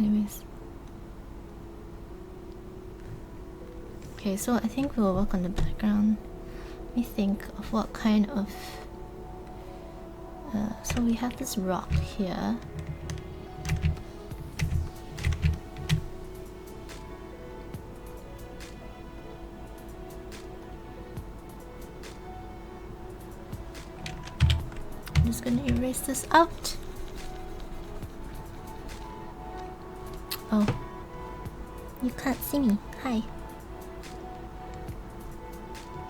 Anyways. Okay, so I think we'll work on the background. Let me think of what kind of... so we have this rock here. I'm just gonna erase this out. Oh. You can't see me. Hi.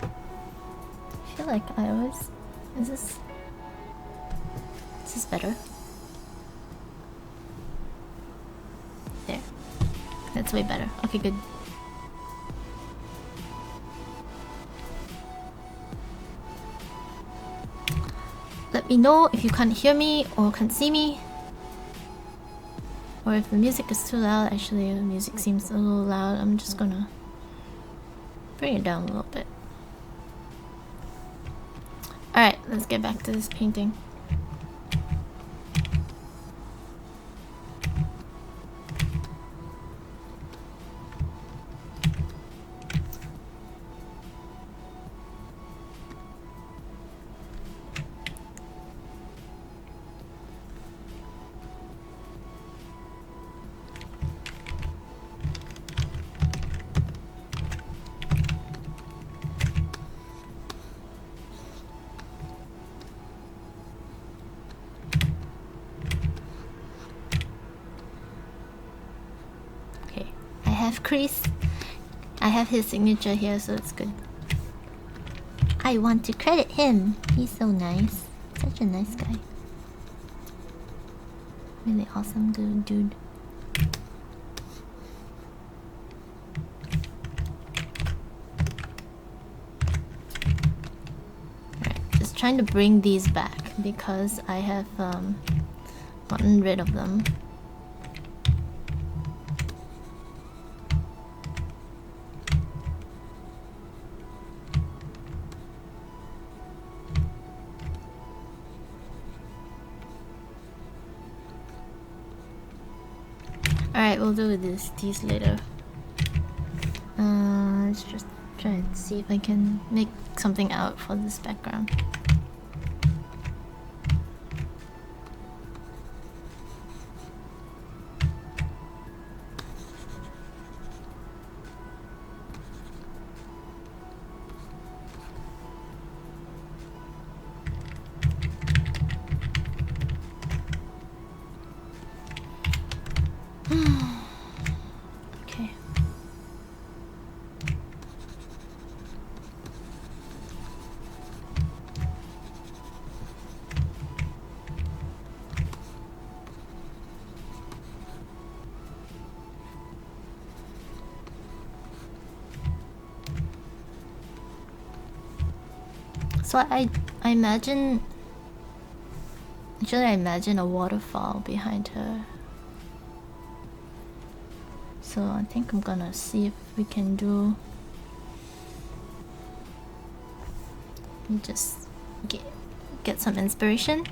I feel like I always... Is this... Is this better? There. That's way better. Okay, good. Let me know if you can't hear me or can't see me. Or if the music is too loud. Actually, the music seems a little loud. I'm just gonna bring it down a little bit. Alright, let's get back to this painting. Crease. I have his signature here, so it's good. I want to credit him. He's so nice. Such a nice guy. Really awesome dude. Alright, just trying to bring these back because I have gotten rid of them. Alright, we'll do these later. Let's just try and see if I can make something out for this background. So I imagine... Actually, I imagine a waterfall behind her. So I think I'm gonna see if we can do... Just get some inspiration.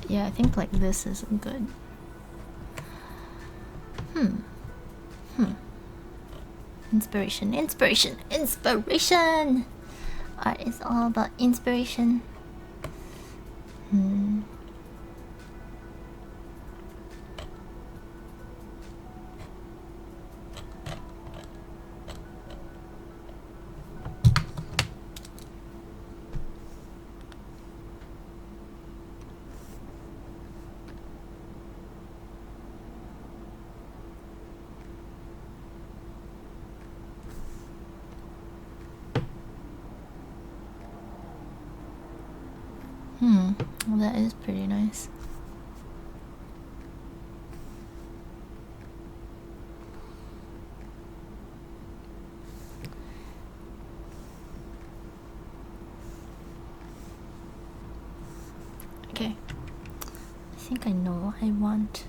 Yeah, I think like this is good. Inspiration. Art is all about inspiration. Well, that is pretty nice. Okay. I think I know what I want.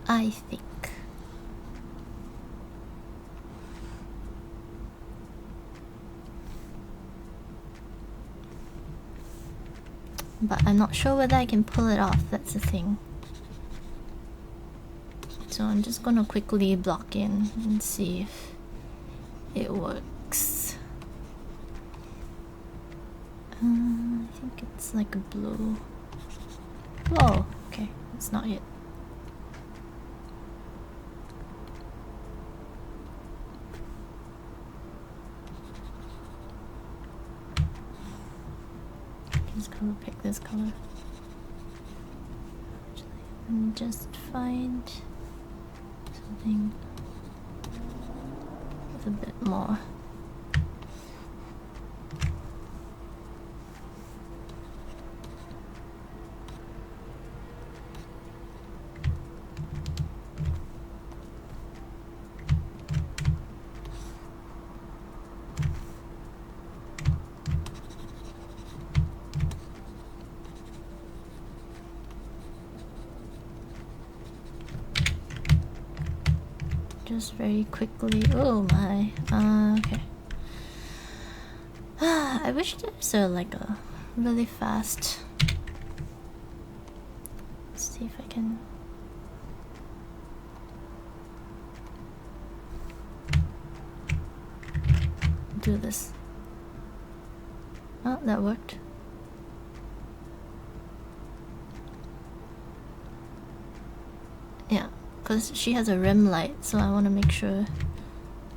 I think. But I'm not sure whether I can pull it off, that's the thing. So I'm just gonna quickly block in and see if it works. I think it's like a blue. Whoa, okay, it's not it. This color, pick this color. Actually, let me just find something with a bit more. Just very quickly. Oh my. Okay. I wish there's like a really fast. Let's see if I can. Do this. Oh, that worked. Yeah. Because she has a rim light, so I want to make sure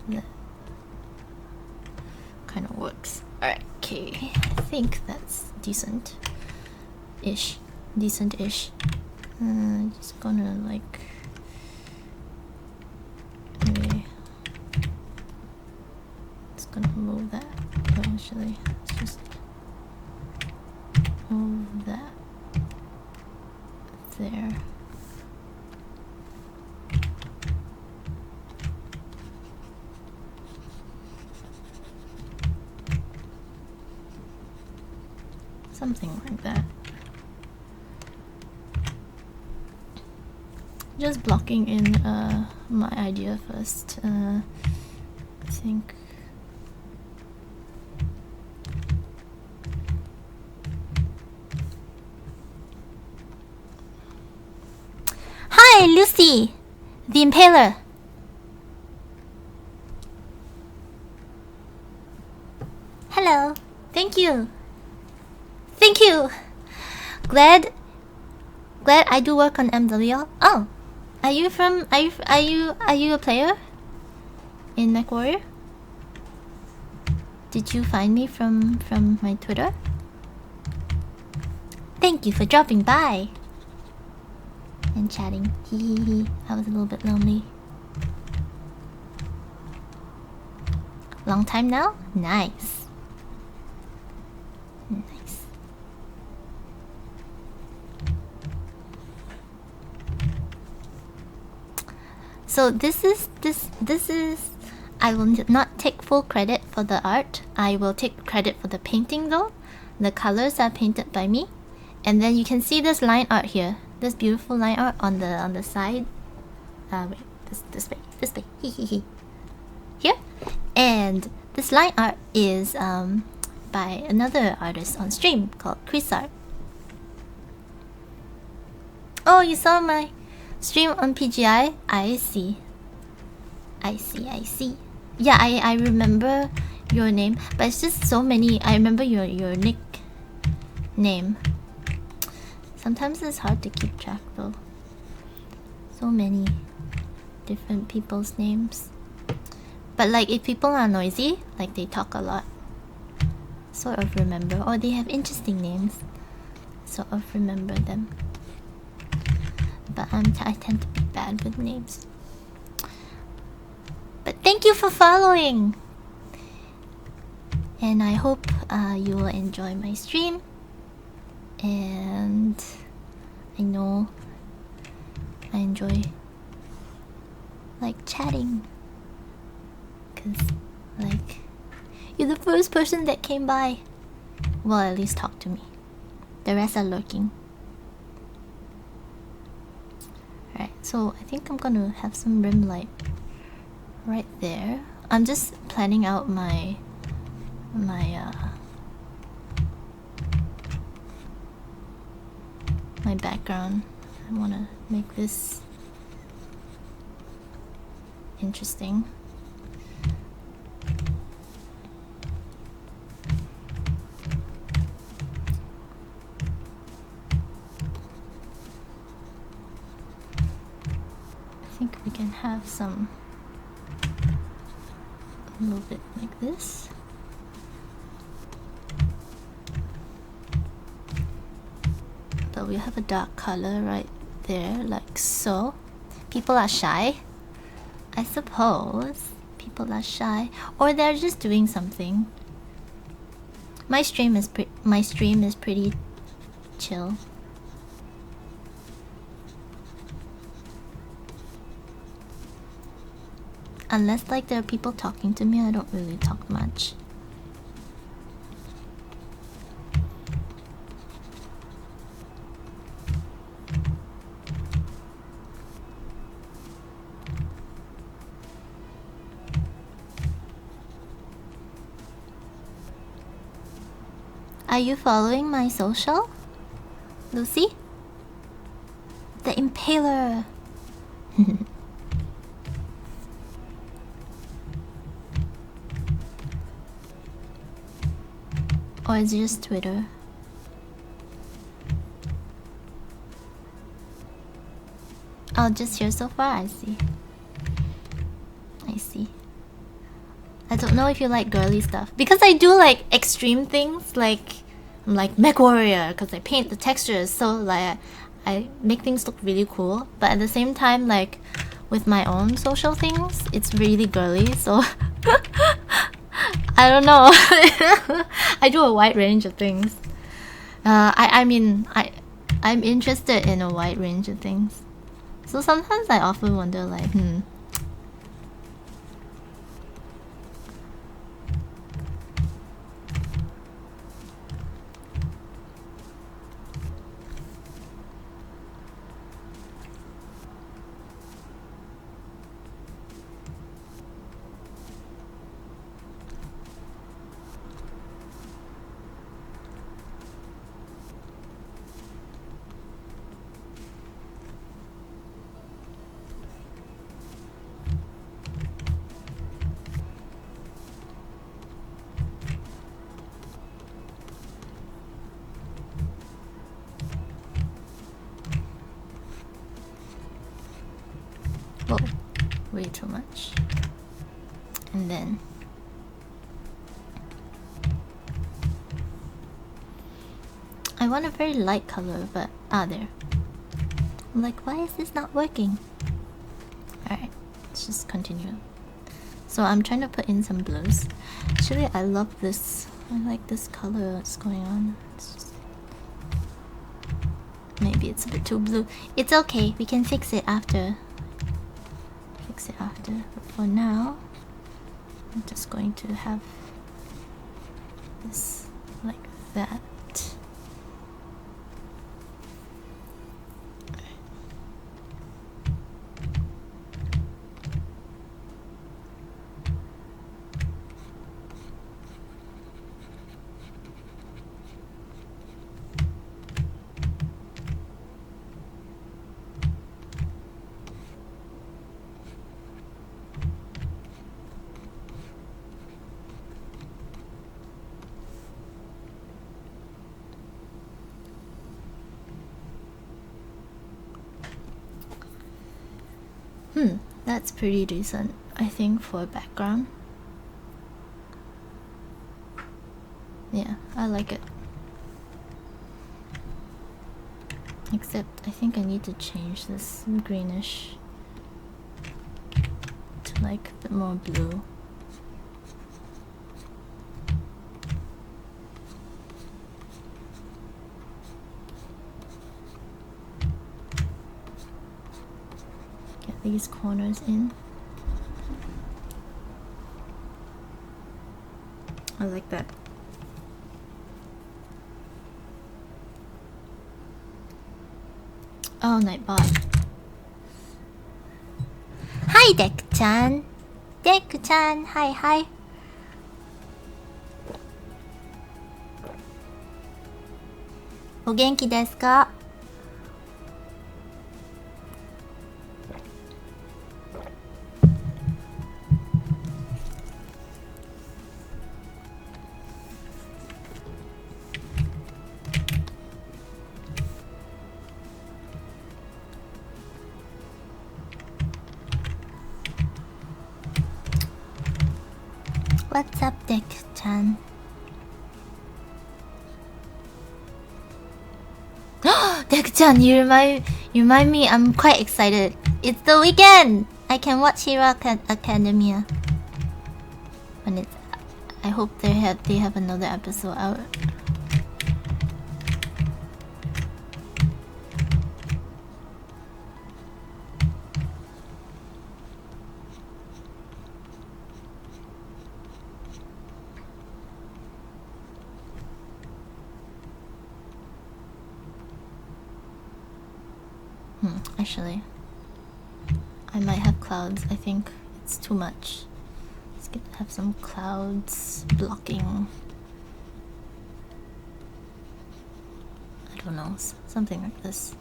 that kind of works. Alright, okay. I think that's decent-ish. Decent-ish. Just gonna like... maybe... Just gonna move that. Oh, actually, let's just move that there. Something like that. Just blocking in my idea first. I think. Hi, Lucy, the Impaler. Hello. Thank you. Thank you. Glad I do work on MWL. Oh, are you from? Are you a player in MechWarrior? Did you find me from my Twitter? Thank you for dropping by and chatting. Hee. I was a little bit lonely. Long time now? Nice. So this is I will not take full credit for the art. I will take credit for the painting though. The colors are painted by me. And then you can see this line art here. This beautiful line art on the side. Wait, this way. Here. And this line art is by another artist on stream called Creeesart. Oh, you saw my stream on PGI? I see. Yeah, I remember your name, but it's just so many. I remember your nickname. Sometimes it's hard to keep track though. So many different people's names. But like if people are noisy, like they talk a lot, sort of remember, or they have interesting names, sort of remember them. But I tend to be bad with names. But thank you for following, and I hope you will enjoy my stream. And I know I enjoy like chatting, cause like You're the first person that came by. Well, at least talk to me. The rest are lurking. Alright, so I think I'm gonna have some rim light right there. I'm just planning out my background. I wanna make this interesting. I think we can have some a little bit like this. But we have a dark color right there, like so. People are shy, I suppose. People are shy, or they're just doing something. My stream is pretty chill. Unless like there are people talking to me, I don't really talk much. Are you following my social, Lucy? The Impaler. Or is it just Twitter? Oh, just here so far? I see. I see. I don't know if you like girly stuff. Because I do like extreme things, like I'm like Mech Warrior, because I paint the textures, so like I make things look really cool. But at the same time, like with my own social things, it's really girly, so I don't know. I do a wide range of things. I mean, I'm interested in a wide range of things. So sometimes I often wonder like, whoa, way too much. And then I want a very light color, but there. I'm like, why is this not working? Alright, let's just continue. So I'm trying to put in some blues. Actually, I love this. I like this color that's going on. It's just... maybe it's a bit too blue. It's okay, we can fix it after. But for now, I'm just going to have this like that. That's pretty decent, I think, for a background. Yeah, I like it. Except I think I need to change this greenish to like a bit more blue. These corners in. I like that. Oh, Nightbot. Hi, Deku-chan. Deku-chan, hi, hi. O genki desu ka? What's up, Deku-chan? Deku-chan, you remind me. I'm quite excited. It's the weekend. I can watch Hero Academia. When it's, I hope they have another episode out. Actually, I might have clouds. I think it's too much. Let's have some clouds blocking. I don't know, something like this.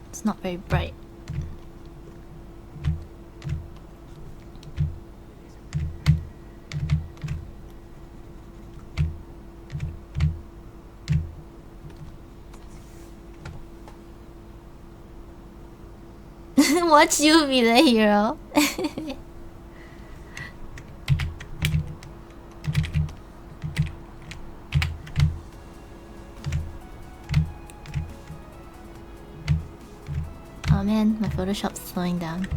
It's not very bright. Watch you be the hero. Oh man, my Photoshop's slowing down.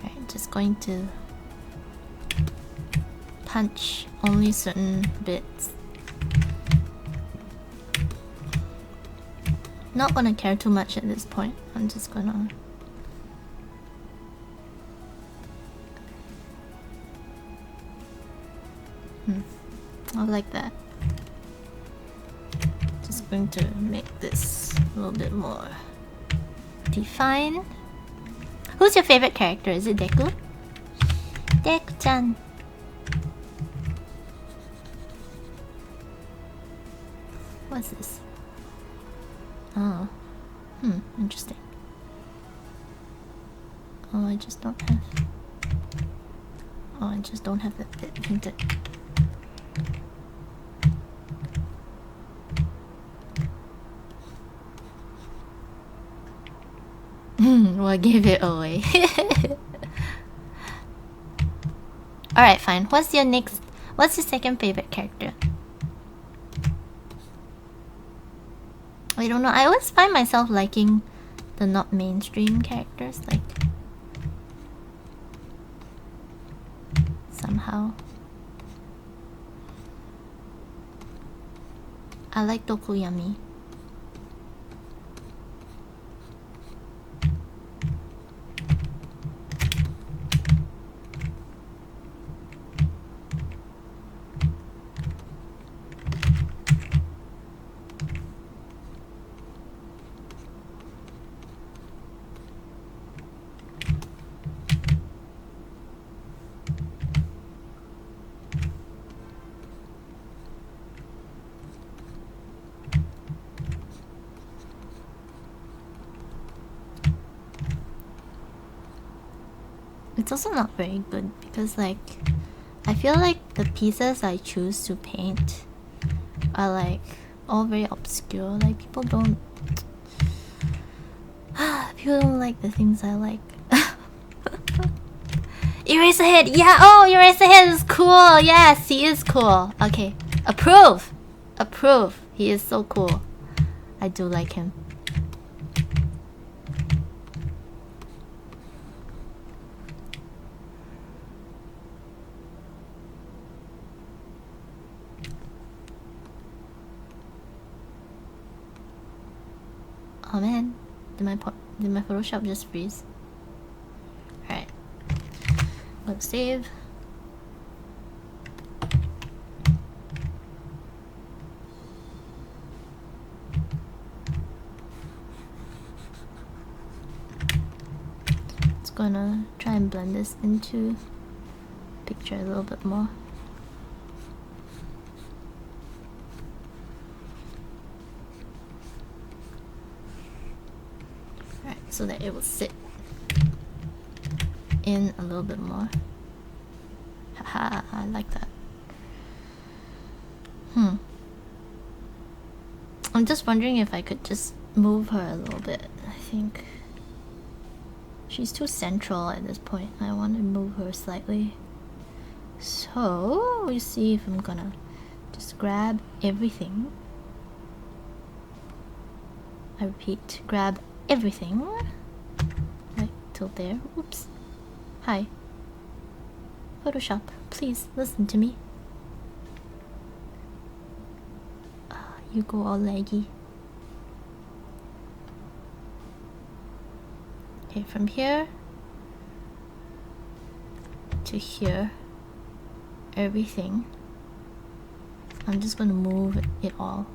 Alright, just going to punch only certain bits. Not gonna care too much at this point. I'm just gonna... I like that. Just going to make this a little bit more defined. Who's your favorite character? Is it Deku? Deku-chan. What's this? Oh. Interesting. Oh, I just don't have... Oh, I just don't have that bit painted. Well, give it away. Alright, fine. What's your second favorite character? I don't know. I always find myself liking the not mainstream characters, like... somehow. I like Tokuyami. It's also not very good because, like, I feel like the pieces I choose to paint are like all very obscure. Like, people don't like the things I like. Eraserhead! Yeah! Oh, Eraserhead is cool! Yes, he is cool. Okay. Approve! Approve. He is so cool. I do like him. Oh man, did my Photoshop just freeze? Let's save. It's gonna try and blend this into picture a little bit more. Alright, so that it will sit in a little bit more. Haha, I like that. I'm just wondering if I could just move her a little bit. I think she's too central at this point. I want to move her slightly. So, we see if I'm gonna just grab everything. I repeat, grab everything. Right till there. Oops. Hi. Photoshop, please listen to me. You go all laggy. Okay, from here to here, everything. I'm just gonna move it all.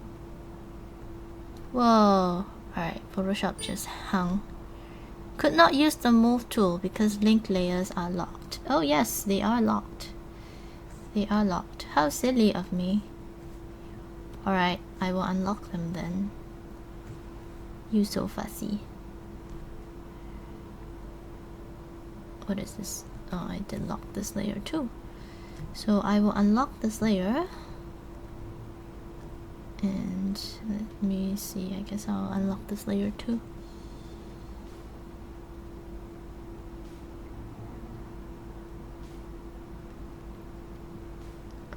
Whoa. Alright, Photoshop just hung. Could not use the move tool because linked layers are locked. Oh yes, they are locked. They are locked. How silly of me. Alright, I will unlock them then. You so fussy. What is this? Oh, I did lock this layer too. So I will unlock this layer. And let me see, I guess I'll unlock this layer too.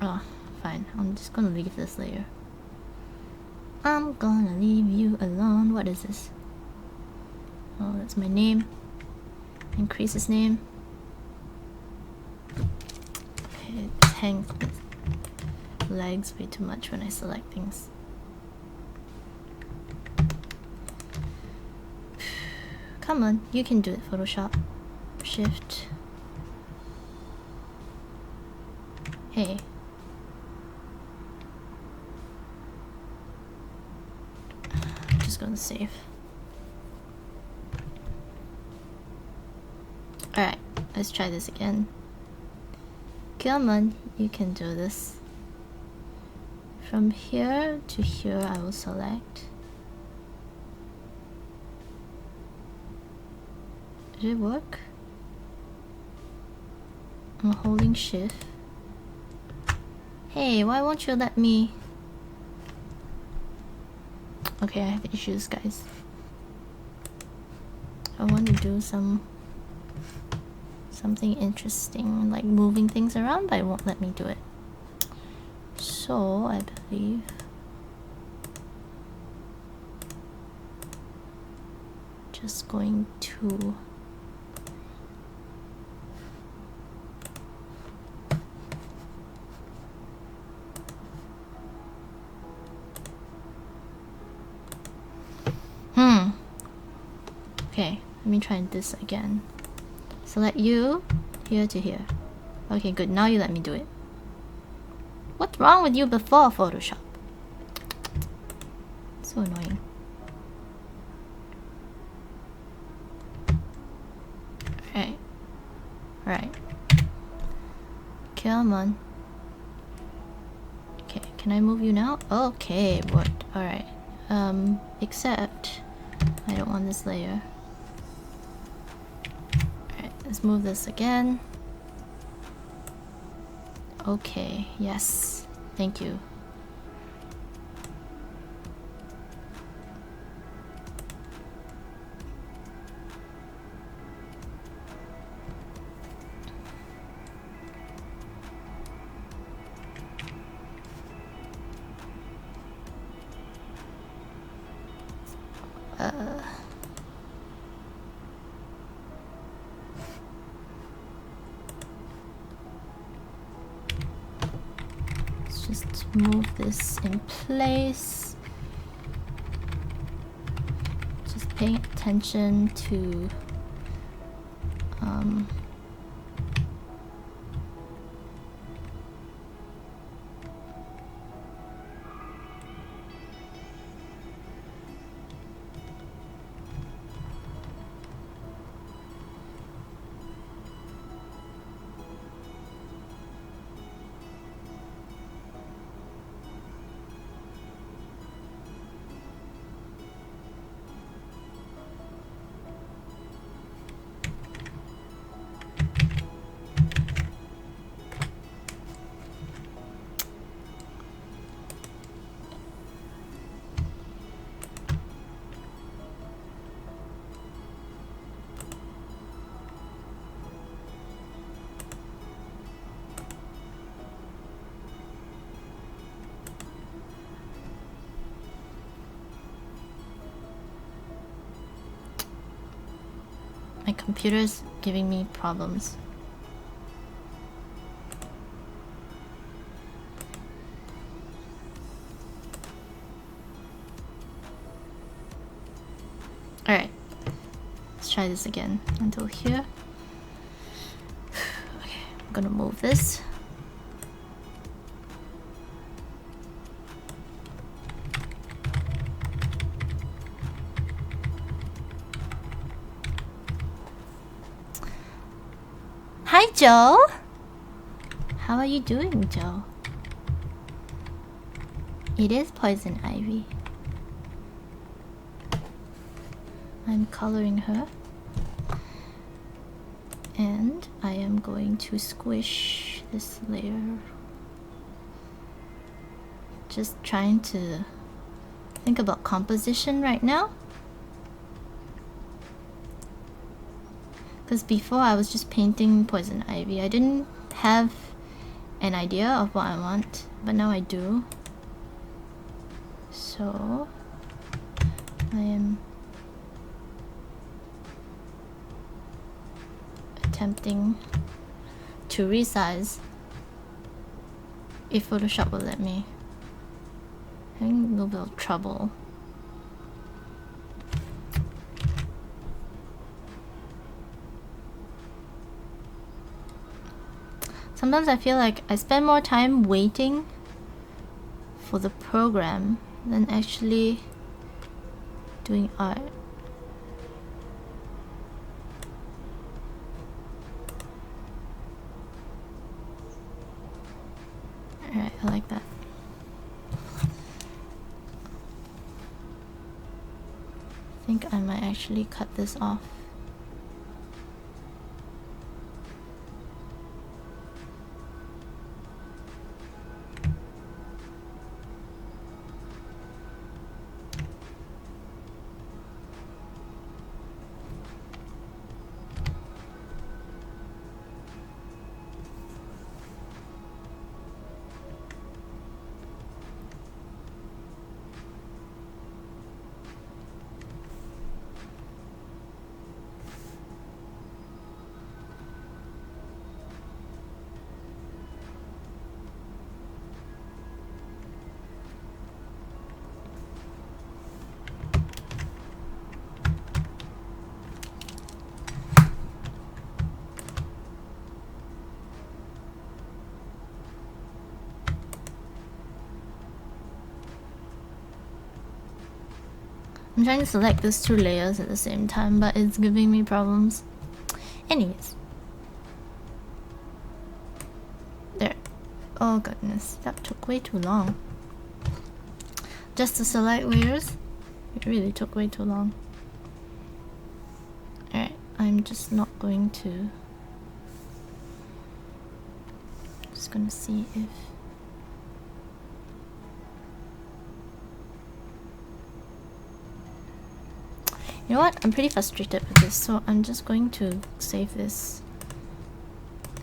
Oh, fine. I'm just gonna leave this layer. I'm gonna leave you alone. What is this? Oh, that's my name. Increase his name. Okay, it hangs lags way too much when I select things. Come on, you can do it, Photoshop. Shift. Hey. Just gonna save. Alright, let's try this again. Come on, you can do this. From here to here, I will select. Did it work? I'm holding shift. Hey, why won't you let me? Okay, I have issues, guys. I want to do something interesting, like moving things around, but it won't let me do it. So, I believe just going to okay, let me try this again. Select you, here to here. Okay, good, now you let me do it. What's wrong with you before, Photoshop? So annoying. Alright. Alright. Come on. Okay, can I move you now? Okay, it worked. Alright. Except I don't want this layer. Alright, let's move this again. Okay, yes. Thank you. Just move this in place. Just paying attention to My computer's giving me problems. Alright. Let's try this again. Until here. Okay, I'm gonna move this. Hi, Joe. How are you doing, Joe? It is poison ivy. I'm coloring her. And I am going to squish this layer. Just trying to think about composition right now. Because before I was just painting poison ivy. I didn't have an idea of what I want, but now I do. So I am attempting to resize if Photoshop will let me. Having a little bit of trouble. Sometimes I feel like I spend more time waiting for the program than actually doing art. Alright, I like that. I think I might actually cut this off. I'm trying to select these two layers at the same time, but it's giving me problems. Anyways. There. Oh goodness, that took way too long. Just to select layers, it really took way too long. Alright, I'm just not going to... Just gonna see if... You know what? I'm pretty frustrated with this, so I'm just going to save this.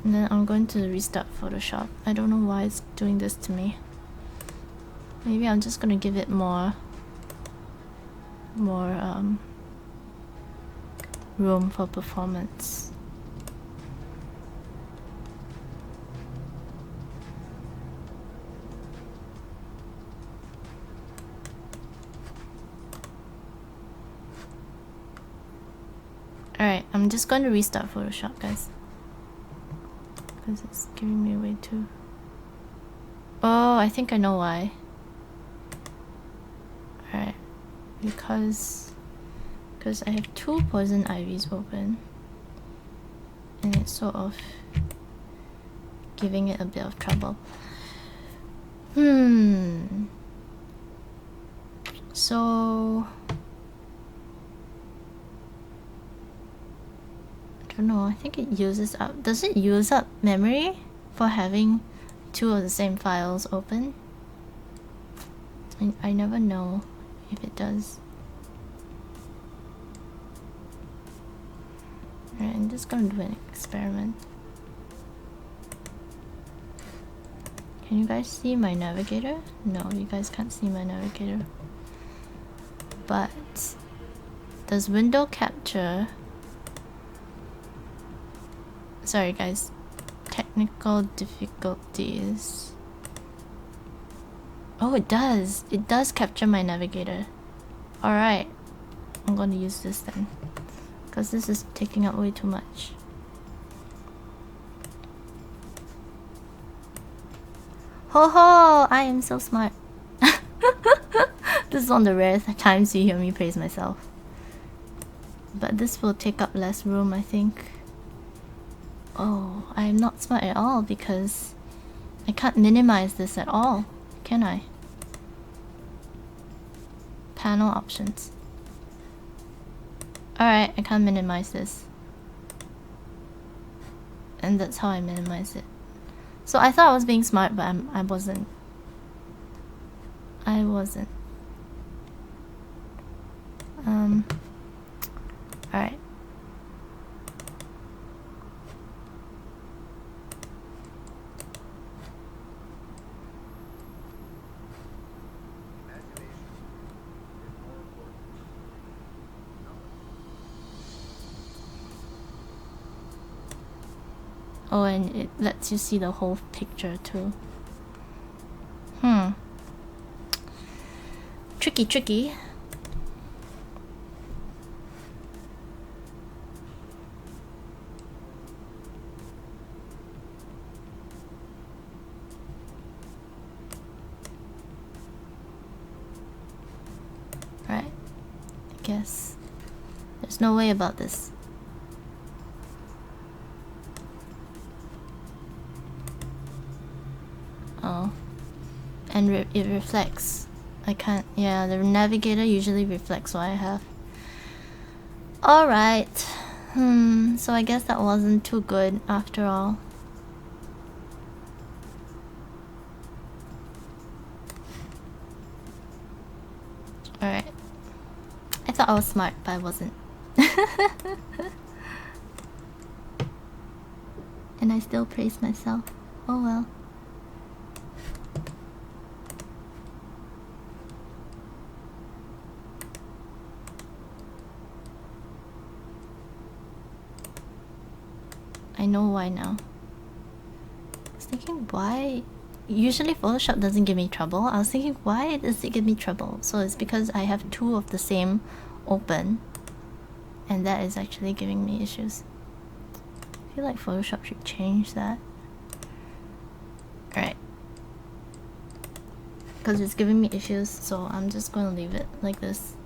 And then I'm going to restart Photoshop. I don't know why it's doing this to me. Maybe I'm just gonna give it more room for performance. Alright, I'm just going to restart Photoshop, guys. Because it's giving me way too... Oh, I think I know why. Alright. Because I have two poison ivies open. And it's sort of giving it a bit of trouble. So... I don't know, I think it uses up... Does it use up memory for having two of the same files open? I never know if it does. Alright, I'm just gonna do an experiment. Can you guys see my navigator? No, you guys can't see my navigator. But does window capture Sorry guys. Technical difficulties. Oh, it does. It does capture my navigator. Alright. I'm gonna use this then. Because this is taking up way too much. Ho ho! I am so smart. This is one of the rare times you hear me praise myself. But this will take up less room, I think. Oh, I'm not smart at all because I can't minimize this at all, can I? Panel options. Alright, I can't minimize this. And that's how I minimize it. So I thought I was being smart, but I wasn't. I wasn't. Alright. Oh, and it lets you see the whole picture too. Tricky, tricky. Right. I guess there's no way about this. Oh. And it reflects. I can't. Yeah, the navigator usually reflects what I have. Alright. So I guess that wasn't too good after all. Alright. I thought I was smart, but I wasn't. And I still praise myself. Oh well. I know why now. I was thinking why. Usually Photoshop doesn't give me trouble. I was thinking why does it give me trouble? So it's because I have two of the same open. And that is actually giving me issues. I feel like Photoshop should change that. Alright. Because it's giving me issues, so I'm just going to leave it like this.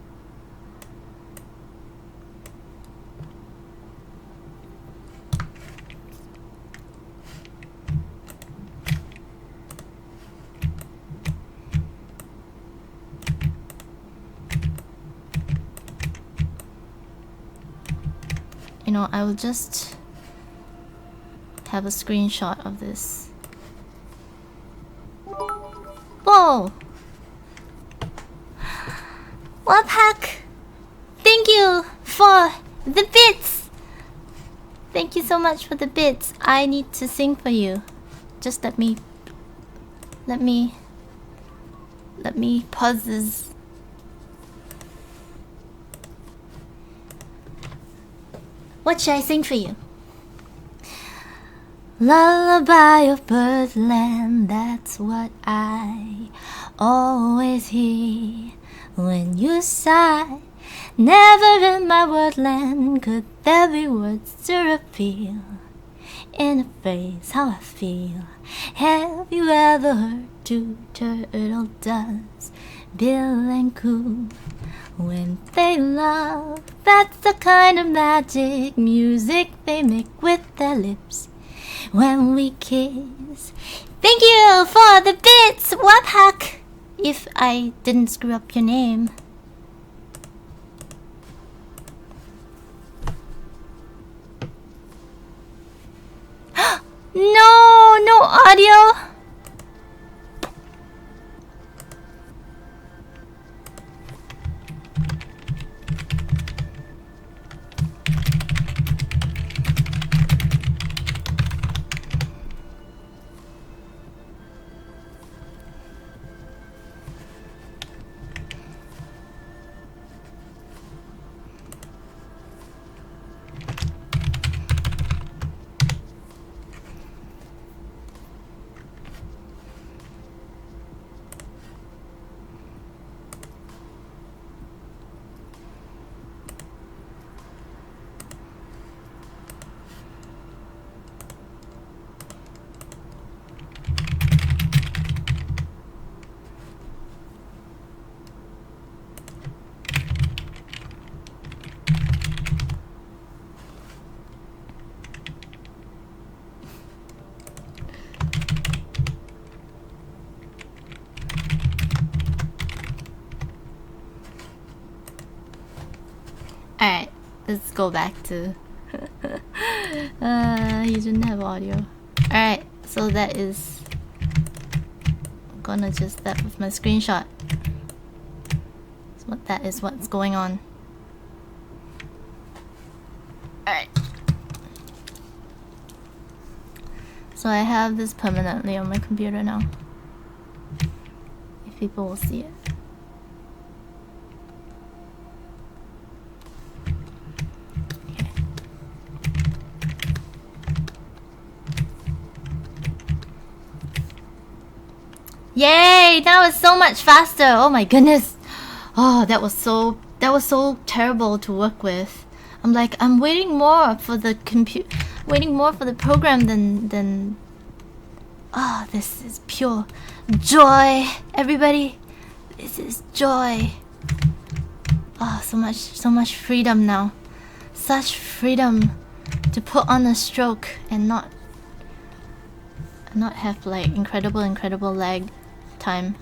You know, I will just have a screenshot of this. Whoa! Waphack! Thank you for the bits! Thank you so much for the bits. I need to sing for you. Just let me pause this. What should I sing for you? Lullaby of birdland, that's what I always hear when you sigh. Never in my wordland could there be words to reveal in a phrase how I feel. Have you ever heard two turtle doves bill and coo when they love? That's the kind of magic music they make with their lips when we kiss. Thank you for the bits, Waphack! If I didn't screw up your name. No audio! Alright, let's go back to... he didn't have audio. Alright, so that is... I'm gonna adjust that with my screenshot. So that is what's going on. Alright. So I have this permanently on my computer now. If people will see it. Okay. Yay! That was so much faster! Oh my goodness! Oh, that was so terrible to work with. I'm like, I'm waiting more for the program than... Oh, this is pure joy, everybody. This is joy. Oh, so much freedom now. Such freedom to put on a stroke and not have like incredible lag time.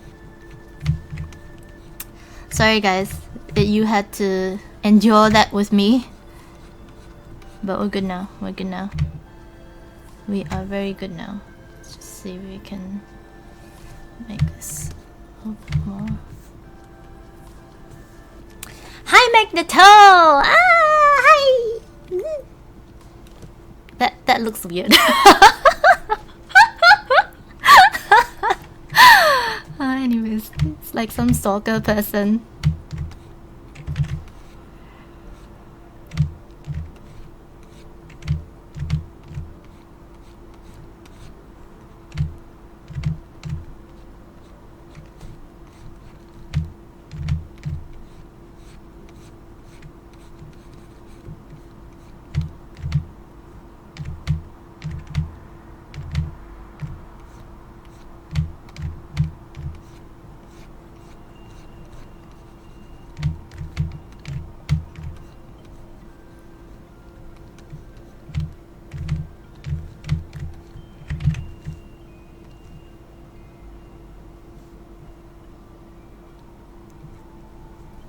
Sorry guys, that you had to endure that with me. But we're good now. We're good now. We are very good now. Let's just see if we can make this a little bit more. Hi Magneto! Ah, hi! That looks weird. Anyways, it's like some stalker person.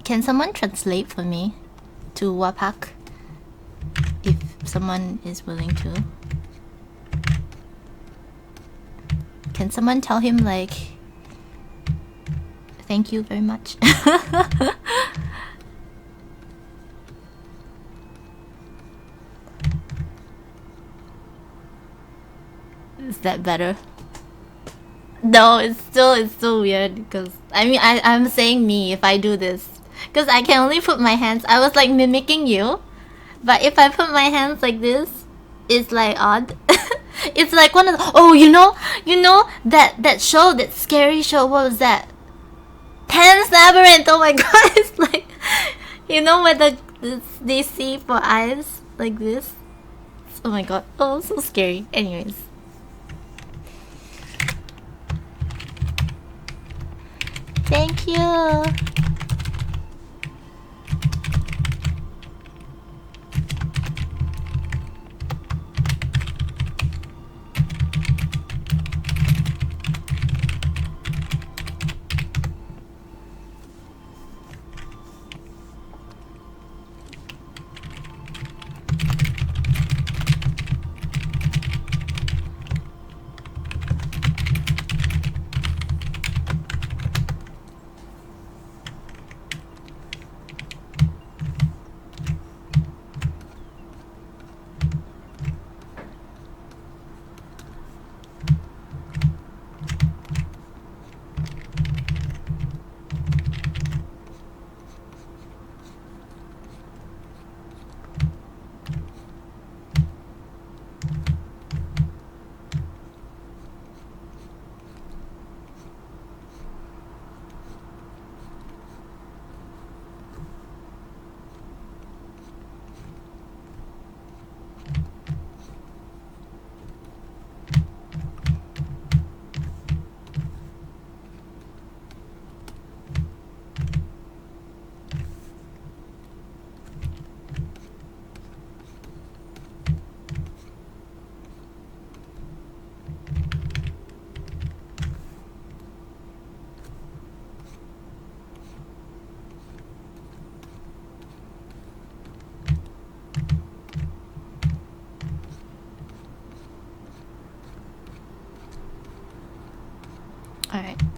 Can someone translate for me to Wapak? If someone is willing to. Can someone tell him like... Thank you very much. Is that better? No, it's still weird because I mean I'm saying me if I do this. Because I can only put my hands... I was like mimicking you. But if I put my hands like this, it's like odd. It's like one of the... Oh, you know that show, that scary show, what was that? Pan's Labyrinth! Oh my god, it's like... You know where they see for eyes? Like this? Oh my god, oh, so scary. Anyways. Thank you!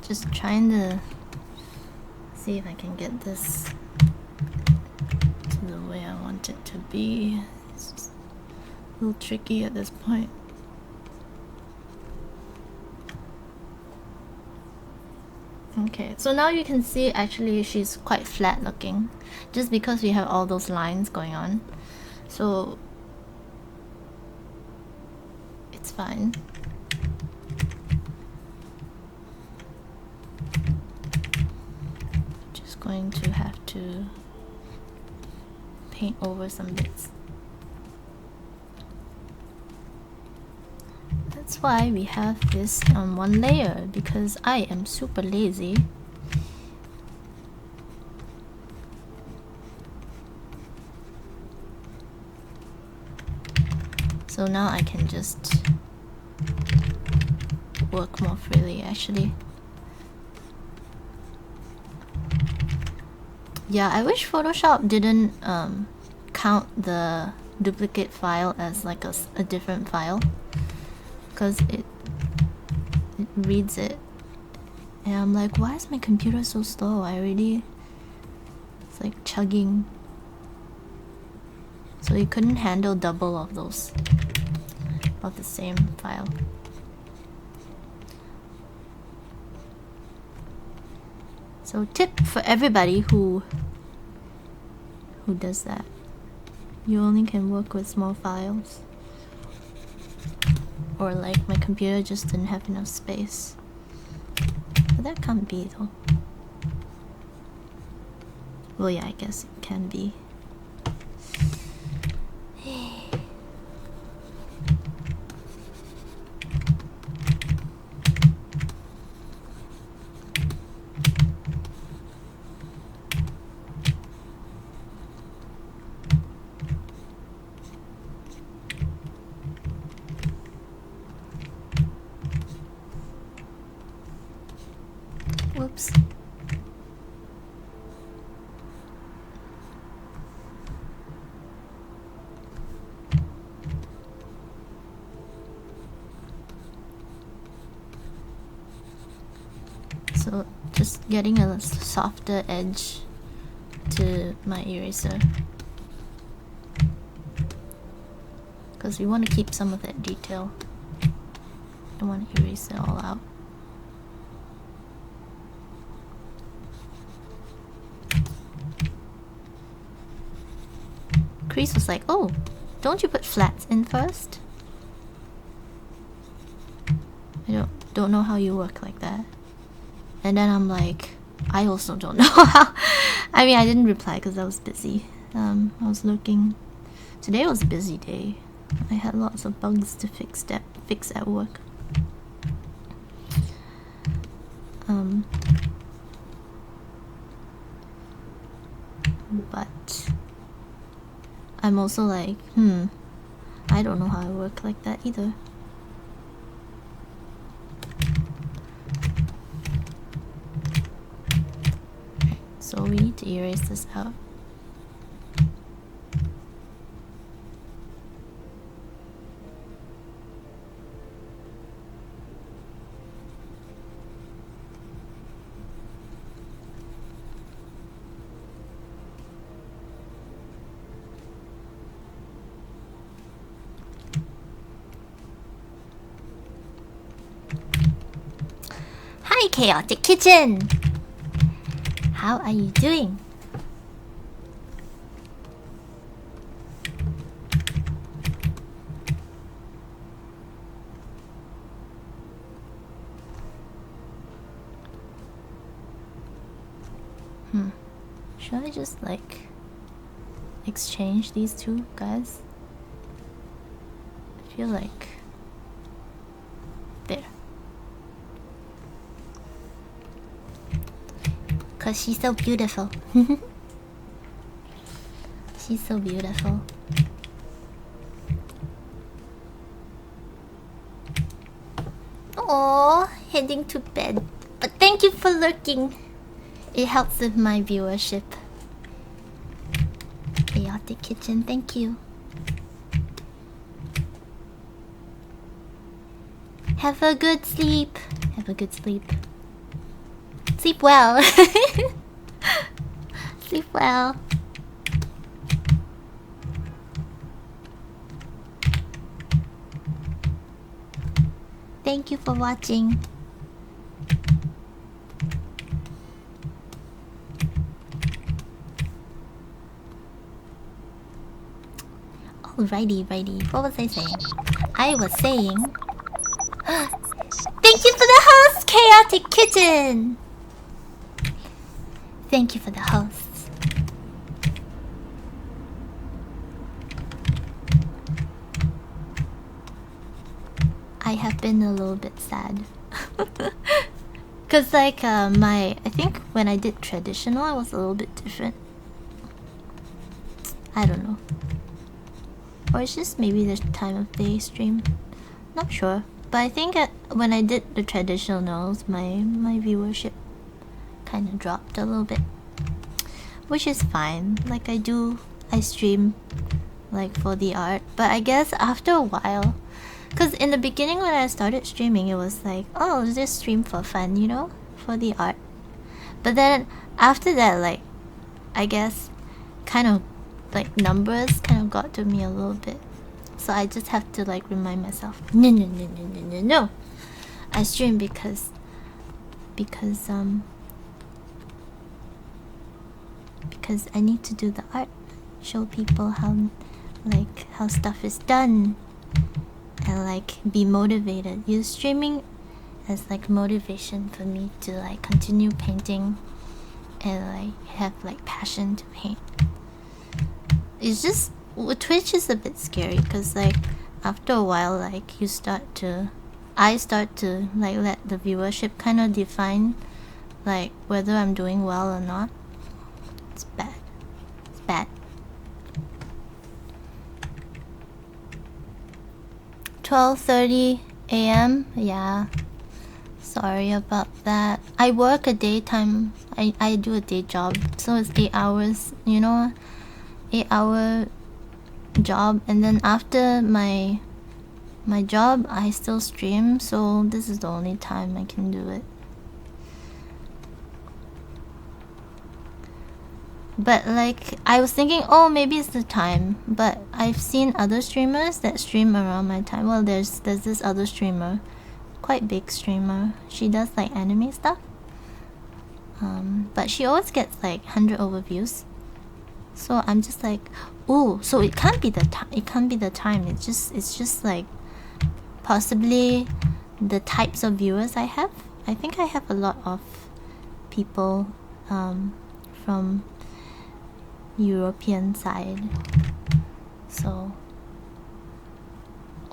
Just trying to see if I can get this to the way I want it to be. It's just a little tricky at this point. Okay, so now you can see actually she's quite flat looking, just because we have all those lines going on. So it's fine. Just going to have to paint over some bits. That's why we have this on one layer, because I am super lazy. So now I can just work more freely actually. Yeah, I wish Photoshop didn't count the duplicate file as like a different file, because it reads it, and I'm like, why is my computer so slow? It's like chugging. So it couldn't handle double of those of the same file. So tip for everybody who does that: you only can work with small files. Or like my computer just didn't have enough space. But that can't be though. Well, yeah, I guess it can be. Whoops. So just getting a softer edge to my eraser, because we want to keep some of that detail. I don't want to erase it all out. Crease was like, oh, don't you put flats in first? I don't know how you work like that. And then I'm like, I also don't know how. I mean, I didn't reply because I was busy. I was looking. Today was a busy day. I had lots of bugs to fix at work. But I'm also like, I don't know how I work like that either. So we need to erase this out. Hi, Chaotic Kitchen! How are you doing? Should I just like exchange these two guys? I feel like there. 'Cause she's so beautiful. She's so beautiful. Oh, heading to bed. But thank you for lurking. It helps with my viewership. Chaotic Kitchen, thank you. Have a good sleep. Have a good sleep. Sleep well. Sleep well. Thank you for watching. Alrighty, righty. What was I saying? I was saying... Thank you for the host, Chaotic Kitten! Thank you for the hosts. I have been a little bit sad. Cause like I think when I did traditional I was a little bit different. I don't know. Or it's just maybe the time of day stream. Not sure. But I think when I did the traditionals, my viewership kind of dropped a little bit. Which is fine. Like I stream like for the art. But I guess after a while, because in the beginning when I started streaming, it was like, oh, just stream for fun, you know? For the art. But then after that, like, I guess kind of like numbers kind of got to me a little bit. So I just have to like remind myself, no. I stream because I need to do the art, show people how stuff is done, and like be motivated. Use streaming as like motivation for me to like continue painting and like have like passion to paint. It's just Twitch is a bit scary because like after a while like I start to like let the viewership kind of define like whether I'm doing well or not. It's bad. It's bad. 12:30 a.m. Yeah. Sorry about that. I work a daytime. I do a day job, so it's 8 hours. You know, 8-hour job, and then after my job I still stream, so this is the only time I can do it. But like I was thinking, oh, maybe it's the time, but I've seen other streamers that stream around my time. Well, there's this other streamer, quite big streamer. She does like anime stuff, but she always gets like 100 overviews. So I'm just like, oh, so it can't be the time. It can't be the time. It's just like possibly the types of viewers I have. I think I have a lot of people from European side. So,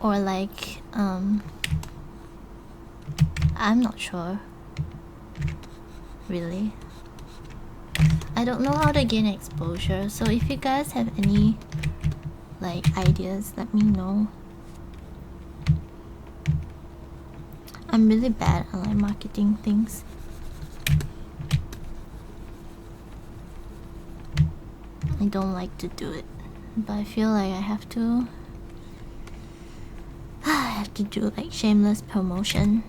or like I'm not sure. Really. I don't know how to gain exposure, so if you guys have any like ideas, let me know. I'm really bad at like marketing things. I don't like to do it, but I feel like I have to. I have to do like shameless promotion.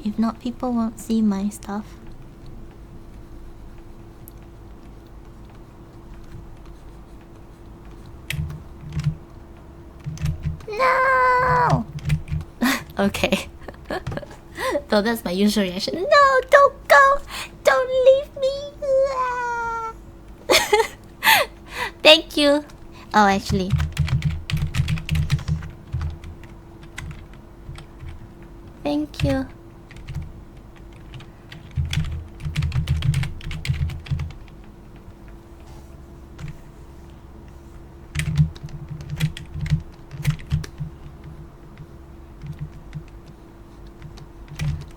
If not, people won't see my stuff. No! Okay. So that's my usual reaction. No, don't go! Don't leave me! Thank you. Oh, actually. Thank you.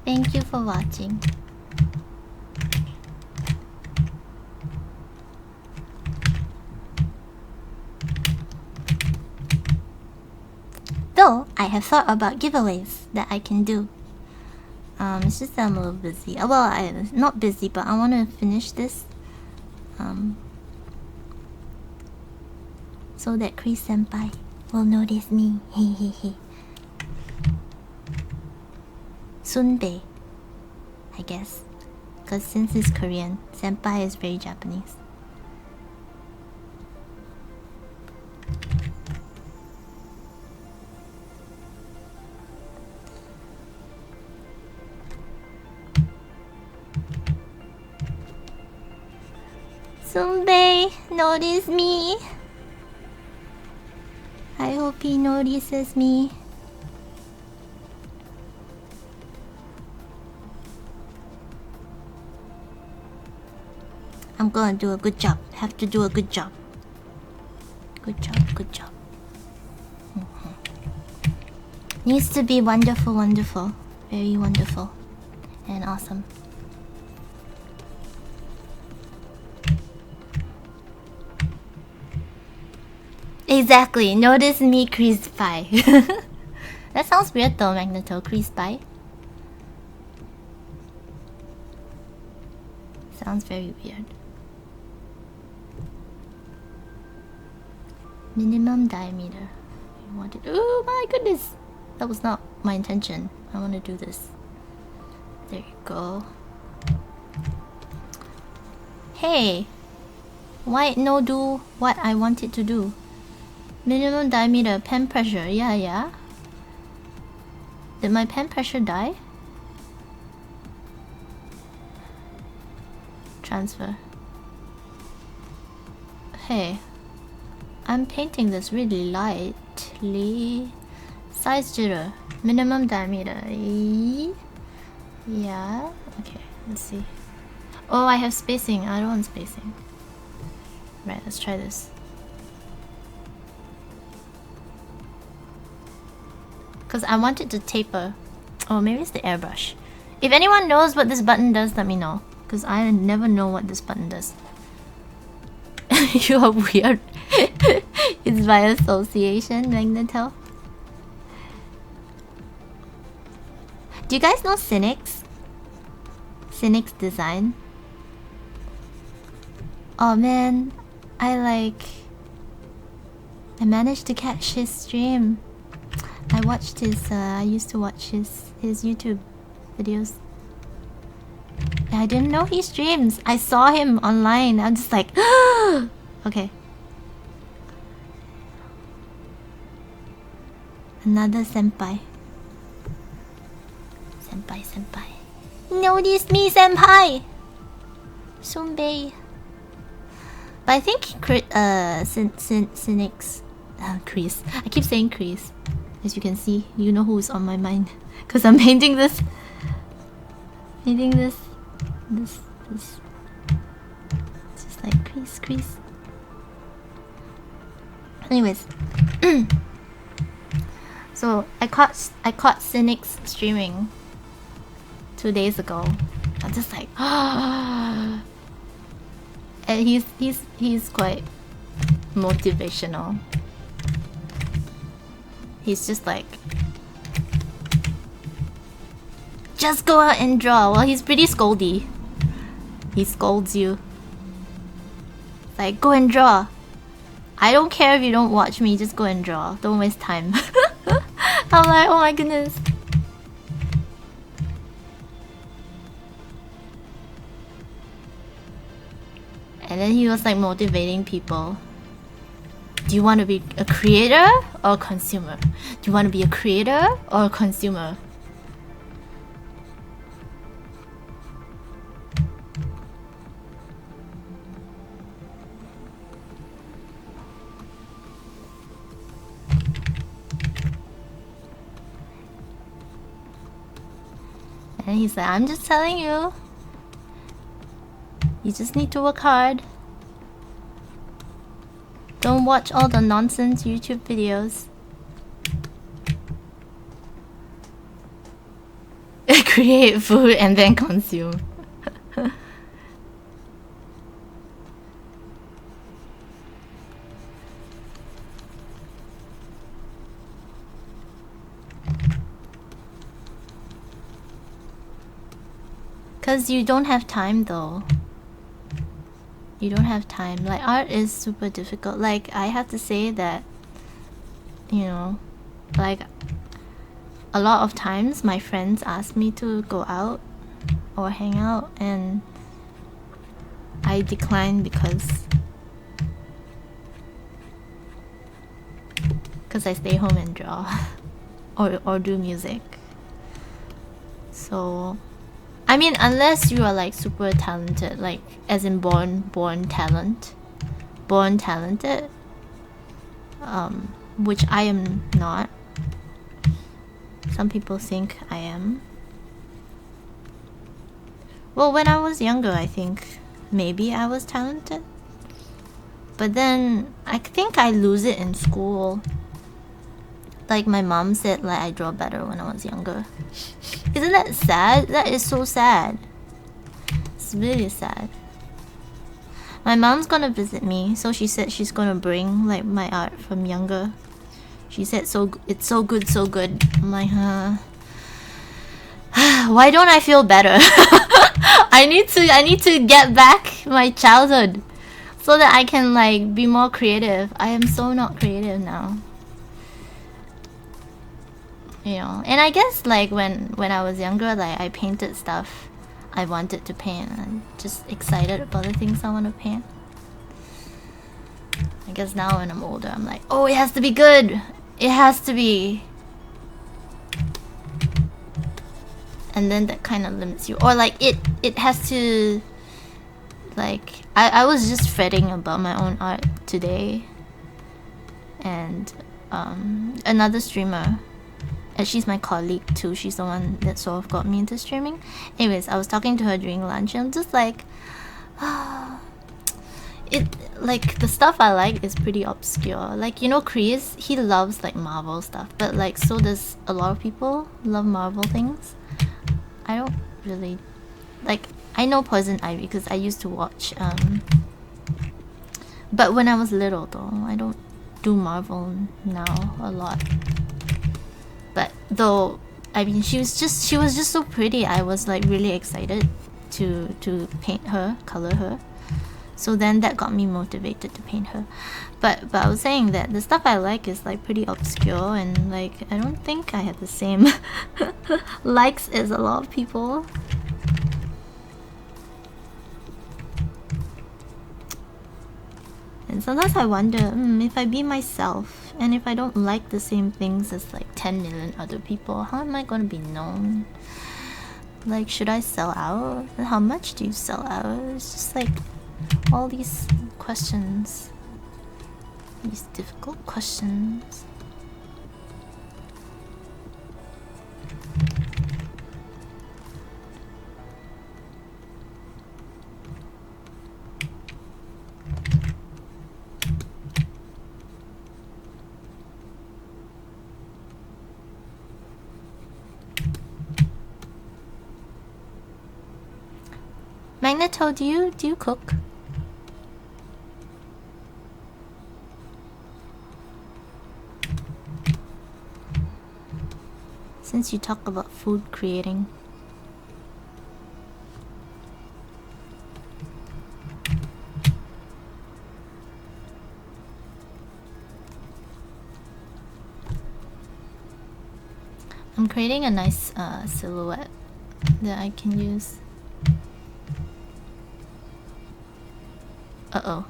Thank you for watching. Though I have thought about giveaways that I can do. It's just that I'm a little busy. Well, I'm not busy, but I want to finish this. So that Chris Senpai will notice me. Hehehe. Sunbae, I guess. because since it's Korean, senpai is very Japanese. Sunbei, notice me. I hope he notices me. I'm gonna do a good job. Have to do a good job. Good job, good job. Needs to be wonderful, wonderful. Very wonderful. And awesome. Exactly. Notice me, Crease Pie. That sounds weird though, Magneto. Crease Pie. Sounds very weird. Minimum diameter. You want it? Oh my goodness! That was not my intention. I want to do this. There you go. Hey! Why no do what I want it to do? Minimum diameter, pen pressure. Yeah. Did my pen pressure die? Transfer. Hey. I'm painting this really lightly. Size jitter. Minimum diameter. Yeah. Okay, let's see. Oh, I have spacing. I don't want spacing. Right, let's try this. Because I want it to taper. Oh, maybe it's the airbrush. If anyone knows what this button does, let me know. Because I never know what this button does. You are weird. It's by association, Magneto. Do you guys know Cynics? Cynics design? Oh man, I managed to catch his stream. I watched his, I used to watch his YouTube videos. I didn't know he streams. I saw him online. I'm just like, okay. Another senpai. Senpai. Notice me, senpai! Sunbei. But I think Cynics... Crease. I keep saying Crease. As you can see, you know who's on my mind. Because I'm painting this. Painting this. This. It's just like crease. Anyways. So I caught Cynics streaming 2 days ago. I'm just like, and he's quite motivational. He's just like, just go out and draw. Well, he's pretty scoldy. He scolds you. Like, go and draw. I don't care if you don't watch me, just go and draw. Don't waste time. I'm like, oh my goodness. And then he was like motivating people. Do you want to be a creator or a consumer? Do you want to be a creator or a consumer? And he's like, I'm just telling you. You just need to work hard. Don't watch all the nonsense YouTube videos. Create food and then consume. Cause you don't have time though. You don't have time. Like, art is super difficult. Like, I have to say that, you know, like, a lot of times my friends ask me to go out or hang out, and I declined because I stay home and draw or do music. So I mean, unless you are like super talented, like as in born talented, which I am not. Some people think I am. Well, when I was younger, I think maybe I was talented, but then I think I lose it in school. Like my mom said, like I draw better when I was younger. Isn't that sad? That is so sad. It's really sad. My mom's gonna visit me, so she said she's gonna bring like my art from younger. She said it's so good, so good. I'm like, huh? Why don't I feel better? I need to get back my childhood so that I can like be more creative. I am so not creative now. You know, and I guess like when I was younger, like I painted stuff I wanted to paint. I'm just excited about the things I want to paint. I guess now when I'm older, I'm like, oh, it has to be good. It has to be. And then that kind of limits you. Or like it has to, like, I was just fretting about my own art today. And another streamer, and she's my colleague too, she's the one that sort of got me into streaming. Anyways, I was talking to her during lunch and I'm just like, it, like, the stuff I like is pretty obscure. Like, you know, Crees, he loves like Marvel stuff, but like so does a lot of people love Marvel things. I don't really like, I know Poison Ivy because I used to watch but when I was little though, I don't do Marvel now a lot. But though, I mean, she was just so pretty. I was like really excited to paint her, color her. So then that got me motivated to paint her. But I was saying that the stuff I like is like pretty obscure, and like I don't think I have the same likes as a lot of people. And sometimes I wonder, if I be myself, and if I don't like the same things as like 10 million other people, how am I gonna be known? Like, should I sell out? How much do you sell out? It's just like all these questions. These difficult questions. Magneto, do you cook? Since you talk about food creating. I'm creating a nice silhouette that I can use. Uh-oh.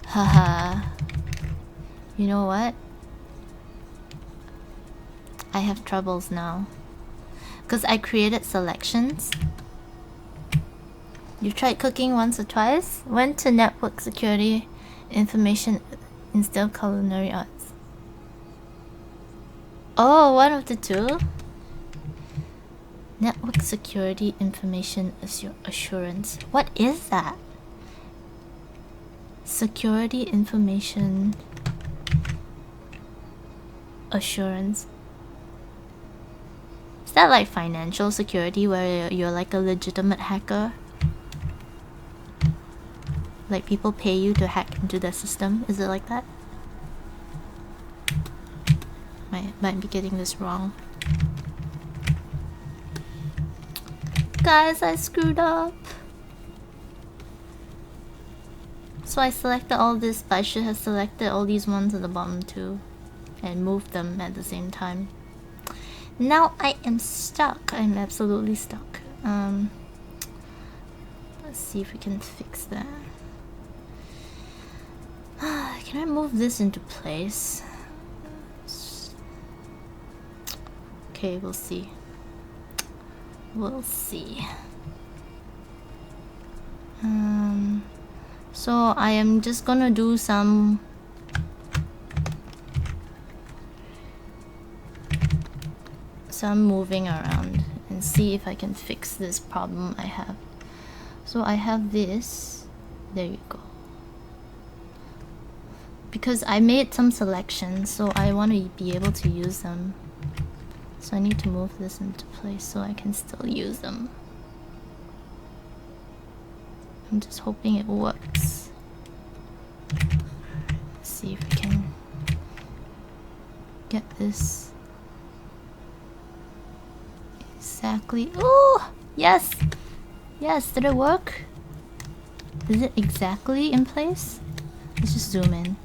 Haha. You know what? I have troubles now. Because I created selections. You've tried cooking once or twice? Went to network security information instead culinary arts. Oh, one of the two? Network security information assurance. What is that? Security information assurance. Is that like financial security where you're like a legitimate hacker? Like people pay you to hack into the system? Is it like that? Might be getting this wrong. Guys, I screwed up. So I selected all this, but I should have selected all these ones at the bottom too and moved them at the same time. Now I am stuck. I'm absolutely stuck. Let's see if we can fix that. Can I move this into place? Okay, we'll see. We'll see. So I am just gonna do some moving around and see if I can fix this problem I have. So I have this. There you go. Because I made some selections, so I want to be able to use them. So I need to move this into place so I can still use them. I'm just hoping it works. Let's see if we can get this exactly. Oh, yes! Yes, did it work? Is it exactly in place? Let's just zoom in.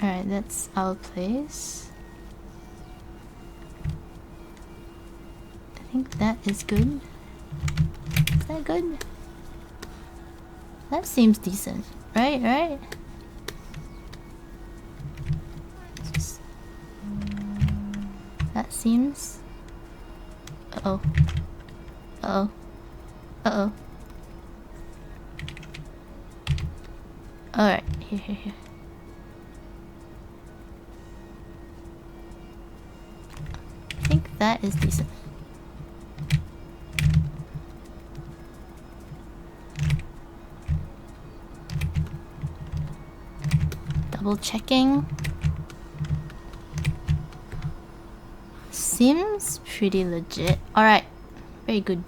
Alright, that's our place. I think that is good. Is that good? That seems decent. Right? Just... That seems... Uh-oh. Uh-oh. Uh-oh. Alright, here. I think that is decent. Double checking. Seems pretty legit. Alright. Very good.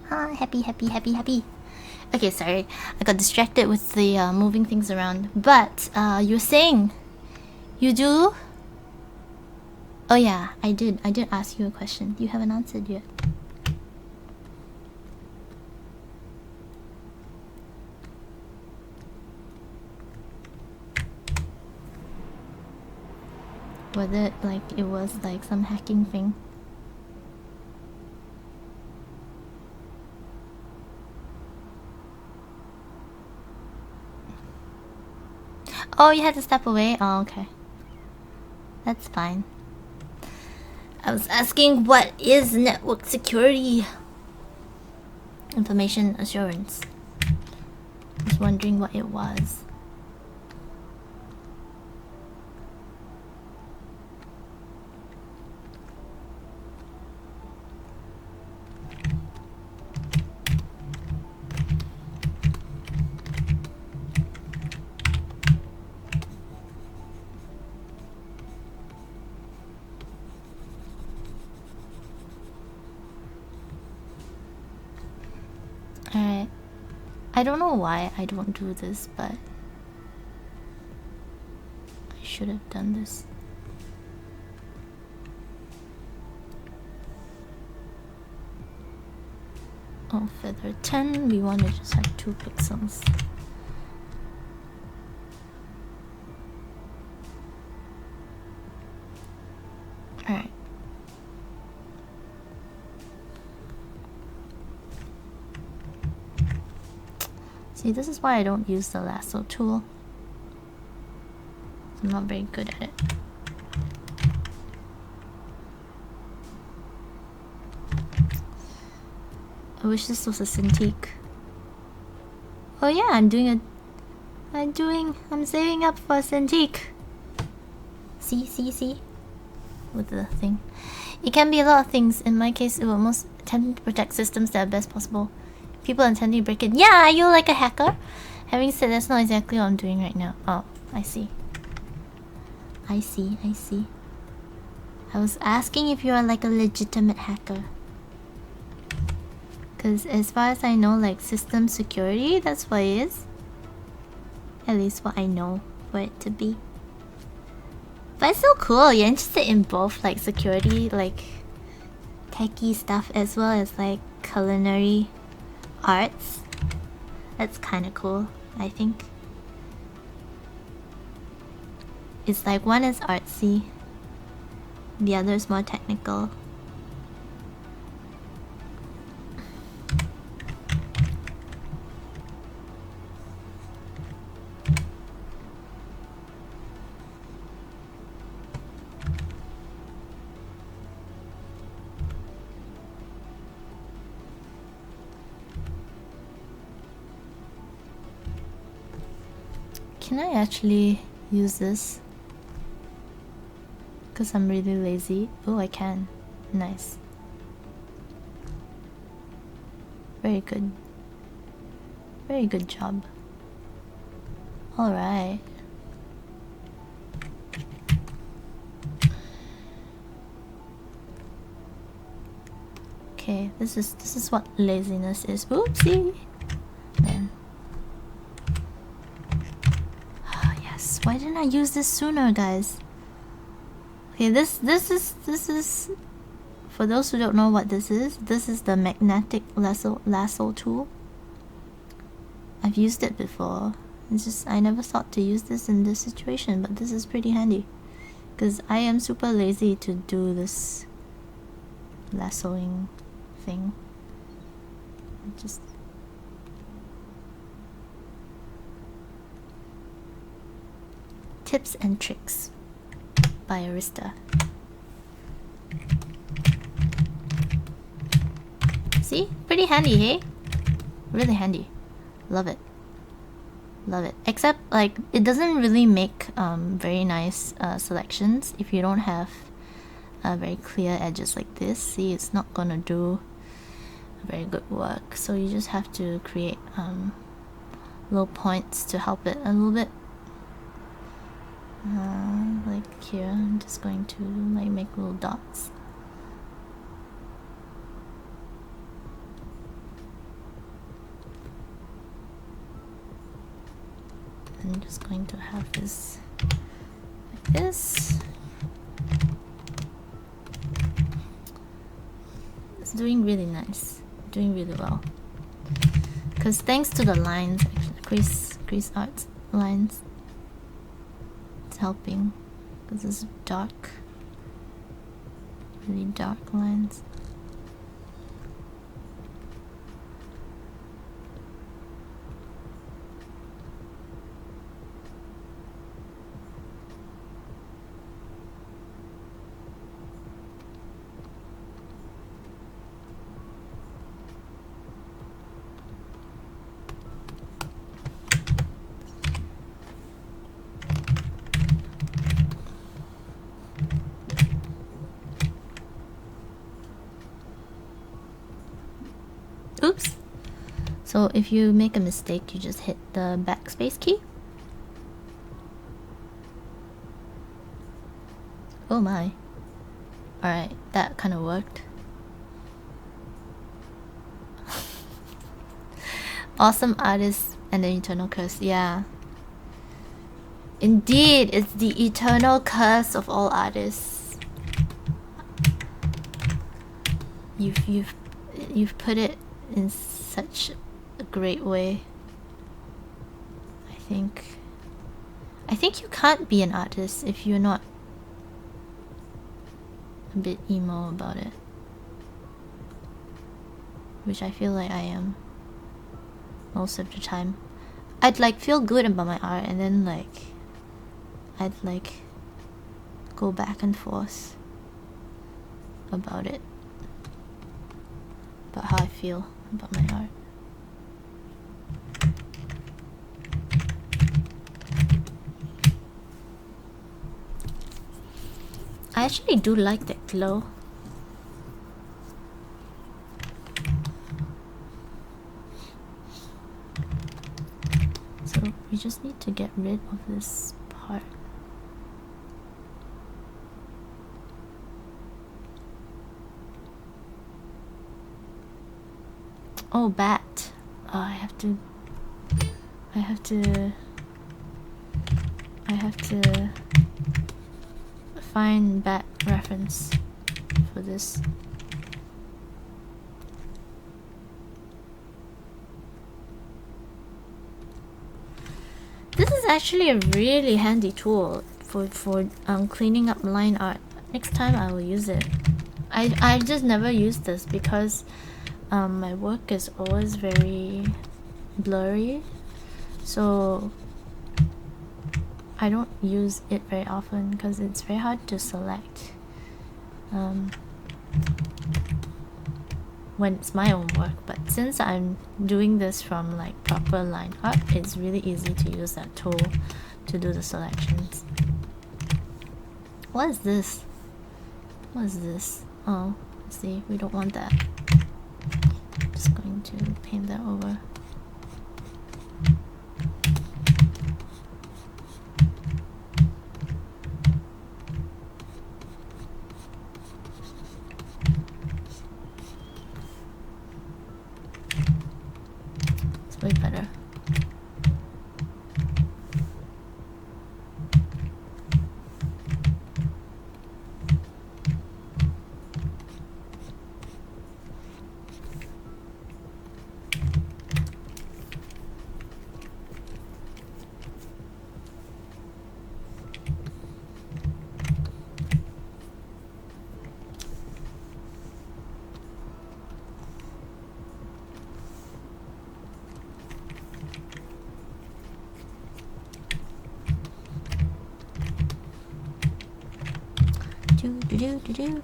Happy. Okay, sorry. I got distracted with the moving things around. But, you were saying... You do? Oh yeah, I did ask you a question. You haven't answered yet. Whether it was like some hacking thing. Oh, you had to step away? Oh, okay. That's fine. I was asking what is network security? Information assurance. I was wondering what it was. Alright. I don't know why I don't do this, but I should have done this. Oh, feather 10. We want to just have 2 pixels. Alright. See, this is why I don't use the lasso tool. I'm not very good at it. I wish this was a Cintiq. Oh yeah, I'm saving up for a Cintiq. See? With the thing. It can be a lot of things. In my case, it will most tend to protect systems that are best possible. People intending to break it. Yeah, are you like a hacker? Having said that's not exactly what I'm doing right now. Oh, I see. I was asking if you are like a legitimate hacker. Because as far as I know, like system security, that's what it is. At least what I know for it to be. But it's so cool. You're interested in both like security, like techie stuff, as well as like culinary arts. That's kind of cool, I think. It's like one is artsy, the other is more technical. Can I actually use this? Because I'm really lazy. Oh, I can. Nice. Very good. Very good job. Alright. Okay, this is what laziness is. Oopsie! Man. Oh, yes. Why didn't I use this sooner, guys? Okay, this is for those who don't know what this is the magnetic lasso tool. I've used it before. It's just I never thought to use this in this situation, but this is pretty handy because I am super lazy to do this lassoing thing. Just tips and tricks by Arista. See? Pretty handy, hey? Really handy. Love it. Love it. Except, like, it doesn't really make very nice selections if you don't have very clear edges like this. See, it's not gonna do very good work. So you just have to create little points to help it a little bit. Like here, I'm just going to like make little dots. I'm just going to have this like this. It's doing really nice, doing really well. Because thanks to the lines, actually, Creeesart lines, it's helping. Because it's dark, really dark lines. Oops. So if you make a mistake, you just hit the backspace key. Oh my. Alright, that kind of worked. Awesome artist and the eternal curse. Yeah. Indeed, it's the eternal curse of all artists. You've put it in such a great way. I think you can't be an artist if you're not a bit emo about it, which I feel like I am most of the time. I'd like feel good about my art and then like I'd like go back and forth about it, about how I feel about my art. I actually do like that glow. So we just need to get rid of this part. Oh, bat. Oh, I have to find bat reference for this. This is actually a really handy tool for cleaning up line art. Next time I will use it. I just never use this because my work is always very blurry, so I don't use it very often because it's very hard to select when it's my own work. But since I'm doing this from like proper line art, it's really easy to use that tool to do the selections. What is this? What is this? Oh, see, we don't want that. Just going to paint that over. It's way better.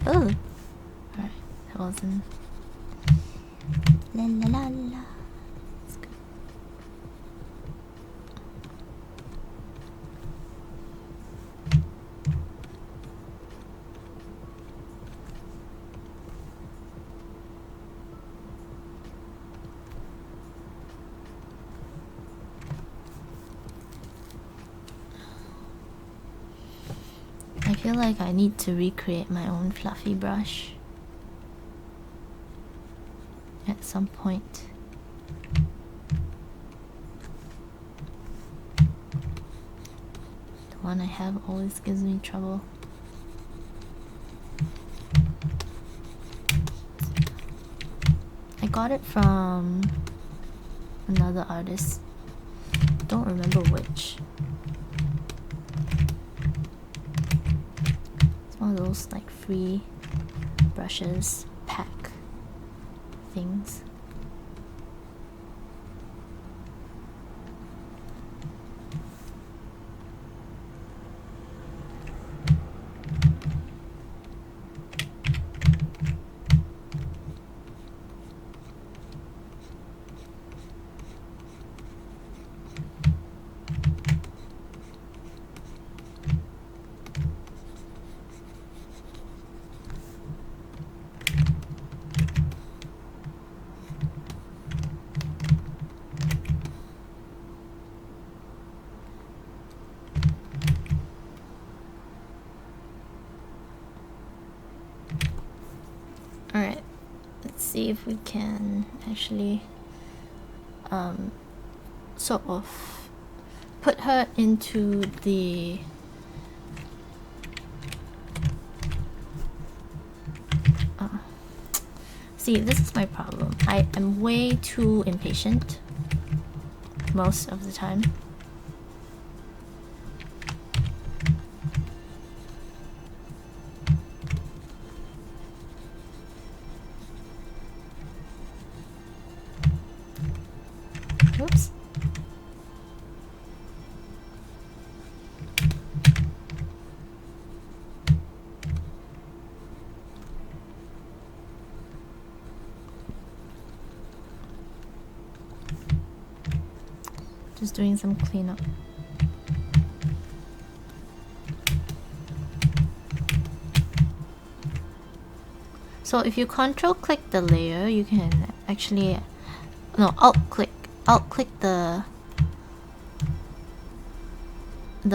Oh, alright, that wasn't. La la la la. That's good. I feel like I need to recreate my own fluffy brush at some point. The one I have always gives me trouble. I got it from another artist. Don't remember which. One of those like free brushes pack things. Alright, let's see if we can actually sort of put her into the see, this is my problem. I am way too impatient most of the time. Oops. Just doing some cleanup. So if you control click the layer, you can actually alt click the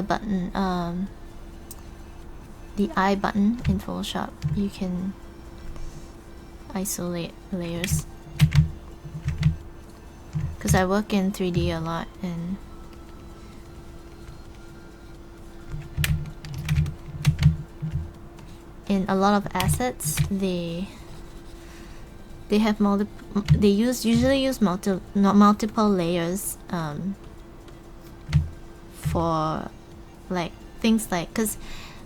button, the I button in Photoshop. You can isolate layers. Because I work in 3D a lot, and in a lot of assets they have usually use multiple layers for like things like, because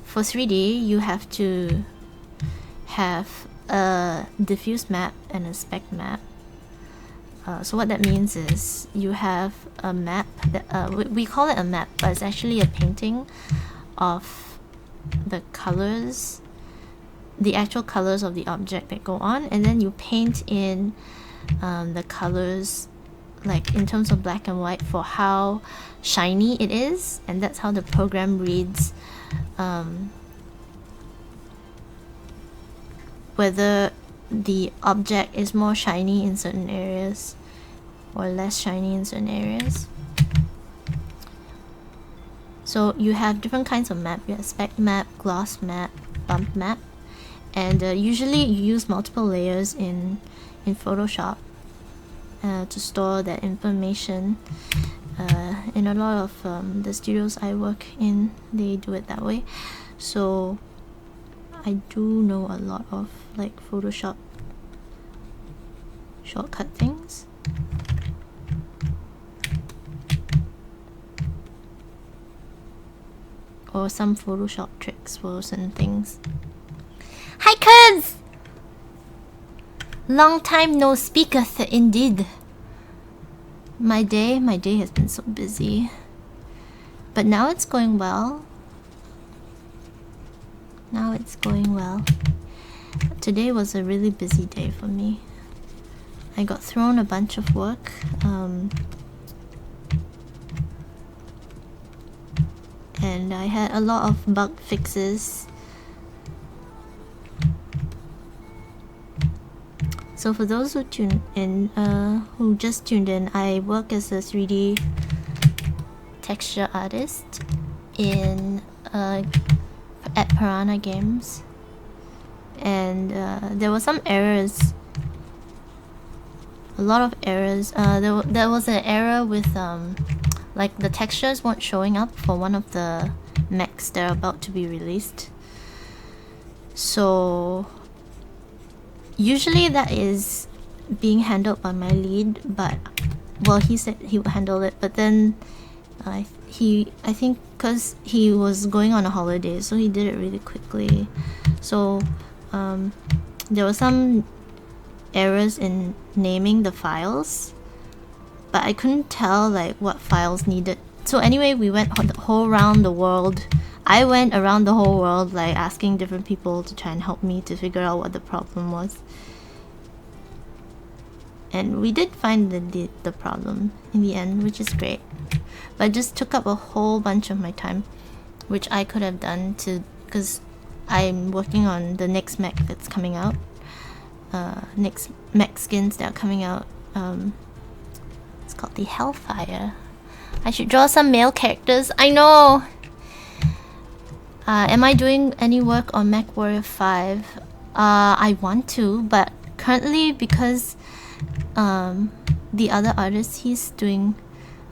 for 3D you have to have a diffuse map and a spec map. So what that means is you have a map that we call it a map, but it's actually a painting of the colors, the actual colors of the object that go on, and then you paint in the colors like in terms of black and white for how shiny it is, and that's how the program reads whether the object is more shiny in certain areas or less shiny in certain areas. So you have different kinds of map. You have spec map, gloss map, bump map, and usually you use multiple layers in Photoshop to store that information. In a lot of the studios I work in, they do it that way. So I do know a lot of like Photoshop shortcut things. Or some Photoshop tricks for certain things. Hi cuz! Long time no speaketh indeed. My day has been so busy. But now it's going well. Now it's going well. Today was a really busy day for me. I got thrown a bunch of work. And I had a lot of bug fixes. So for those who who just tuned in, I work as a 3D texture artist in at Piranha Games, and there were some errors. A lot of errors. There was an error with like the textures weren't showing up for one of the mechs that are about to be released. So usually that is being handled by my lead, but well, he said he would handle it, but then I think because he was going on a holiday, so he did it really quickly. So there were some errors in naming the files, but I couldn't tell like what files needed. So anyway, we went around the world. I went around the whole world like asking different people to try and help me to figure out what the problem was. And we did find the problem in the end, which is great. But it just took up a whole bunch of my time, which I could have done because I'm working on the next mech that's coming out. Next mech skins that are coming out. It's called the Hellfire. I should draw some male characters. I know! Am I doing any work on MechWarrior 5? I want to, but currently because the other artist, he's doing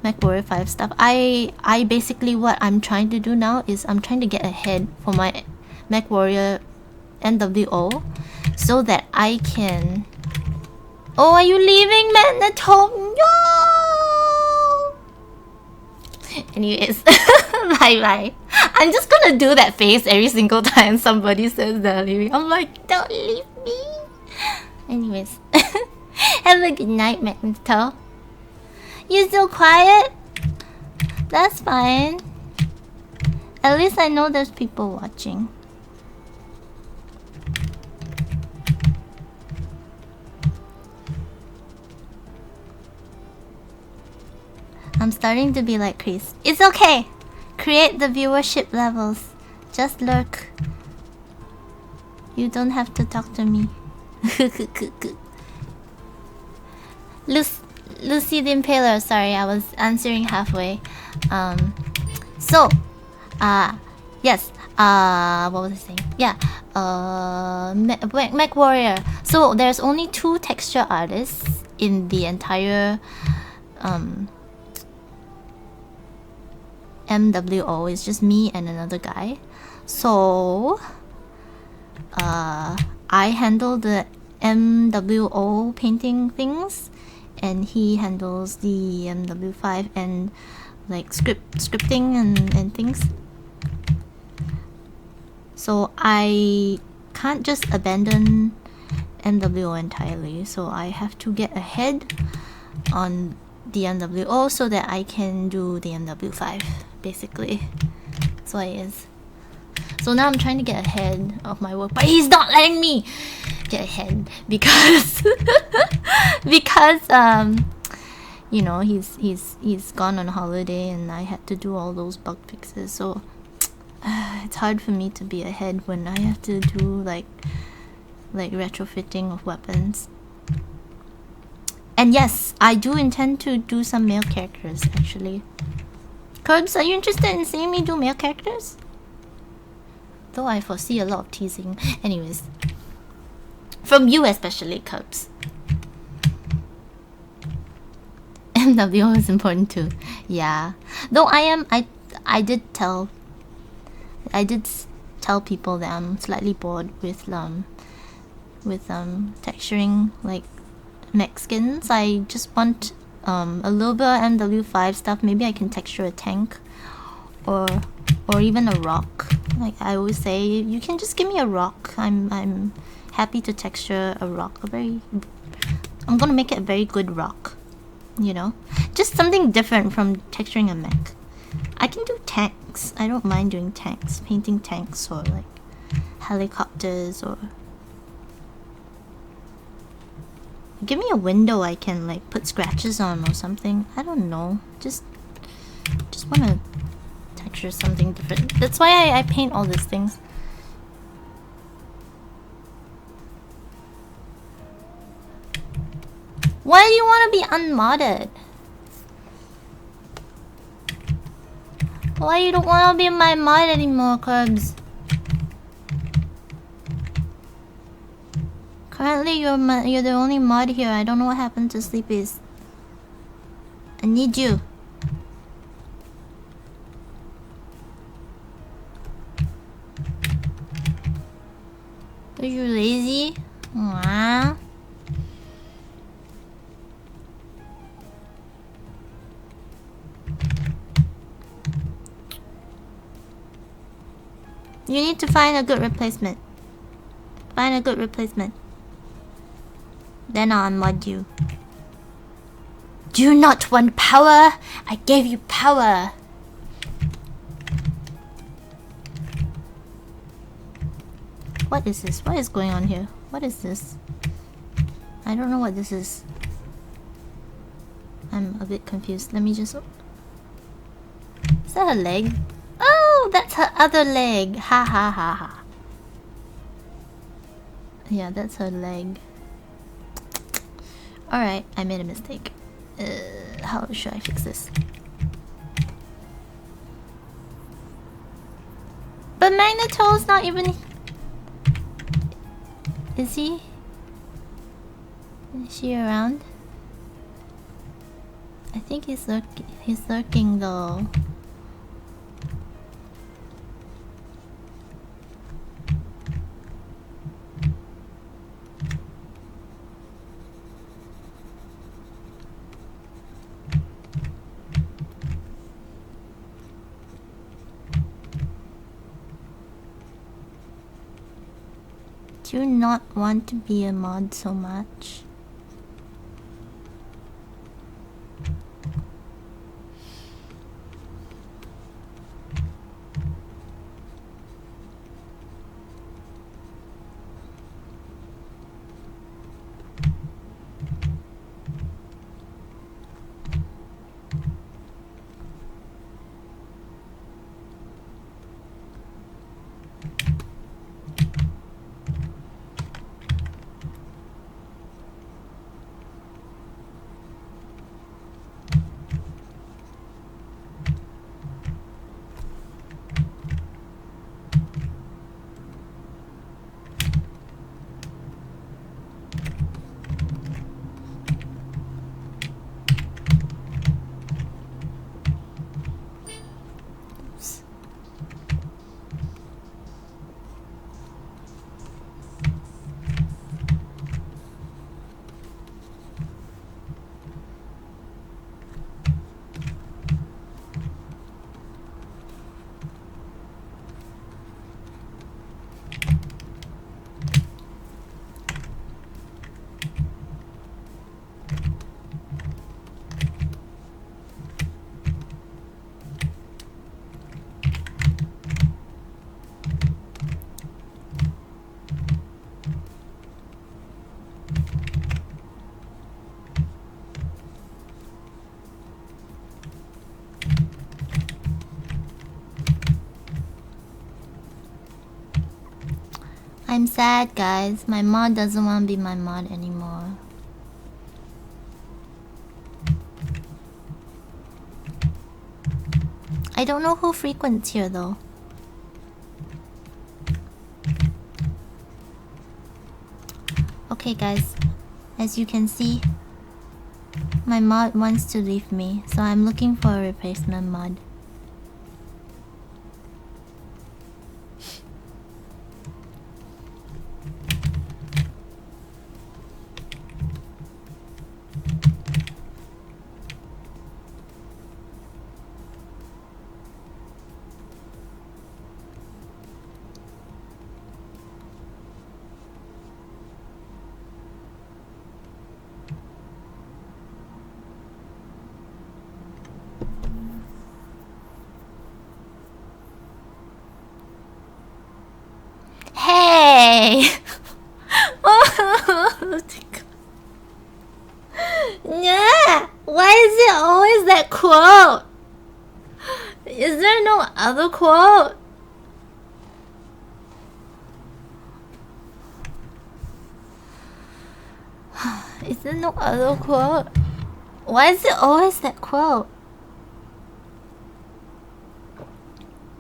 MechWarrior 5 stuff. I basically, what I'm trying to do now is I'm trying to get ahead for my MechWarrior NWO so that I can... Oh, are you leaving, Manatone? No! Anyways, bye-bye. I'm just gonna do that face every single time somebody says they're leaving. I'm like, don't leave me. Anyways, have a good night, Magneto. You still quiet? That's fine. At least I know there's people watching. I'm starting to be like Chris. It's okay. Create the viewership levels. Just lurk. You don't have to talk to me. Lucy the Impaler. Sorry, I was answering halfway. Yes. What was I saying? Yeah. MechWarrior. So there's only 2 texture artists in the entire MWO. It's just me and another guy. So I handle the MWO painting things, and he handles the MW5 and like scripting and things. So I can't just abandon MWO entirely, so I have to get ahead on the MWO so that I can do the MW5, basically. That's what it is. So now I'm trying to get ahead of my work, but he's not letting me get ahead because because you know, he's gone on holiday and I had to do all those bug fixes, so it's hard for me to be ahead when I have to do like retrofitting of weapons. And yes, I do intend to do some male characters actually. Curbs, are you interested in seeing me do male characters? Though I foresee a lot of teasing. Anyways. From you especially, Curbs. MWO is important too. Yeah. Though I did tell people that I'm slightly bored with texturing like mech skins. I just want a little bit of MW5 stuff. Maybe I can texture a tank or even a rock. Like I always say, you can just give me a rock. I'm happy to texture a rock. I'm gonna make it a very good rock. You know? Just something different from texturing a mech. I can do tanks. I don't mind doing tanks. Painting tanks or like helicopters or... Give me a window I can like put scratches on or something. I don't know. Just wanna texture something different. That's why I paint all these things. Why do you want to be unmodded? Why you don't want to be my mod anymore, Cubs? Currently, you're the only mod here. I don't know what happened to Sleepy's. I need you. Are you lazy? Aww. You need to find a good replacement. Find a good replacement. Then I'll unmod you. Do you not want power? I gave you power. What is this? What is going on here? What is this? I don't know what this is. I'm a bit confused. Let me just... Is that her leg? Oh, that's her other leg. Ha ha ha ha. Yeah, that's her leg. Alright, I made a mistake. How should I fix this? But Magneto's not even... Is he? Is she around? I think he's lurking though. Do you not want to be a mod so much? I'm sad, guys. My mod doesn't want to be my mod anymore. I don't know who frequents here though. Okay, guys. As you can see, my mod wants to leave me, so I'm looking for a replacement mod. Hey! Yeah! Why is it always that quote? Is there no other quote? Is there no other quote? Why is it always that quote?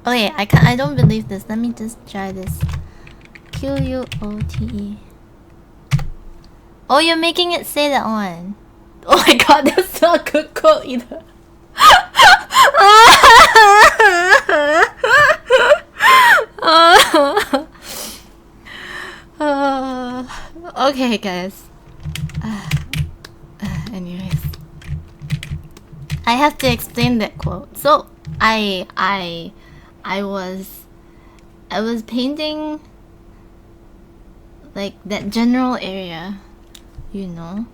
Okay, I don't believe this. Let me just try this. Quote. Oh, you're making it say that one. Oh my god, that's not a good quote either. Okay, guys. Anyways, I have to explain that quote. So I was painting like that general area, you know,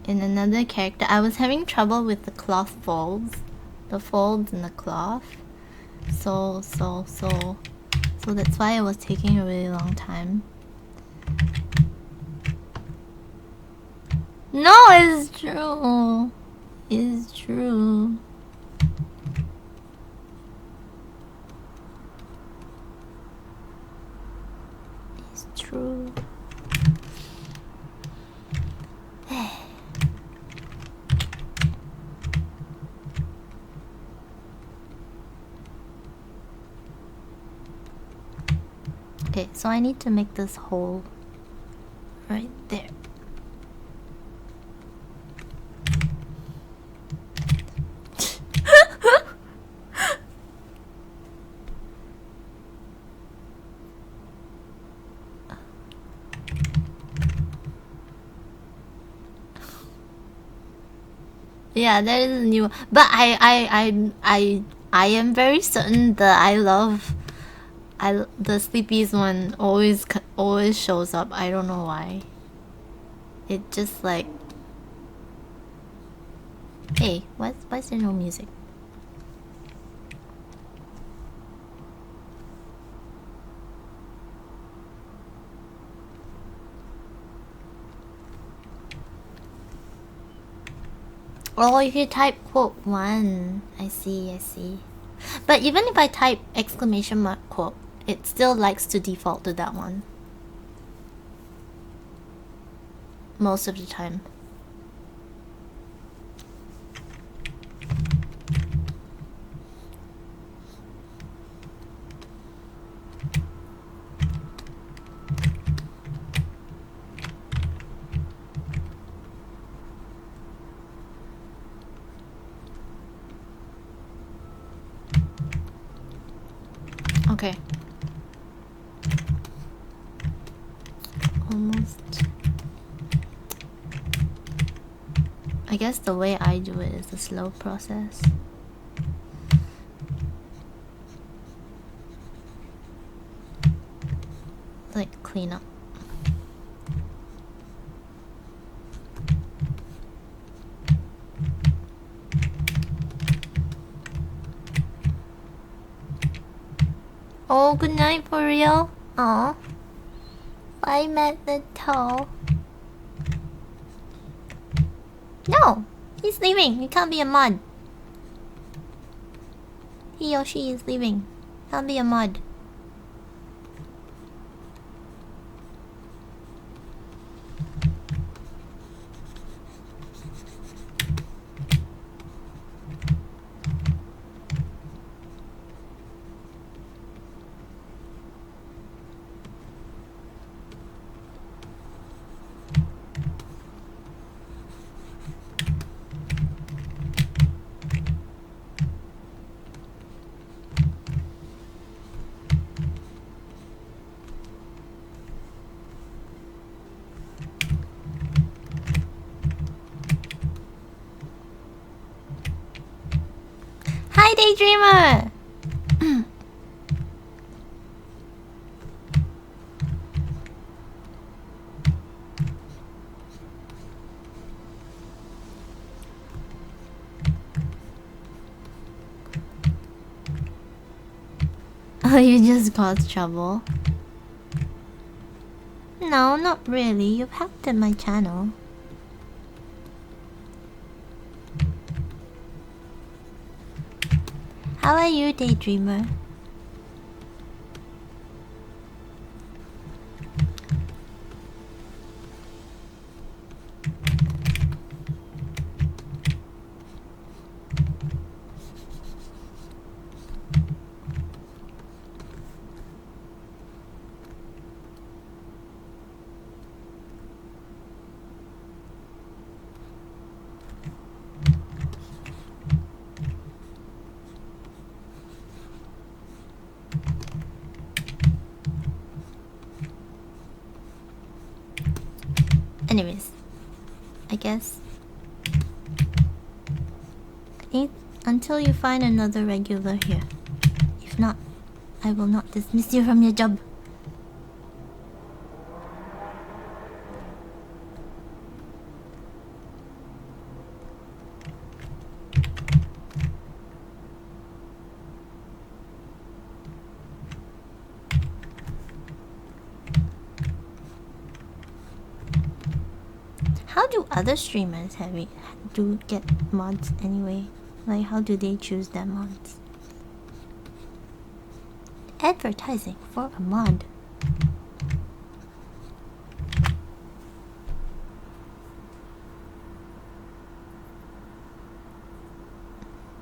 in another character. I was having trouble with the cloth folds, the folds in the cloth. So that's why it was taking a really long time. No, it's true. It's true. It's true. Okay, so I need to make this hole right there. Yeah, that is new. But I am very certain that the Sleepy's one always shows up. I don't know why. It just like, hey, why is there no music? Oh, if you type quote 1, I see. But even if I type exclamation mark quote, it still likes to default to that one. Most of the time. Okay. Almost. I guess the way I do it is a slow process. Like clean up. Oh, good night for real. Aw. Bye, Magneto. No, he's leaving. He can't be a mod. He or she is leaving. Can't be a mod. Daydreamer! Oh, you just caused trouble. No, not really. You've helped in my channel. How are you, Daydreamer? Anyways, I guess until you find another regular here. If not, I will not dismiss you from your job. How do other streamers do get mods anyway? Like, how do they choose their mods? Advertising for a mod.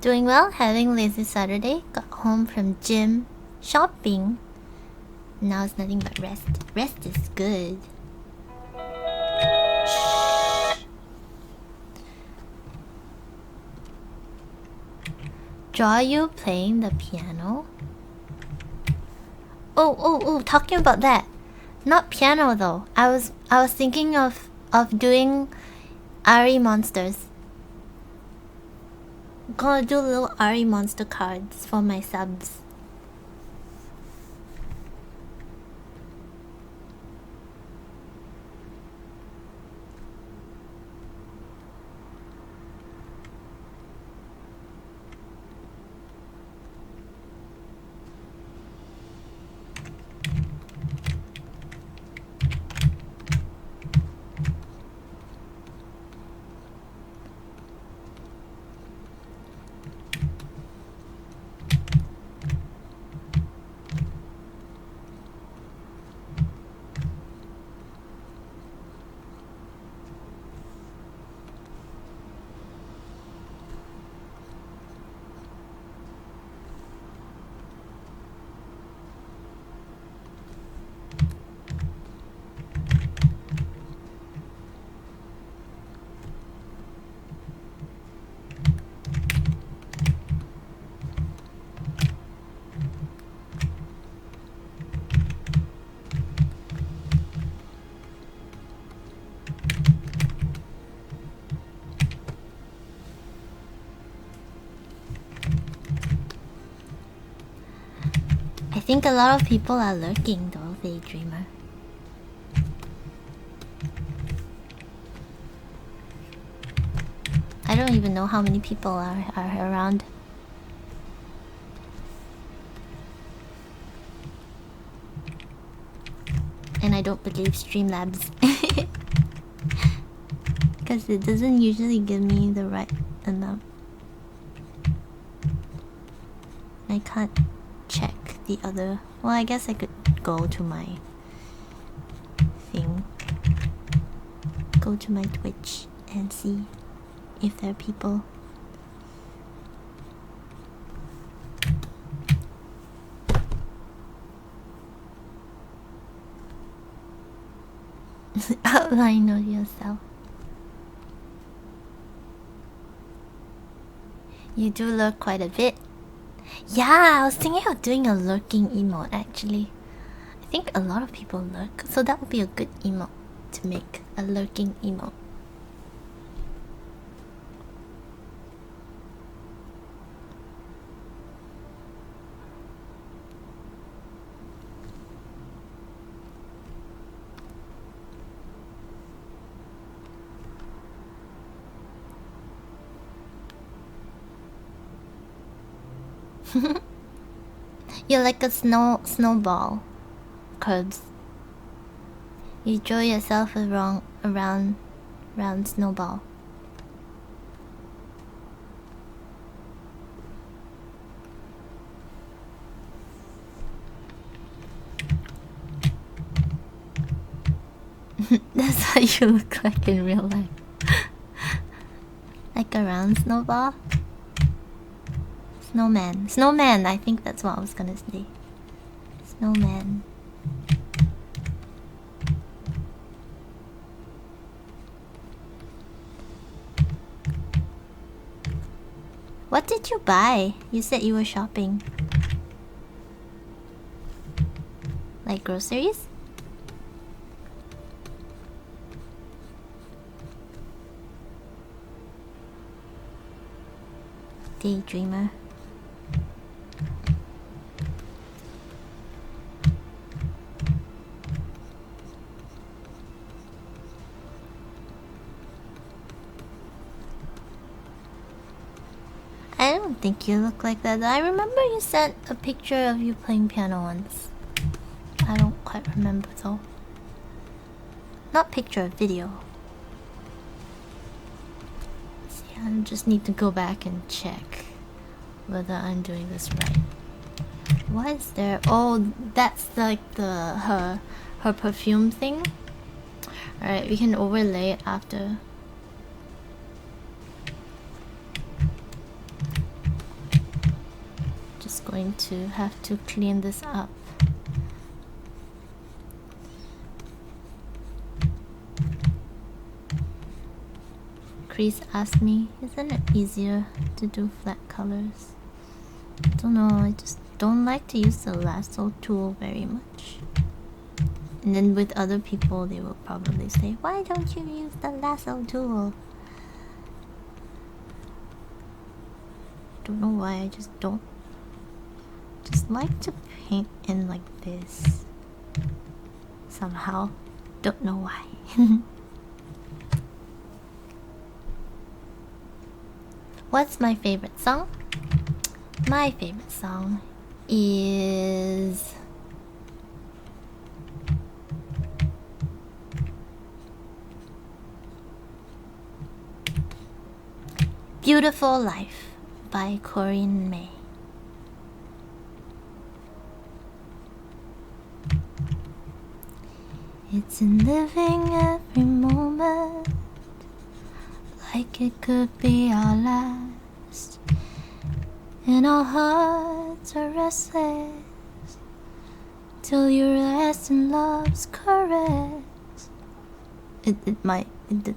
Doing well, having lazy Saturday. Got home from gym, shopping. Now it's nothing but rest. Rest is good. Draw you playing the piano? Oh, talking about that. Not piano though. I was thinking of doing Ari monsters. Gonna do little Ari monster cards for my subs. I think a lot of people are lurking though, Daydreamer. I don't even know how many people are around. And I don't believe Streamlabs. Because it doesn't usually give me the right amount. I can't check the other. Well, I guess I could go to my thing. Go to my Twitch and see if there are people. Outline of yourself. You do lurk quite a bit. Yeah, I was thinking of doing a lurking emote actually. I think a lot of people lurk, so that would be a good emote to make. A lurking emote. You're like a snowball, Curbs. You draw yourself around snowball. That's what you look like in real life. Like a round snowball? Snowman. Snowman, I think that's what I was gonna say. Snowman. What did you buy? You said you were shopping. Like groceries? Daydreamer. I don't think you look like that. I remember you sent a picture of you playing piano once. I don't quite remember though. Not picture, video. See, I just need to go back and check whether I'm doing this right. What is there? Oh, that's like her perfume thing. Alright, we can overlay it after. Just going to have to clean this up. Crease asked me, isn't it easier to do flat colors? I don't know, I just don't like to use the lasso tool very much. And then with other people, they will probably say, why don't you use the lasso tool? Don't know why, I just don't. Just like to paint in like this. Somehow. Don't know why. What's my favorite song? My favorite song is Beautiful Life by Corinne May. It's in living every moment like it could be our last, and our hearts are restless till you rest in love's caress. The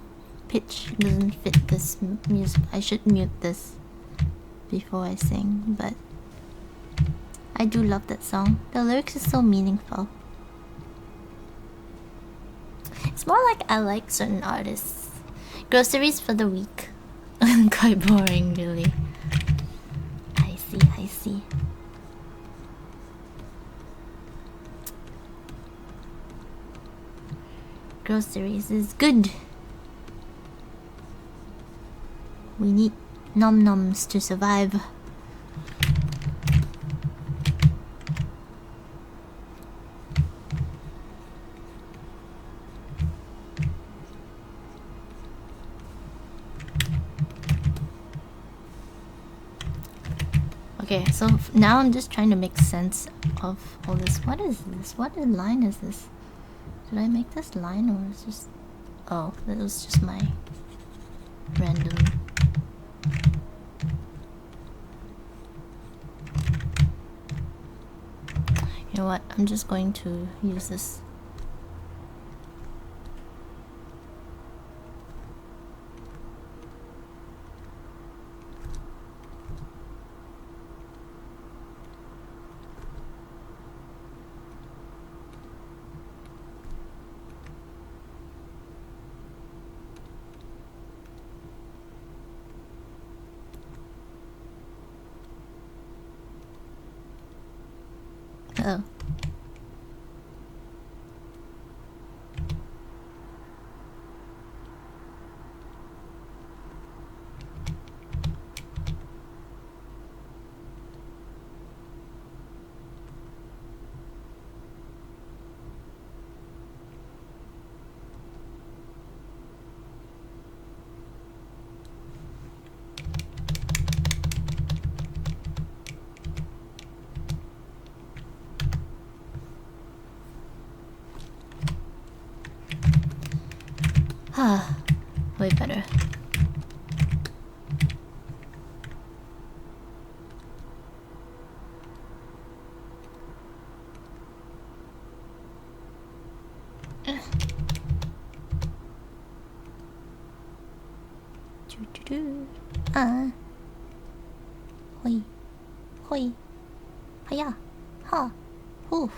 pitch doesn't fit this music. I should mute this before I sing, but I do love that song. The lyrics is so meaningful. It's more like I like certain artists. Groceries for the week. Quite boring, really. I see. Groceries is good. We need nom noms to survive. Okay, so now I'm just trying to make sense of all this. What is this? What line is this? Did I make this line or is this... Oh, that was just my random... You know what? I'm just going to use this. Oh. Way better. Hoi. Hoi. Hiya. Ha. Hoof.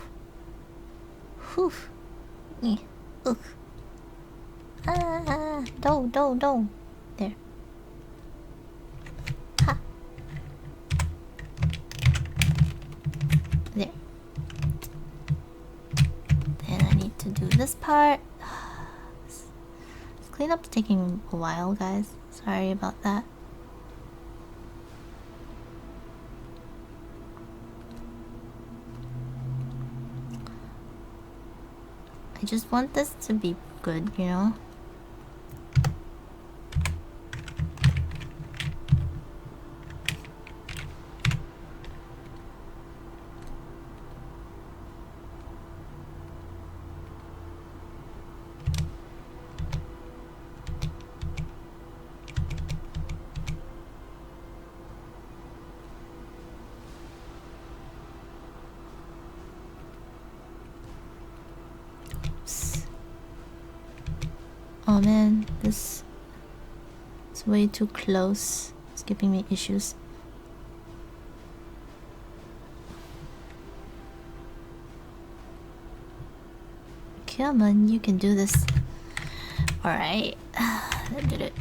Hoof. Ugh. Do. There. Ha. There. Then I need to do this part. This cleanup's taking a while, guys. Sorry about that. I just want this to be good, you know? Oh man, this is way too close. It's giving me issues. Come on, you can do this. Alright, I did it.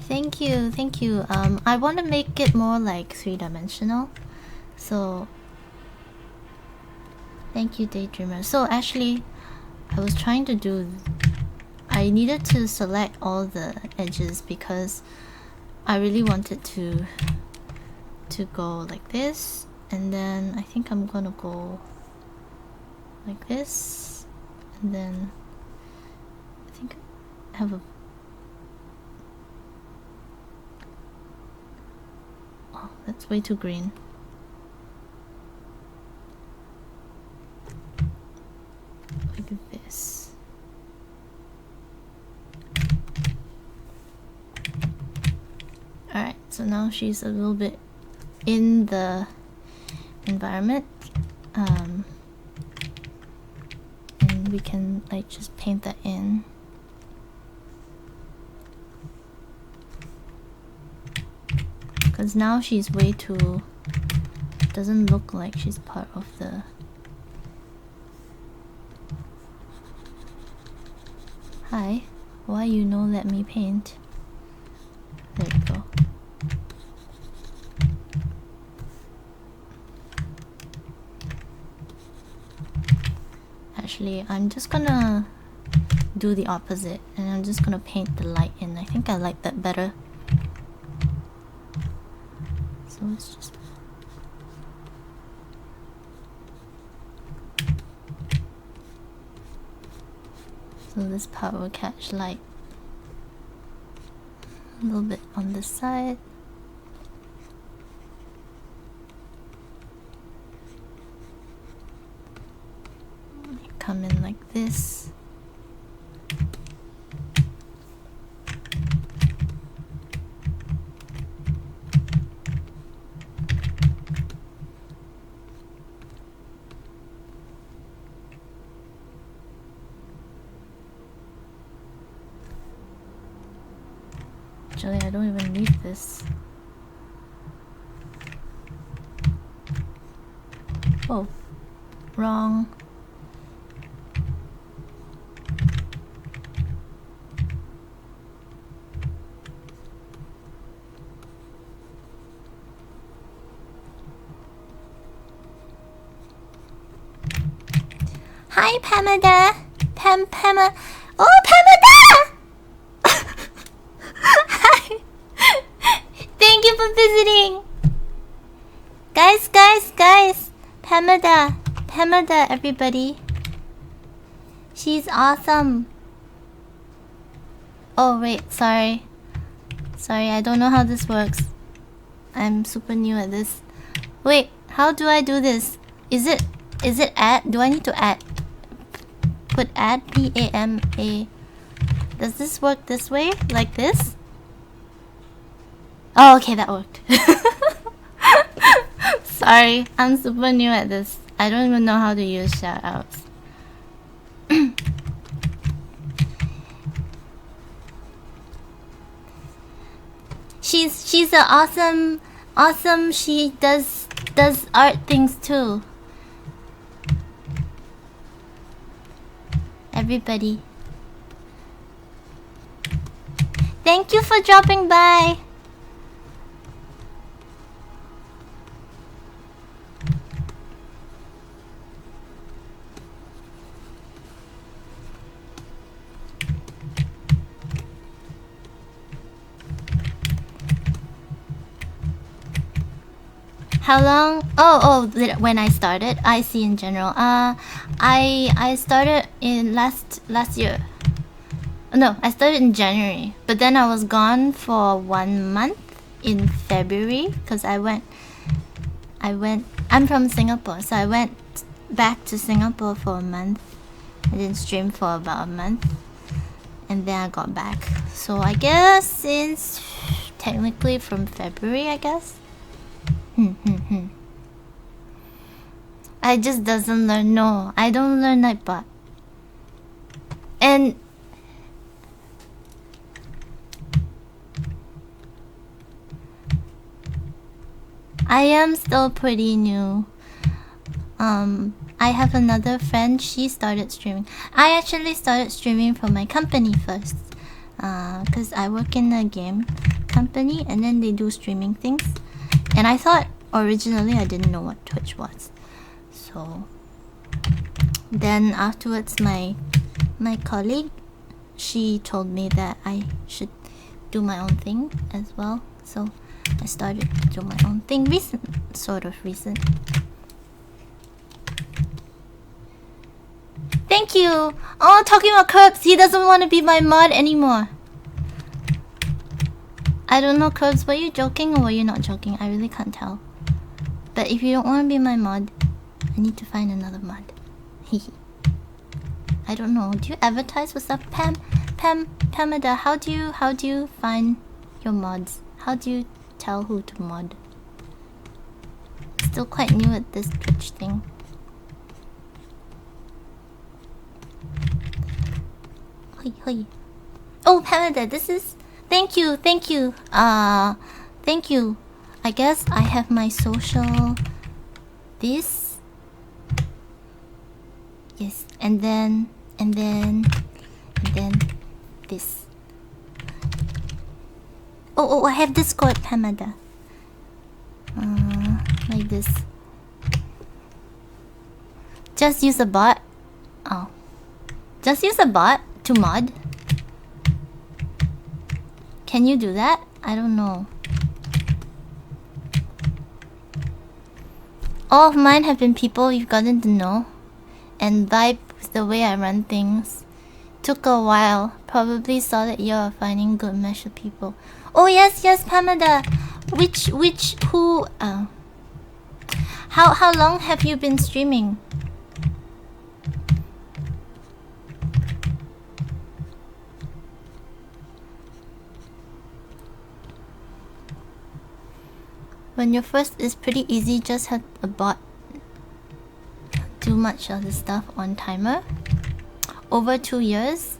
Thank you. I want to make it more like three-dimensional. So, thank you, Daydreamer. So actually, I was trying to do... I needed to select all the edges because I really wanted to go like this. And then I think I'm gonna go like this. And then I think I have a... Oh, that's way too green. Like this. Alright, so now she's a little bit in the environment. And we can like just paint that in. Because now she's way too... doesn't look like she's part of the... Hi, why you no let me paint? There you go. Actually, I'm just gonna do the opposite and I'm just gonna paint the light in. I think I like that better. So let's just... So this part will catch light a little bit on this side. Come in like this. Actually, I don't even need this. Oh, wrong. Hi, Pamada. Pama. Oh, Pamada! Hi. Thank you for visiting. Guys. Pamada, everybody. She's awesome. Oh, wait, sorry. Sorry, I don't know how this works. I'm super new at this. Wait, How do I do this? Is it add? Do I need to add? Put add PAMA. Does this work this way? Like this? Oh, okay, that worked. Sorry, I'm super new at this. I don't even know how to use shoutouts. She's an awesome. She does art things too. Everybody, thank you for dropping by. How long? Oh, when I started, I see in general. I started in last year. No, I started in January, but then I was gone for 1 month in February because I'm from Singapore, so I went back to Singapore for a month. I didn't stream for about a month, and then I got back. So I guess since technically from February, I guess. I just doesn't learn. No, I don't learn Nightbot. And I am still pretty new. I have another friend, she started streaming. I actually started streaming for my company first. Cause I work in a game company and then they do streaming things. And I thought originally I didn't know what Twitch was. So then afterwards my colleague, she told me that I should do my own thing as well. So I started to do my own thing recent. Thank you! Oh, talking about Curbs, he doesn't want to be my mod anymore. I don't know, Curbs, were you joking or were you not joking? I really can't tell. But if you don't want to be my mod, I need to find another mod. I don't know. Do you advertise with stuff? Pamada, how do you find your mods? How do you tell who to mod? Still quite new at this Twitch thing. Hoi. Oh, Pamada, this is... Thank you. Thank you. I guess I have my social... This. Yes, and then this. Oh, I have Discord, Pamada. Like this. Just use a bot. Oh. Just use a bot to mod. Can you do that? I don't know. All of mine have been people you've gotten to know and vibe with the way I run things. Took a while. Probably solid year of finding good mesh of people. Oh yes, Pamada. Who? How long have you been streaming? When you're first, it's pretty easy. Just have a bot do much of the stuff on timer. Over 2 years.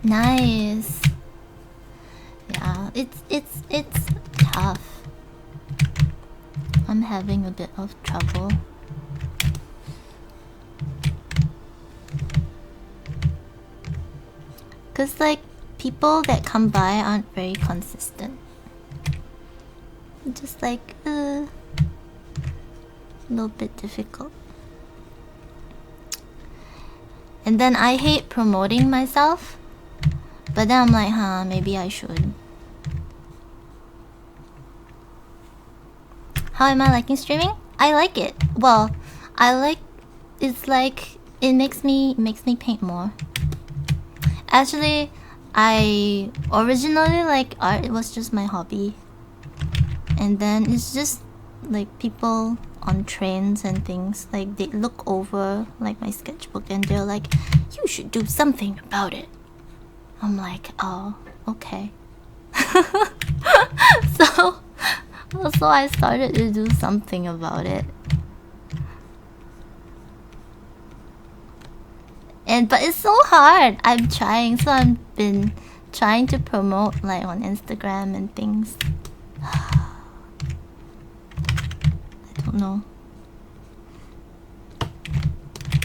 Nice. Yeah, it's tough. I'm having a bit of trouble. Cause like people that come by aren't very consistent. Just like a little bit difficult. And then I hate promoting myself, but then I'm like, maybe I should. How am I liking streaming? I like it. Well, it's like it makes me paint more. Actually, I originally like art. It was just my hobby. And then it's just like people on trains and things, like they look over like my sketchbook and they're like, you should do something about it. I'm like, oh, okay. so I started to do something about it. But it's so hard. I'm trying, so I've been trying to promote like on Instagram and things. I don't know.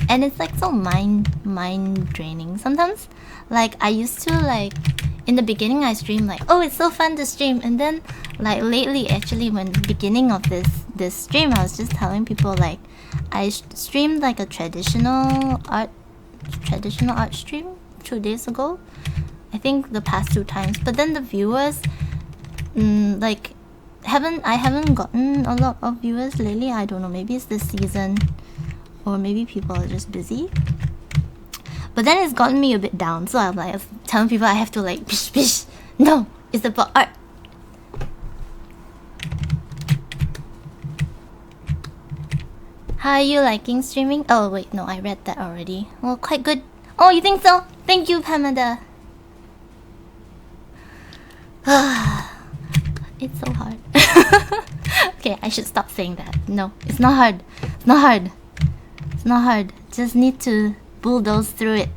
And it's like so mind draining. Sometimes like I used to like in the beginning I stream like, oh, it's so fun to stream, and then like lately actually when the beginning of this stream I was just telling people like I streamed like a traditional art stream 2 days ago. I think the past 2 times, but then the viewers like I haven't gotten a lot of viewers lately. I don't know, maybe it's this season or maybe people are just busy. But then it's gotten me a bit down, so I'm like telling people I have to like bish. No, it's about art. How are you liking streaming? Oh wait, no, I read that already. Well, quite good. Oh, you think so? Thank you, Pamada. It's so hard. Okay, I should stop saying that. No, it's not hard. It's not hard. It's not hard. Just need to bulldoze through it.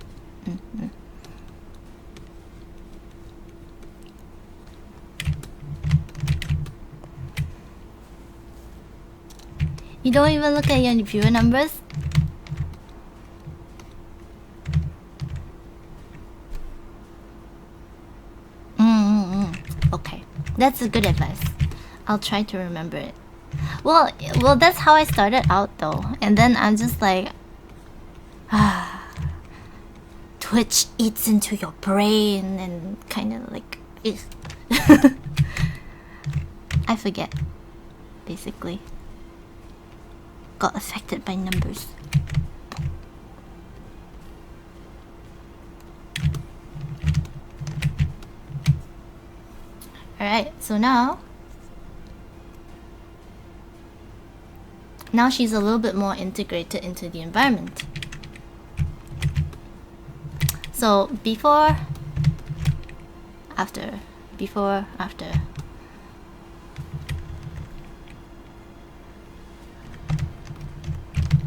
You don't even look at your viewer numbers? Okay, that's a good advice. I'll try to remember it. Well, that's how I started out though, and then I'm just like, Twitch eats into your brain and kind of like, I forget, basically. Got affected by numbers. Alright, so now she's a little bit more integrated into the environment. So before, after.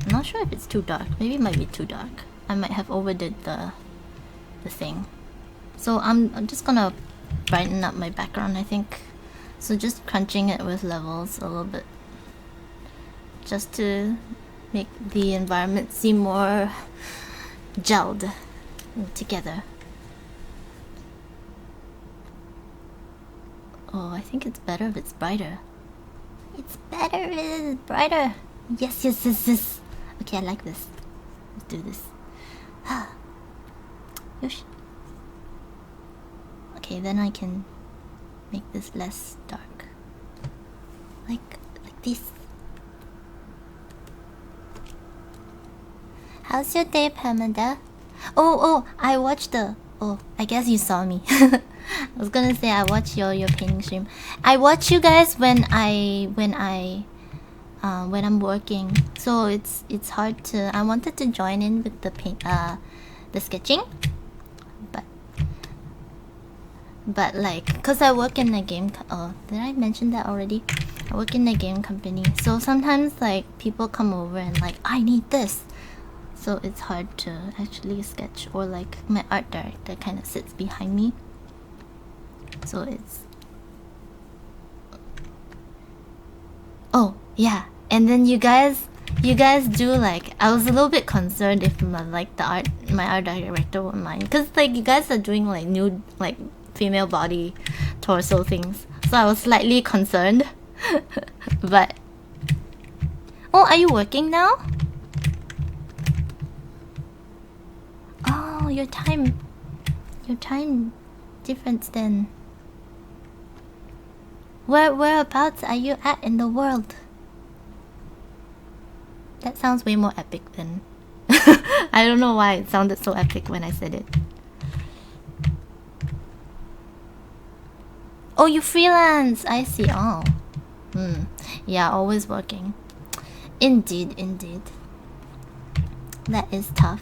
I'm not sure if it's too dark. Maybe it might be too dark. I might have overdid the thing. So I'm just gonna brighten up my background, I think. So just crunching it with levels a little bit, just to make the environment seem more gelled together. Oh, I think it's better if it's brighter. It's better if it's brighter. Yes. Okay, I like this. Let's do this. Yosh. Okay, then I can make this less dark. Like this. How's your day, Pamada? Oh, I watched the... Oh, I guess you saw me. I was gonna say I watched your painting stream. I watch you guys when I'm working, so it's hard to. I wanted to join in with the the sketching, but like, cause I work in a game. Oh, did I mention that already? I work in a game company, so sometimes like people come over and like, I need this, so it's hard to actually sketch, or like my art director kind of sits behind me, so it's. Oh yeah. And then you guys do like, I was a little bit concerned if my art director wouldn't mind, because like you guys are doing like nude, like female body torso things, so I was slightly concerned. But oh, are you working now? Oh, your time difference then. Whereabouts are you at in the world? That sounds way more epic than... I don't know why it sounded so epic when I said it. Oh, you freelance! I see. Oh. Yeah, always working. Indeed, indeed. That is tough.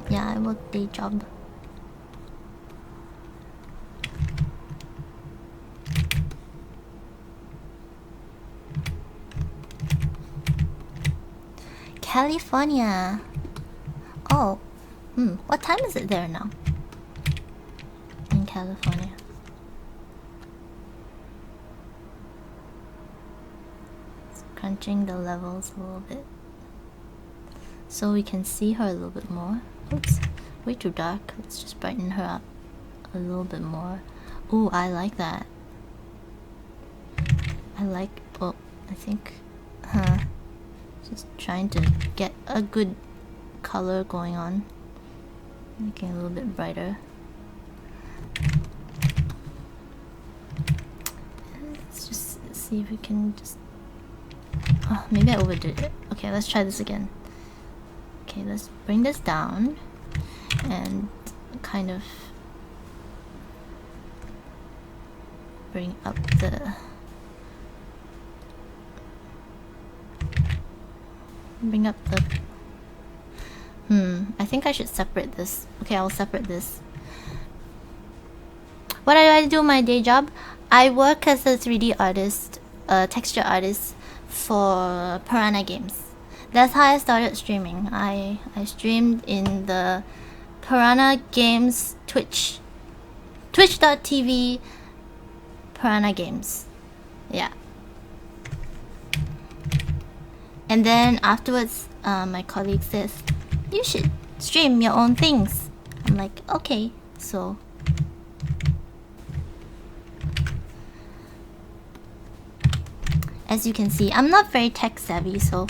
Yeah, I work day job. California. Oh, what time is it there now? In California. It's crunching the levels a little bit, so we can see her a little bit more. Oops, way too dark. Let's just brighten her up a little bit more. Ooh, I like that. I like, well, I think, just trying to get a good color going on. Making it a little bit brighter. Let's just see if we can just... Oh, maybe I overdid it. Okay, let's try this again. Okay, let's bring this down and kind of bring up the... Bring up the... I think I should separate this. Okay, I'll separate this. What do I do in my day job? I work as a 3D artist, texture artist for Piranha Games. That's how I started streaming. I streamed in the Piranha Games Twitch.tv Piranha Games. Yeah. And then afterwards, my colleague says, you should stream your own things. I'm like, okay. So as you can see, I'm not very tech savvy, so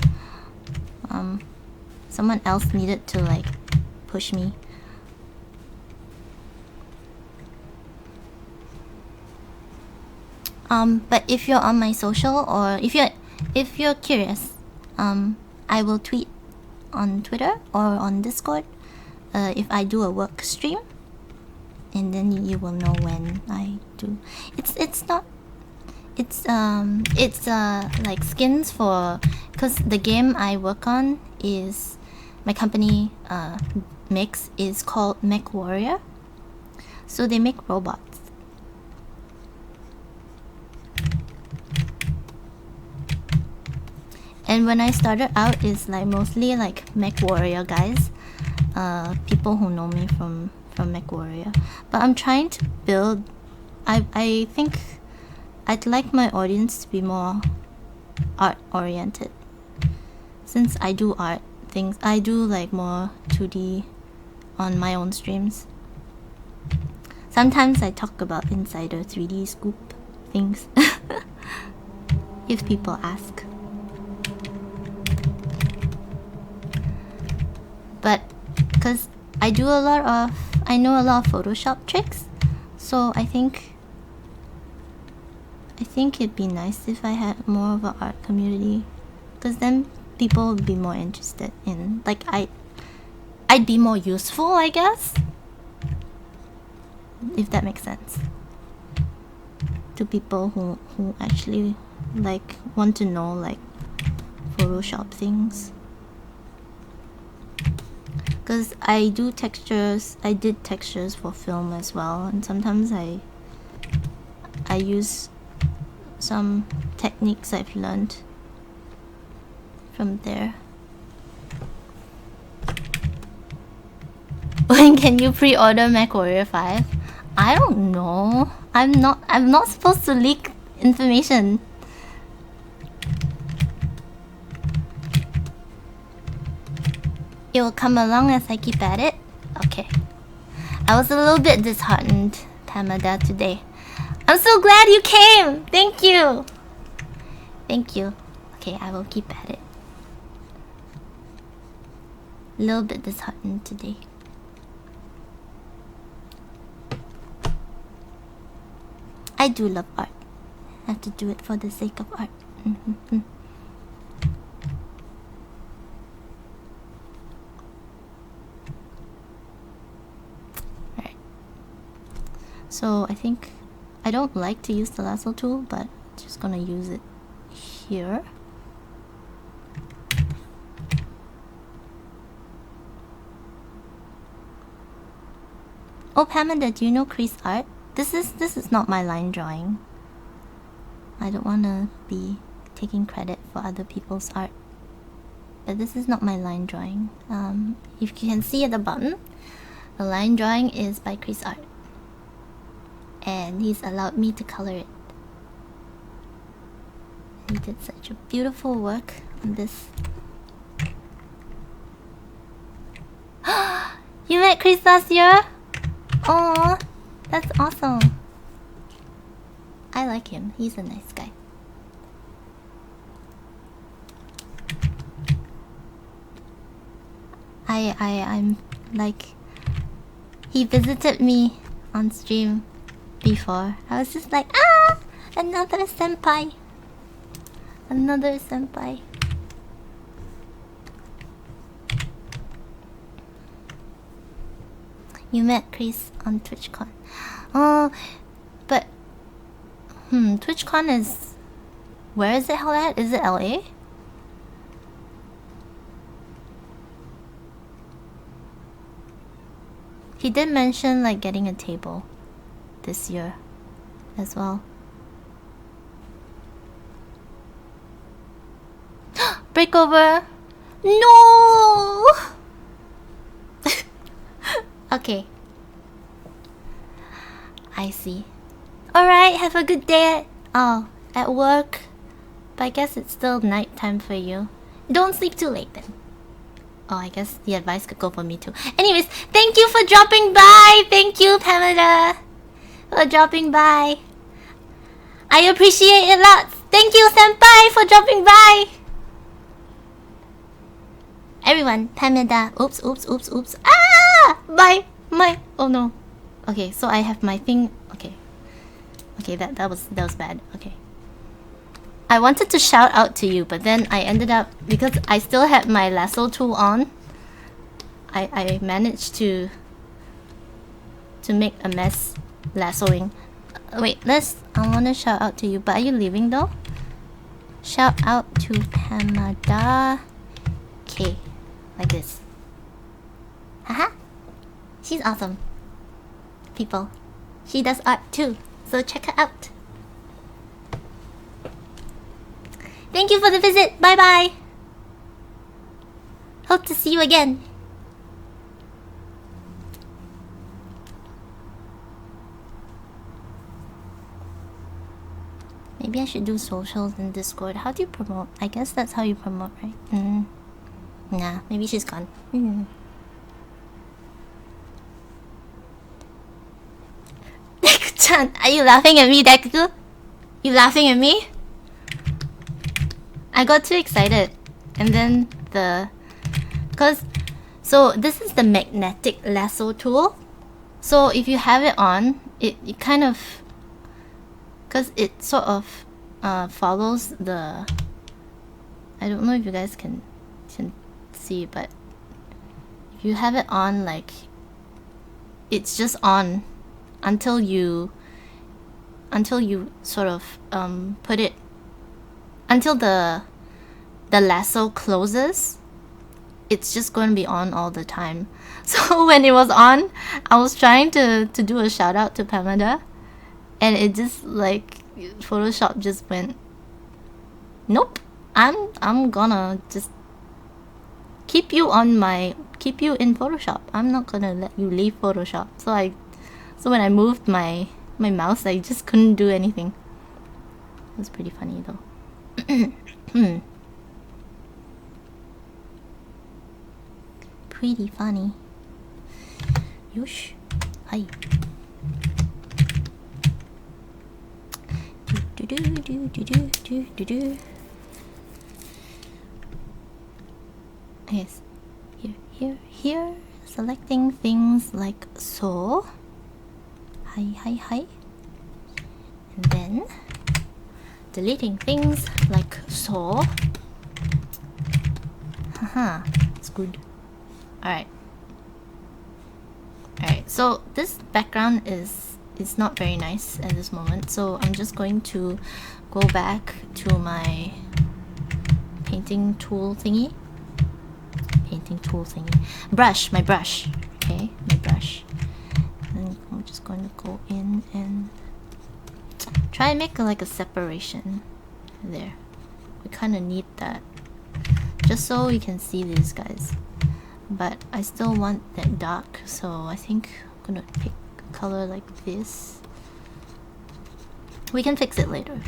someone else needed to like push me. But if you're on my social, or if you're curious, I will tweet on Twitter or on Discord if I do a work stream, and then you will know when I do. It's like skins for, because the game I work on is, my company makes, is called Mech Warrior, so they make robots. And when I started out, it's like mostly like Mech Warrior guys, people who know me from Mech Warrior. But I'm trying to build. I think I'd like my audience to be more art oriented. Since I do art things, I do like more 2D on my own streams. Sometimes I talk about insider 3D scoop things if people ask. But because I know a lot of Photoshop tricks, so I think it'd be nice if I had more of an art community, because then people would be more interested in, like, I'd be more useful, I guess, if that makes sense, to people who actually like want to know like Photoshop things. Because I do textures, I did textures for film as well, and sometimes I use some techniques I've learned from there. When can you pre-order MechWarrior 5? I don't know. I'm not supposed to leak information. It will come along as I keep at it. Okay. I was a little bit disheartened, Pamada, today. I'm so glad you came! Thank you! Thank you. Okay, I will keep at it. A little bit disheartened today. I do love art. I have to do it for the sake of art. Alright. So I think I don't like to use the lasso tool, but I'm just gonna use it here. Oh, Pamela, do you know Creeesart? This is not my line drawing. I don't wanna be taking credit for other people's art. But this is not my line drawing. If you can see at the bottom, the line drawing is by Creeesart. And he's allowed me to color it. He did such a beautiful work on this. You met Chris last year? Aww, that's awesome. I like him. He's a nice guy. I'm like, he visited me on stream before. I was just like, ah, another senpai. Another senpai. You met Chris on TwitchCon. Oh, but TwitchCon is, where is it held at? Is it LA? He did mention like getting a table this year as well. Breakover! No! Okay. I see. Alright, have a good day at work. But I guess it's still nighttime for you. Don't sleep too late then. Oh, I guess the advice could go for me too. Anyways, thank you for dropping by! Thank you, Pamela, for dropping by. I appreciate it lots. Thank you, Senpai, for dropping by. Everyone, Pamela. Oops. Ah! My. Oh no. Okay, so I have my thing. Okay, that was bad. Okay. I wanted to shout out to you, but then I ended up, because I still had my lasso tool on, I managed to make a mess lassoing. Wait, I wanna shout out to you, but are you leaving though? Shout out to Pamada K. Like this. Haha. She's awesome. People. She does art too, so check her out. Thank you for the visit. Bye bye. Hope to see you again. Maybe I should do socials in Discord. How do you promote? I guess that's how you promote, right? Nah, maybe she's gone. Deku-chan, are you laughing at me, Deku? You laughing at me? I got too excited, and then so this is the magnetic lasso tool. So if you have it on, it kind of, cause it sort of follows the. I don't know if you guys can see, but if you have it on, like, it's just on until you sort of put it. Until the lasso closes, it's just going to be on all the time. So when it was on, I was trying to do a shout out to Pamela, and it just like Photoshop just went, nope. I'm gonna just keep you in Photoshop. I'm not gonna let you leave Photoshop. So when I moved my mouse, I just couldn't do anything. It was pretty funny though. Pretty funny. Yosh. Hi. Yes. Here. Selecting things like so. Hi. And then deleting things like so. Haha, it's good. Alright, so this background is not very nice at this moment, so I'm just going to go back to my painting tool thingy. My brush, okay, my brush. And just going to go in and try and make like a separation there. We kind of need that just so we can see these guys, but I still want that dark, so I think I'm gonna pick a color like this. We can fix it later.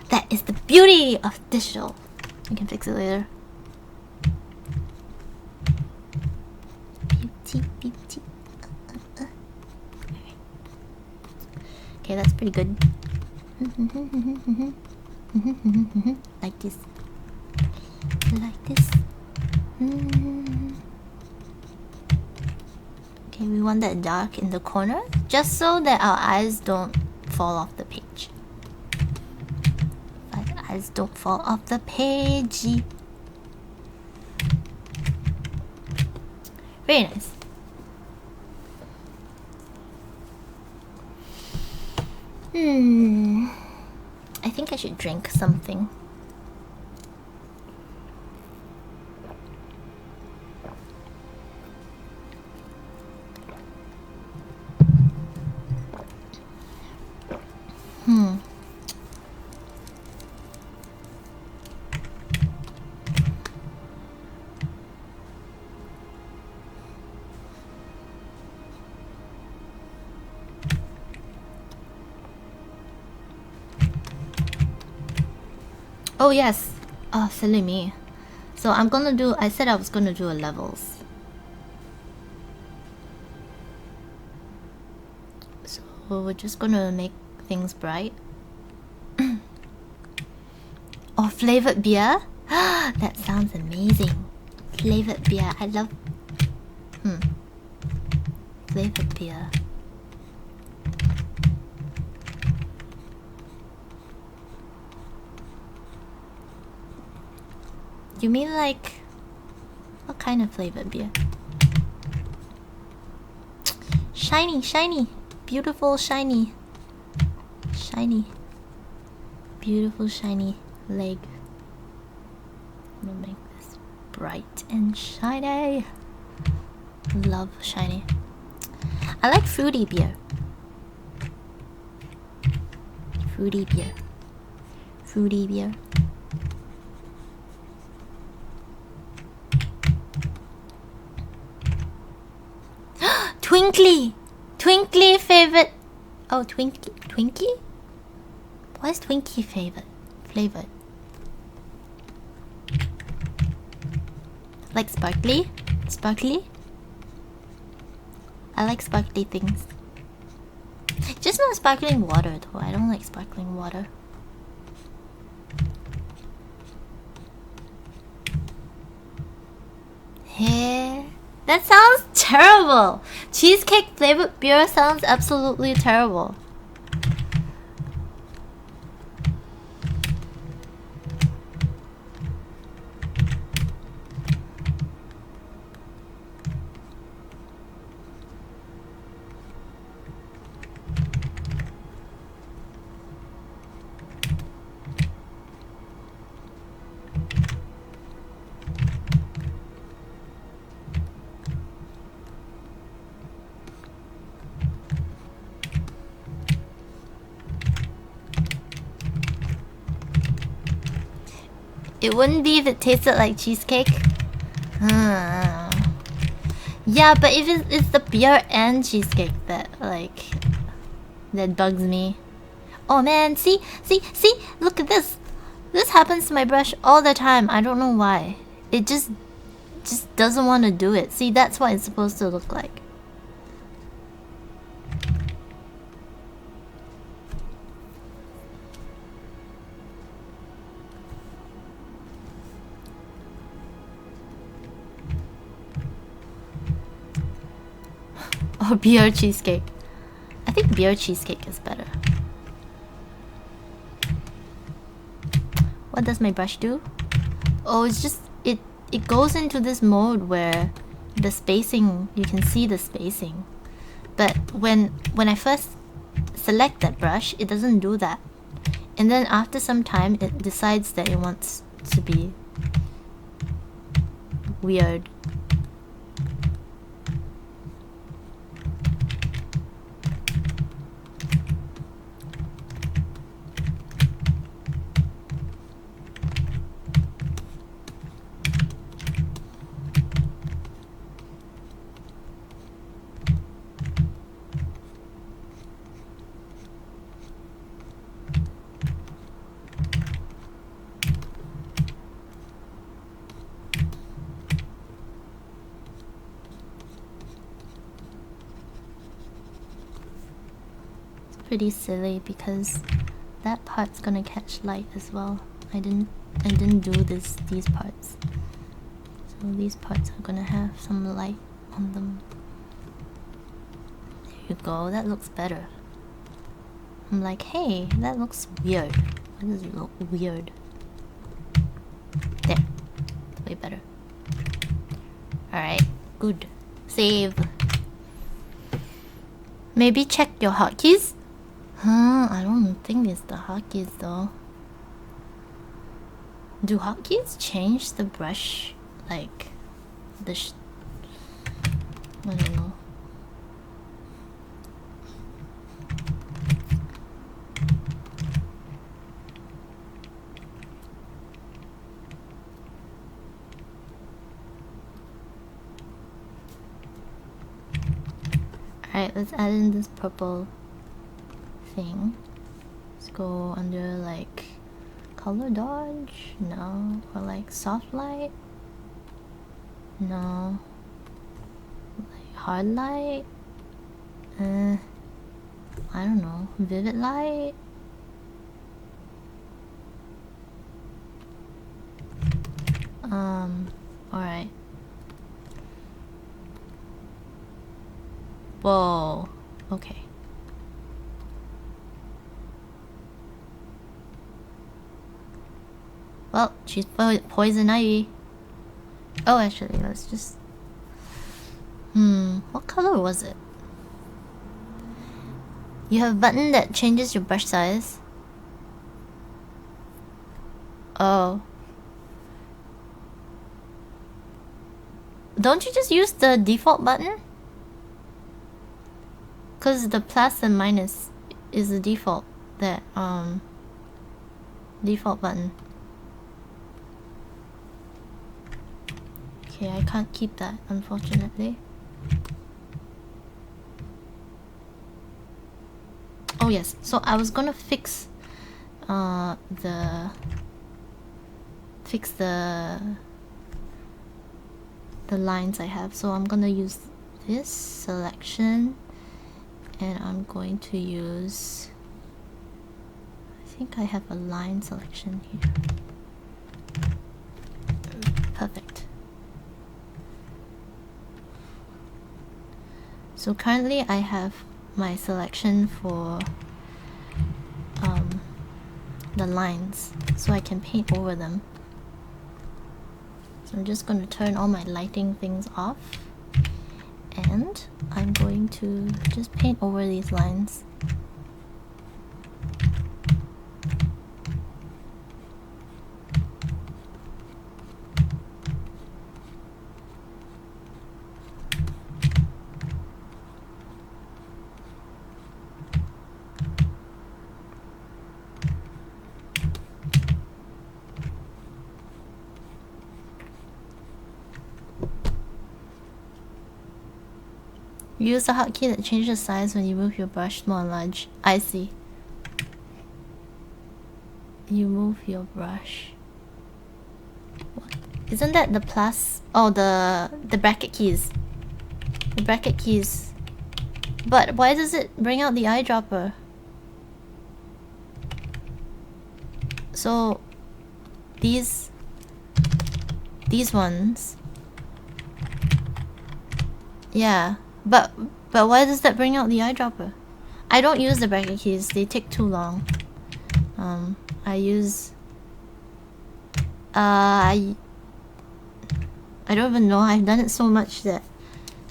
That is the beauty of digital. We can fix it later. Beauty, beauty. Okay, that's pretty good. Like this. Like this. Okay, we want that dark in the corner, just so that our eyes don't fall off the page. Our eyes don't fall off the page. Very nice. I think I should drink something. Oh yes. Oh, silly me. So I'm gonna do, I said I was gonna do a levels. So we're just gonna make things bright. Oh, flavored beer? That sounds amazing. Flavored beer, I love... Flavored beer. You mean like... What kind of flavored beer? Shiny, shiny. Beautiful, shiny. Shiny. Beautiful, shiny leg. I'm gonna make this bright and shiny. Love shiny. I like fruity beer. Fruity beer. Fruity beer. Twinkly! Twinkly favorite. Oh, Twinkie? Twinkie? Why is Twinkie flavored? Like sparkly? Sparkly? I like sparkly things. Just not sparkling water though. I don't like sparkling water. Hey, that sounds terrible. Cheesecake flavored beer sounds absolutely terrible. It wouldn't be if it tasted like cheesecake. Yeah, but if it's the beer and cheesecake that bugs me. Oh man, see, look at this. This happens to my brush all the time. I don't know why. It just doesn't want to do it. See, that's what it's supposed to look like. Oh, beer cheesecake. I think beer cheesecake is better. What does my brush do? Oh, it's just it goes into this mode where the spacing, you can see the spacing. But when I first select that brush, it doesn't do that. And then after some time it decides that it wants to be weird. pretty silly because that part's gonna catch light as well. I didn't do these parts. So these parts are gonna have some light on them. There you go, that looks better. I'm like, hey, that looks weird. Why does it look weird? There. It's way better. Alright, good. Save. Maybe check your hotkeys? I don't think it's the hotkeys though. Do hotkeys change the brush? Like, I don't know. Alright, let's add in this purple thing. Let's go under like color dodge? No. Or like soft light? No. Like hard light? I don't know. Vivid light? Alright. Whoa. Okay. Well, she's poison ivy. Oh, actually, let's just... what color was it? You have a button that changes your brush size. Oh. Don't you just use the default button? Cause the plus and minus is the default that default button. Okay, I can't keep that unfortunately. Oh yes, so I was gonna fix the lines I have. So I'm gonna use this selection and I'm going to use, I think I have a line selection here. Perfect. So currently I have my selection for the lines, so I can paint over them. So I'm just going to turn all my lighting things off, and I'm going to just paint over these lines. Use the hotkey that changes the size when you move your brush small and large. I see. You move your brush. What? Isn't that the plus? Oh, the bracket keys. The bracket keys. But why does it bring out the eyedropper? So these ones. Yeah. But why does that bring out the eyedropper? I don't use the bracket keys, they take too long. I use I don't even know, I've done it so much that,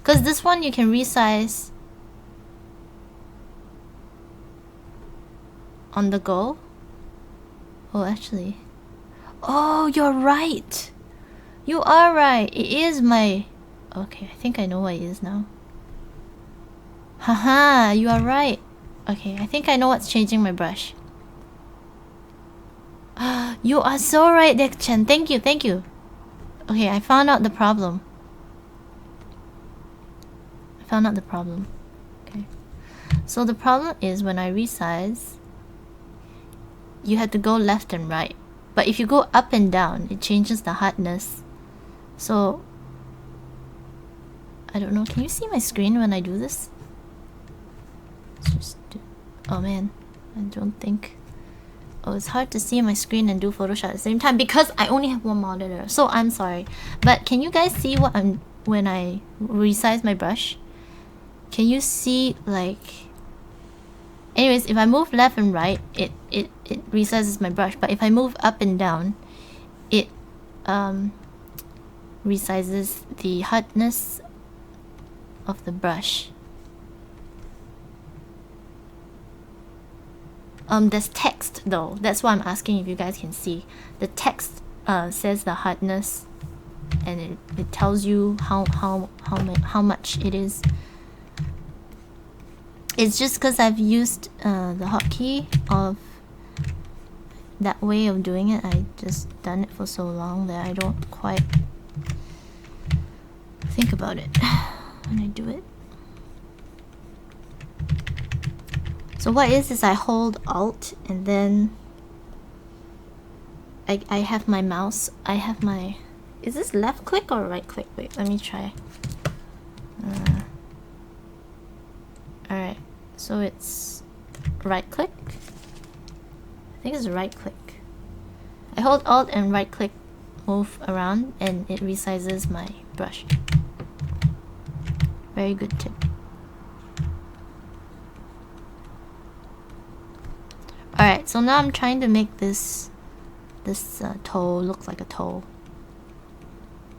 cause this one you can resize on the go. Oh, actually, oh, you're right. You are right. It is my, okay, I think I know what it is now. Haha, you are right. Okay, I think I know what's changing my brush. You are so right, Deck-chan. Thank you, thank you. Okay, I found out the problem. Okay. So the problem is when I resize, you have to go left and right. But if you go up and down, it changes the hardness. So, I don't know. Can you see my screen when I do this? Let's just do... Oh man, I don't think... Oh, it's hard to see my screen and do Photoshop at the same time because I only have one monitor. So I'm sorry. But can you guys see what I'm... when I resize my brush? Can you see, like... Anyways, if I move left and right, it resizes my brush. But if I move up and down, it resizes the hardness of the brush. There's text though. That's why I'm asking if you guys can see. The text says the hardness, and it tells you how much it is. It's just because I've used the hotkey of that way of doing it. I just done it for so long that I don't quite think about it when I do it. So what is I hold Alt and then I have my mouse. I have my... Is this left click or right click? Wait, let me try. Alright, so it's right click. I think it's right click. I hold Alt and right click, move around, and it resizes my brush. Very good tip. Alright, so now I'm trying to make this toe look like a toe.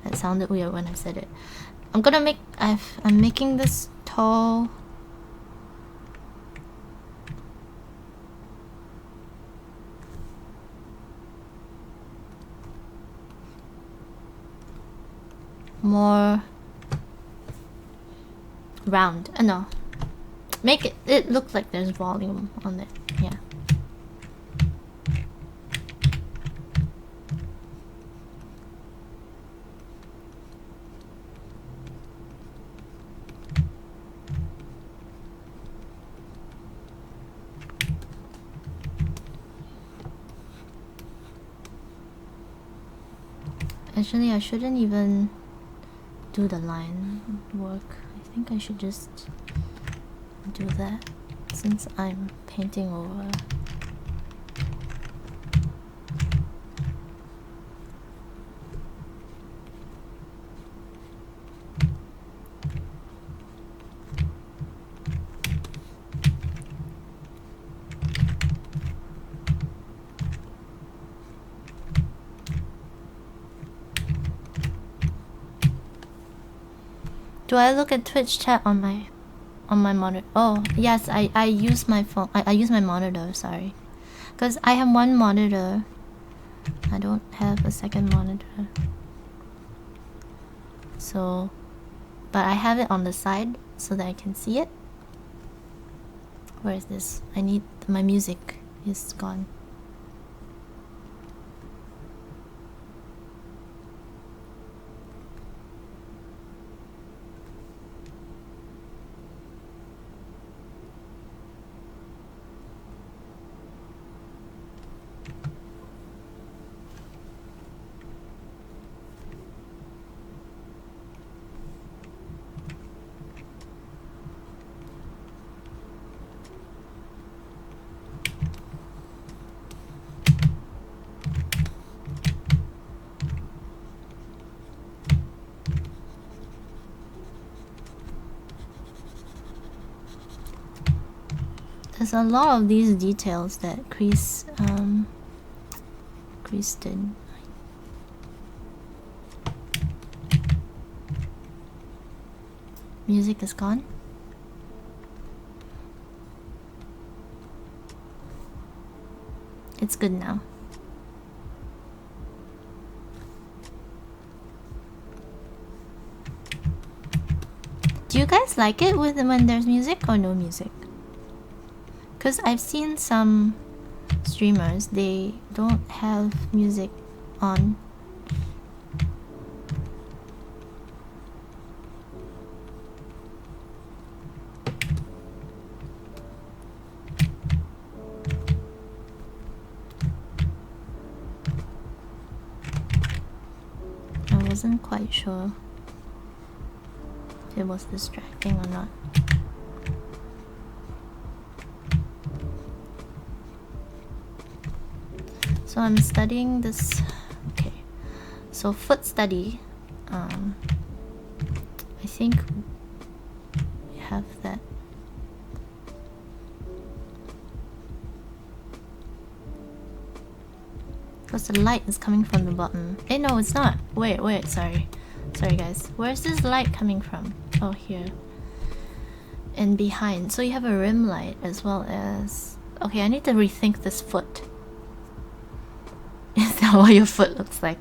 That sounded weird when I said it. I'm gonna make... I'm making this toe... more... round. No. Make it look like there's volume on it. Yeah. Actually, I shouldn't even do the line work. I think I should just do that since I'm painting over. Do I look at Twitch chat on my monitor? Oh yes, I use my phone. I use my monitor. Sorry, because I have one monitor. I don't have a second monitor. So, but I have it on the side so that I can see it. Where is this? I need... my music is gone. There's a lot of these details that Crease did. Music is gone. It's good now. Do you guys like it when there's music or no music? Because I've seen some streamers, they don't have music on. I wasn't quite sure if it was distracting or not. So I'm studying this. Okay. So foot study. I think we have that. Because the light is coming from the bottom. Eh, no, it's not. Wait, sorry. Sorry, guys. Where's this light coming from? Oh, here. And behind. So you have a rim light as well as... Okay, I need to rethink this foot. Is that what your foot looks like?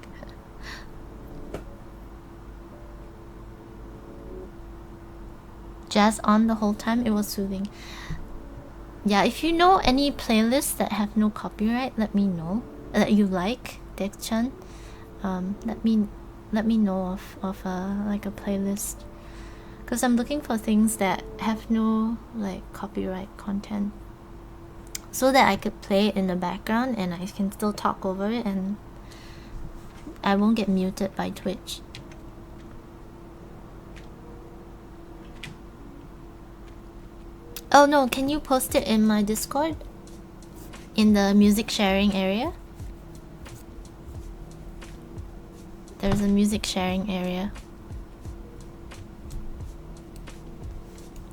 Jazz on the whole time, it was soothing. Yeah, if you know any playlists that have no copyright, let me know. That you like, Dex-chan. Let me know of like a playlist. Because I'm looking for things that have no like copyright content. So that I could play it in the background and I can still talk over it and I won't get muted by Twitch. Oh no, can you post it in my Discord? In the music sharing area? There's a music sharing area.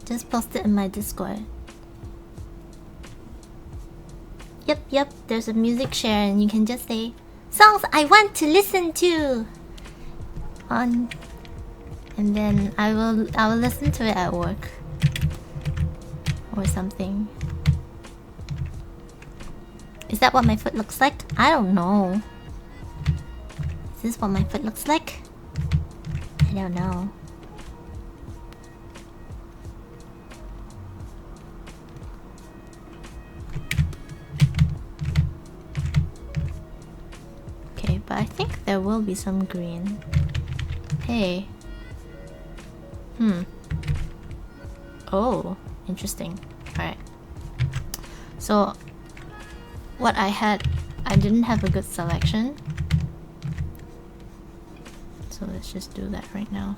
Just post it in my Discord. Yep, there's a music share and you can just say songs I want to listen to on, and then I will listen to it at work or something. Is that what my foot looks like? I don't know. Is this what my foot looks like? I don't know. Okay, but I think there will be some green. Hey. Oh, interesting. Alright. So, what I didn't have a good selection. So let's just do that right now.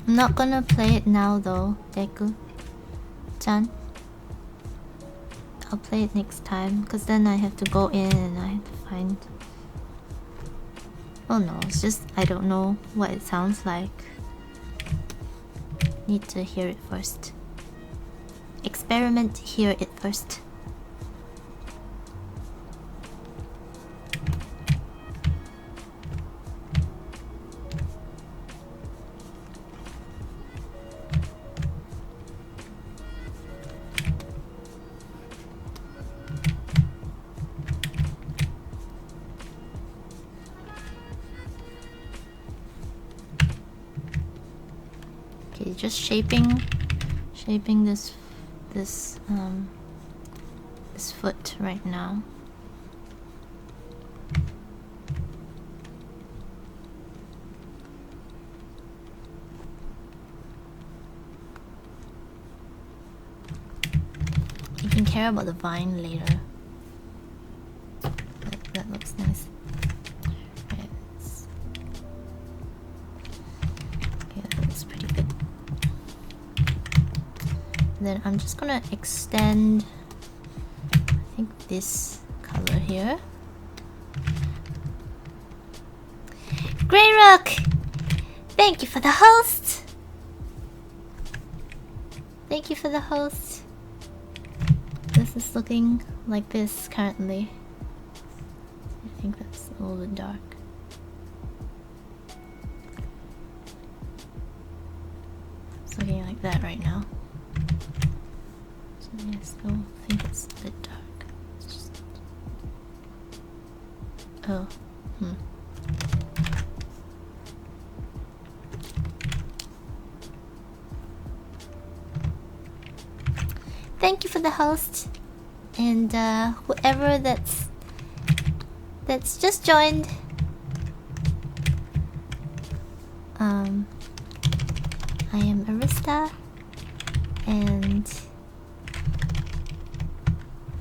I'm not gonna play it now though, Deku-chan. I'll play it next time, because then I have to go in and I have to find... Oh no, it's just I don't know what it sounds like. Need to hear it first. Experiment, hear it first. Just shaping this foot right now. You can care about the vine later. That looks nice. Right, okay, that looks pretty good. Then I'm just gonna extend, I think, this color here. Grey Rook! Thank you for the host! Thank you for the host. This is looking like this currently. I think that's a little bit dark. It's looking like that right now. I still think it's a bit dark. It's just... Oh, Thank you for the host, and whoever that's just joined. I am Arista, and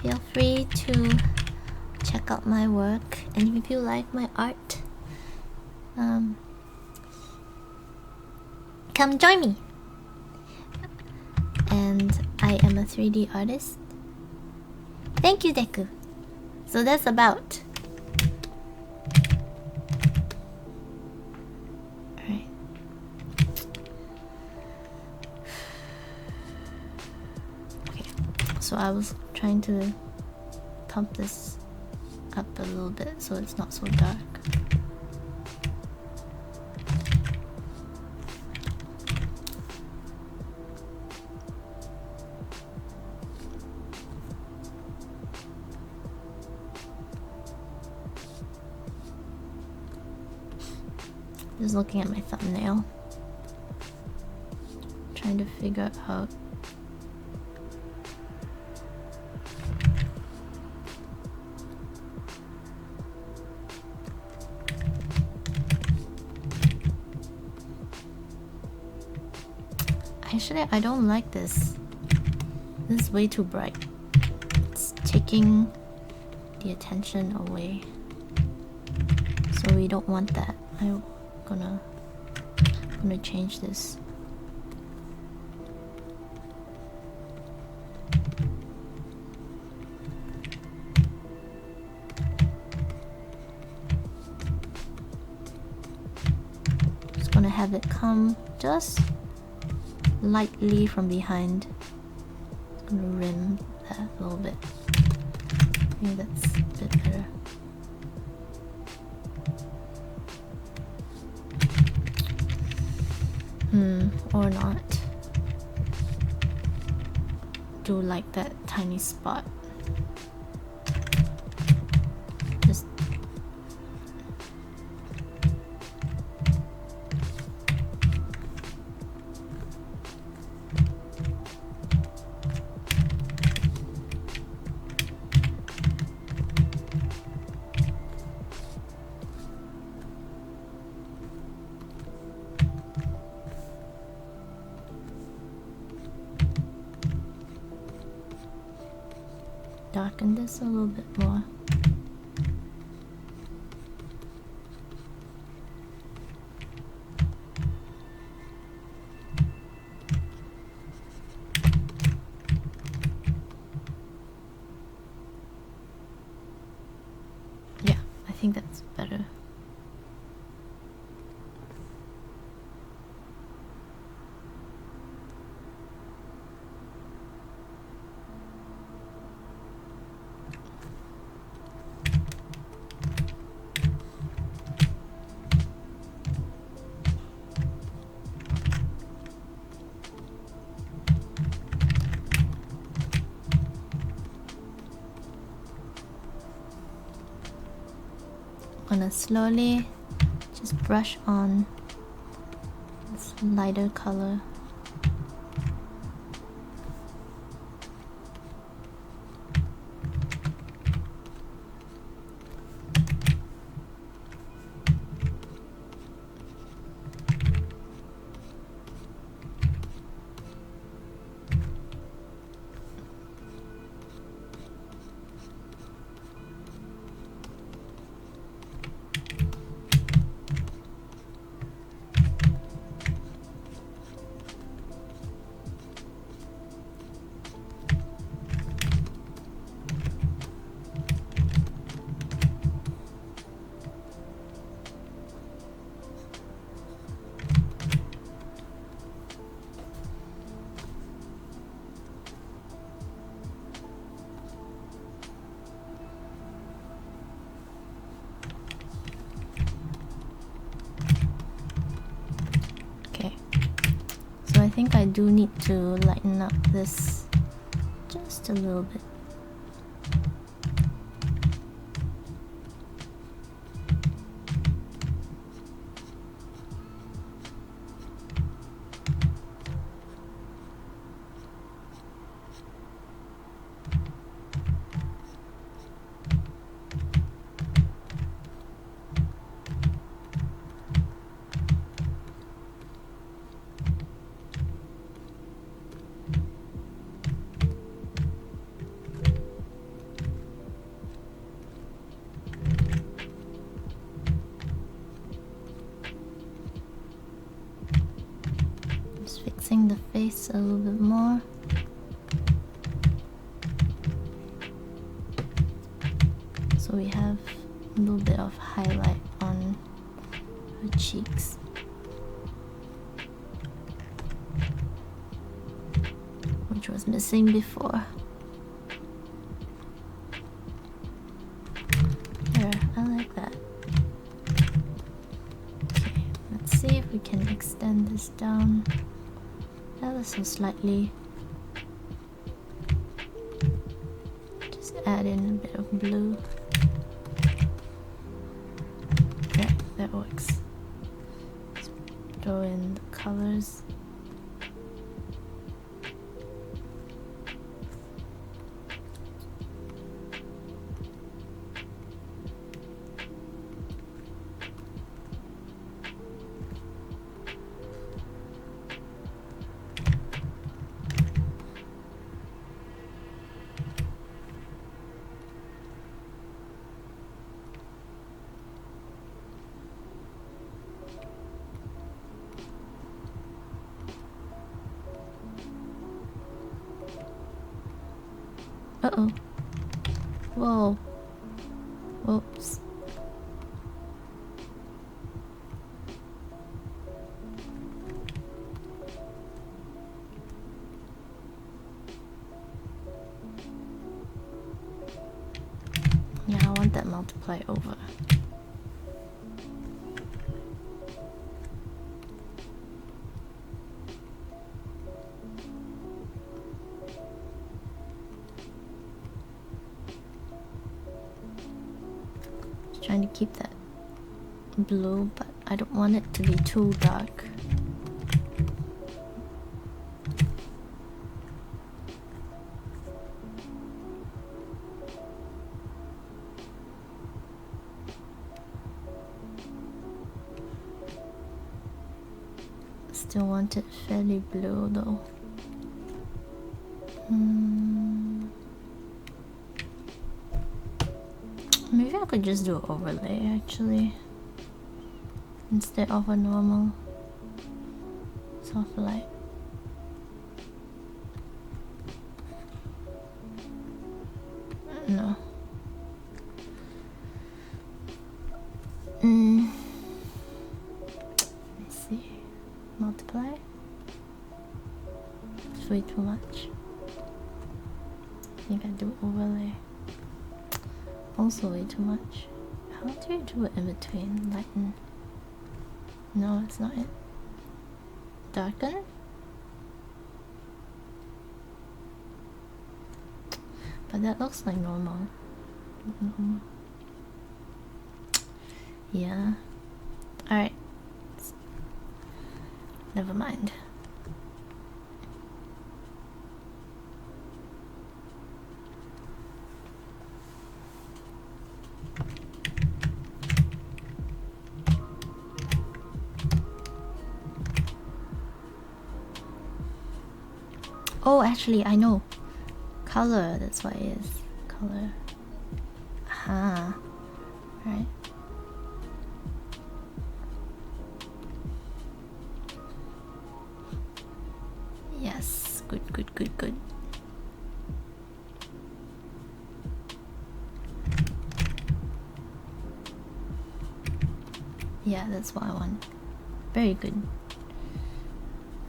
feel free to out my work, and if you like my art, come join me. And I am a 3D artist. Thank you, Deku. So that's about. Alright. Okay. So I was trying to pump this up a little bit so it's not so dark. Just looking at my thumbnail, trying to figure out actually I don't like this. This is way too bright. It's taking the attention away, so we don't want that. I'm gonna change this. Just gonna have it come just lightly from behind. Just gonna rim that a little bit. Maybe that's a bit better. Or not. Do like that tiny spot. Just darken this a little bit more. Yeah, I think that's better. Gonna slowly just brush on this lighter color. I think I do need to lighten up this just a little bit. face a little bit more. So we have a little bit of highlight on her cheeks. Which was missing before. There, I like that. Okay, let's see if we can extend this down ever so slightly. Just add in a bit of blue. There, that works. Let's throw in the colors. Uh-oh. Whoa. Whoops. Yeah, I want that multiply over. Trying to keep that blue, but I don't want it to be too dark. Still want it fairly blue though. Maybe I could just do an overlay actually, instead of a normal soft light. No. Let's see. Multiply. It's way too much. I think I do overlay. Also way too much. How do you do it in between? Lighten? No, that's not it. Darken? But that looks like normal. Yeah. Alright. Never mind. Oh, actually, I know. Color, that's what it is. Color. Aha. Right. Yes. Good, good, good, good. Yeah, that's what I want. Very good.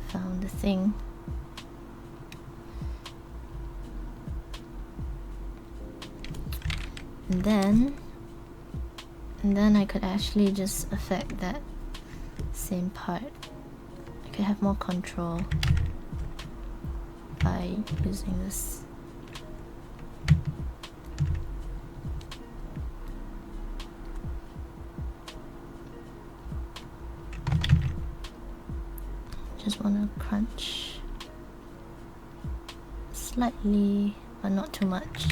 Found the thing. And then I could actually just affect that same part. I could have more control by using this. Just want to crunch slightly, but not too much.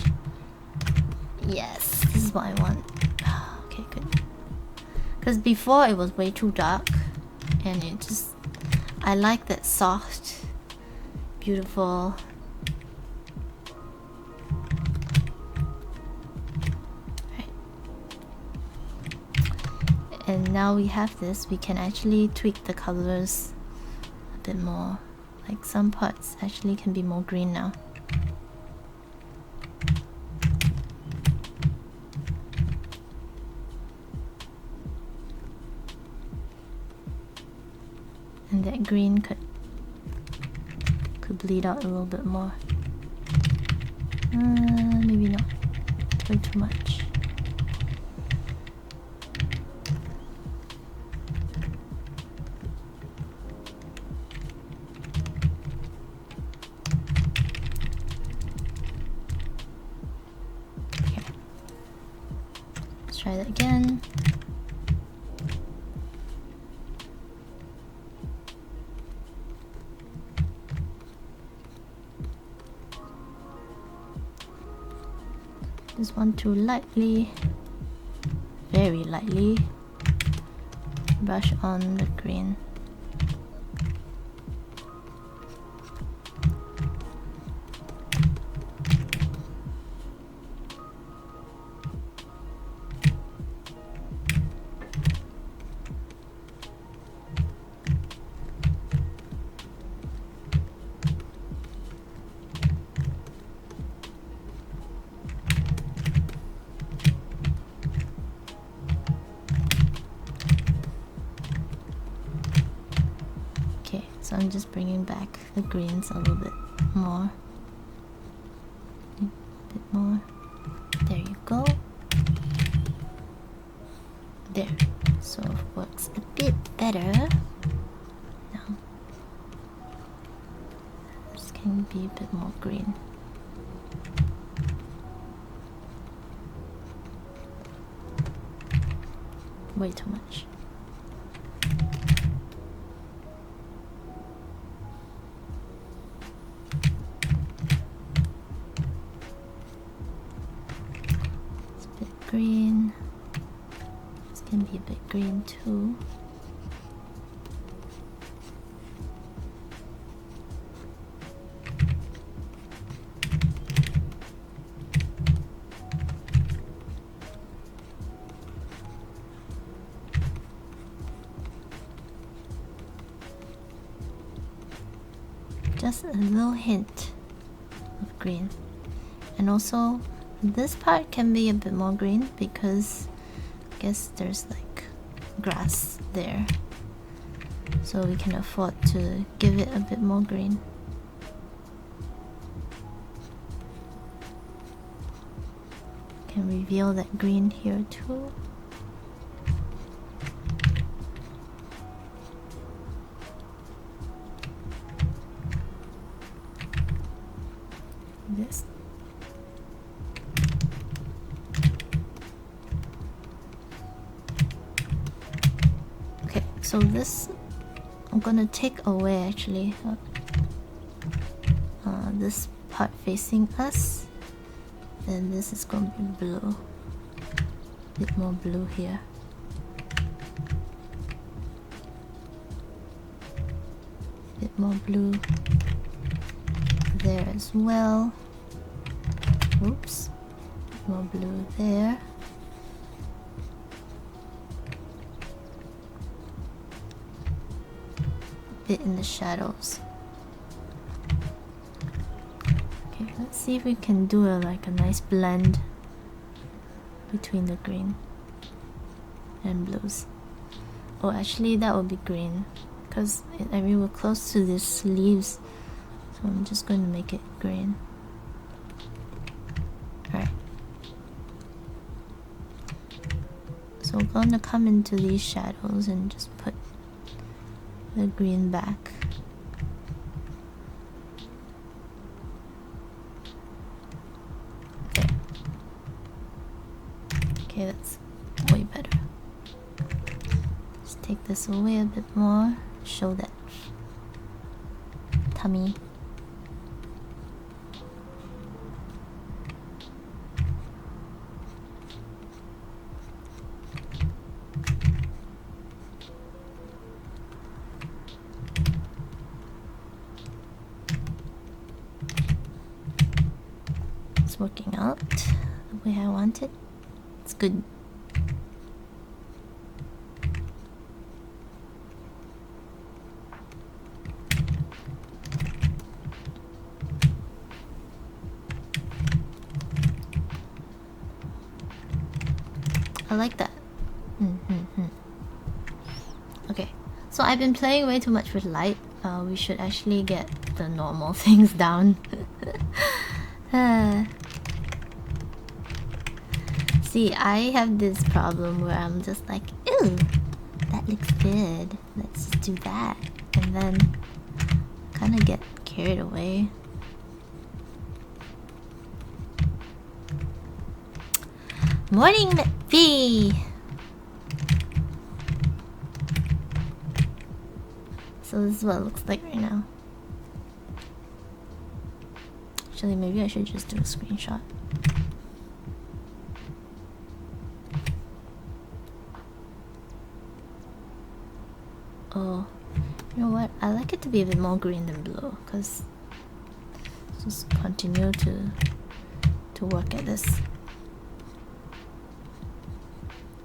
Yes, this is what I want. Okay, good. Because before it was way too dark, and it just, I like that soft, beautiful. Right. And now we have this, we can actually tweak the colors a bit more. Like some parts actually can be more green now. And that green could bleed out a little bit more. Maybe not. Way too much. Okay. Let's try that again. Just want to lightly, very lightly, brush on the green. So I'm just bringing back the greens a little bit more. A bit more. There you go. There. So it works a bit better. Now, this can be a bit more green. Way too much. Green. This can be a bit green too. Just a little hint of green. And also this part can be a bit more green because I guess there's like grass there, so we can afford to give it a bit more green. Can reveal that green here too. This. So this, I'm gonna take away actually this part facing us, and this is gonna be blue, a bit more blue here. A bit more blue there as well. Oops, more blue there. In the shadows. Okay, let's see if we can do like a nice blend between the green and blues. Oh, actually that would be green because I mean we're close to these leaves, so I'm just going to make it green. Alright. So we're going to come into these shadows and just put the green back. There. Okay, that's way better. Just take this away a bit more. Show that tummy. Working out the way I want it. It's good. I like that. Okay, so I've been playing way too much with light. We should actually get the normal things down. See, I have this problem where I'm just like, ooh, that looks good. Let's just do that. And then kind of get carried away. Morning, McPhee! So this is what it looks like right now. Actually, maybe I should just do a screenshot. Oh, you know what? I like it to be a bit more green than blue, because just continue to work at this.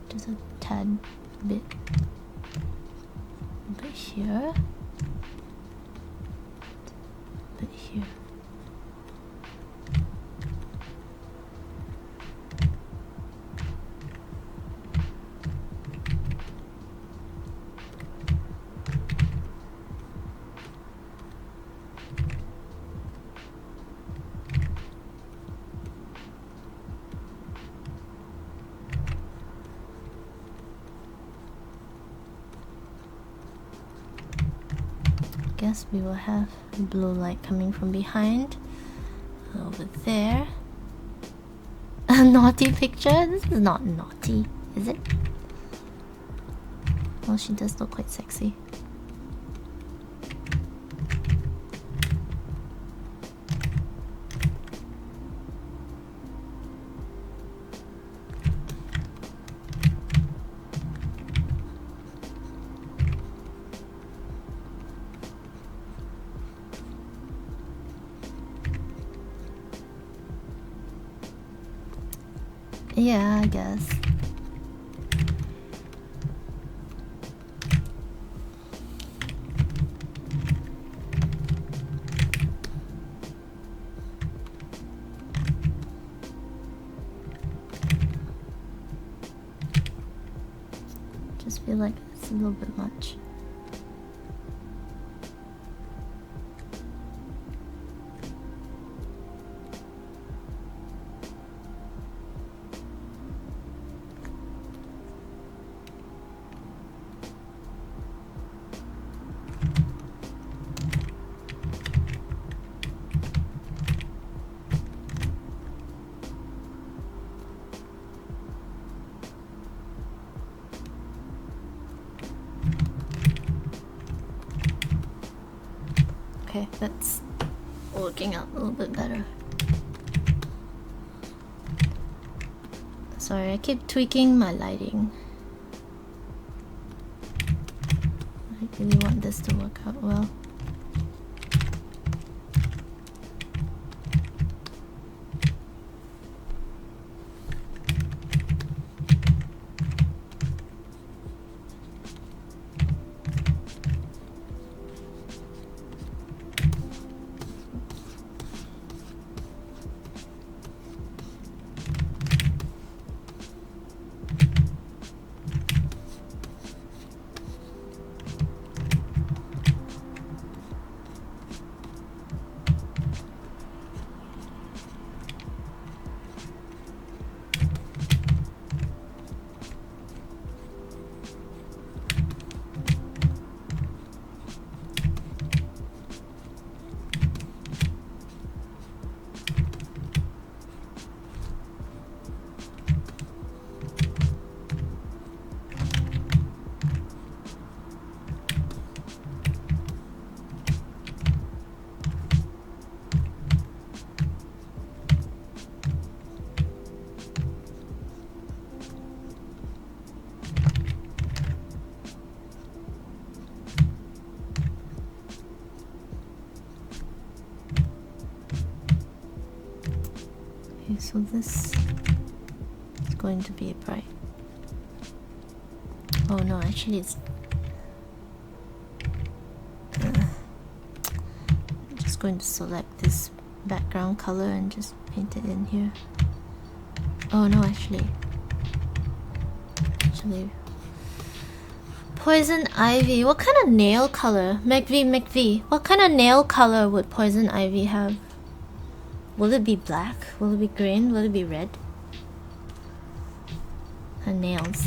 Just a tad bit here, a bit here. Guess we will have blue light coming from behind over there. A naughty picture? This is not naughty, is it? Well, she does look quite sexy. Yeah, I guess. Just feel like it's a little bit much. Okay, that's working out a little bit better. Sorry, I keep tweaking my lighting. I really want this to work out well. Okay, so this is going to be bright. Oh no, actually it's... I'm just going to select this background color and just paint it in here. Oh no, actually. actually. Poison ivy. What kind of nail color? McV. What kind of nail color would poison ivy have? Will it be black? Will it be green? Will it be red? Her nails.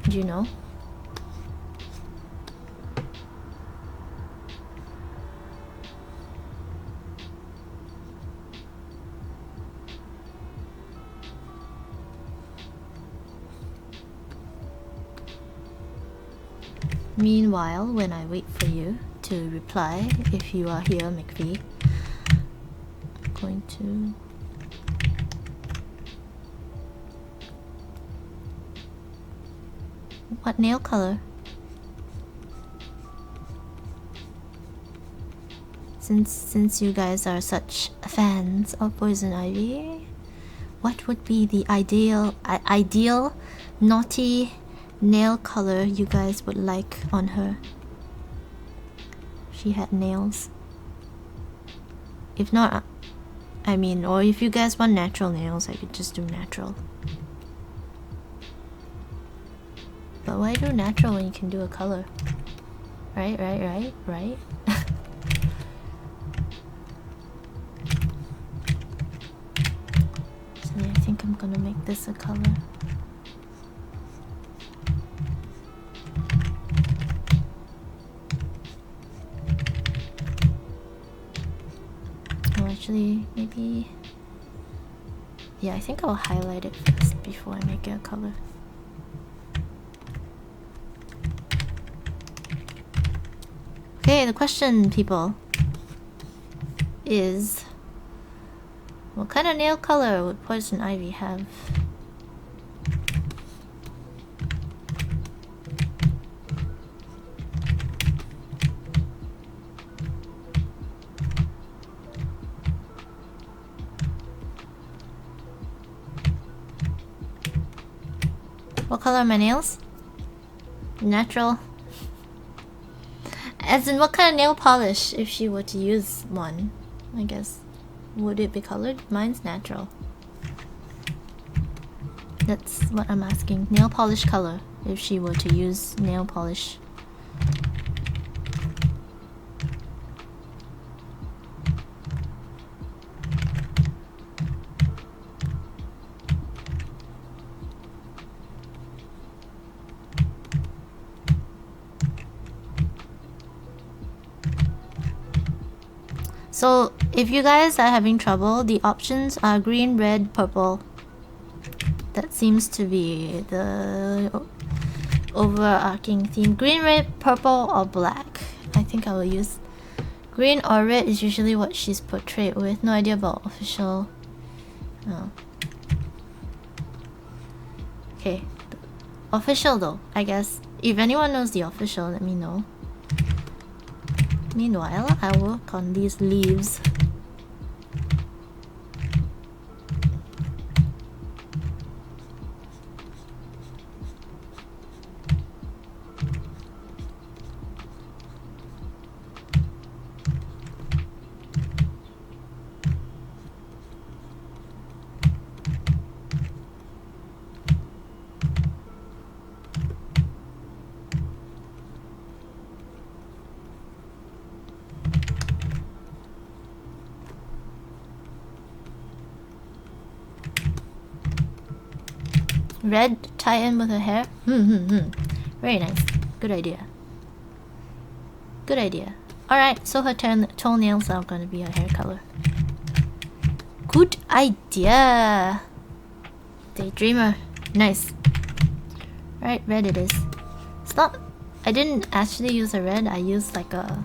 Do you know? Meanwhile, when I wait for you to reply, if you are here, McV, I'm going to... What nail color? Since you guys are such fans of poison ivy, what would be the ideal naughty nail color you guys would like on her? She had nails. If not, I mean, or if you guys want natural nails, I could just do natural. But why do natural when you can do a color? Right? So yeah, I think I'm gonna make this a color. Oh, actually, maybe... Yeah, I think I'll highlight it first before I make it a color. Okay, the question, people, is... What kind of nail color would poison ivy have? What color are my nails? Natural. As in, what kind of nail polish, if she were to use one, I guess. Would it be colored? Mine's natural. That's what I'm asking. Nail polish color, if she were to use nail polish. So, if you guys are having trouble, the options are green, red, purple. That seems to be the overarching theme. Green, red, purple, or black. I think I will use green or red is usually what she's portrayed with. No idea about official. Oh. Okay. Official though, I guess. If anyone knows the official, let me know. Meanwhile, I work on these leaves. Red tie in with her hair. Very nice. Good idea. Good idea. Alright, so her toenails are gonna be her hair color. Good idea. Daydreamer. Nice. Alright, red it is. It's not... I didn't actually use a red. I used like a...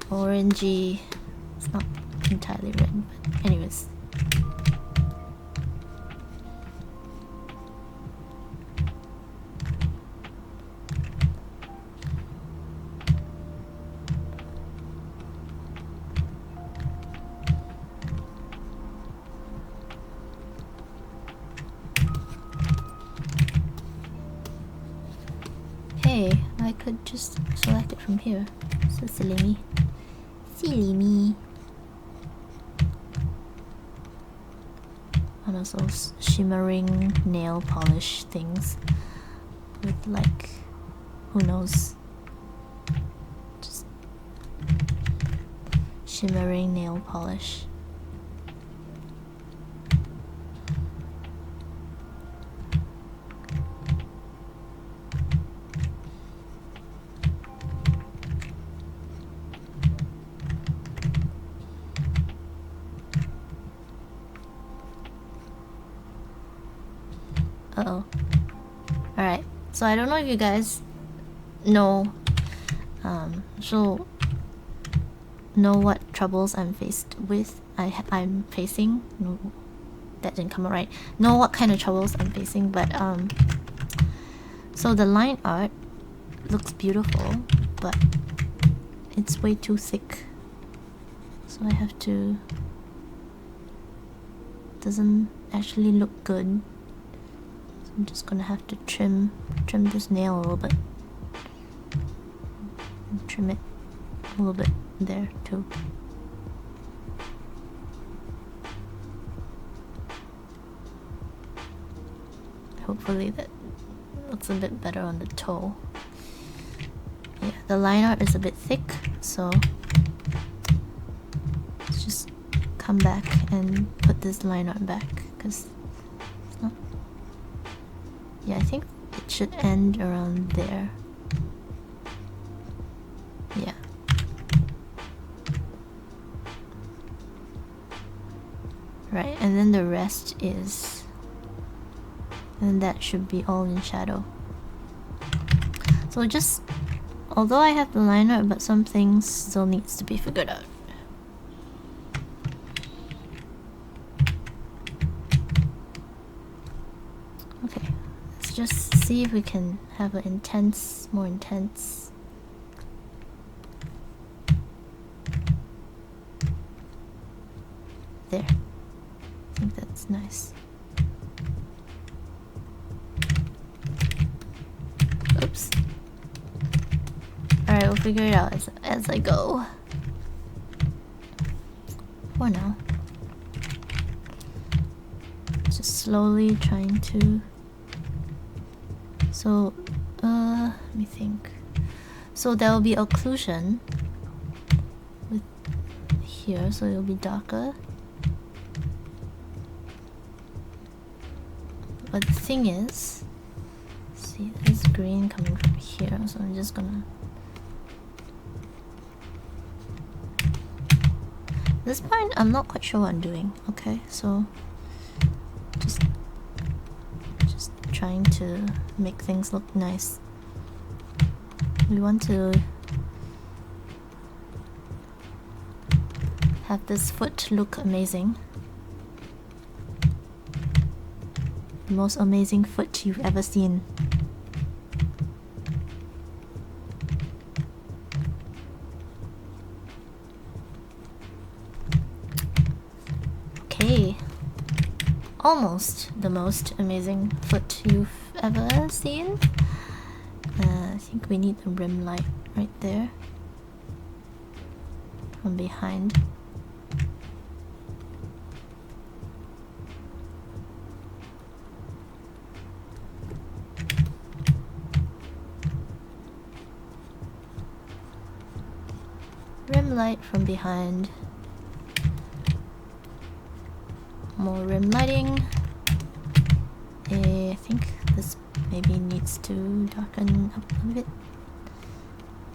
orangey... It's not entirely red, but anyways. I could just select it from here. So silly me. Silly me. one of those shimmering nail polish things with like, who knows, just shimmering nail polish. Uh-oh. Alright, so I don't know if you guys know know what troubles I'm faced with. I'm facing. No, that didn't come out right. Know what kind of troubles I'm facing, but so the line art looks beautiful, but it's way too thick. So I have to, doesn't actually look good. I'm just gonna have to trim this nail a little bit. And trim it a little bit there too. Hopefully that looks a bit better on the toe. Yeah, the line art is a bit thick, so let's just come back and put this line art back, because it's not. Yeah, I think it should end around there. Yeah. Right, and then the rest is... and that should be all in shadow. So just... although I have the line art, but some things still needs to be figured out. Okay. Just see if we can have an intense, more intense. There. I think that's nice. Oops. Alright, we'll figure it out as I go. For now. Just slowly trying to... So, let me think. So there will be occlusion with here, so it'll be darker. But the thing is, see, there's green coming from here, so I'm just gonna... This part, I'm not quite sure what I'm doing, okay? So, just trying to make things look nice. We want to have this foot look amazing. The most amazing foot you've ever seen. Okay. Almost the most amazing foot you've ever seen. I think we need a rim light right there from behind. Rim light from behind. More rim lighting. I think this maybe needs to darken up a bit.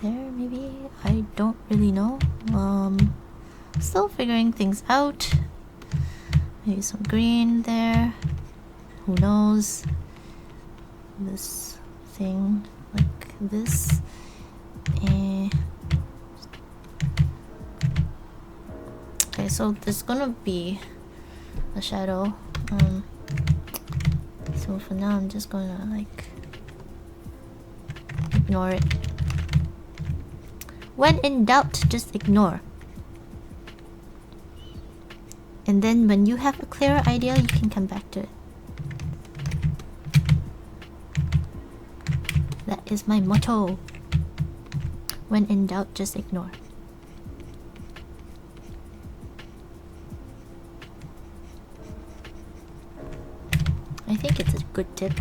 There, maybe? I don't really know. Still figuring things out. Maybe some green there. Who knows? This thing like this. Okay, so there's gonna be a shadow. So for now I'm just gonna like ignore it. When in doubt, just ignore. And then when you have a clearer idea, you can come back to it. That is my motto. When in doubt, just ignore. I think it's a good tip.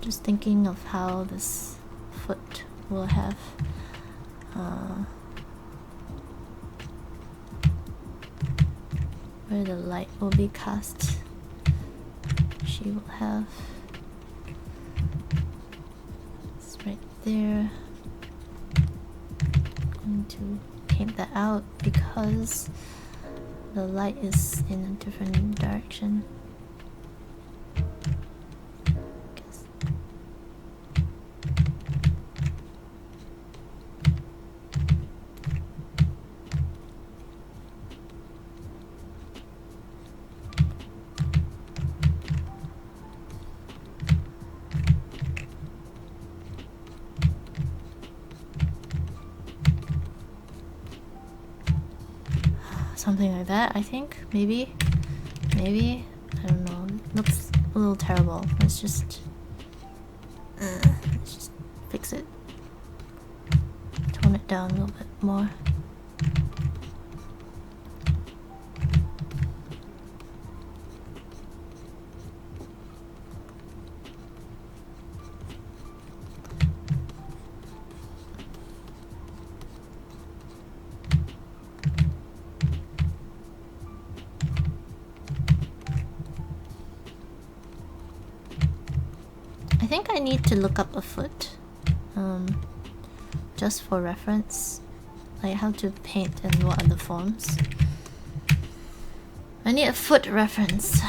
Just thinking of how this foot will have where the light will be cast. She will have it's right there. I'm going to paint that out because the light is in a different direction. Something like that, I think. Maybe. I don't know. Looks a little terrible. Let's just fix it. Tone it down a little bit more. I think I need to look up a foot, just for reference, like how to paint and what are the forms. I need a foot reference,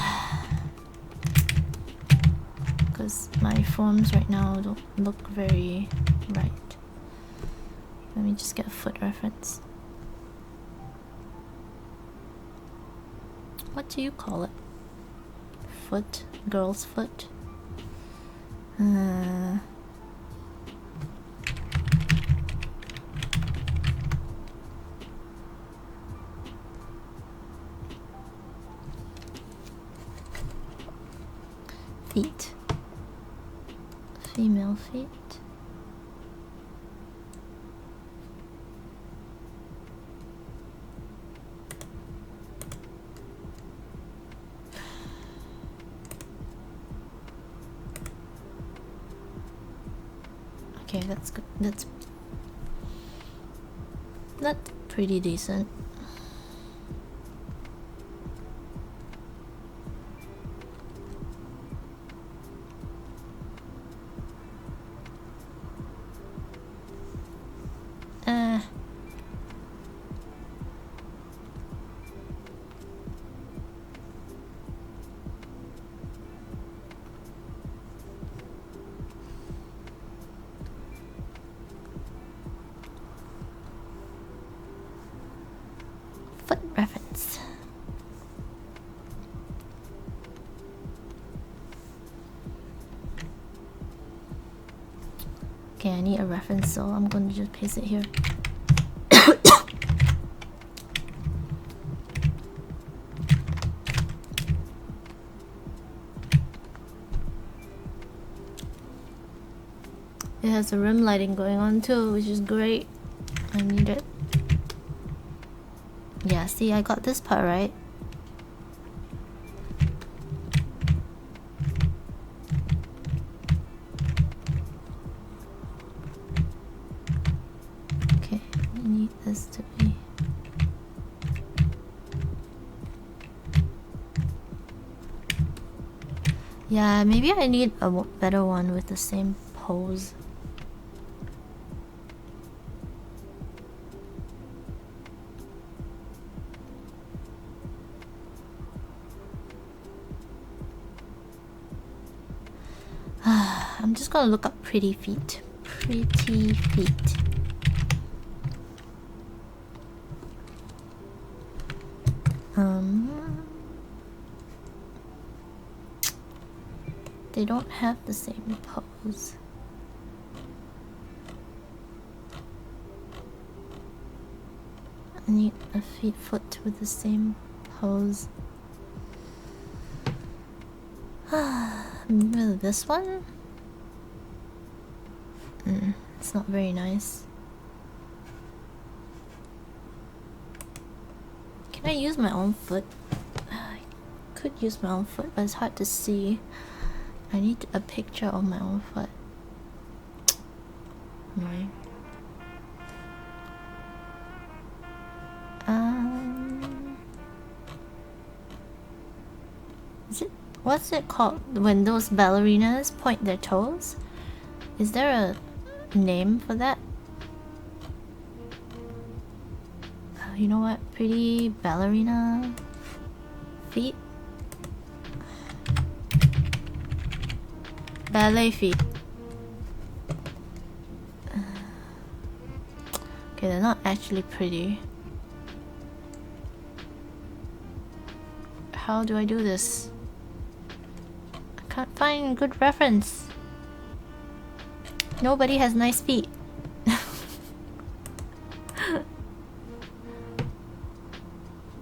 because my forms right now don't look very right. Let me just get a foot reference. What do you call it? Foot? Girl's foot? Feet. Female feet. Okay, that's good. That's pretty decent. Foot reference. Okay, I need a reference, so I'm going to just paste it here. It has the rim lighting going on too, which is great. I need it. Yeah, see, I got this part right. Okay, I need this to be... Yeah, maybe I need a better one with the same pose. I'm just gonna look up pretty feet. Pretty feet. They don't have the same pose. I need a foot with the same pose. Maybe this one? It's not very nice. Can I use my own foot? I could use my own foot, but it's hard to see. I need a picture of my own foot. Annoying. Is it, what's it called when those ballerinas point their toes? Is there a name for that? You know what? Pretty ballerina feet? Ballet feet. Okay, they're not actually pretty. How do I do this? I can't find a good reference. Nobody has nice feet.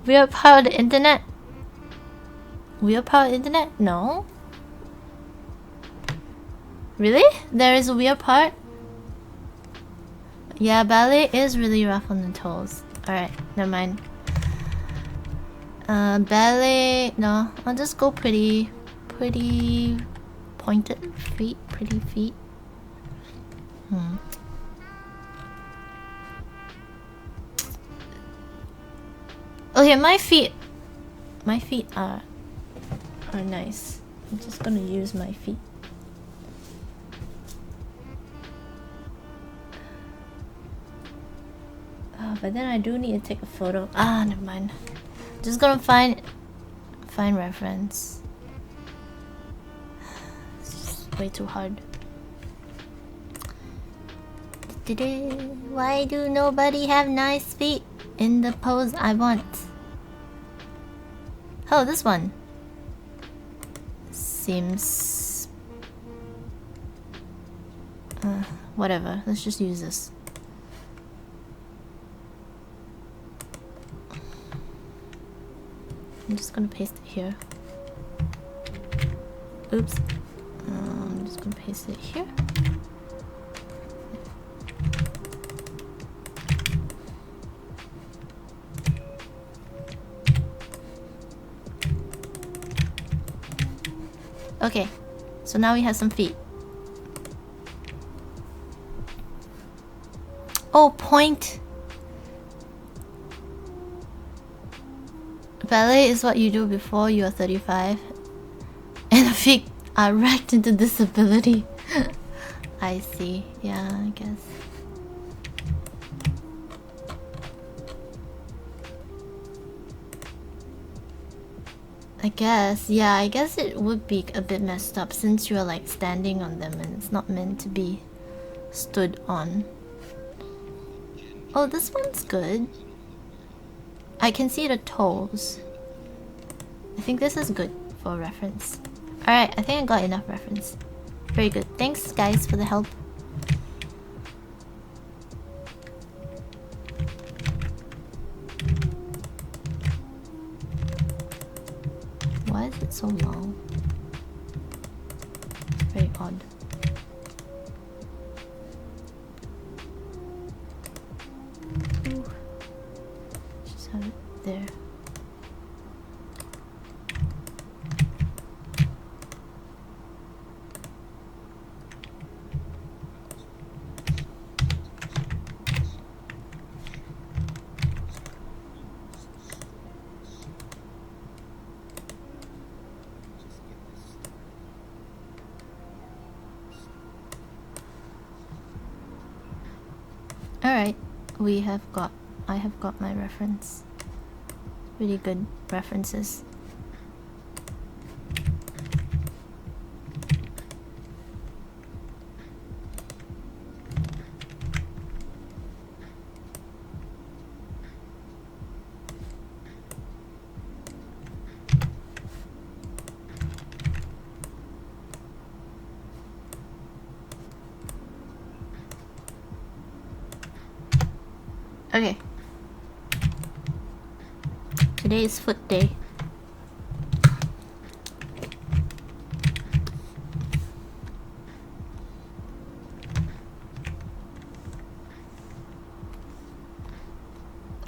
We are part of the internet. We are part of the internet? No. Really? There is a weird part? Yeah, ballet is really rough on the toes. Alright, never mind. Ballet... No, I'll just go pretty pointed feet. Pretty feet. Okay, my feet are nice. I'm just gonna use my feet. But then I do need to take a photo. Never mind. Just gonna find reference. It's just way too hard. Why do nobody have nice feet in the pose I want? Oh, this one seems whatever. Let's just use this. I'm just gonna paste it here. Oops. I'm just gonna paste it here. Okay, so now we have some feet. Oh, point. Ballet is what you do before you are 35. And the feet are wrecked into disability. I see. Yeah, I guess. Yeah, I guess it would be a bit messed up since you're like standing on them and it's not meant to be stood on. Oh, this one's good. I can see the toes. I think this is good for reference. Alright, I think I got enough reference. Very good. Thanks guys for the help. Why is it so long? It's very odd. Ooh. Just have it there. Alright, I have got my reference. Really good references. Monday is foot day.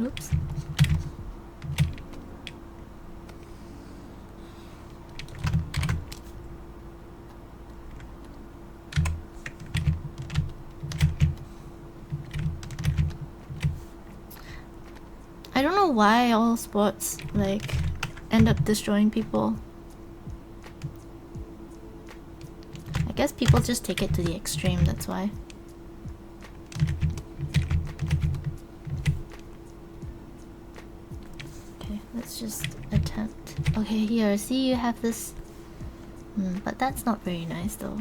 Oops. I don't know why all sports like end up destroying people. I guess people just take it to the extreme, that's why. Okay, let's just attempt. Okay, here, see, you have this. But that's not very nice though.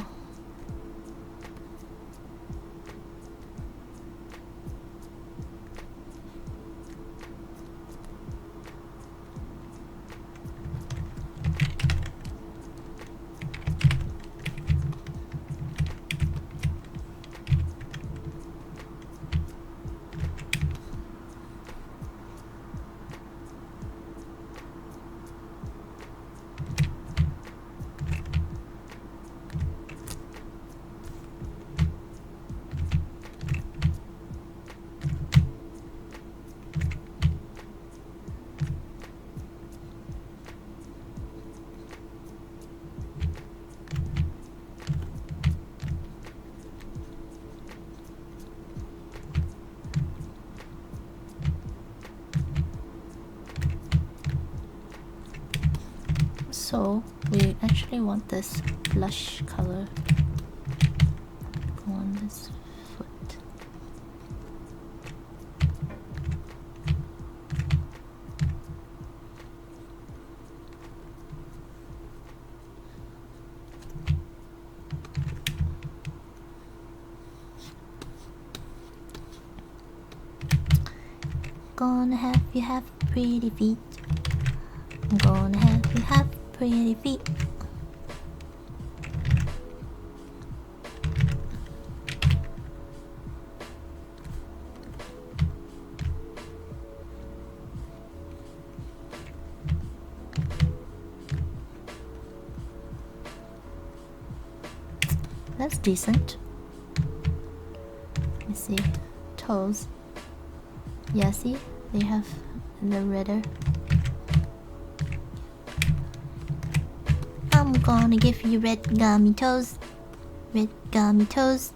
So we actually want this blush color go on this foot. Gonna have you have pretty feet. I'm gonna have you have pretty feet. That's decent. Let me see. Toes. Yeah, see? They have the redder. I'm gonna give you red gummy toes. Red gummy toes.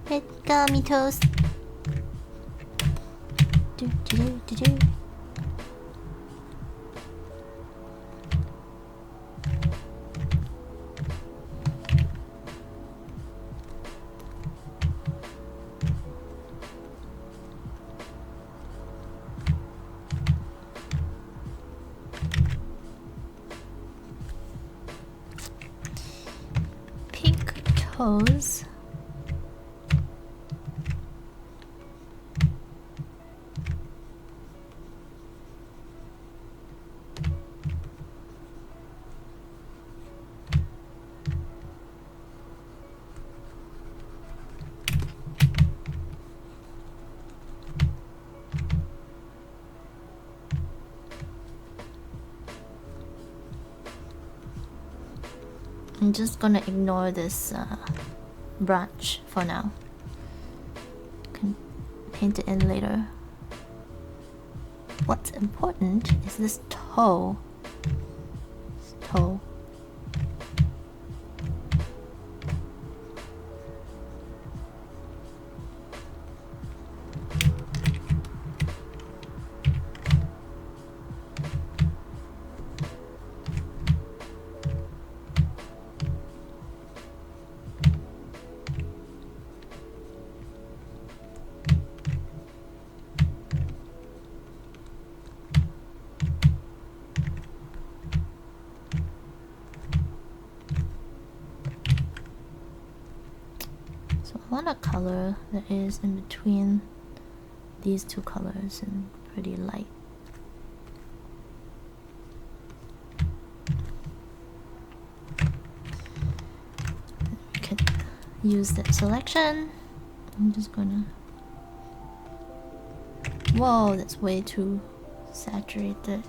Red gummy toes. Do do do do do. Toes. I'm just gonna ignore this branch for now. Can paint it in later. What's important is this toe. This toe. I want a color that is in between these two colors and pretty light. We could use that selection. I'm just gonna... Whoa, that's way too saturated.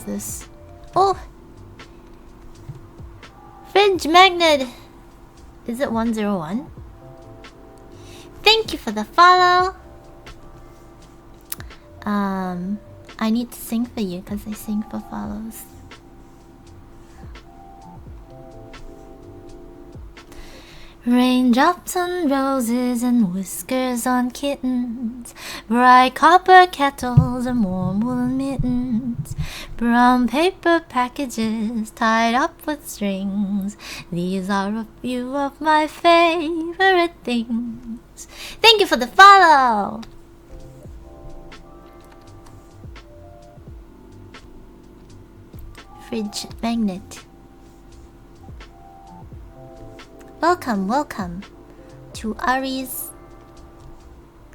this? Oh! Fridge magnet! Is it 101? Thank you for the follow! I need to sing for you because I sing for follows. Raindrops on roses and whiskers on kittens, bright copper kettles and warm woolen mittens, brown paper packages tied up with strings. These are a few of my favorite things. Thank you for the follow! Fridge magnet. Welcome, welcome to Ari's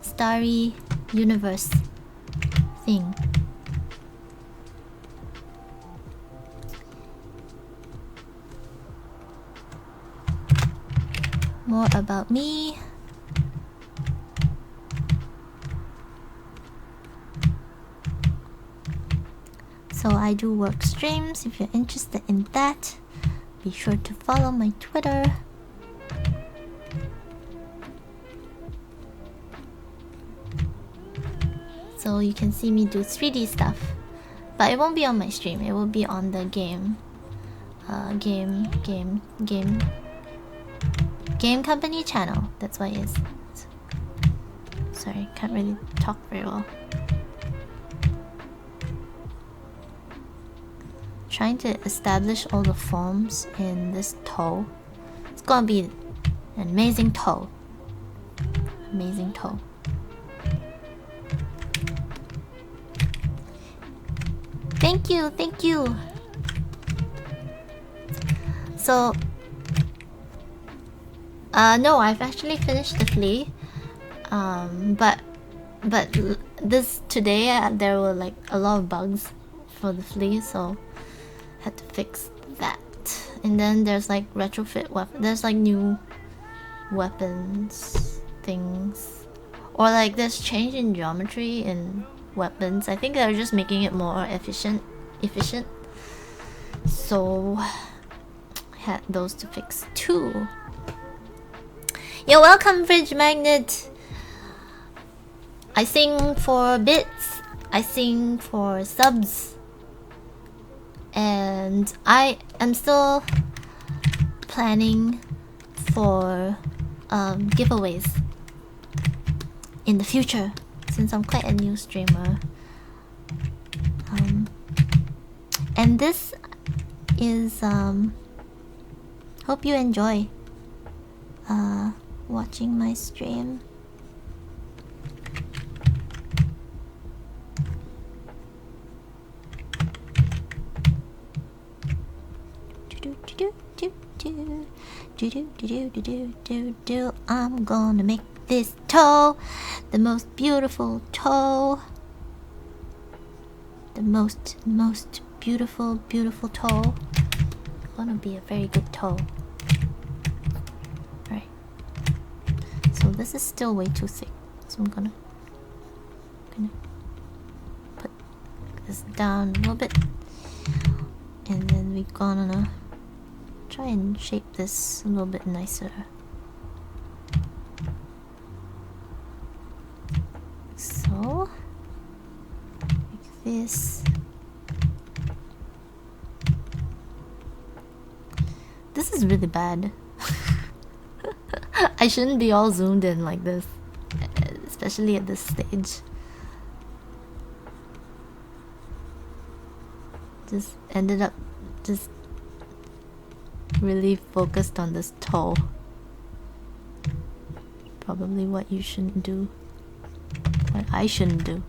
Starry Universe thing. More about me. So I do work streams. If you're interested in that, be sure to follow my Twitter. So you can see me do 3D stuff. But it won't be on my stream, it will be on the game company channel. That's why it's... Sorry, can't really talk very well. Trying to establish all the forms in this toe. It's gonna be an amazing toe. Amazing toe. Thank you, thank you. So, no, I've actually finished the flea. But this today there were like a lot of bugs for the flea, so had to fix that. And then there's like retrofit weapon. There's like new weapons things, or like there's change in geometry in weapons. I think they're just making it more efficient. So I had those to fix too. You're welcome, Fridge Magnet. I sing for bits, I sing for subs, and I am still planning for giveaways in the future, since I'm quite a new streamer. And this is hope you enjoy watching my stream. I'm gonna make this toe the most beautiful toe. The most beautiful toe. Gonna be a very good toe. Right. So this is still way too thick. So I'm gonna put this down a little bit. And then we're gonna try and shape this a little bit nicer. So, like this. This is really bad. I shouldn't be all zoomed in like this, especially at this stage. Just ended up just really focused on this toe. Probably what you shouldn't do. What I shouldn't do.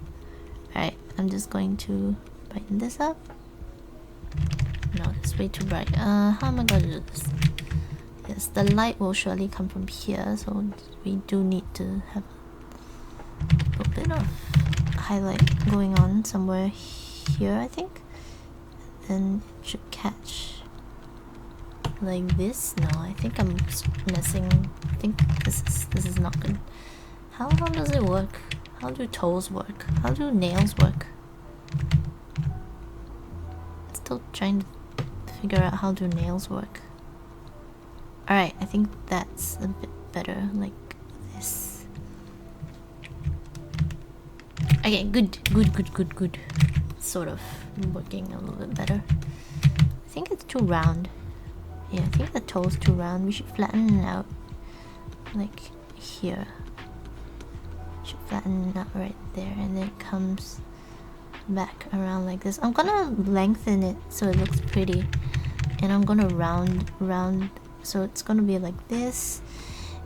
Alright, I'm just going to brighten this up. No, it's way too bright. How am I gonna do this? Yes, the light will surely come from here, so we do need to have a little bit of highlight going on somewhere here, I think. And it should catch like this. No, I think I'm messing. I think this is not good. How does it work? How do toes work? How do nails work? still trying to figure out how do nails work. Alright, I think that's a bit better, like this. Okay, good. Sort of working a little bit better. I think it's too round. Yeah, I think the toe's too round. We should flatten it out. Like here. Should flatten it out right there, and then it comes back around like this. I'm gonna lengthen it so it looks pretty. And I'm gonna round so it's gonna be like this.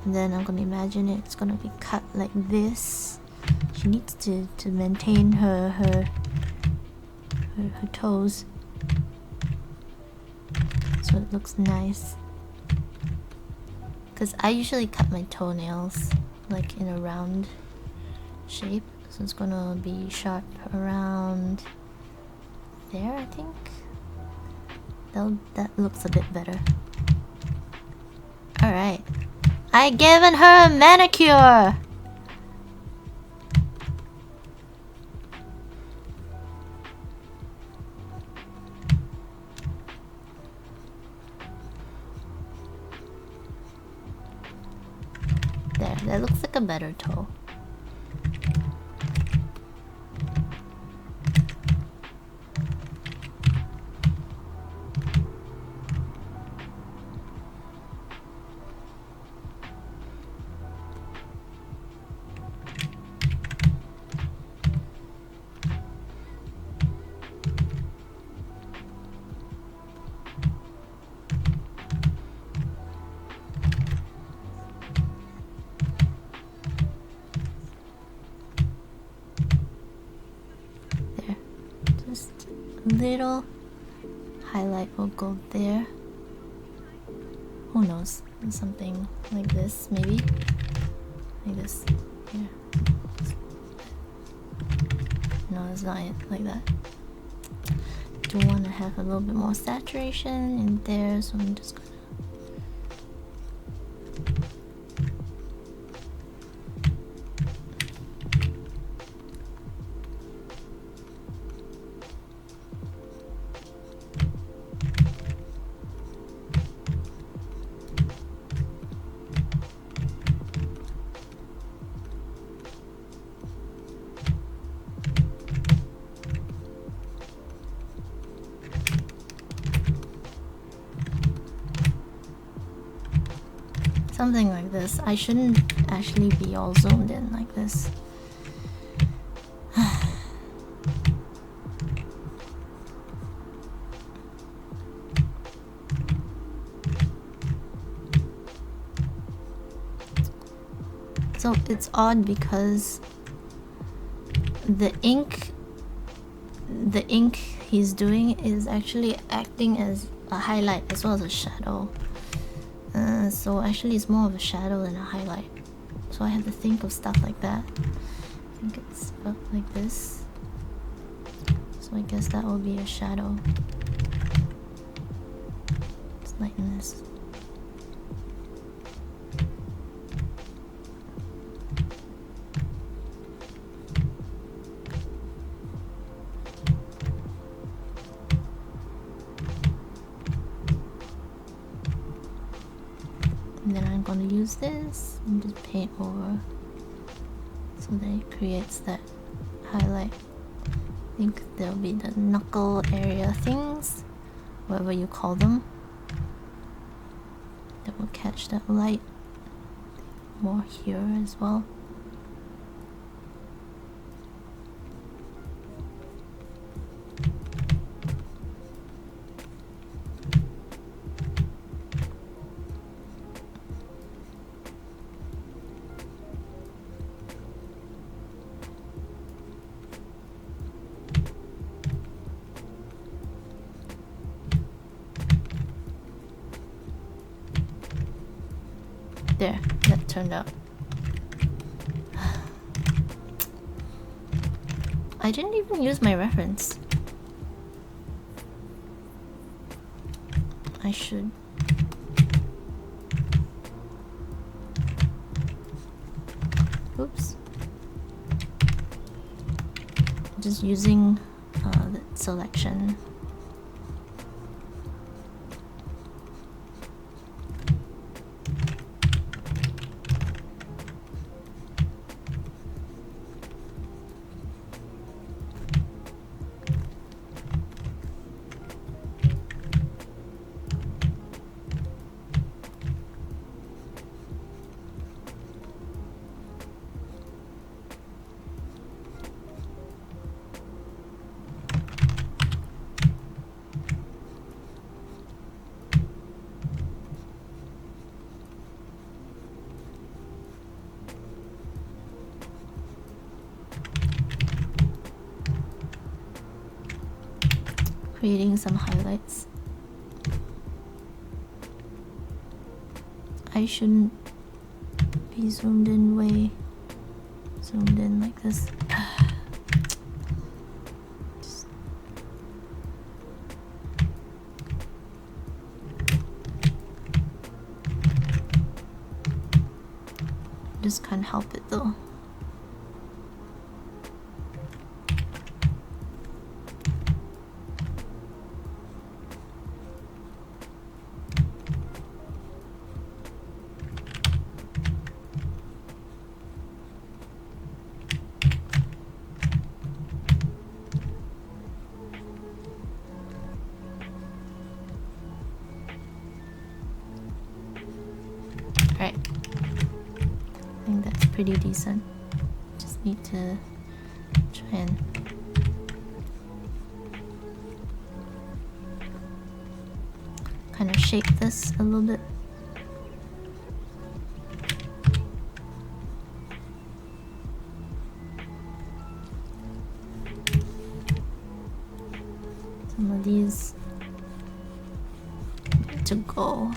And then I'm gonna imagine it's gonna be cut like this. She needs to maintain her toes, so it looks nice. Because I usually cut my toenails like in a round shape, so it's gonna be sharp around there, I think. That looks a bit better. Alright. I given her a manicure! There, that looks like a better toe. Little highlight will go there. Who knows? Something like this, maybe. Like this. Here. No, it's not it. Like that. Do want to have a little bit more saturation in there, so I'm just gonna. Something like this. I shouldn't actually be all zoomed in like this. So it's odd because the ink he's doing is actually acting as a highlight as well as a shadow. So actually it's more of a shadow than a highlight. So I have to think of stuff like that. I think it's about like this. So I guess that will be a shadow. Let's lighten this. And then I'm gonna use this and just paint over so that it creates that highlight. I think there'll be the knuckle area things, whatever you call them, that will catch that light more here as well. There, that turned out. I didn't even use my reference. I should. Oops. Just using the selection creating some highlights. I shouldn't be zoomed in like this. Just can't help it though. Right. I think that's pretty decent. Just need to try and kind of shape this a little bit. Some of these need to go.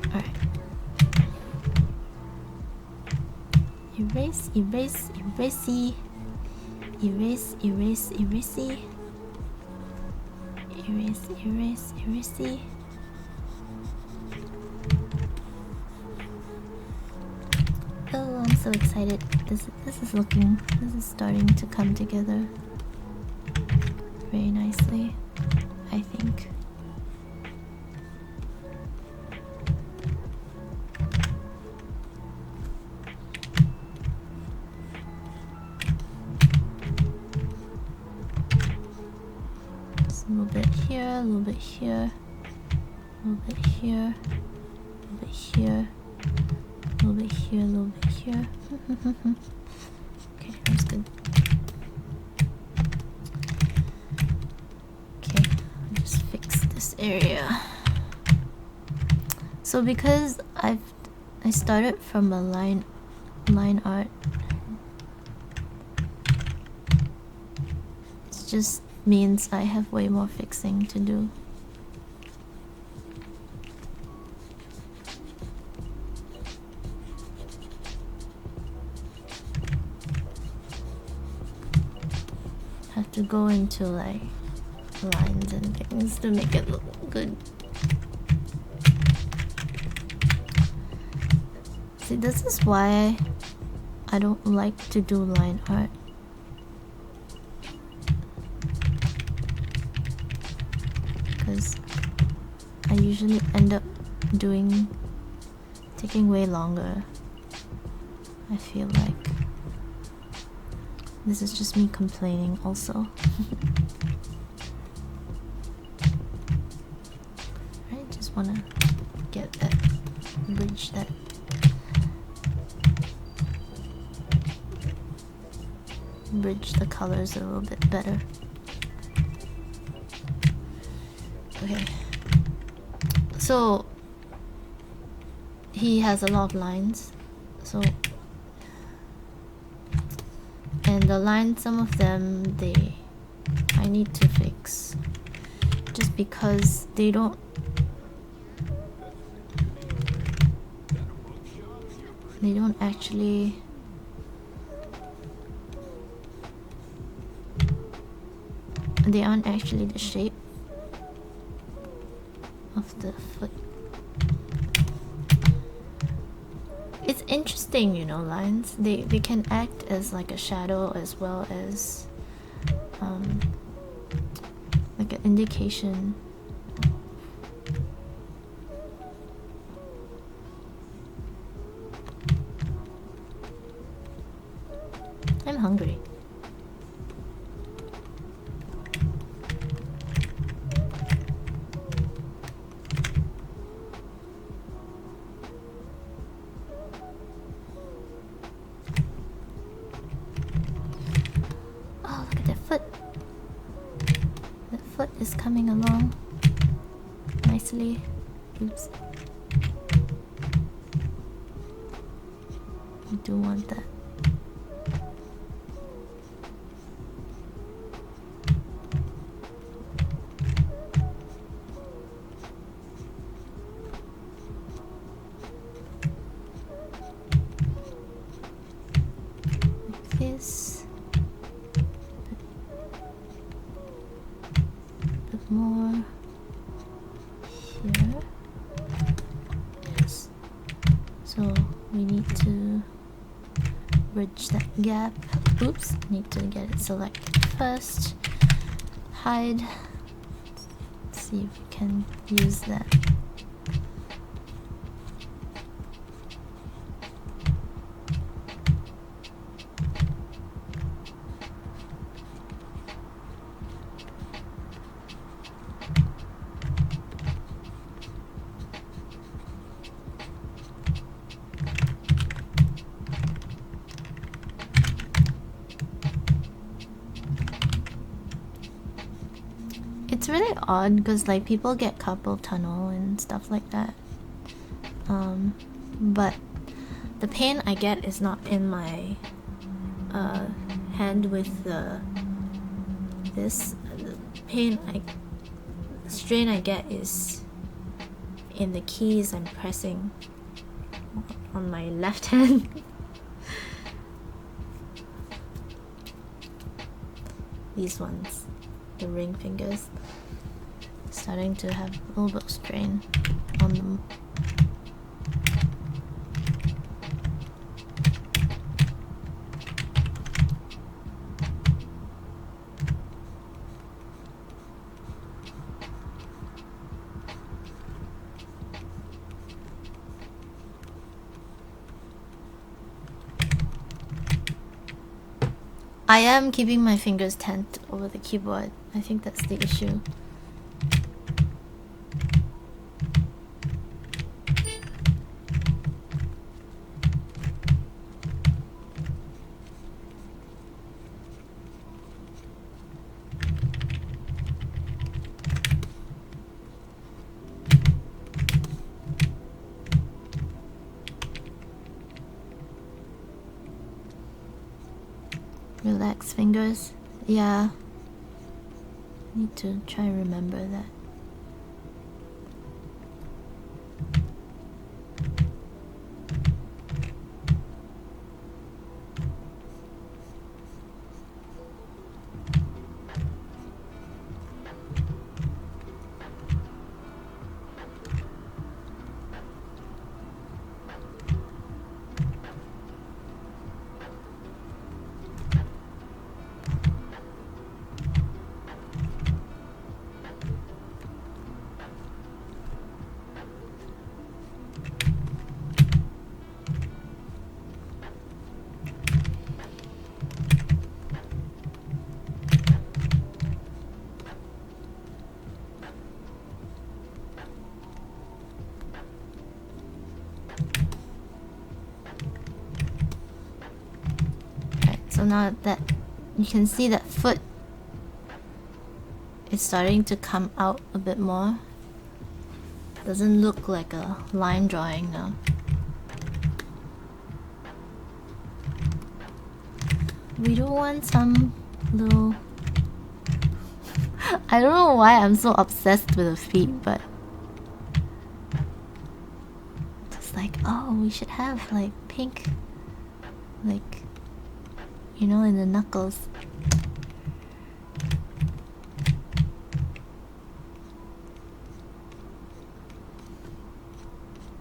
Alright. Erase, erase, erasey. Erase, erase, erasey. Erase, erase, erasey. Oh, I'm so excited. This is starting to come together very nicely, I think. Just a little bit here, a little bit here, a little bit here, a little bit here, a little bit here, a little bit here. Okay, that's good. Okay, I'll just fix this area. So because I started from a line art, it just means I have way more fixing to do. Have to go into like lines and things to make it look good. See, this is why I don't like to do line art. Because I usually end up taking way longer. I feel like this is just me complaining also. I just wanna get that, bridge that. Bridge the colors a little bit better. Okay. So he has a lot of lines. So and the lines, some of them I need to fix. Just because they don't actually they aren't actually the shape of the foot. It's interesting, you know, lines. They can act as like a shadow as well as like an indication. I'm hungry. is coming along nicely. Oops. I do want that. Like this. A bit more here. Yes. So we need to bridge that gap. Oops, need to get it selected first. Hide. Let's see if we can use that. It's really odd because like people get carpal tunnel and stuff like that. But the pain I get is not in my hand with the strain I get is in the keys I'm pressing on my left hand. These ones, the ring fingers, starting to have a little bit of strain on them. I am keeping my fingers tense over the keyboard. I think that's the issue. Relax fingers. Yeah. Need to try and remember that. So now that you can see that foot is starting to come out a bit more. Doesn't look like a line drawing now. We do want some little... I don't know why I'm so obsessed with the feet, but... Just like, oh, we should have like pink, like, you know, in the knuckles.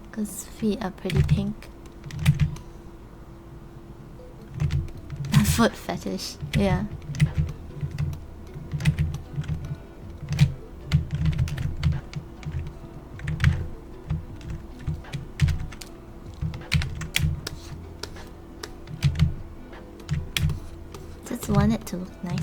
Because feet are pretty pink. Foot fetish, yeah. Just want it to look nice.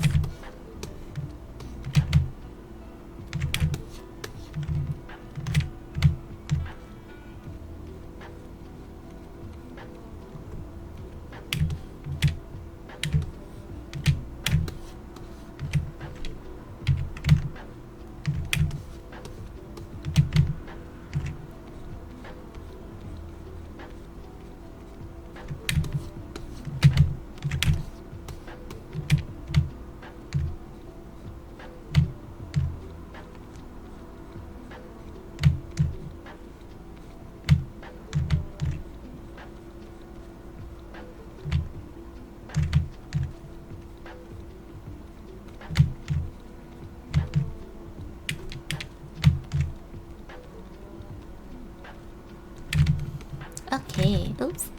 Okay, oops.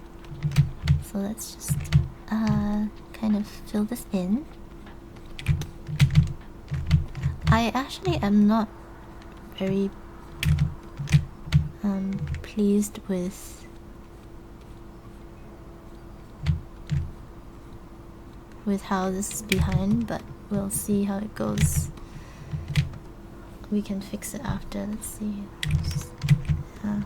So let's just kind of fill this in. I actually am not very pleased with how this is behind, but we'll see how it goes. We can fix it after. Let's see. Yeah.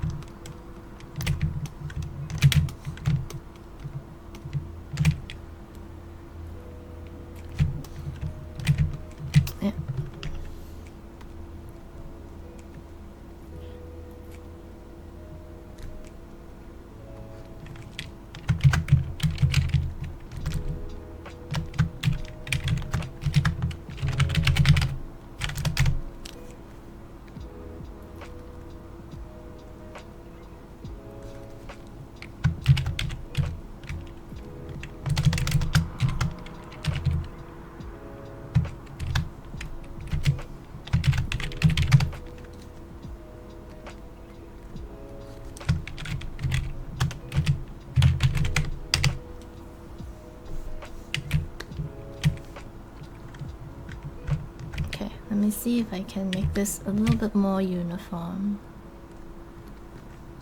Let me see if I can make this a little bit more uniform.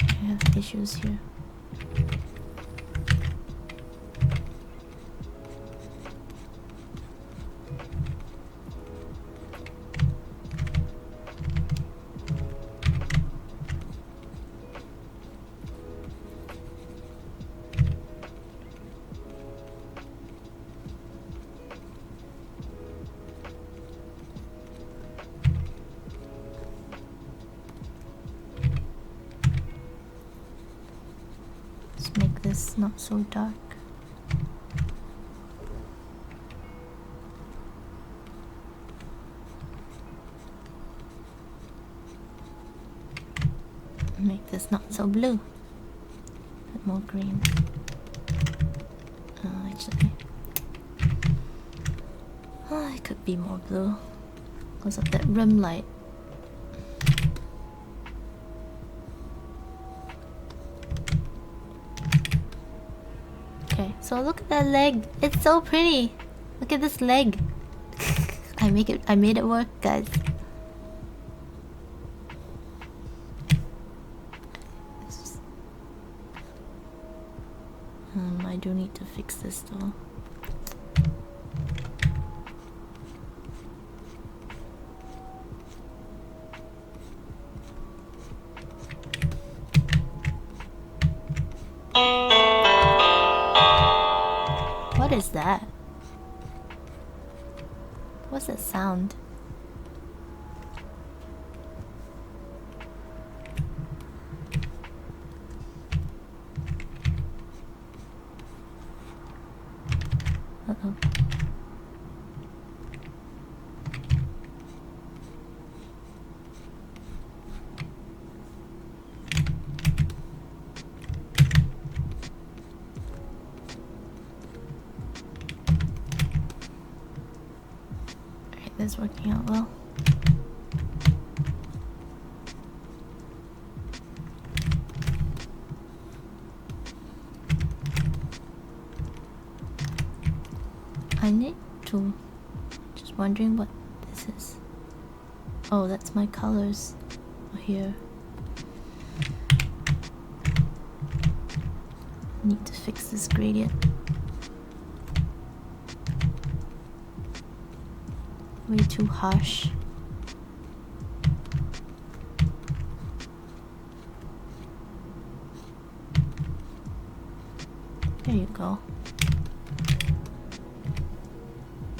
I have issues here. Not so dark. Make this not so blue. A bit more green. Actually, it could be more blue because of that rim light. So look at that leg. It's so pretty. Look at this leg. I made it work, guys. I do need to fix this though. What is that? What's that sound? Uh-oh. That's working out well. I need to... Just wondering what this is. Oh, that's my colors here. Need to fix this gradient. Way too harsh. There you go.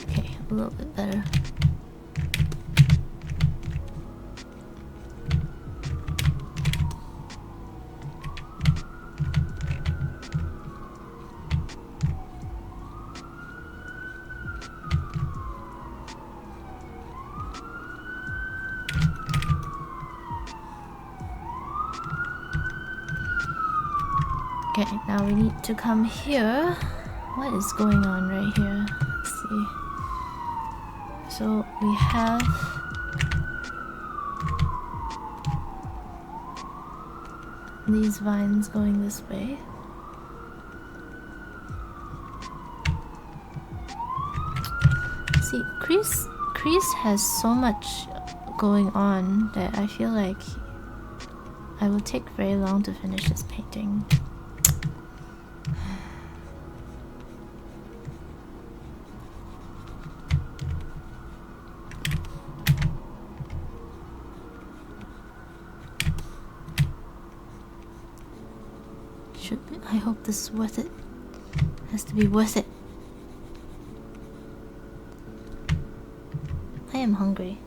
Okay, a little bit better. Okay, now we need to come here. What is going on right here? Let's see. So we have... these vines going this way. See, Crease has so much going on that I feel like I will take very long to finish this painting. Should be, I hope this is worth it. Has to be worth it. I am hungry.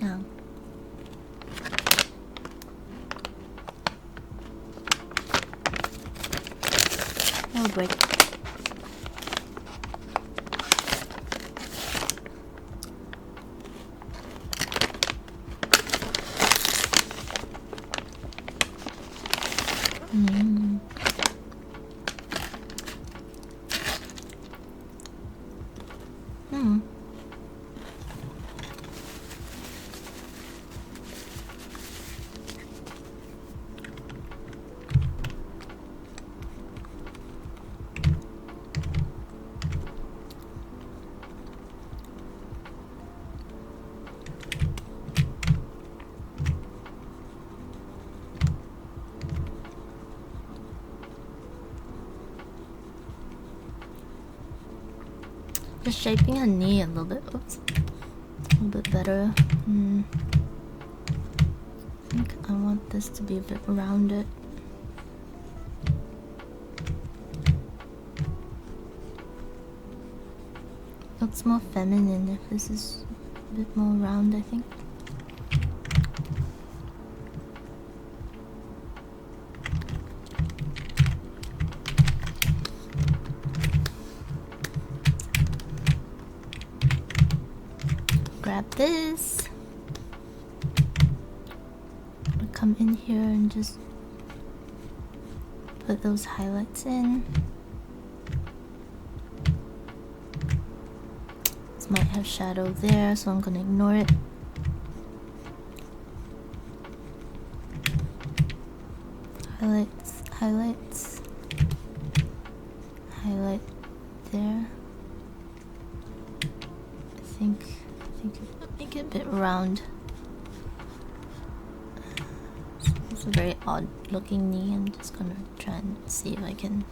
No. No break. Just shaping her knee a little bit. Oops. A little bit better. I think I want this to be a bit rounded. Looks more feminine if this is a bit more round, I think. Grab this. I'll come in here and just put those highlights in. This might have shadow there, so I'm gonna ignore it. Highlights, highlights, highlight there. I think make it a bit round. It's a very odd looking knee. I'm just gonna try and see if I can.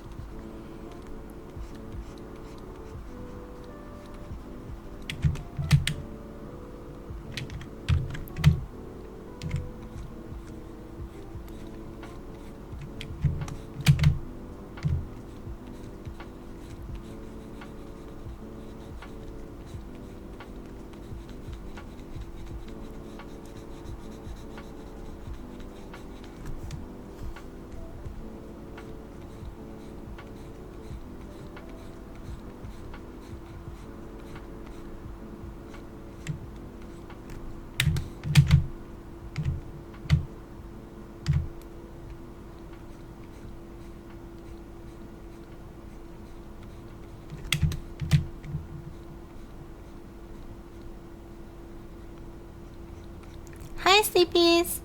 Hi, sleepies!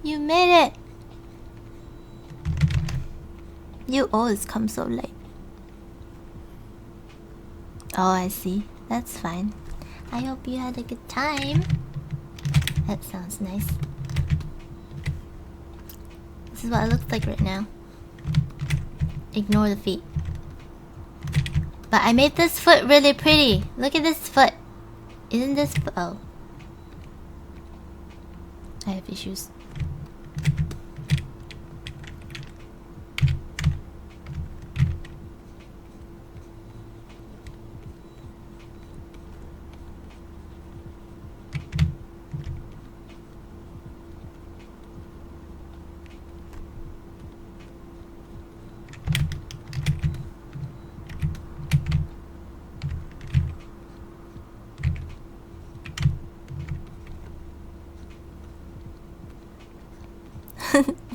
You made it! You always come so late. Oh, I see. That's fine. I hope you had a good time. That sounds nice. This is what it looks like right now. Ignore the feet. But I made this foot really pretty. Look at this foot. Isn't this... Oh. I have issues.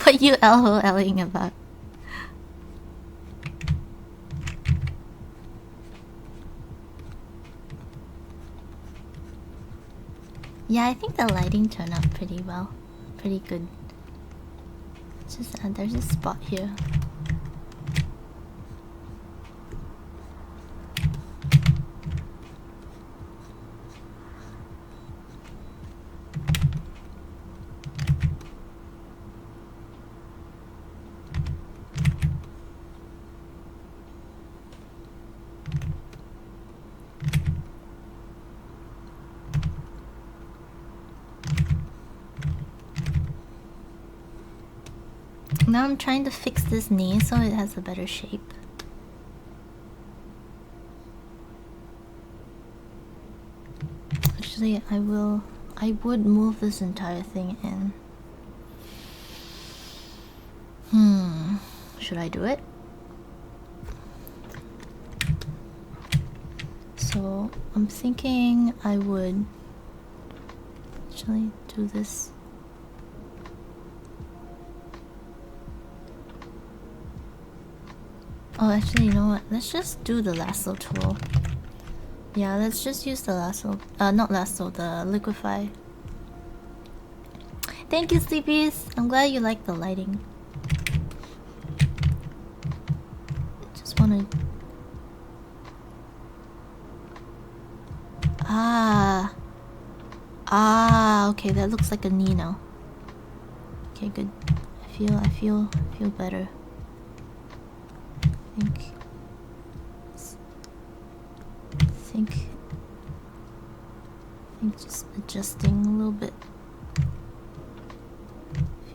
What you LOLing about? Yeah, I think the lighting turned out pretty well. Pretty good. It's just there's a spot here. Now I'm trying to fix this knee so it has a better shape. Actually, I would move this entire thing in. Should I do it? So I'm thinking I would actually do this. Oh, actually, you know what? Let's just do the lasso tool. Yeah, let's just use the lasso. Not lasso, the liquefy. Thank you, Sleepies. I'm glad you like the lighting. Just wanna... okay, that looks like a knee now. Okay, good. I feel better. I think just adjusting a little bit.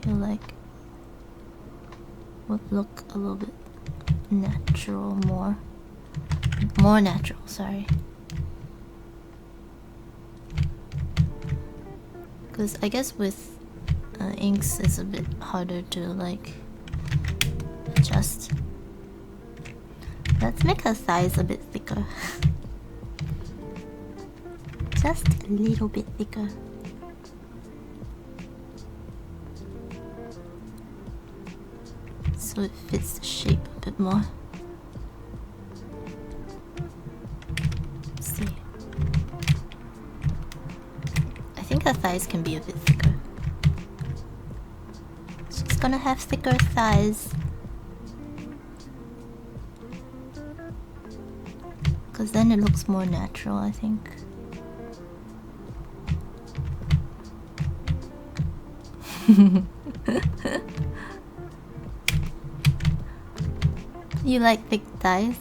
Feel like would look a little bit natural, more natural, sorry. Because I guess with inks it's a bit harder to like adjust. Let's make her thighs a bit thicker. Just a little bit thicker. So it fits the shape a bit more. Let's see. I think her thighs can be a bit thicker. She's gonna have thicker thighs. Because then it looks more natural, I think. You like thick thighs?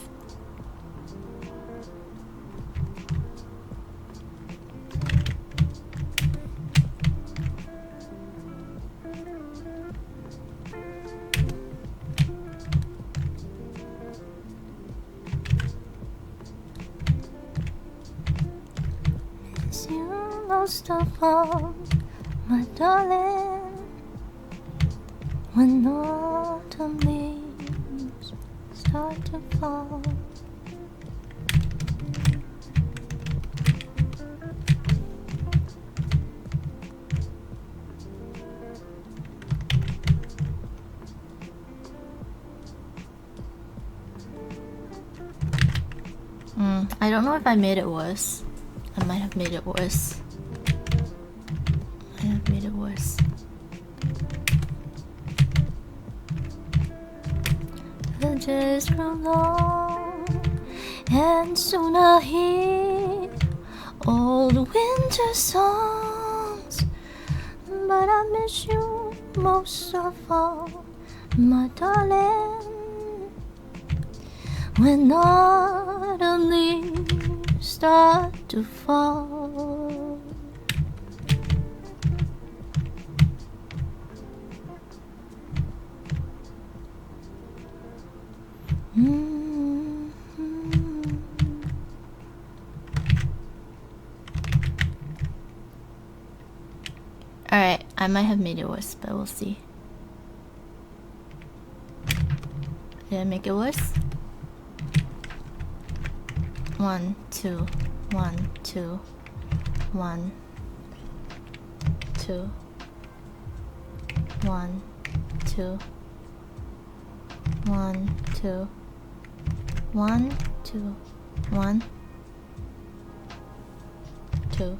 Miss you most of all, my darling. When autumn leaves start to fall, I don't know if I made it worse. I might have made it worse. The days grow long, and soon I'll hear old winter songs. But I miss you most of all, my darling. When autumn leaves start to fall. Alright, I might have made it worse, but we'll see. Did I make it worse? 1, 2, 1, 2, 1, 2, 1, 2, 1, 2, 1, 2, 1, 2,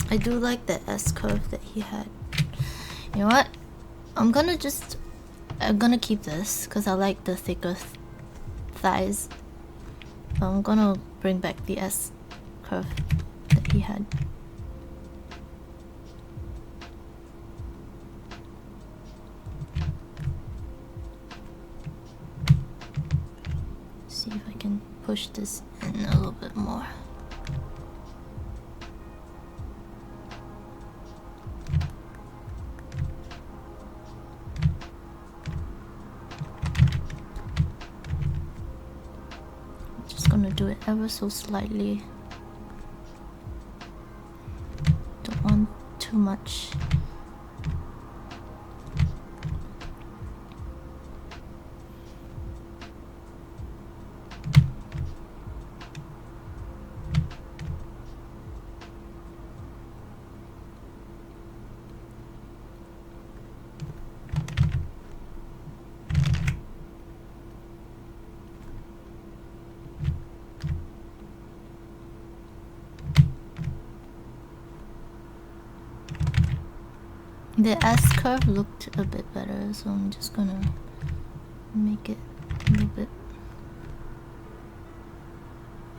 I do like the S curve that he had. You know what? I'm gonna keep this because I like the thicker thighs. I'm gonna bring back the S curve that he had. See if I can push this in a little bit more. Just gonna do it ever so slightly. Don't want too much. The S curve looked a bit better, so I'm just gonna make it a little bit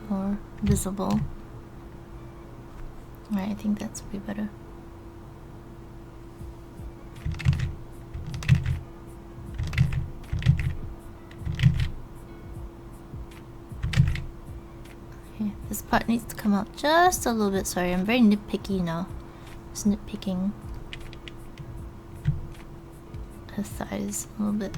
more visible. Alright, I think that's way better. Okay, this part needs to come out just a little bit. Sorry, I'm very nitpicky now. Just nitpicking her thighs a little bit.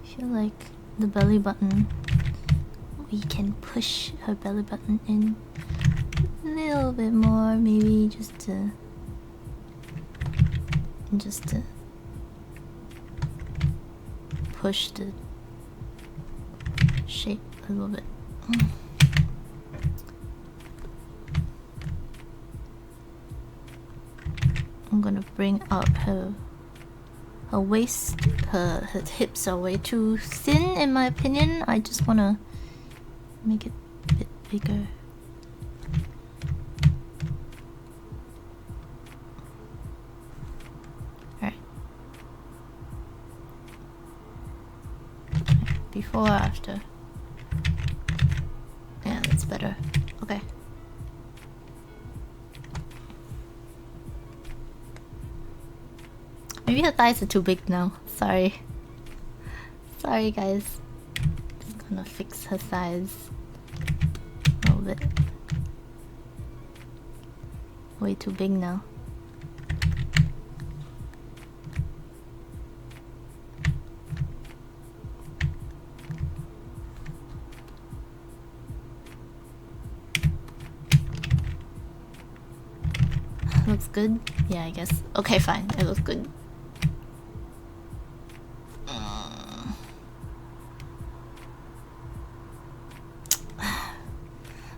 I feel like the belly button, we can push her belly button in a little bit more, maybe just to push the shape a little bit. I'm gonna bring out her waist. Her hips are way too thin in my opinion. I just wanna make it a bit bigger. Alright. Before or after? Yeah, that's better. Okay. Maybe her thighs are too big now. Sorry. Sorry, guys. Just gonna fix her thighs a little bit. Way too big now. Looks good? Yeah, I guess. Okay, fine. It looks good.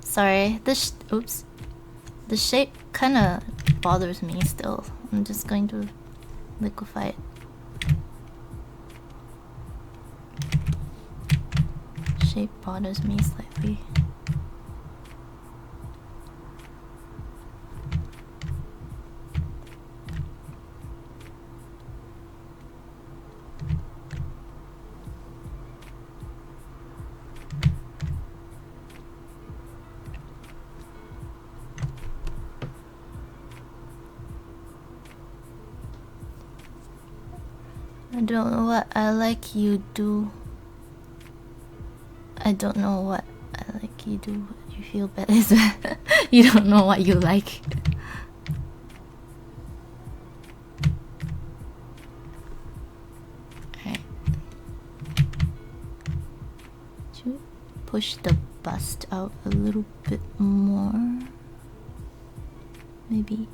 Sorry, oops. The shape kinda bothers me still. I'm just going to liquefy it. Shape bothers me slightly. I don't know what I like you do. I don't know what I like you do. What you feel better is you don't know what you like. Alright. Should push the bust out a little bit more? Maybe.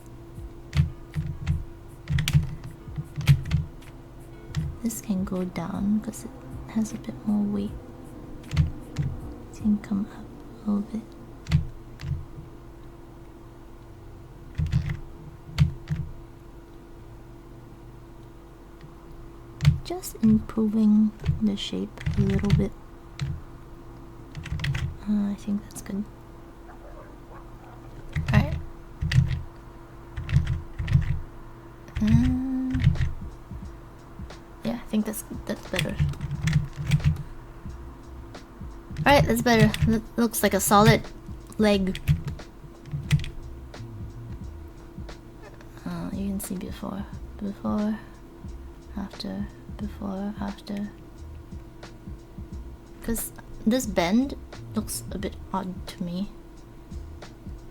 This can go down because it has a bit more weight. It can come up a little bit. just improving the shape a little bit. I think that's good. Alright. Yeah, I think that's better. Alright, that's better. Looks like a solid leg. You can see before, after, before, after. Because this bend looks a bit odd to me,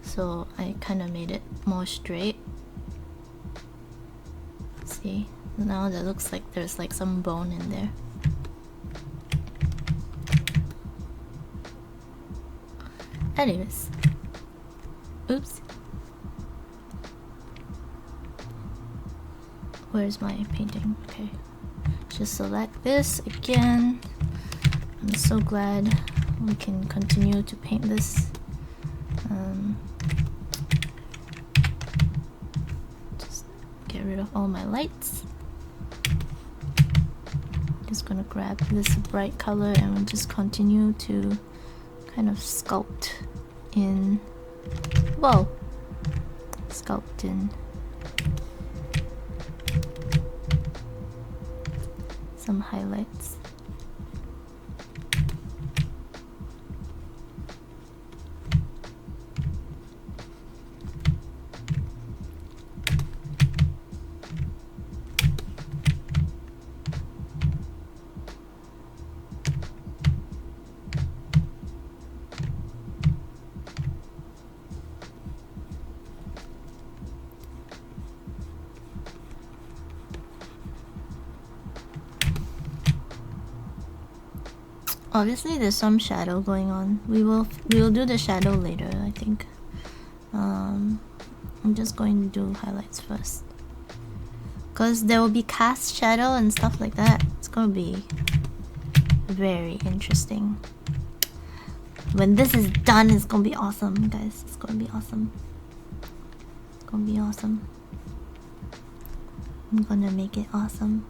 so I kind of made it more straight. See, now that looks like there's like some bone in there. Anyways, oops. Where's my painting? Okay, just select this again. I'm so glad we can continue to paint this. Just get rid of all my lights. Just gonna grab this bright color and we'll just continue to kind of sculpt in. Whoa! Sculpt in some highlights. Obviously there's some shadow going on. We will do the shadow later, I think. I'm just going to do highlights first, because there will be cast shadow and stuff like that. It's gonna be very interesting. When this is done, it's gonna be awesome, guys. It's gonna be awesome. It's gonna be awesome. I'm gonna make it awesome.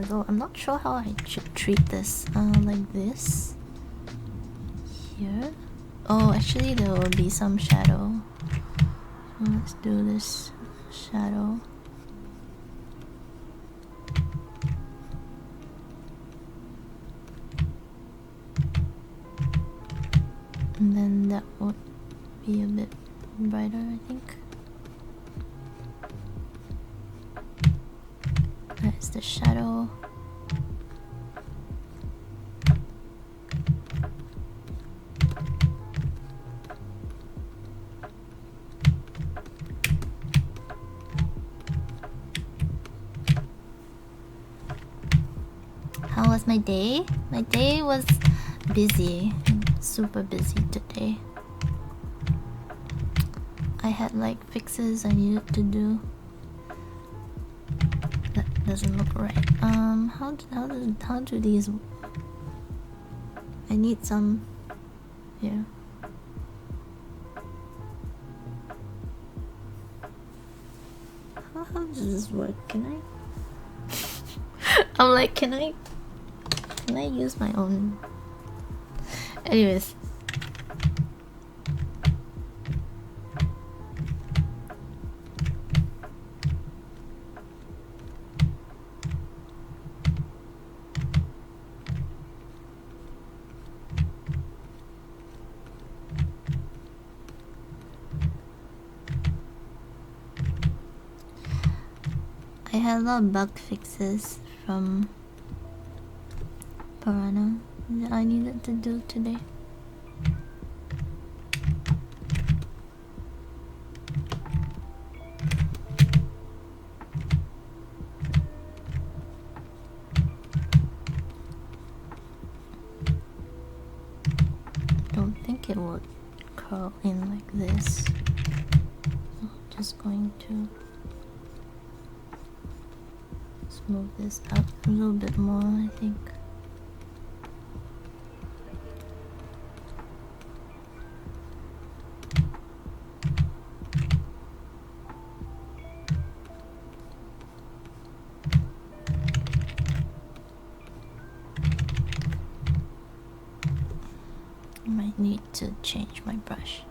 Though I'm not sure how I should treat this. Like this. Here. Oh, actually there will be some shadow. So let's do this shadow. And then that would be a bit brighter, I think. That's the shadow. How was my day? My day was busy. Super busy today. I had like fixes I needed to do. That doesn't look right. How do these? I need some here. How does this work? Can I? I'm like, can I use my own? Anyways. I had a lot of bug fixes from Piranha that I needed to do today. Don't think it would curl in like this. So just going to smooth this out a little bit more, I think. I need to change my brush.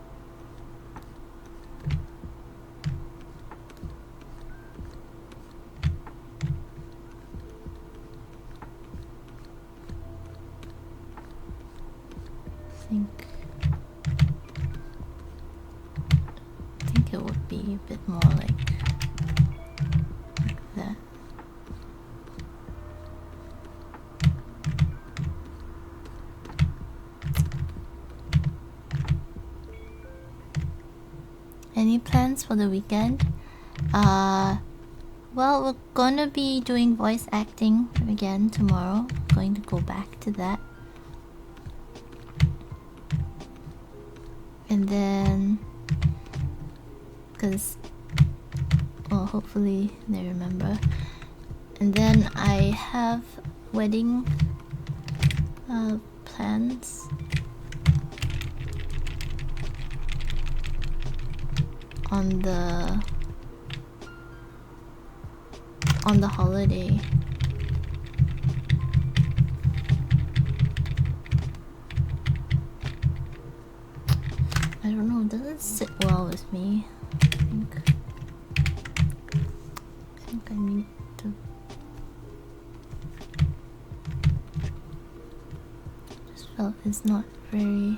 I think it would be a bit more like that. Any plans for the weekend? Well, we're gonna be doing voice acting again tomorrow. Going to go back to that. And then, well, hopefully they remember. And then I have wedding plans. On the holiday. I don't know, it doesn't sit well with me. I think I need to just felt it's not very.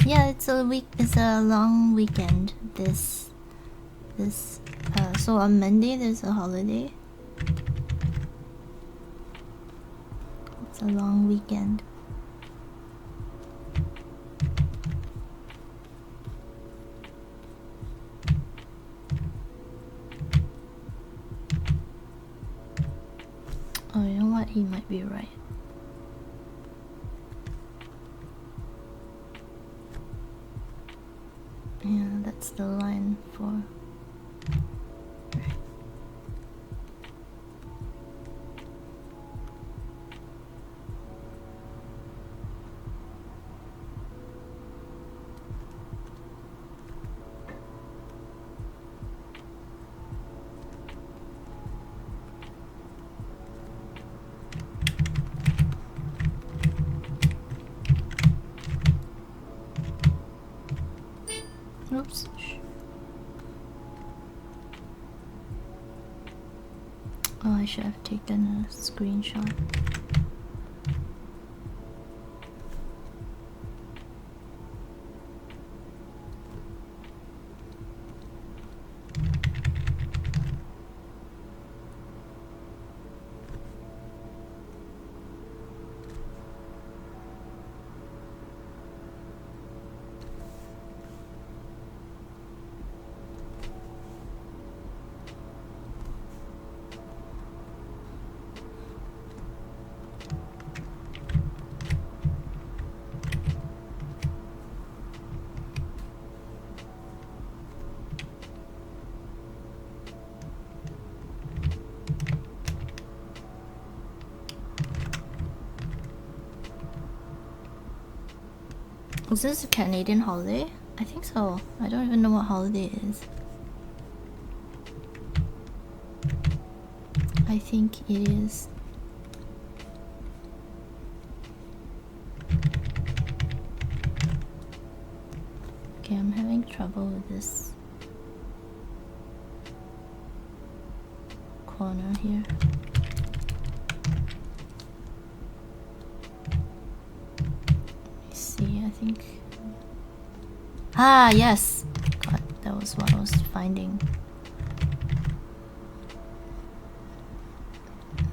Yeah, it's a long weekend. So on Monday there's a holiday. It's a long weekend. Oh, you know what? He might be right. Yeah, that's the line for. Oops. Oh, I should have taken a screenshot. Is this a Canadian holiday? I think so. I don't even know what holiday it is. I think it is. trouble with this corner here. Let me see, I think. Ah, yes! God, that was what I was finding.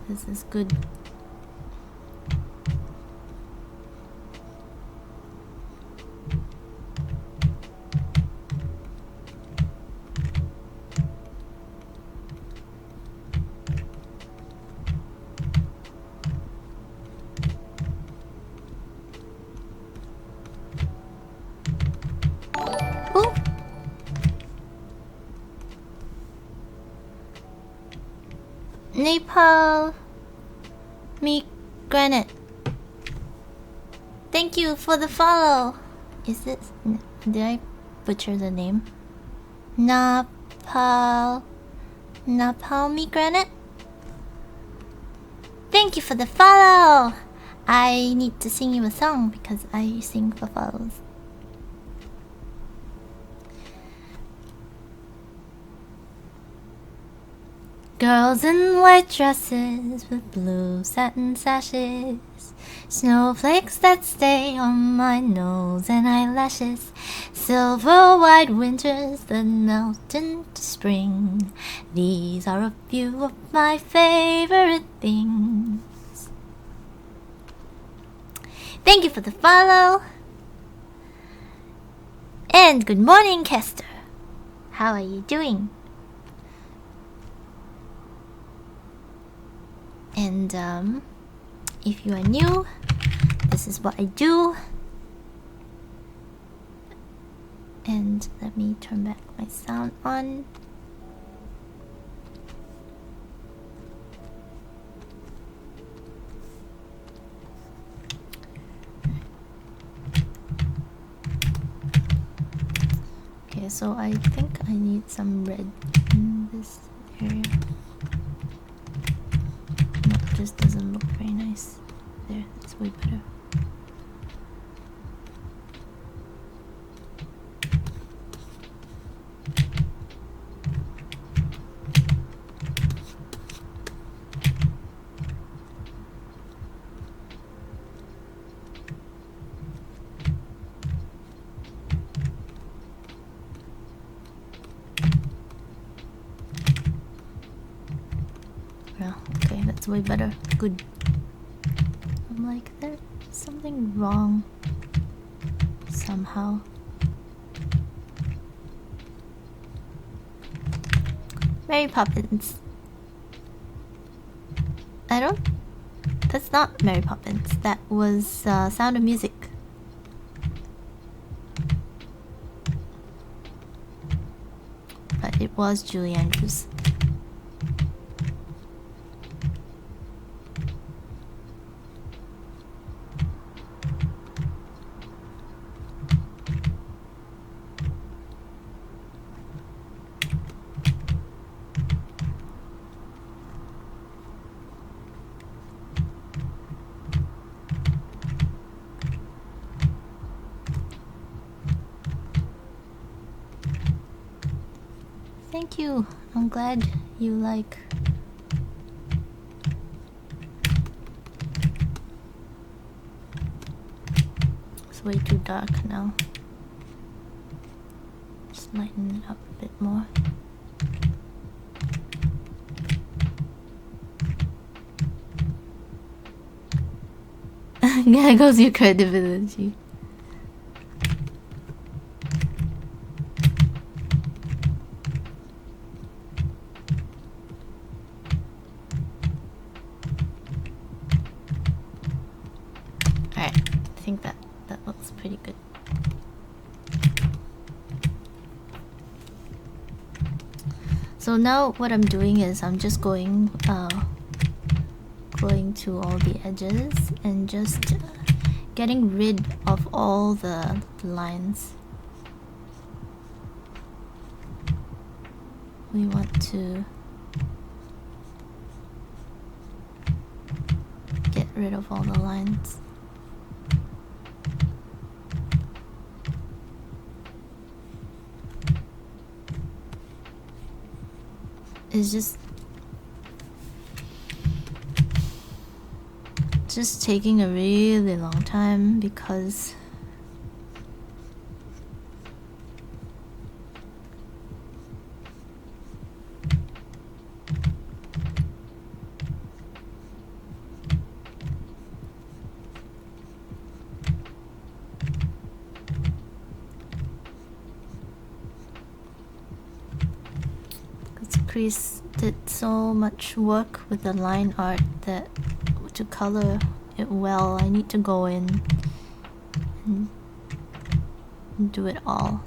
This is good. Ooh. Nepal me granite. Thank you for the follow. Is it? Did I butcher the name? Napal me granite. Thank you for the follow. I need to sing you a song because I sing for follows. Girls in white dresses with blue satin sashes, snowflakes that stay on my nose and eyelashes, silver white winters that melt into spring. These are a few of my favorite things. Thank you for the follow. And good morning, Kester. How are you doing? And if you are new, this is what I do. And let me turn back my sound on. Okay, so I think I need some red in this area. No, it just doesn't look very nice. There, that's way better. Okay, that's way better. Good. I'm like, there's something wrong somehow. Mary Poppins. I don't... That's not Mary Poppins. That was Sound of Music. But it was Julie Andrews. Thank you. I'm glad you like. It's way too dark now. Just lighten it up a bit more. There goes your credibility. Alright, I think that looks pretty good. So now what I'm doing is I'm just going to all the edges and just getting rid of all the lines. We want to get rid of all the lines. is just taking a really long time because Crease did so much work with the line art that to color it well, I need to go in and do it all.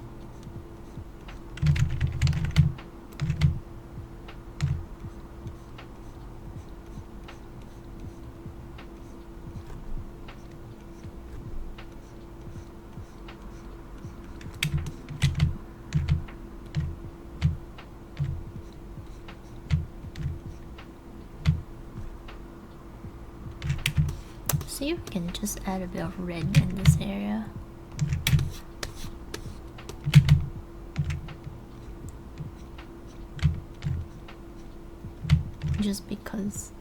See if we can just add a bit of red in this area. Just because.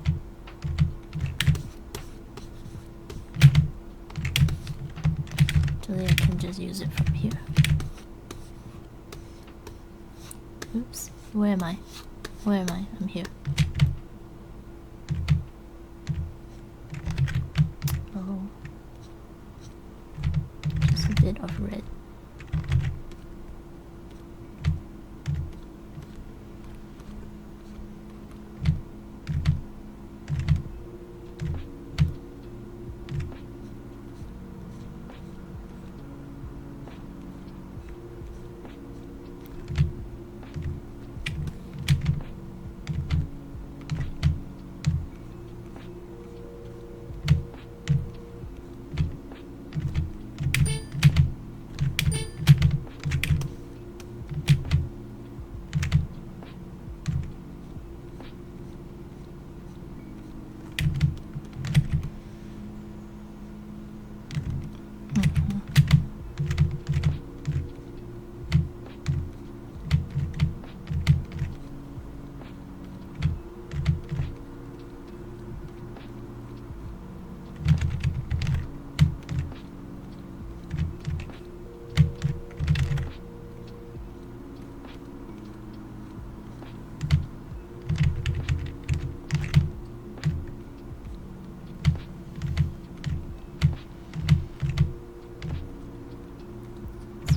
Actually, I can just use it from here. Oops, where am I? Where am I? I'm here. Bit of red.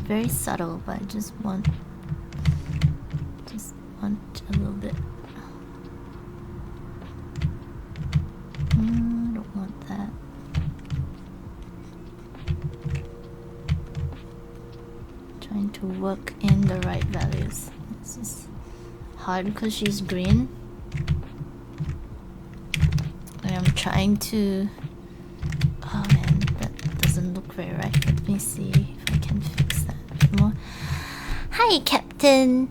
Very subtle, but I just want a little bit. I don't want that. Trying to work in the right values. This is hard because she's green. And I'm trying to. Oh man, that doesn't look very right. Let me see if I can fix that a bit more. Hi, Captain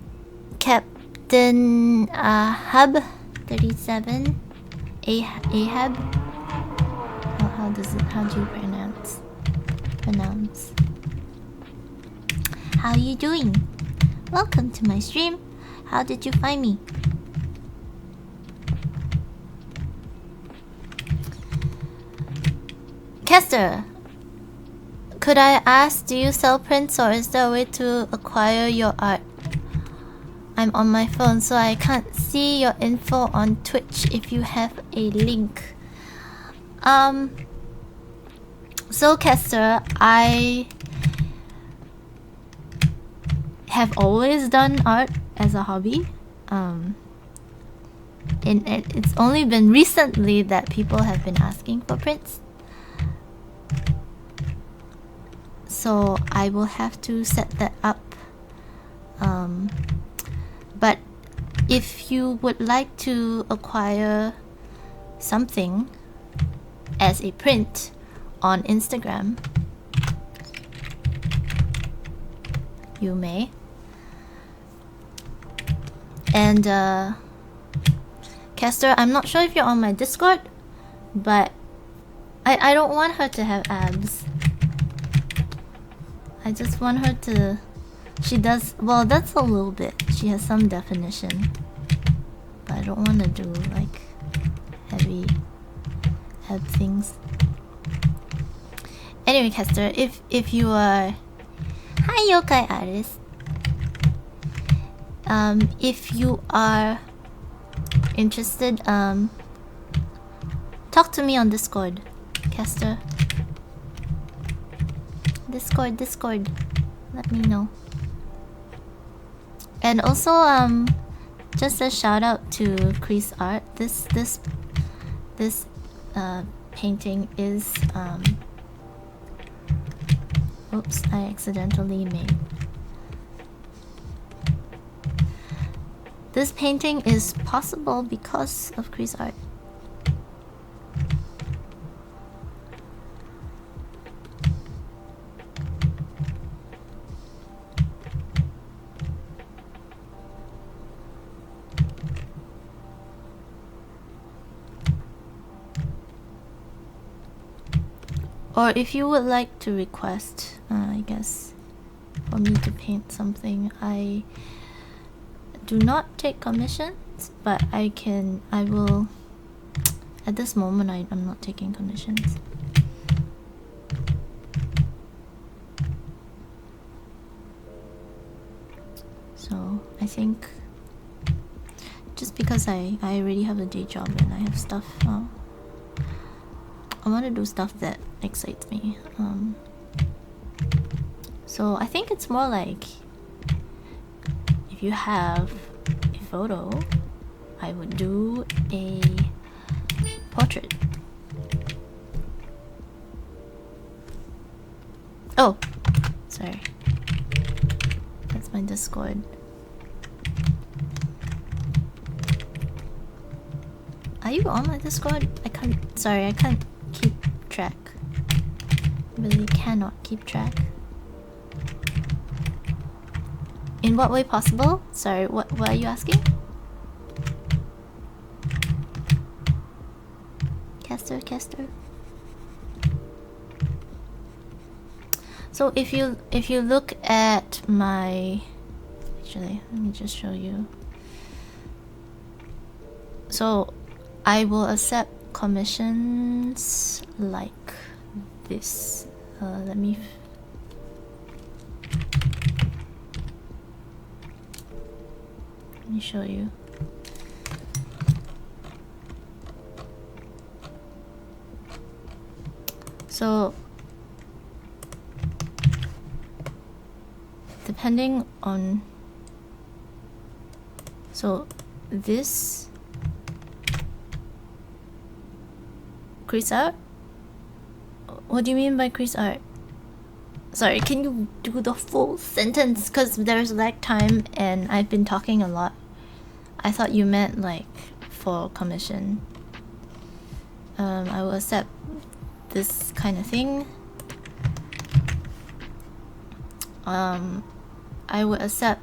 Hub 37. Ahab. How do you pronounce? How you doing? Welcome to my stream. How did you find me? Kester, could I ask, do you sell prints or is there a way to acquire your art? I'm on my phone so I can't see your info on Twitch if you have a link. So Kester, I have always done art as a hobby. And it's only been recently that people have been asking for prints. So I will have to set that up. But if you would like to acquire something as a print on Instagram, you may. And Kester, I'm not sure if you're on my Discord, but I don't want her to have abs. I just want her to... She does... Well, that's a little bit. She has some definition. don't want to do like heavy things. Anyway, Kester, if you are, hi yokai artist. If you are interested, talk to me on Discord, Kester. Discord. Let me know. And also, just a shout out to Creeesart. This painting is oops, I accidentally made. This painting is possible because of Creeesart. Or if you would like to request, I guess, for me to paint something, I do not take commissions, but I will. At this moment, I'm not taking commissions. So I think just because I already have a day job and I have stuff, I want to do stuff that excites me. So I think it's more like if you have a photo, I would do a portrait. Oh, sorry. That's my Discord. Are you on my Discord? I can't keep track. Really cannot keep track. In what way possible? Sorry, what are you asking? Kester. So if you look at my, actually, let me just show you. So I will accept commissions like this. Let me show you. So depending on, so this Creeesart? What do you mean by Creeesart? Sorry, can you do the full sentence? Because there's lag time and I've been talking a lot. I thought you meant like for commission. I will accept this kind of thing. I would accept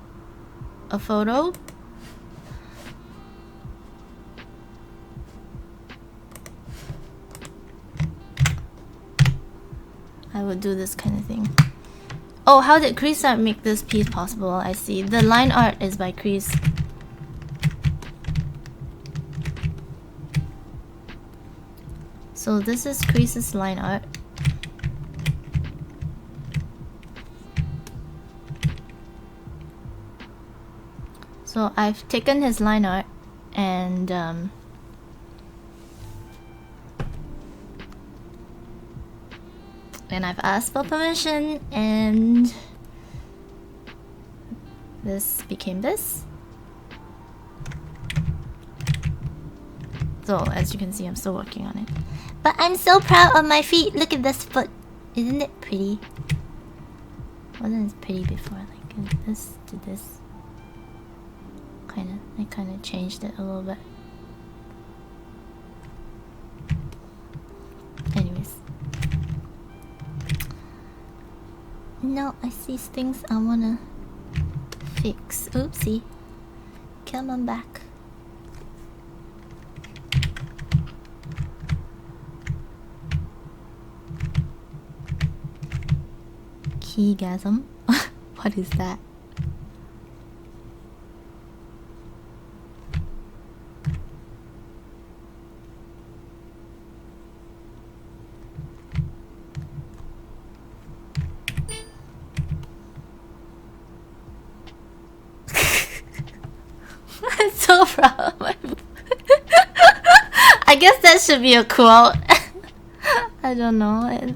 a photo. I would do this kind of thing. Oh, how did Creeesart make this piece possible? I see. The line art is by Crees. So this is Crees's line art. So I've taken his line art and I've asked for permission, and this became this. So as you can see, I'm still working on it. But I'm so proud of my feet. Look at this foot. Isn't it pretty? Wasn't it pretty before? Like this to this. I kind of changed it a little bit. Anyways. No, I see things I wanna fix. Oopsie. Come on back. Keygasm? What is that? I guess that should be a quote. I don't know.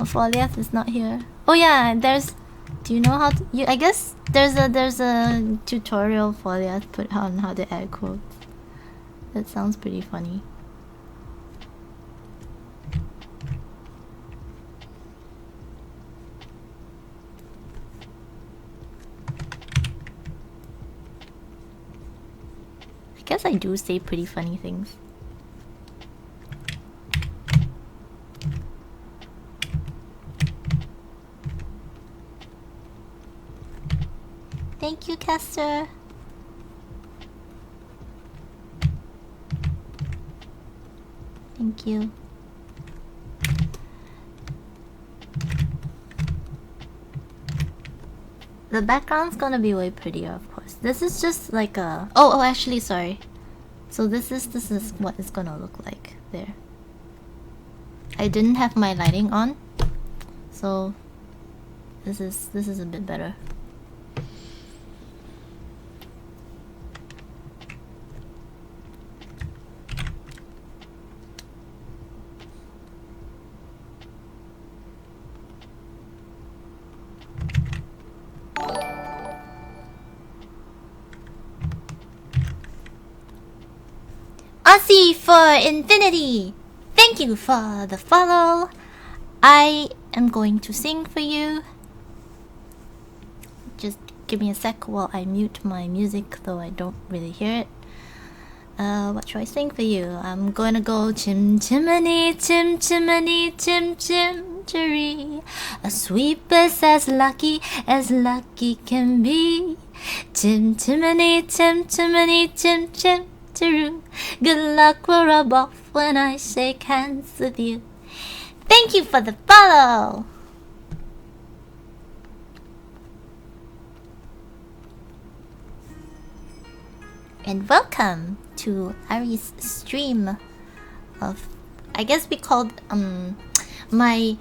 Foliath is not here. Oh yeah, there's. Do you know how to? I guess there's a tutorial Foliath put on how to add quotes. That sounds pretty funny. I guess I do say pretty funny things. Thank you, Kester. Thank you. The background's gonna be way prettier, of course. This is just like a... Oh, actually, sorry. So this is what it's gonna look like there. I didn't have my lighting on, so this is a bit better. Aussie for infinity! Thank you for the follow. I am going to sing for you. Just give me a sec while I mute my music, though I don't really hear it. What should I sing for you? I'm gonna go chim chimney, chim chimney, chim chim cherry. A sweetness as lucky can be. Chim chimney, chim chimney, chim chim. Good luck, we're off when I shake hands with you. Thank you for the follow. And welcome to Ari's stream of, I guess we called my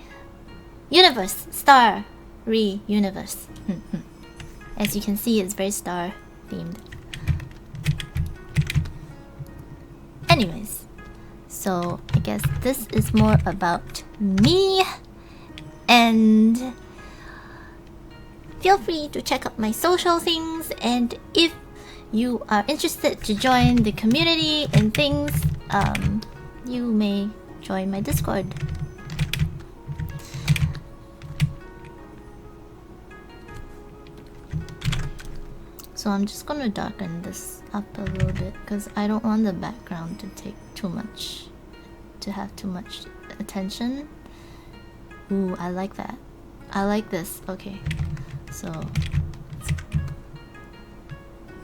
universe, starry universe. As you can see, it's very star themed. Anyways, so I guess this is more about me, and feel free to check out my social things, and if you are interested to join the community and things, you may join my Discord. So I'm just gonna darken this up a little bit because I don't want the background to take too much, to have too much attention. Ooh, I like that. I like this. Okay, so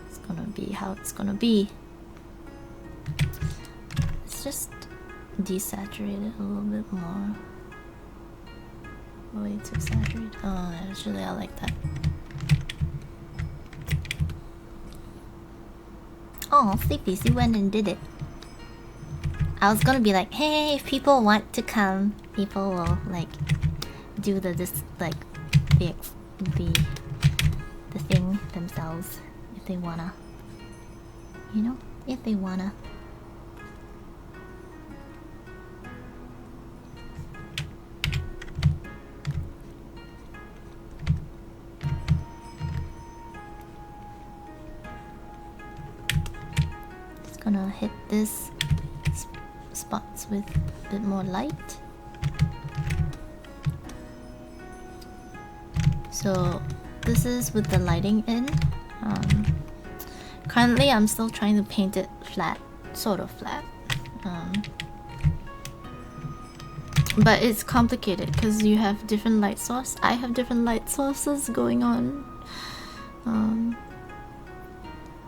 it's gonna be how it's gonna be. Let's just desaturate it a little bit more. Way too saturated. Oh, actually, I like that. Oh, Sleepy went and did it. I was gonna be like, hey, if people want to come, people will like do the thing themselves if they wanna. You know, if they wanna. Gonna hit this spots with a bit more light. So this is with the lighting in. Currently I'm still trying to paint it flat, sort of flat. But it's complicated because you have different light source. I have different light sources going on.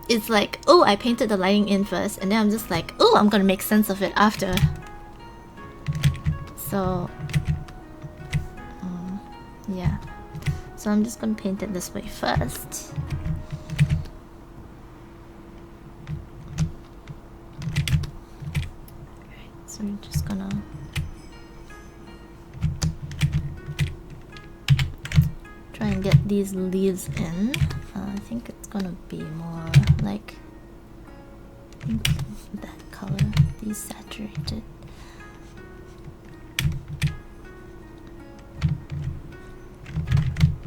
It's like, oh, I painted the lighting in first, and then I'm just like, oh, I'm gonna make sense of it after. So, yeah. So I'm just gonna paint it this way first. Alright, so we're just gonna try and get these leaves in. I think it's gonna be more like, I think that color, desaturated.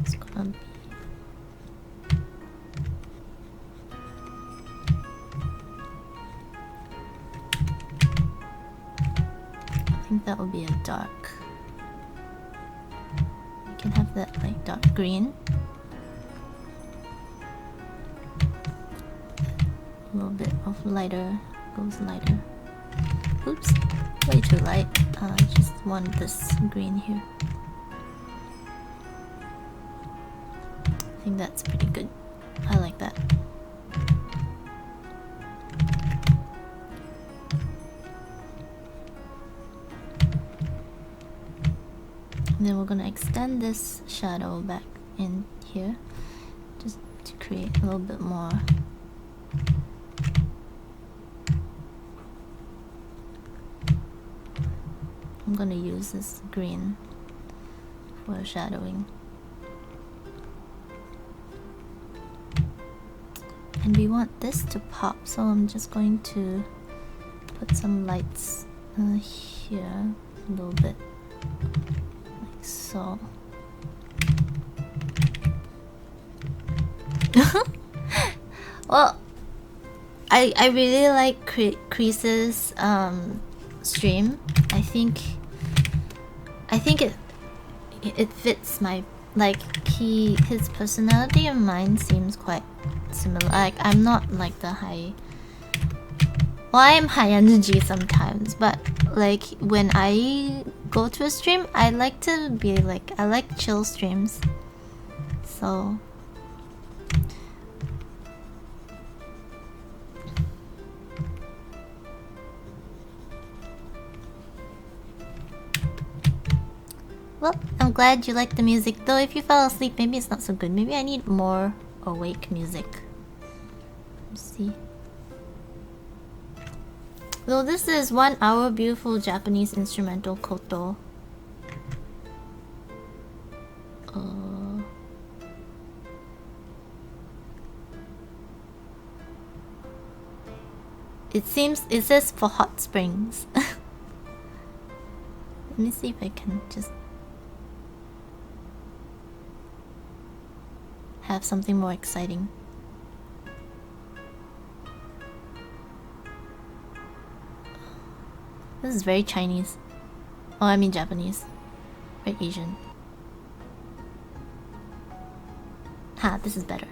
It's gonna be I think that would be a dark. You can have that like dark green. A little bit of lighter, goes lighter. Oops, way too light. I just want this green here. I think that's pretty good. I like that. And then we're gonna extend this shadow back in here just to create a little bit more. I'm gonna use this green for shadowing. And we want this to pop, so I'm just going to put some lights here a little bit. Like so. Well, I really like Creese's stream. I think it fits my his personality and mine seems quite similar. Like I'm not like the high. Well, I am high energy sometimes, but like when I go to a stream, I like to be like I like chill streams. So well, I'm glad you like the music. Though if you fell asleep, maybe it's not so good. Maybe I need more awake music. Let's see. Though this is 1 hour beautiful Japanese instrumental koto. It says for hot springs. Let me see if I can just have something more exciting. This is very Chinese. Oh, I mean Japanese. Very Asian. Ha, this is better.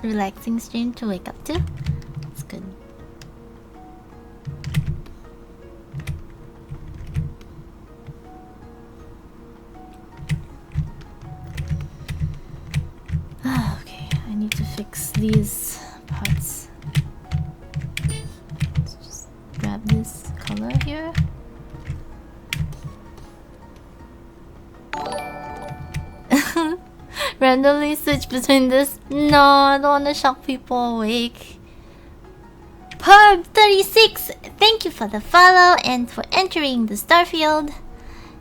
Relaxing stream to wake up to. It's good. Okay, I need to fix these parts. Let's just grab this color here. Randomly switch between this. No, I don't want to shock people awake. Perb36, thank you for the follow and for entering the Starfield.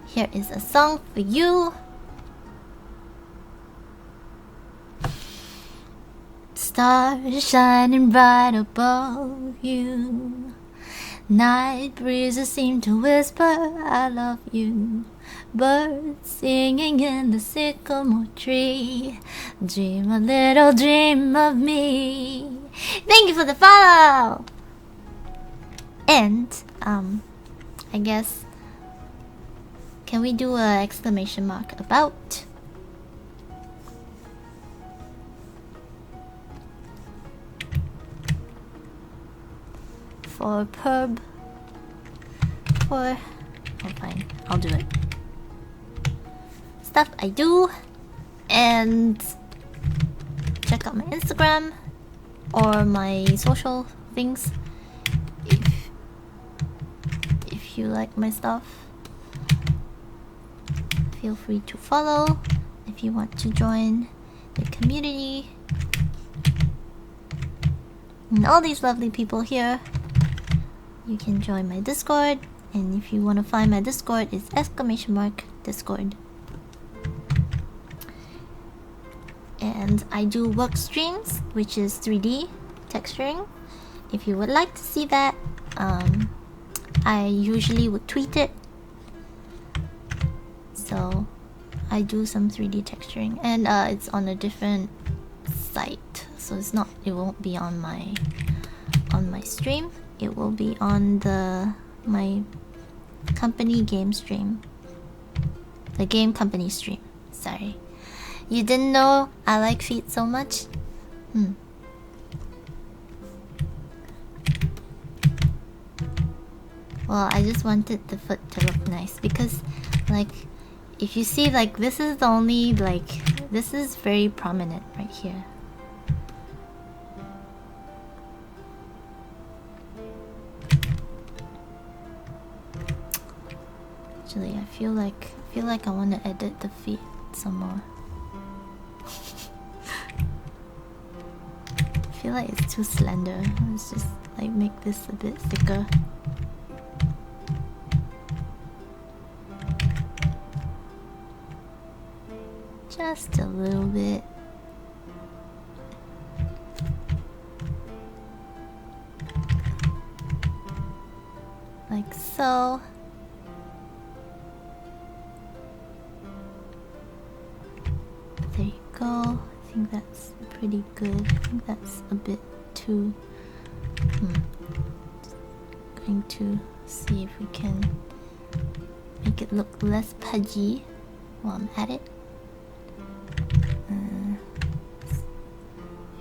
Here is a song for you. Stars shining bright above you. Night breezes seem to whisper, I love you. Birds singing in the sycamore tree. Dream a little dream of me. Thank you for the follow! And, I guess, can we do a exclamation mark about? For Perb. For... oh, fine. I'll do it. Stuff I do. And check out my Instagram or my social things if you like my stuff. Feel free to follow if you want to join the community. And all these lovely people here. You can join my Discord, and if you want to find my Discord, it's !Discord. And I do work streams, which is 3D, texturing. If you would like to see that, I usually would tweet it. So I do some 3D texturing, and it's on a different site, so it won't be on my stream. It will be on my company game stream. The game company stream. Sorry. You didn't know I like feet so much? Well, I just wanted the foot to look nice because, like, if you see, like, this is the only, like, this is very prominent right here. Actually, I feel like I want to edit the feet some more. I feel like it's too slender. Let's just like make this a bit thicker. Just a little bit. Like so. There you go. I think that's pretty good. I think that's a bit too... Going to see if we can make it look less pudgy while I'm at it. I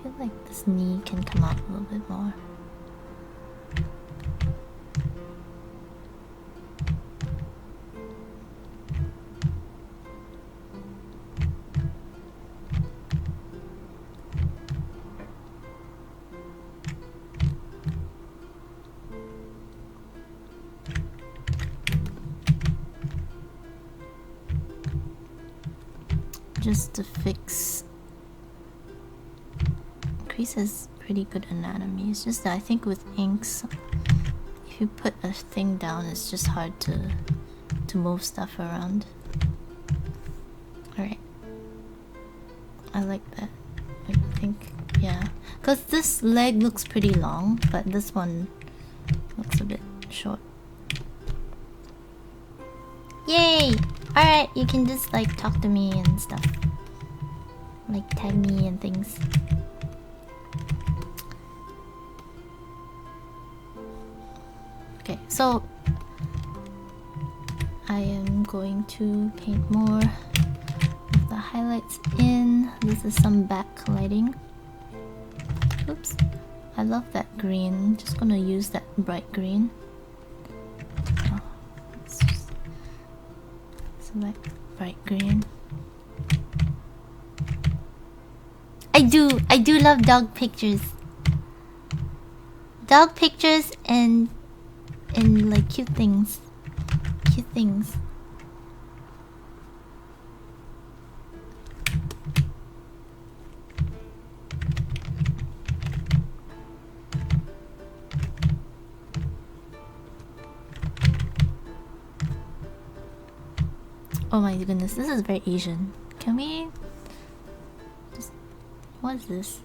feel like this knee can come out a little bit more. Just to fix... Crease has pretty good anatomy. It's just that I think with inks, if you put a thing down, it's just hard to move stuff around. Alright. I like that. I think, yeah. Because this leg looks pretty long, but this one looks a bit short. Yay! Alright, you can just like talk to me and stuff. Like tag me and things. Okay, so I am going to paint more of the highlights in. This is some backlighting. Oops. I love that green. Just gonna use that bright green. Oh, select bright green. I do love dog pictures. Dog pictures and like cute things. Cute things. Oh my goodness, this is very Asian. Can we just... What is this?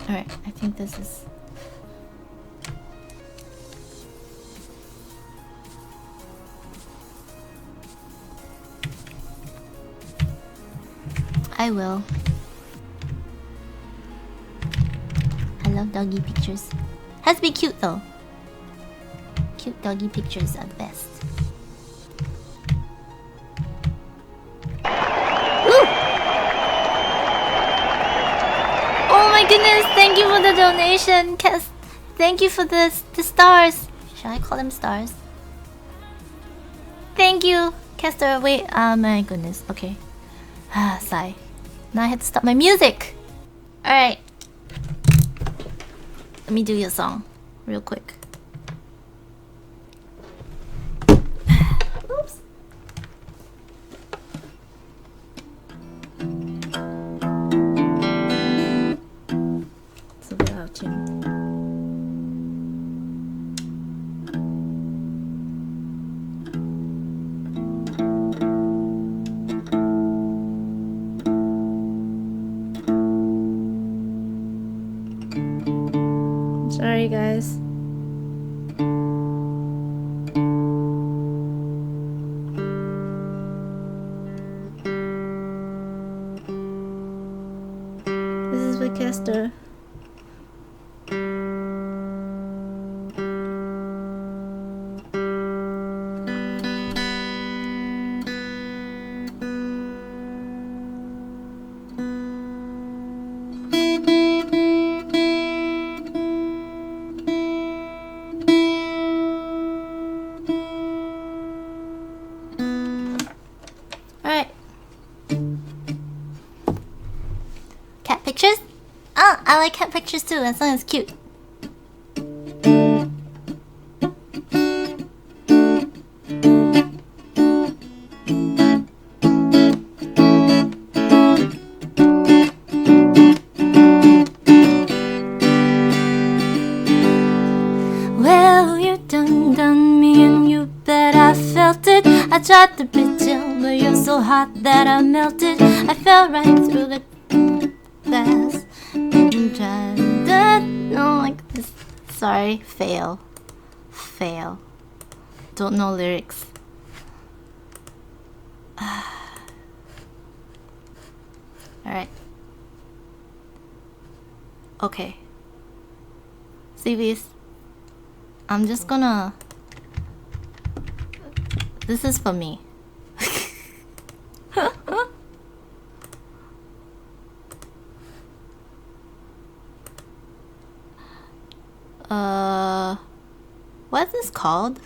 Alright, I think this is... I will. I love doggy pictures. Has to be cute though. Cute doggy pictures are the best. Ooh! Oh my goodness! Thank you for the donation, Cass. Thank you for the stars. Shall I call them stars? Thank you, Castor. Wait, my goodness. Okay. Ah, sigh. Now I had to stop my music. Alright. Let me do your song real quick. Oops. It's a bit out of tune. Sorry, guys. This is with Castor. Alright. Cat pictures? Oh, I like cat pictures too. That song is cute. Well, you done me and you bet I felt it. I tried to be chill, but you're so hot that I melted. I fell right through the glass. Didn't try to no like this. Sorry, fail. Don't know lyrics. Alright. Okay. CVs. I'm just gonna... This is for me. What's this called?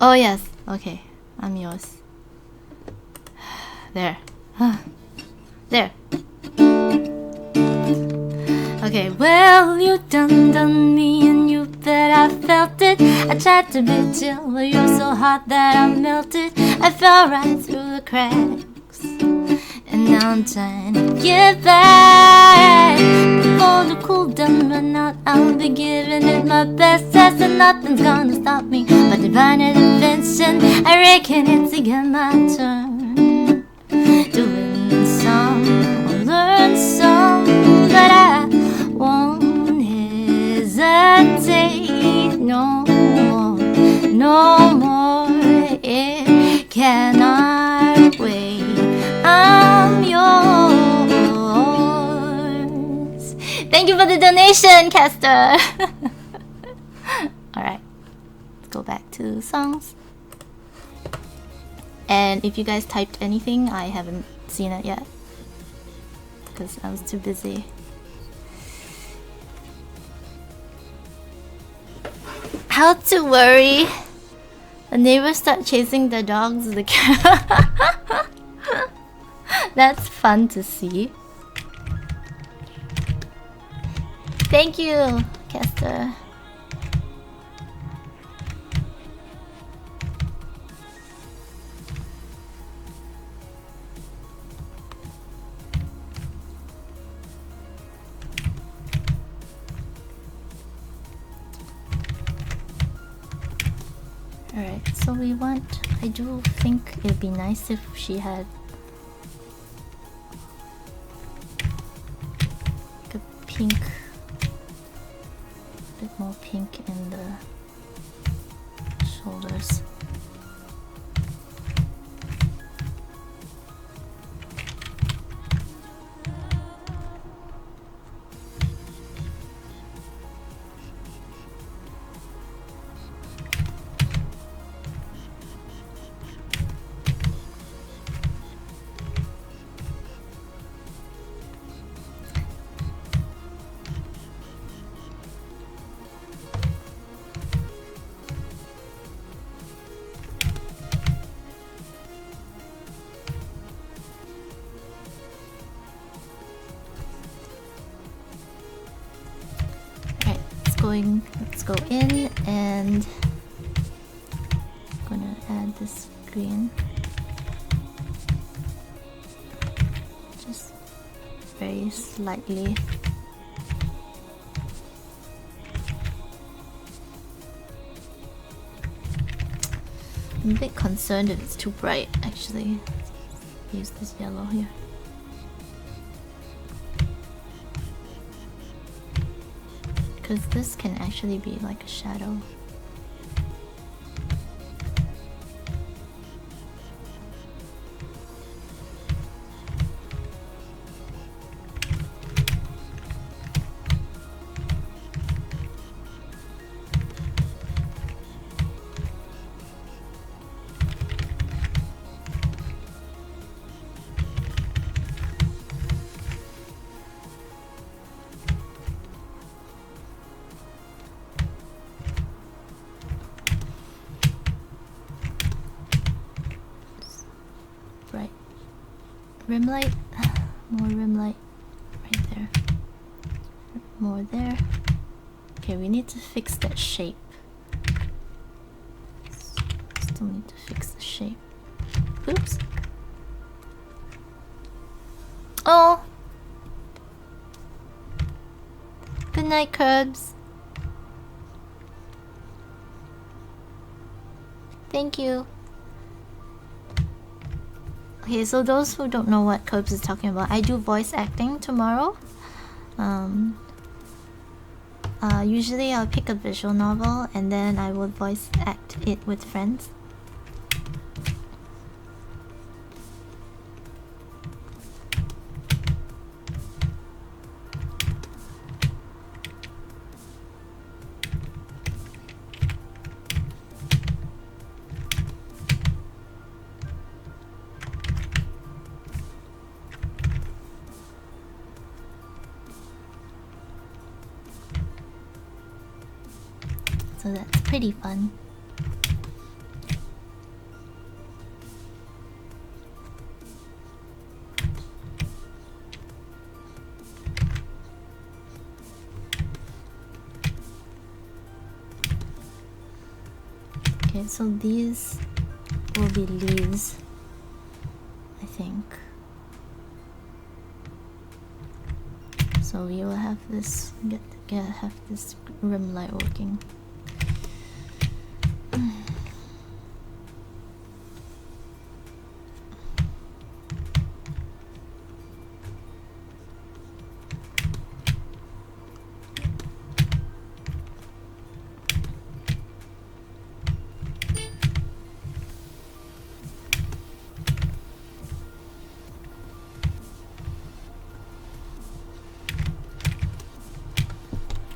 Oh yes, okay. I'm yours. There. There. Okay, well, you done me and you bet I felt it. I tried to be chill, but you're so hot that I melted. I fell right through the cracks, and now I'm trying to get back. Before the cool done run out, I'll be giving it my best. I said nothing's gonna stop me but divine intervention. I reckon it's again my turn to win some or learn some, but I won't hesitate no more, no more. It cannot wait. I'm yours. Thank you for the donation, Castor. Alright, let's go back to songs. And if you guys typed anything, I haven't seen it yet because I was too busy. How to worry. The neighbors start chasing their dogs with the cat. That's fun to see. Thank you, Castor. Alright, so we want... I do think it'd be nice if she had like a pink, a bit more pink in the shoulders. Let's go in and I'm gonna add this green. Just very slightly. I'm a bit concerned if it's too bright actually. Use this yellow here. because this can actually be like a shadow. Rim light, more rim light right there, more there. Okay, we need to fix that shape. Still need to fix the shape. Oops. Oh! Good night, Curbs. Thank you. Okay, so those who don't know what Curbs is talking about, I do voice acting tomorrow. Usually I'll pick a visual novel and then I will voice act it with friends. So that's pretty fun. Okay, so these will be leaves, I think. So we will have this have this rim light working.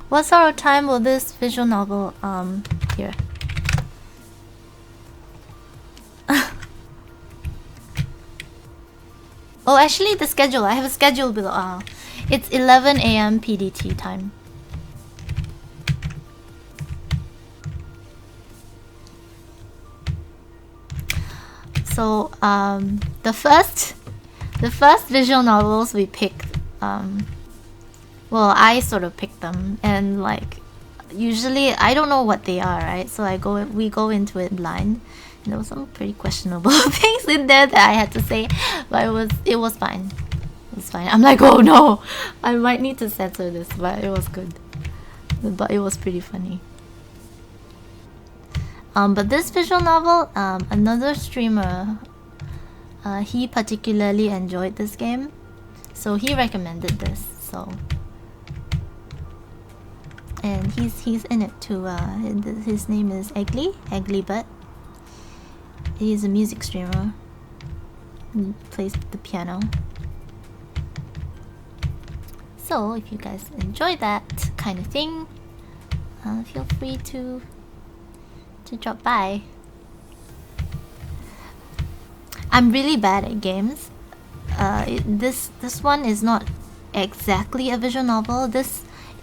What sort of time will this visual novel here? Oh, actually the schedule. I have a schedule below. It's 11 AM PDT time. So the first visual novels we picked, well, I sort of picked them, and like usually I don't know what they are, right? So we go into it blind. And there was some pretty questionable things in there that I had to say, but it was fine. It was fine. I'm like, oh no, I might need to censor this, but it was good. But it was pretty funny. But this visual novel, another streamer, he particularly enjoyed this game, so he recommended this. So, and he's in it too. His name is Eggly Butt. He's a music streamer. He plays the piano. So if you guys enjoy that kind of thing, feel free to drop by. I'm really bad at games. This one is not exactly a visual novel.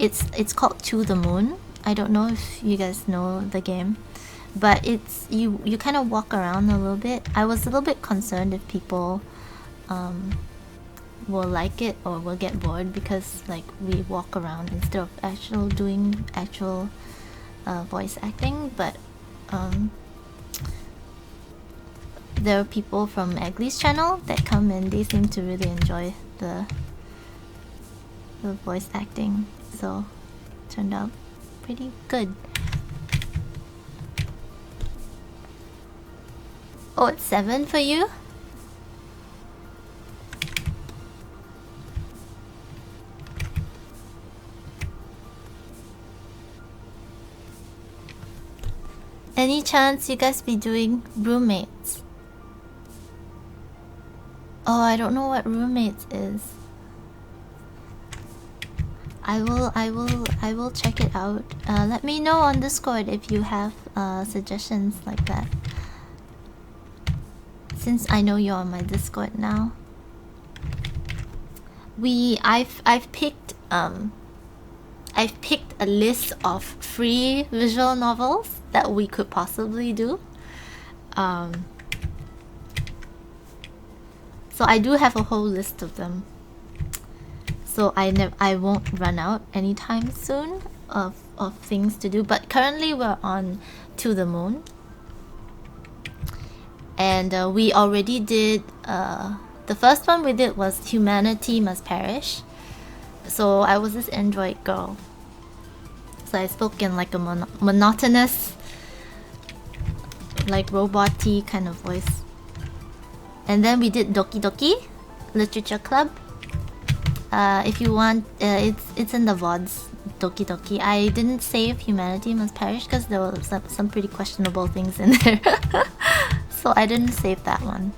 It's called To the Moon. I don't know if you guys know the game, but it's you kind of walk around a little bit. I was a little bit concerned if people will like it or will get bored, because like we walk around instead of doing actual voice acting. But there are people from Eggly's channel that come and they seem to really enjoy the voice acting, so it turned out pretty good. Oh, it's 7 for you? Any chance you guys be doing roommates? Oh, I don't know what roommates is. I will check it out. Let me know on Discord if you have suggestions like that. Since I know you're on my Discord now. I've picked a list of free visual novels that we could possibly do. So I do have a whole list of them. So I won't run out anytime soon of things to do. But currently we're on To the Moon. And we already did the first one we did was Humanity Must Perish. So I was this android girl. So I spoke in like a monotonous, like robot-y kind of voice. And then we did Doki Doki Literature Club. If you want, it's in the VODs. Doki Doki. I didn't save Humanity Must Perish because there were some pretty questionable things in there. So I didn't save that one.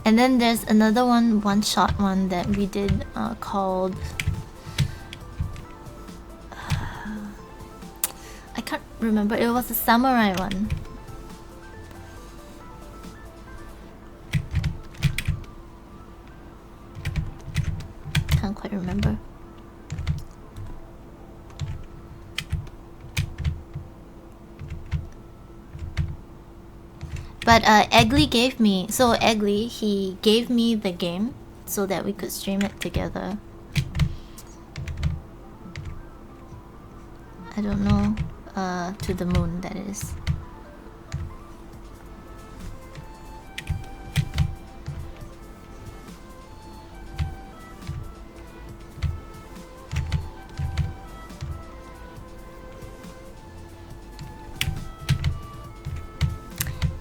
And then there's another one-shot one that we did called... I can't remember. It was a samurai one. Can't quite remember. But Eggley gave me... So Eggley, he gave me the game so that we could stream it together. I don't know. To the Moon, that is.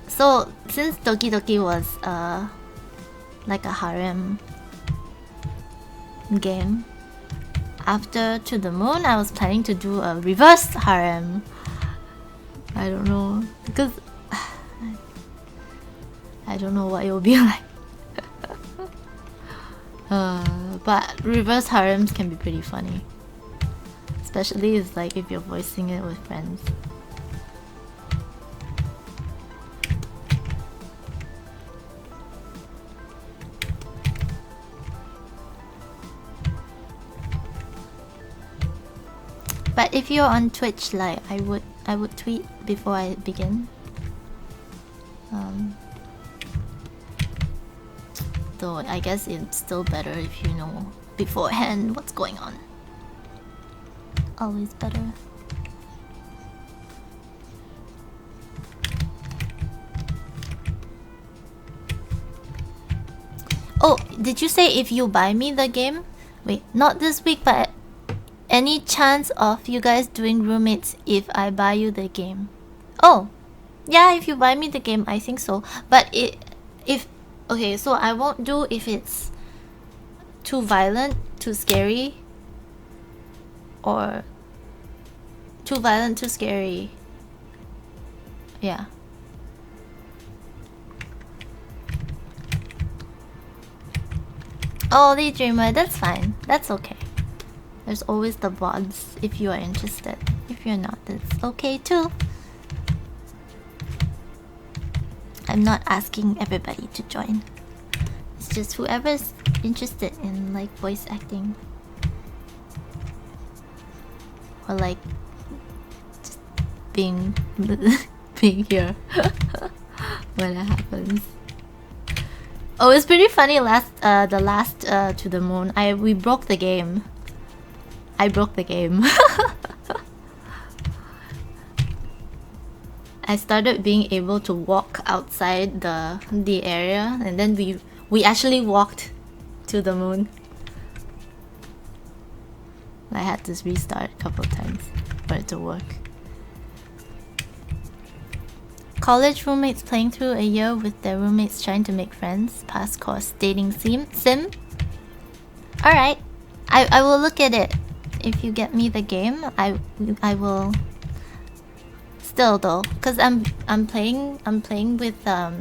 So, since Doki Doki was like a harem game, after To the Moon, I was planning to do a reverse harem. I don't know, because I don't know what it will be like. But reverse harems can be pretty funny, especially if you're voicing it with friends. But if you're on Twitch, like I would tweet before I begin. Though I guess it's still better if you know beforehand what's going on. Always better. Oh, did you say if you buy me the game? Wait, not this week, but any chance of you guys doing roommates if I buy you the game? Oh, yeah, if you buy me the game, I think so. But okay, so I won't do if it's too violent, too scary, or too violent, too scary. Yeah. Oh, Daydreamer, that's fine. That's okay. There's always the VODs if you are interested. If you're not, that's okay too. I'm not asking everybody to join. It's just whoever's interested in like voice acting. Or like just being here when it happens. Oh, it's pretty funny. The last To the Moon, we broke the game. I broke the game. I started being able to walk outside the area, and then we actually walked to the moon. I had to restart a couple of times for it to work. College roommates playing through a year with their roommates trying to make friends. Past course dating sim. Alright. I will look at it. If you get me the game, I will Still though, cause I'm playing with a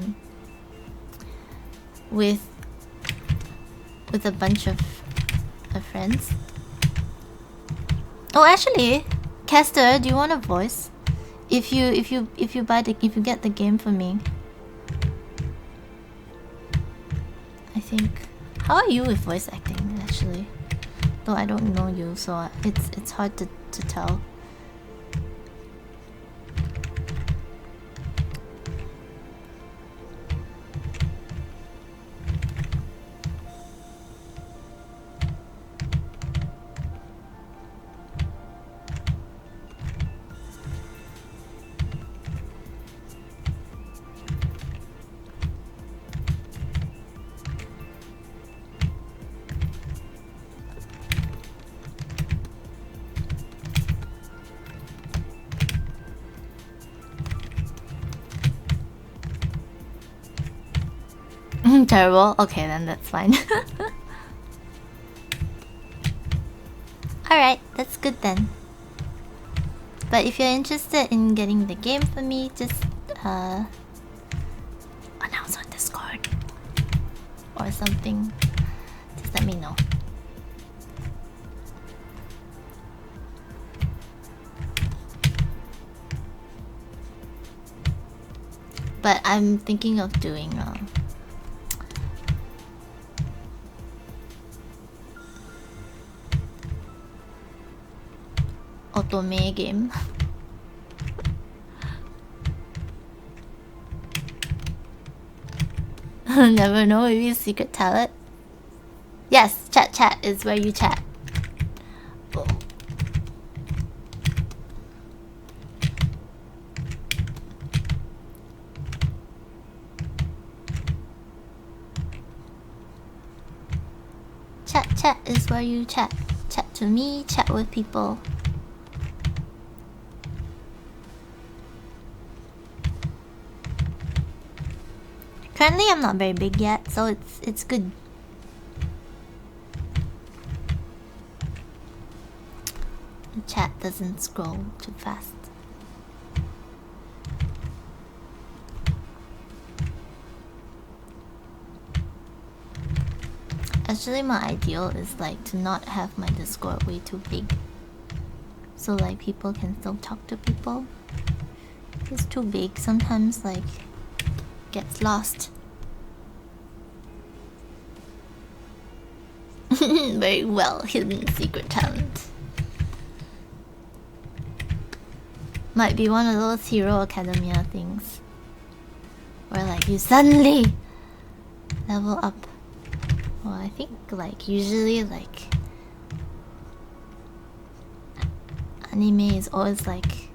bunch of friends. Oh, actually, Caster, do you want a voice? If you get the game for me, I think. How are you with voice acting, actually? Though I don't know you, so it's hard to tell. Terrible? Okay, then that's fine. Alright, that's good then. But if you're interested in getting the game for me, just announce on Discord or something. Just let me know. But I'm thinking of doing otome game. Never know, maybe a secret talent. Yes, chat is where you chat. Oh. Chat is where you chat. Chat to me, chat with people. Currently I'm not very big yet, so it's good. The chat doesn't scroll too fast. Actually, my ideal is like to not have my Discord way too big, so like people can still talk to people. If it's too big, sometimes like gets lost. Very well hidden secret talent. Might be one of those Hero Academia things where like you suddenly level up. Well, I think like usually like anime is always like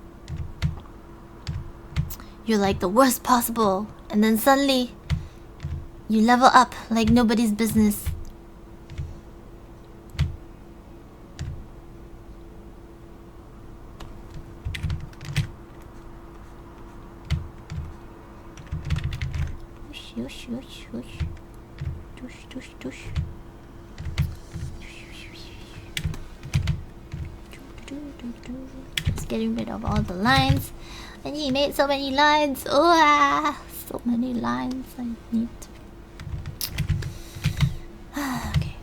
you're like the worst possible, and then suddenly you level up like nobody's business. Just getting rid of all the lines. And he made so many lines. Oh, so many lines. I need to. Okay.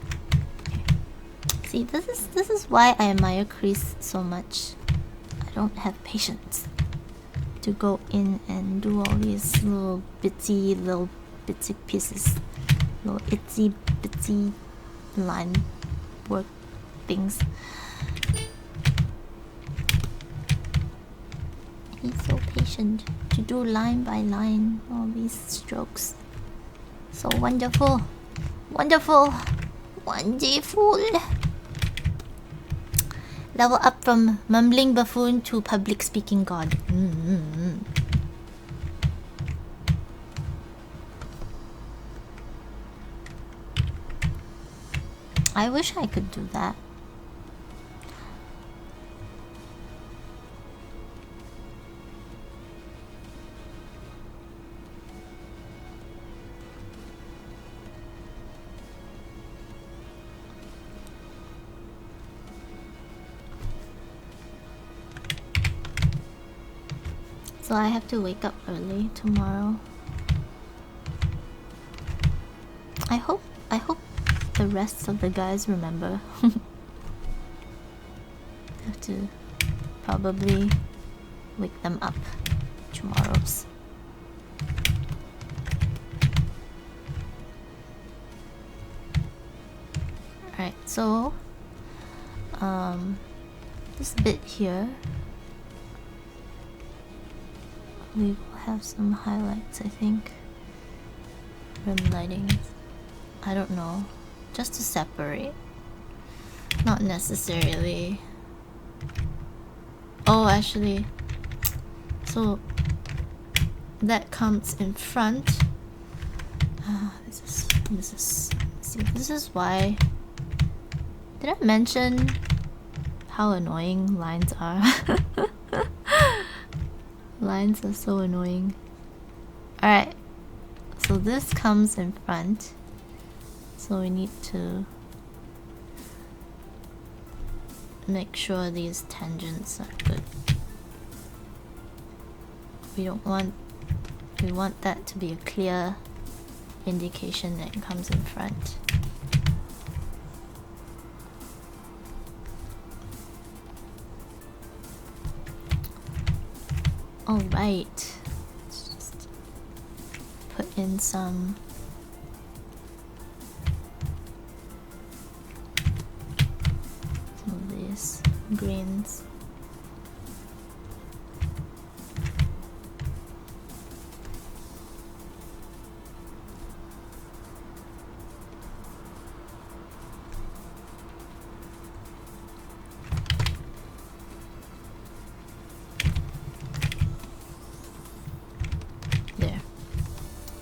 See, this is why I admire Crease so much. I don't have patience to go in and do all these little bitsy pieces, little itsy bitsy line work things. He's so patient to do line by line all these strokes. So wonderful, wonderful, wonderful. Level up from mumbling buffoon to public speaking god. I wish I could do that. So I have to wake up early tomorrow. I hope the rest of the guys remember. Have to probably wake them up tomorrow's. Alright, so this bit here we will have some highlights, I think. Rim lighting. I don't know. Just to separate. Not necessarily. Oh, actually. So that comes in front. This is why. Did I mention how annoying lines are? Lines are so annoying. Alright. So this comes in front. So we need to make sure these tangents are good. We want that to be a clear indication that it comes in front. Alright. Let's just put in some of these greens. There.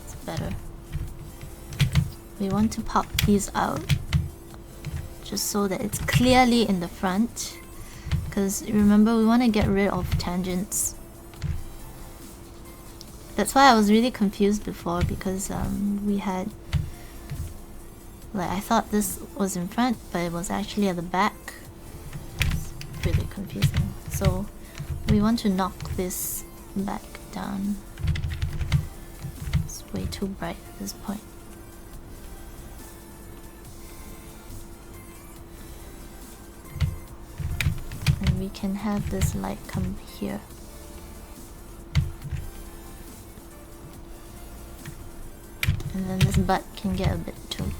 It's better. We want to pop these out just so that it's clearly in the front, because remember we want to get rid of tangents. That's why I was really confused before, because we had, like, I thought this was in front but it was actually at the back. It's really confusing. So we want to knock this back down. It's way too bright at this point. We can have this light come here. And then this butt can get a bit too.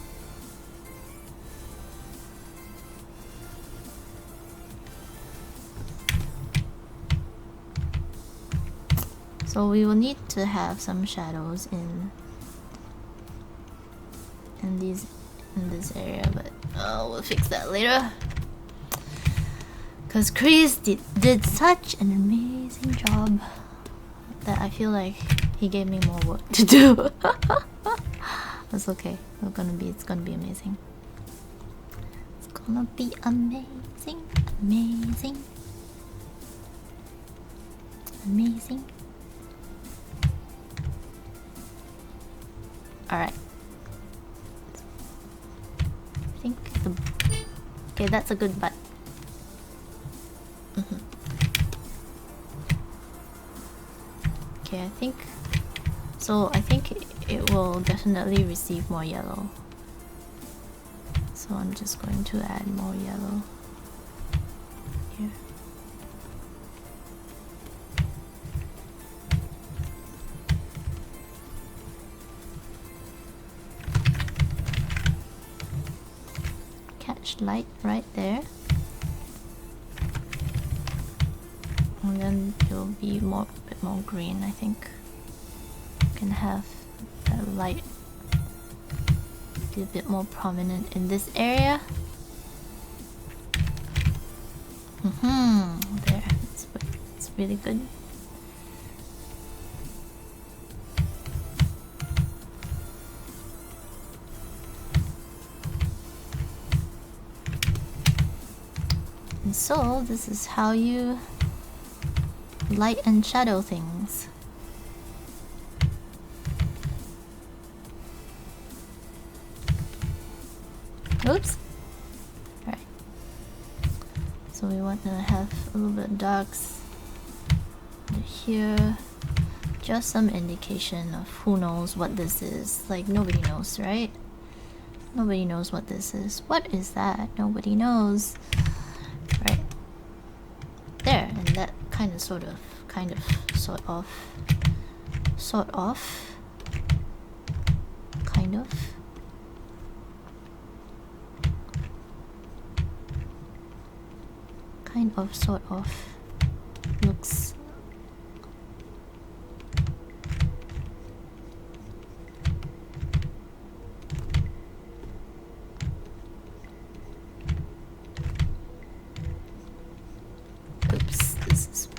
So we will need to have some shadows in this area, but we'll fix that later. Because Crees did such an amazing job that I feel like he gave me more work to do. That's okay. It's gonna be amazing. It's gonna be amazing, amazing, amazing. All right. I think okay, that's a good butt. Okay, I think it will definitely receive more yellow. So I'm just going to add more yellow here. Catch light right there. And then it'll be a bit more green, I think. You can have that light be a bit more prominent in this area. There. It's really good. And so this is how you light and shadow things. Oops. Alright. So we want to have a little bit of darks here. just some indication of who knows what this is. Like, nobody knows, right? Nobody knows what this is. What is that? Nobody knows. Right. There, and that kind of, sort of, kind of, sort of, kind of. Kind of, sort of, looks. Oops, this is.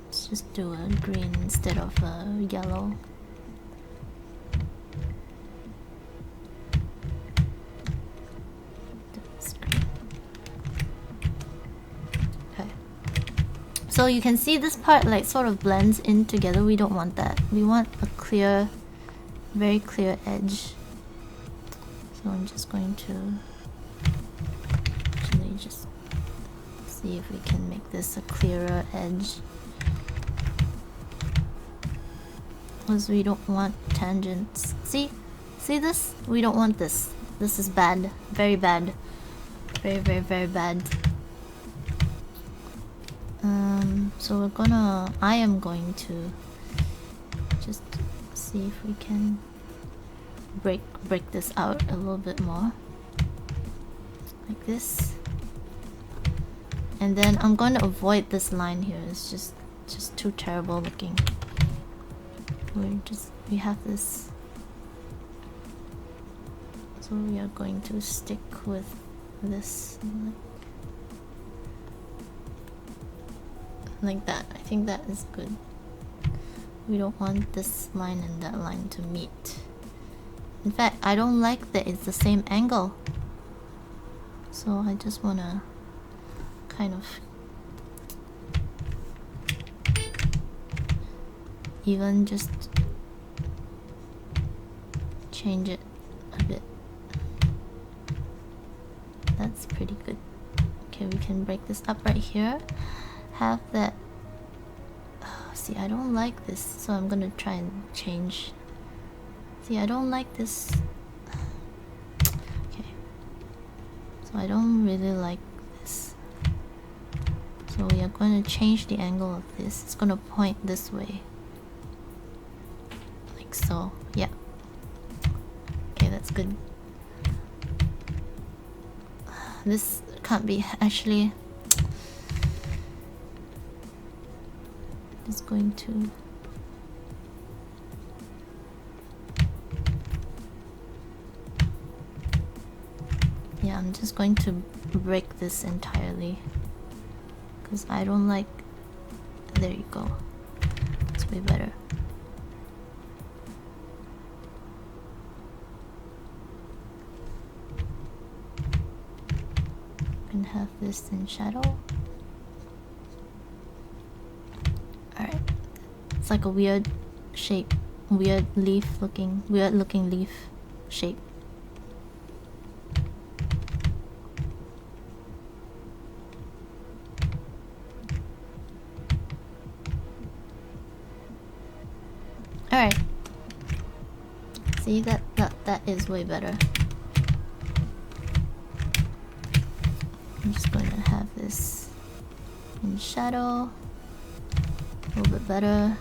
Let's just do a green instead of a yellow. So you can see this part like sort of blends in together. We don't want that. We want a clear, very clear edge. So I'm just going to actually just see if we can make this a clearer edge. Because we don't want tangents. See? See this? We don't want this. This is bad. Very bad. Very, very, very bad. So I am going to just see if we can break this out a little bit more. Like this. And then I'm going to avoid this line here. It's just too terrible looking. We have this. So we are going to stick with this. Like that. I think that is good. We don't want this line and that line to meet. In fact, I don't like that it's the same angle. So I just wanna kind of even just change it a bit. That's pretty good. Okay, we can break this up right here. Have that. Oh, see, I don't like this, so I'm gonna try and change. See, I don't like this. Okay, so I don't really like this. So we are going to change the angle of this. It's gonna point this way, like so. Yeah. Okay, that's good. This can't be actually. Is going to I'm just going to break this entirely because I don't like. There you go. It's way better. And have this in shadow. Alright. It's like a weird shape. Weird looking leaf shape. Alright. See, that is way better. I'm just going to have this in shadow. A little bit better.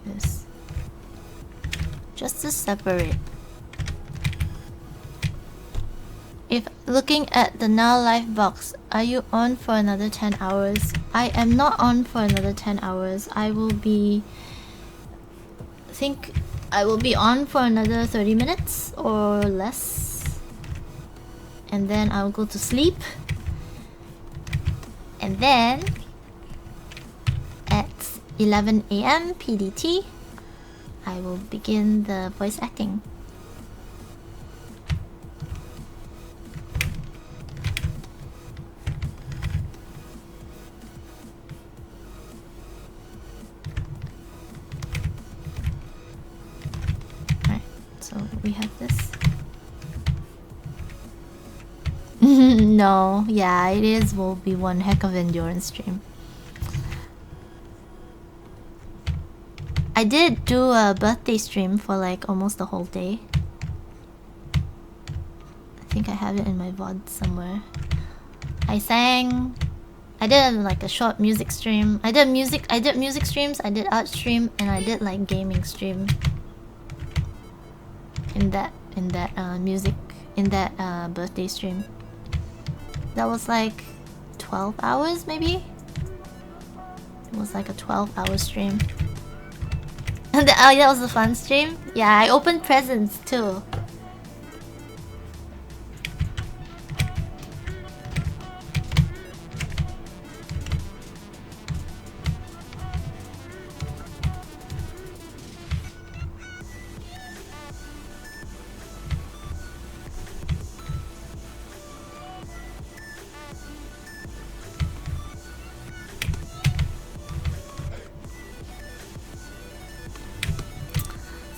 This. Just to separate. If looking at the now live box, are you on for another 10 hours? I am not on for another 10 hours. I will be on for another 30 minutes or less. And then I'll go to sleep. And then at 11 AM PDT, I will begin the voice acting. Alright, so we have this. know. Yeah, will be one heck of endurance stream. I did do a birthday stream for like almost the whole day. I think I have it in my VOD somewhere. I sang. I did like a short music stream. I did music streams, I did art stream, and I did like gaming stream. In that birthday stream. That was like 12 hours maybe? It was like a 12-hour stream. Oh, that was a fun stream? Yeah, I opened presents too.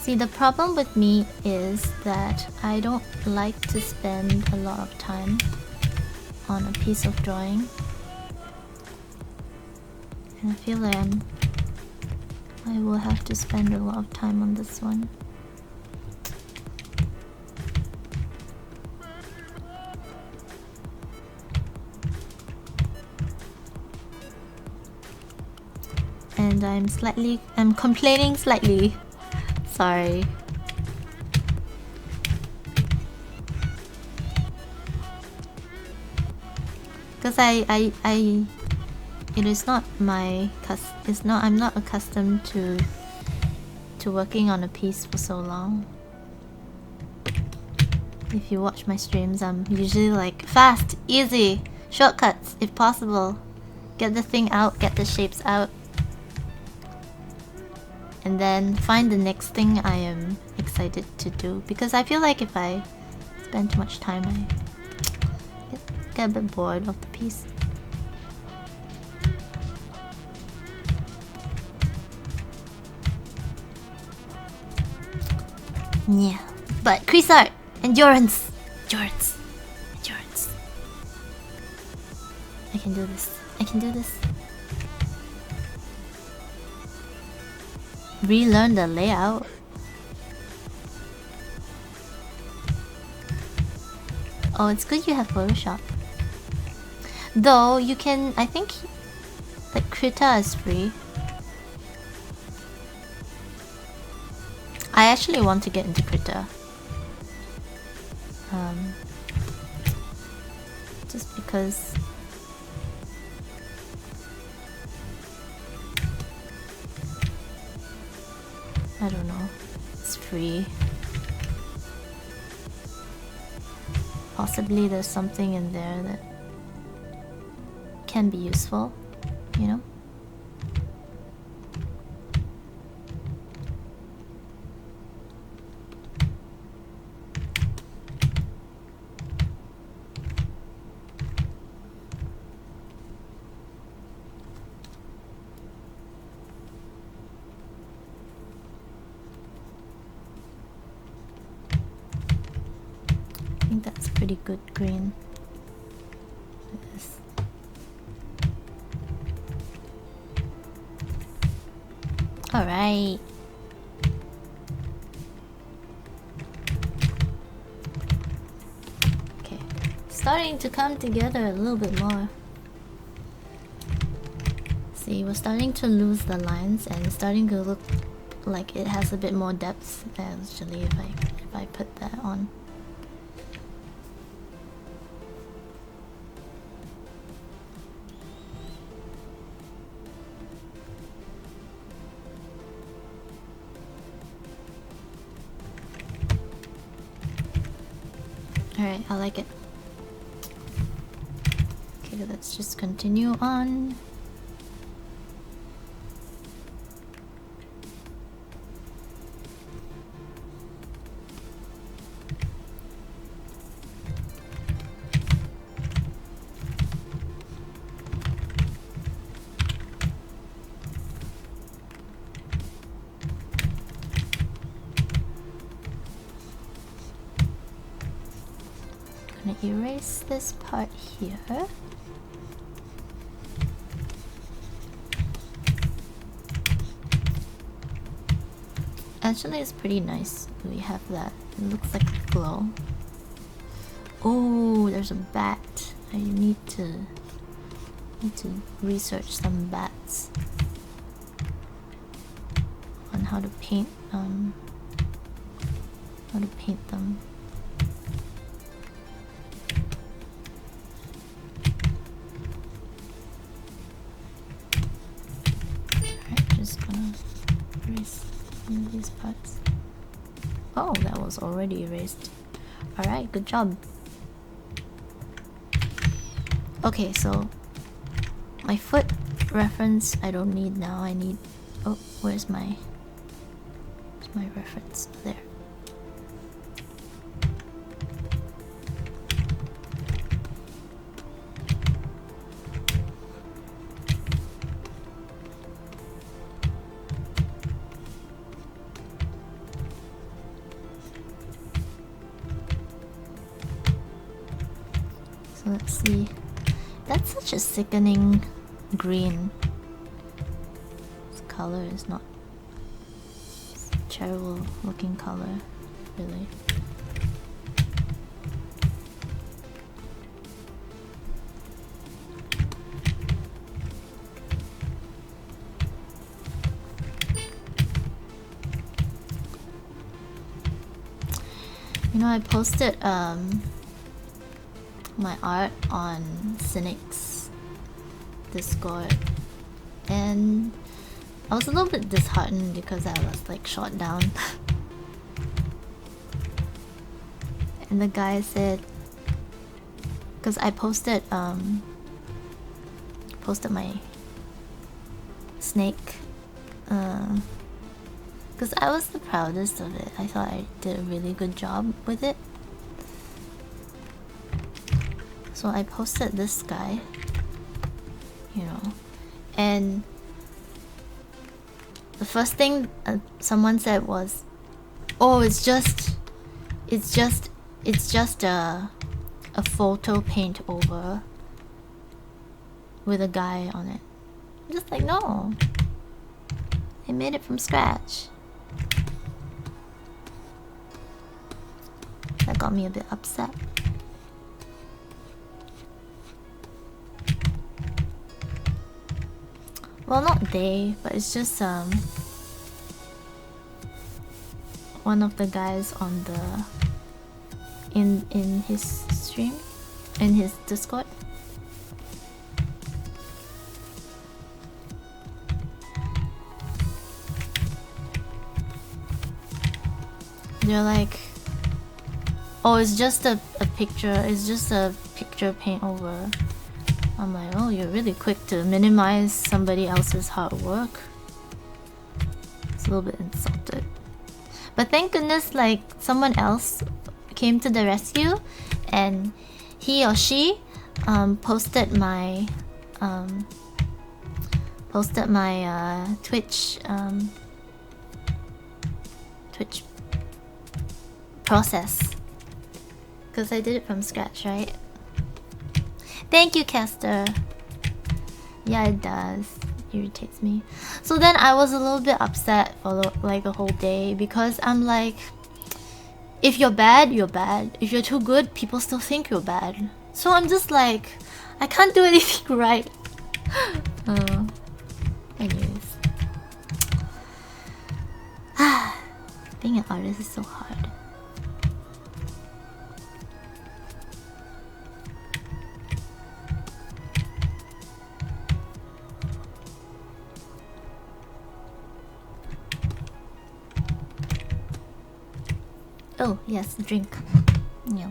See, the problem with me is that I don't like to spend a lot of time on a piece of drawing. And I feel like I will have to spend a lot of time on this one. And I'm complaining slightly. Sorry. Because it is not my I'm not accustomed to working on a piece for so long. If you watch my streams, I'm usually like fast, easy, shortcuts if possible. Get the thing out, get the shapes out. And then find the next thing I am excited to do, because I feel like if I spend too much time I get a bit bored of the piece. Yeah, but Creeesart, endurance. I can do this. Relearn the layout. Oh, it's good you have Photoshop. Though you can, I think, like Krita is free. I actually want to get into Krita. Just because I don't know, it's free. Possibly there's something in there that can be useful, you know? I think that's pretty good green. Yes. Alright. Okay. Starting to come together a little bit more. See, we're starting to lose the lines and it's starting to look like it has a bit more depth actually if I put that on. Alright, I like it. Okay, let's just continue on. erase this part here. Actually, it's pretty nice. We have that. It looks like a glow. Oh, there's a bat. I need to research some bats on how to paint them. Alright, just gonna erase some of these parts. Oh, that was already erased. Alright, good job. Okay, so my foot reference I don't need now. I need... Oh, where's my reference? There. So let's see. That's such a sickening green. This color is not... It's a terrible looking color, really. You know, I posted my art on Cynic's Discord, and I was a little bit disheartened because I was like shot down. And the guy said, because I posted my snake, because I was the proudest of it. I thought I did a really good job with it. So I posted this guy, you know, and the first thing someone said was, "Oh, it's just a photo paint over with a guy on it." I'm just like, no, they made it from scratch. That got me a bit upset. Well, not they, but it's just one of the guys on the in his stream, in his Discord. They're like, oh, it's just a picture, it's just a picture paint over. I'm like, oh, you're really quick to minimize somebody else's hard work. It's a little bit insulted. But thank goodness, like, someone else came to the rescue, and he or she posted my Twitch process, because I did it from scratch, right? Thank you, Caster. Yeah, it does. It irritates me. So then I was a little bit upset for like a whole day, because I'm like, if you're bad, you're bad. If you're too good, people still think you're bad. So I'm just like, I can't do anything right. Anyways. Being an artist is so hard. Oh, yes, drink. Yeah.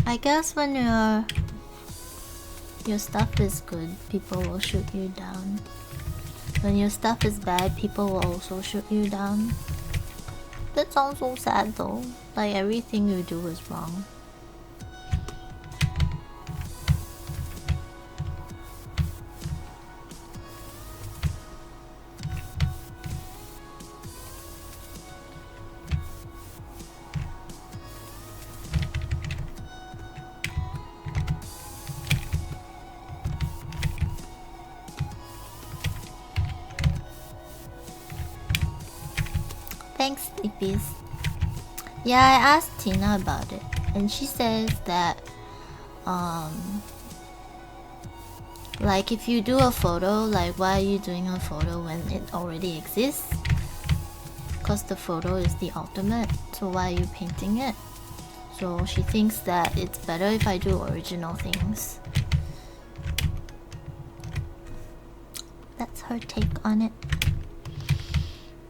I guess when your stuff is good, people will shoot you down. When your stuff is bad, people will also shoot you down. That sounds so sad though. Like everything you do is wrong. Thanks, Sleepies. Yeah, I asked Tina about it, and she says that, like if you do a photo, like why are you doing a photo when it already exists? Because the photo is the ultimate, so why are you painting it? So she thinks that it's better if I do original things. That's her take on it.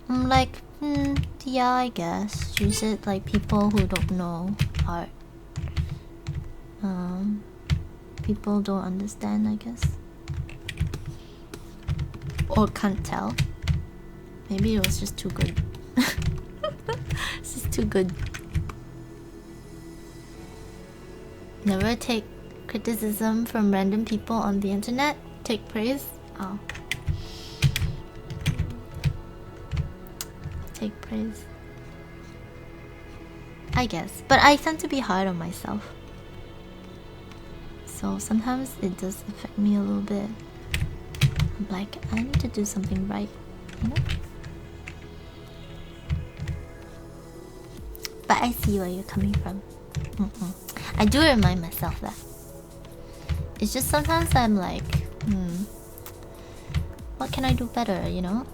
I'm like, yeah, I guess. She said like people who don't know art. People don't understand, I guess. Or can't tell. Maybe it was just too good. It's just too good. Never take criticism from random people on the internet. Take praise. Oh. Take praise. I guess. But I tend to be hard on myself. So sometimes it does affect me a little bit. I'm like, I need to do something right, you know? But I see where you're coming from. I do remind myself that. It's just sometimes I'm like, what can I do better, you know?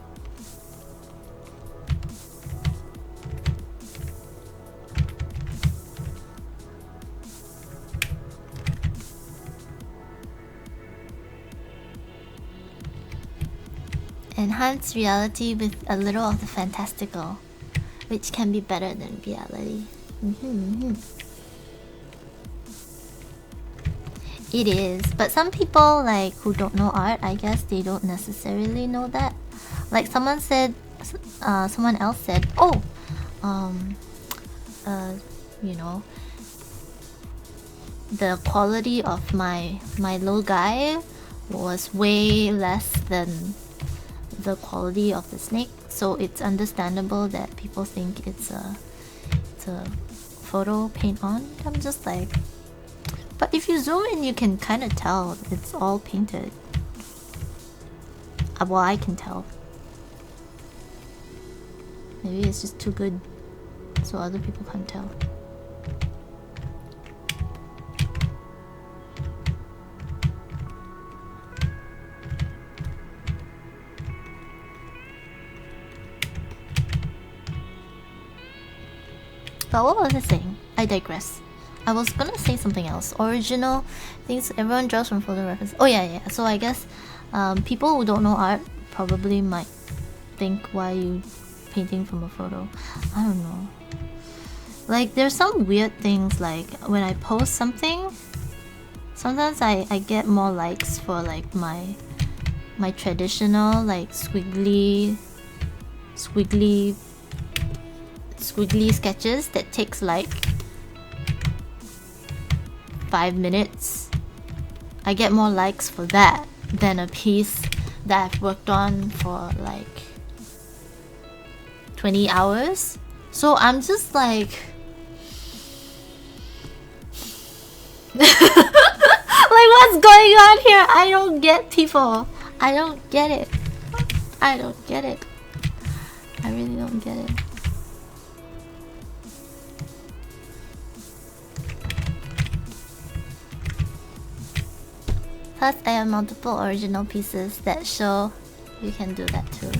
Enhance reality with a little of the fantastical, which can be better than reality. It is, but some people like who don't know art, I guess they don't necessarily know that. Like someone said, someone else said, "Oh, you know, the quality of my logai was way less than the quality of the snake, so it's understandable that people think it's a photo paint on." I'm just like, but if you zoom in, you can kind of tell it's all painted. Well, I can tell. Maybe it's just too good, so other people can't tell. But what was I saying? I digress. I was gonna say something else. Original things everyone draws from photo reference. Oh yeah. So I guess people who don't know art probably might think, why are you painting from a photo? I don't know. Like there's some weird things, like when I post something, sometimes I get more likes for like my traditional like squiggly sketches that takes like 5 minutes. I get more likes for that than a piece that I've worked on for like 20 hours. So I'm just like like what's going on here? I don't get people. I don't get it. I don't get it. I really don't get it. Plus, I have multiple original pieces that show you can do that too.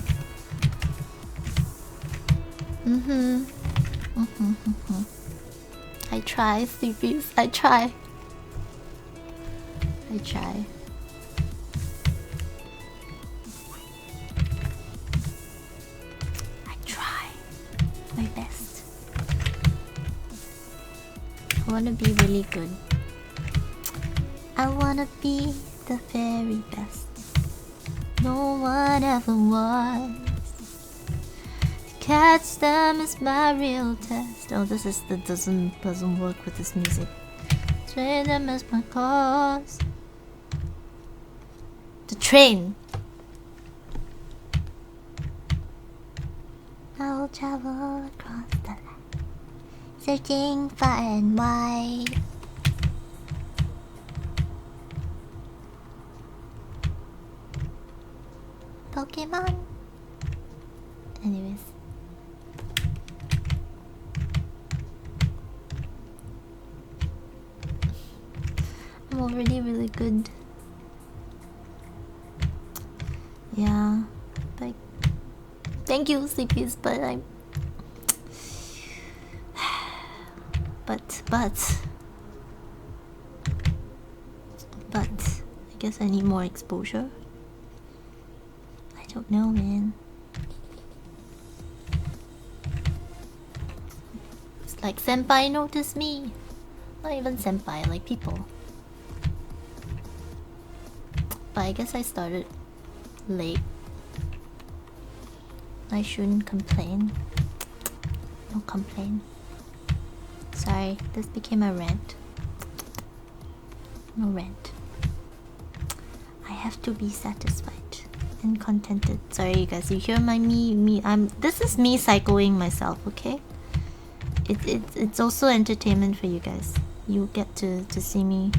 I try, sleepies. I try. I try. I try my best. I want to be really good. I want to be the very best no one ever was. catch them is my real test. Oh, this is that doesn't work with this music. Train them as my cause. The train. I will travel across the land, searching far and wide. Pokemon. Anyways. I'm already really good. Yeah. Like, thank you, sleepies, but I... But... I guess I need more exposure. I don't know, man. It's like senpai noticed me. Not even senpai, like people. But I guess I started late. I shouldn't complain. No complain. Sorry, this became a rant. No rant. I have to be satisfied and contented. Sorry, you guys. You hear my me. This is me psychoing myself. Okay. It's also entertainment for you guys. You get to see me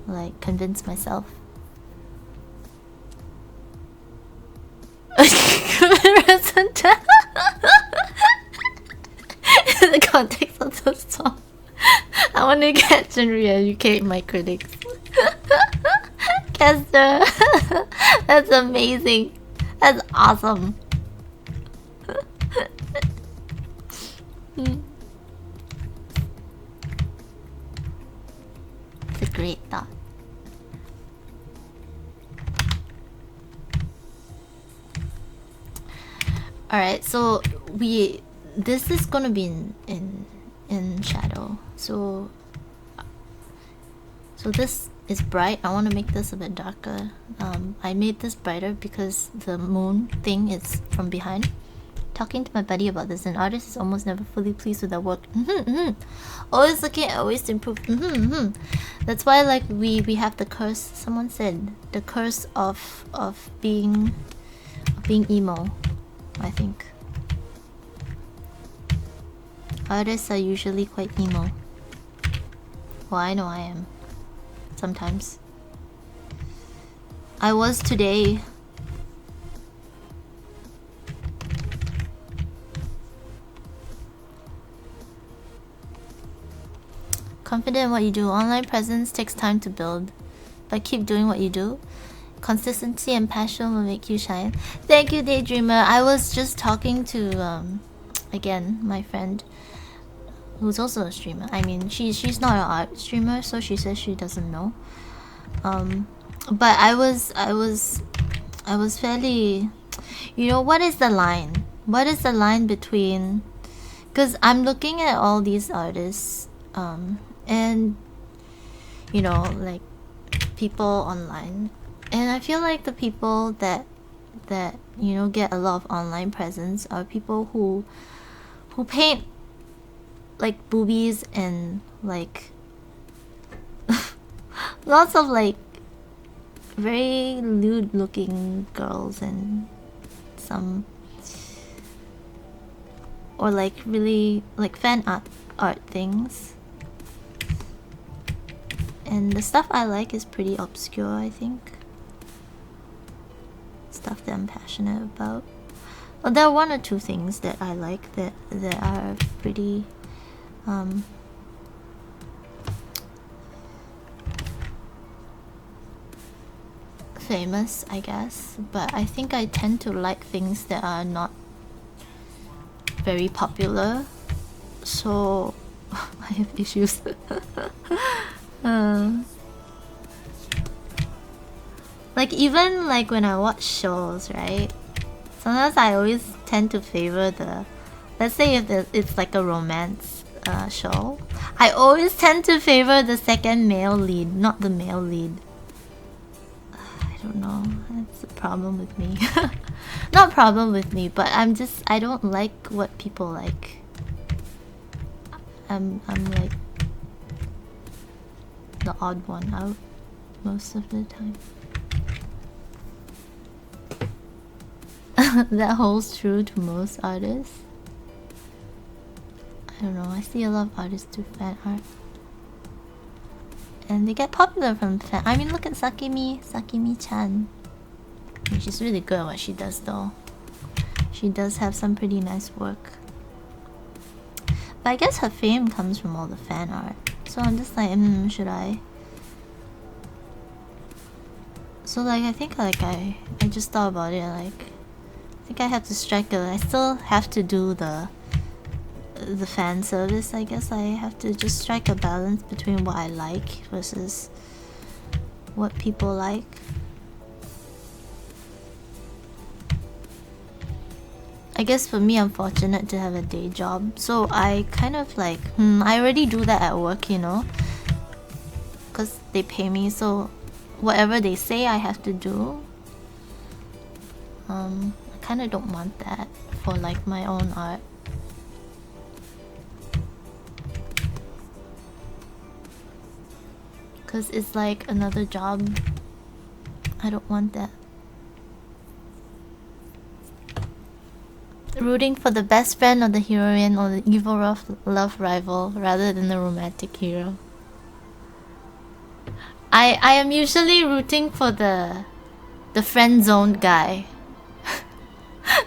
like convince myself. In the context of the song, I want to catch and re-educate my critics. Kester, that's amazing. That's awesome. It's a great thought. Alright, so this is gonna be in shadow. So this is bright. I want to make this a bit darker. I made this brighter because the moon thing is from behind. Talking to my buddy about this, an artist is almost never fully pleased with their work. Always looking at ways to improve. That's why, like, we have the curse. Someone said the curse of being emo. I think artists are usually quite emo. Well, I know I am. Sometimes. I was today. Confident in what you do. Online presence takes time to build, but keep doing what you do. Consistency and passion will make you shine. Thank you, Daydreamer. I was just talking to again, my friend who's also a streamer. I mean, she's not an art streamer, so she says she doesn't know. But I was fairly, you know, what is the line? What is the line between? Because I'm looking at all these artists, and you know, like people online. And I feel like the people that you know get a lot of online presence are people who paint like boobies and like lots of like very lewd looking girls and some, or like really like fan art things. And the stuff I like is pretty obscure, I think. Stuff that I'm passionate about. Well, there are one or two things that I like that are pretty famous, I guess. But I think I tend to like things that are not very popular. So I have issues. Like even like when I watch shows, right? Sometimes I always tend to favor the, let's say if it's like a romance show, I always tend to favor the second male lead, not the male lead. I don't know. That's a problem with me. Not problem with me, but I don't like what people like. I'm like the odd one out most of the time. That holds true to most artists. I don't know, I see a lot of artists do fan art. And they get popular from fan. I mean, look at Sakimi-chan. I mean, she's really good at what she does though. She does have some pretty nice work. But I guess her fame comes from all the fan art. So I'm just like, should I? So like, I think like I just thought about it, like, I think I have to strike I still have to do the fan service, I guess. I have to just strike a balance between what I like versus what people like. I guess for me, I'm fortunate to have a day job, so I kind of like, I already do that at work, you know, because they pay me, so whatever they say I have to do. I kind of don't want that for like my own art. Because it's like another job. I don't want that. Rooting for the best friend or the heroine or the evil love rival rather than the romantic hero. I am usually rooting for the friend-zoned guy.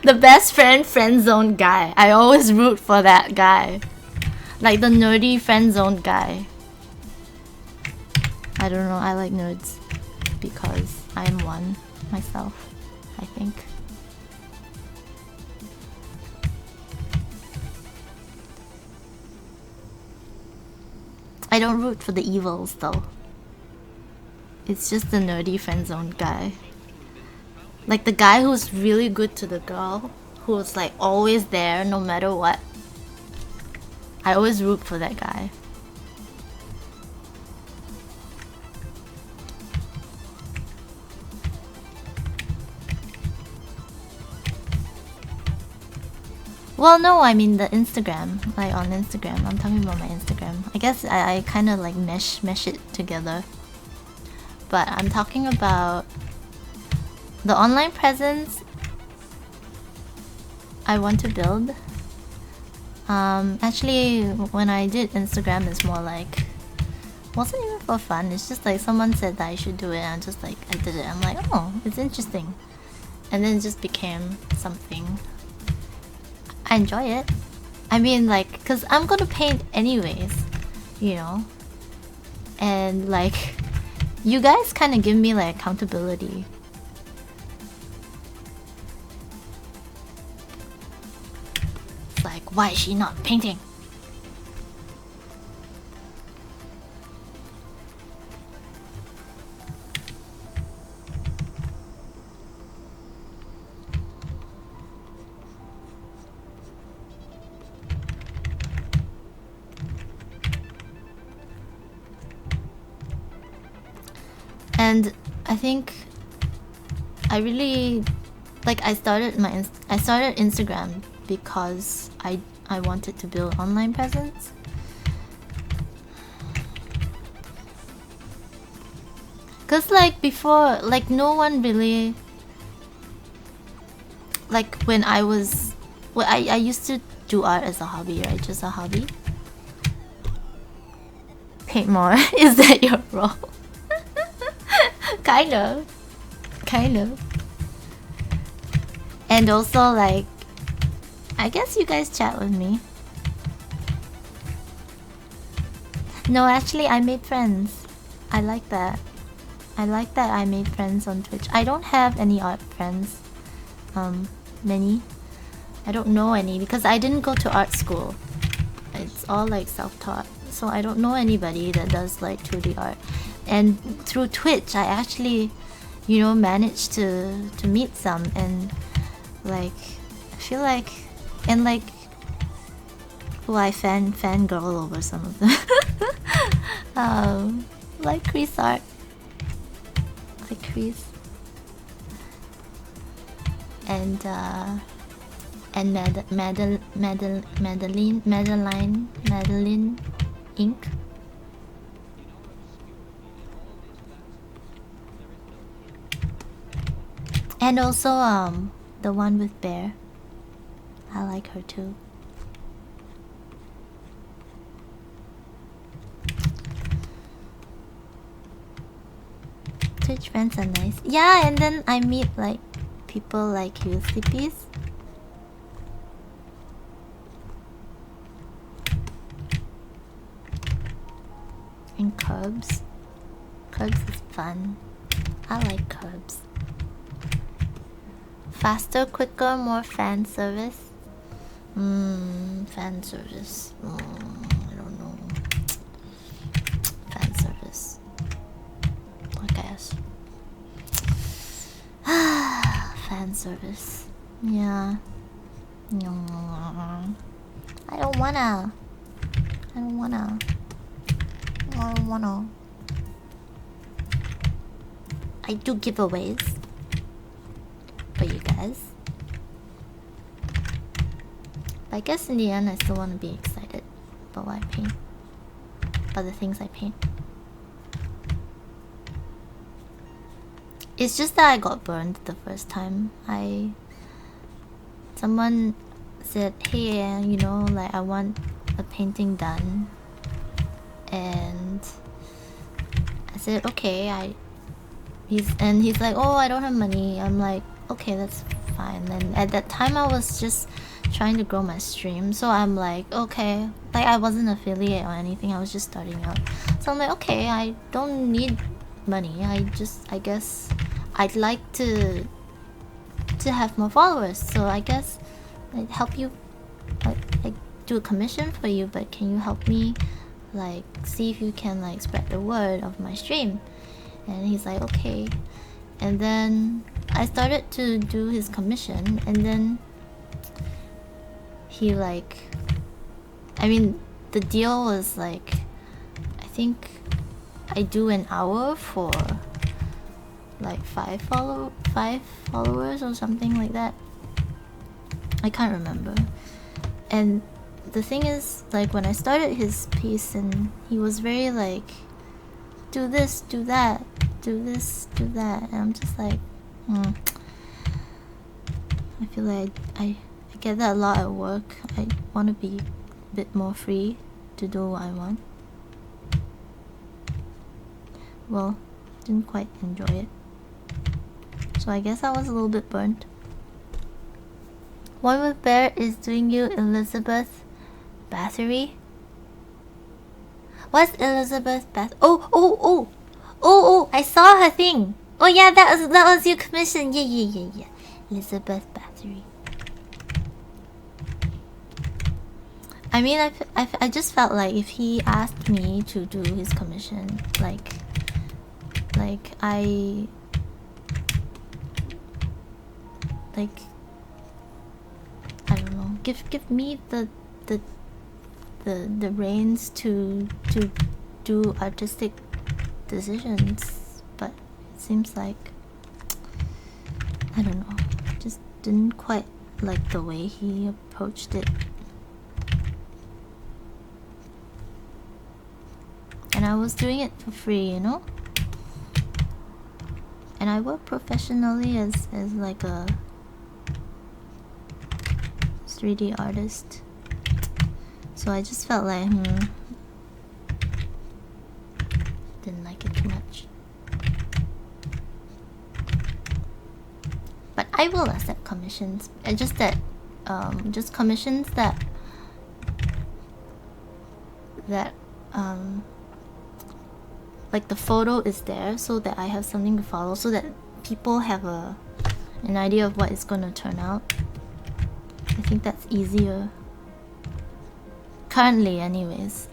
The best friend-zoned guy. I always root for that guy. Like the nerdy friend-zoned guy. I don't know, I like nerds because I'm one myself, I think. I don't root for the evils though. It's just the nerdy friend-zoned guy. Like the guy who's really good to the girl, who's like always there no matter what. I always root for that guy. Well, no, I mean the Instagram, like on Instagram. I'm talking about my Instagram. I guess I kind of like mesh it together. But I'm talking about the online presence I want to build. Actually, when I did Instagram, it's more like, wasn't even for fun. It's just like someone said that I should do it, and just like I did it. I'm like, oh, it's interesting, and then it just became something. I enjoy it. I mean, like, cause I'm gonna paint anyways, you know. And like, you guys kind of give me like accountability. It's like, why is she not painting? And I think I really like I started Instagram because I wanted to build online presence. Cause like before, like no one really, like when I was, well, I used to do art as a hobby, right? Just a hobby. Paint more. Is that your role? Kind of. And also like, I guess you guys chat with me. No, actually I made friends. I like that. I like that I made friends on Twitch. I don't have any art friends. Many. I don't know any because I didn't go to art school. It's all like self-taught. So I don't know anybody that does like 2D art. And through Twitch I actually, you know, managed to meet some, and like I feel like, and like, well, I fangirl over some of them. Like Creeesart. Like Crees. and Madeline ink. And also the one with Bear. I like her too. Twitch friends are nice. Yeah, and then I meet like people like you, Sleepies. And Curbs. Curbs is fun. I like Curbs. Faster, quicker, more fan service. Fan service. I don't know. Fan service. I guess. Fan service. Yeah. I don't wanna. I do giveaways for you guys. But I guess in the end I still want to be excited about what I paint. About the things I paint. It's just that I got burned the first time. Someone said, hey, you know, like I want a painting done. And I said, okay, he's like, oh, I don't have money. I'm like, okay, that's fine. And at that time I was just trying to grow my stream, so I'm like, okay, like I wasn't affiliate or anything, I was just starting out. So I'm like, okay, I don't need money. I guess I'd like to have more followers, so I guess I'd help you, like do a commission for you, but can you help me like see if you can like spread the word of my stream? And he's like, okay. And then I started to do his commission, and then he like, I mean, the deal was like, I think I do an hour for like 5 followers or something like that. I can't remember. And the thing is, like, when I started his piece, and he was very like, do this, do that, do this, do that, and I'm just like, I feel like I get that a lot at work. I want to be a bit more free to do what I want. Well, didn't quite enjoy it. So I guess I was a little bit burnt. One with Bear is doing you Elizabeth Bathory. What's Elizabeth Bath? Oh! I saw her thing. Oh yeah, that was your commission. Yeah. Elizabeth Bathory. I mean, I just felt like if he asked me to do his commission, like I don't know, give me the reins to do artistic decisions, but it seems like, I don't know, just didn't quite like the way he approached it. And I was doing it for free, you know? And I work professionally as like a 3D artist. So I just felt like, didn't like it too much. But I will accept commissions. It's just that, just commissions that like the photo is there so that I have something to follow, so that people have an idea of what it's gonna turn out. I think that's easier. Currently, anyways.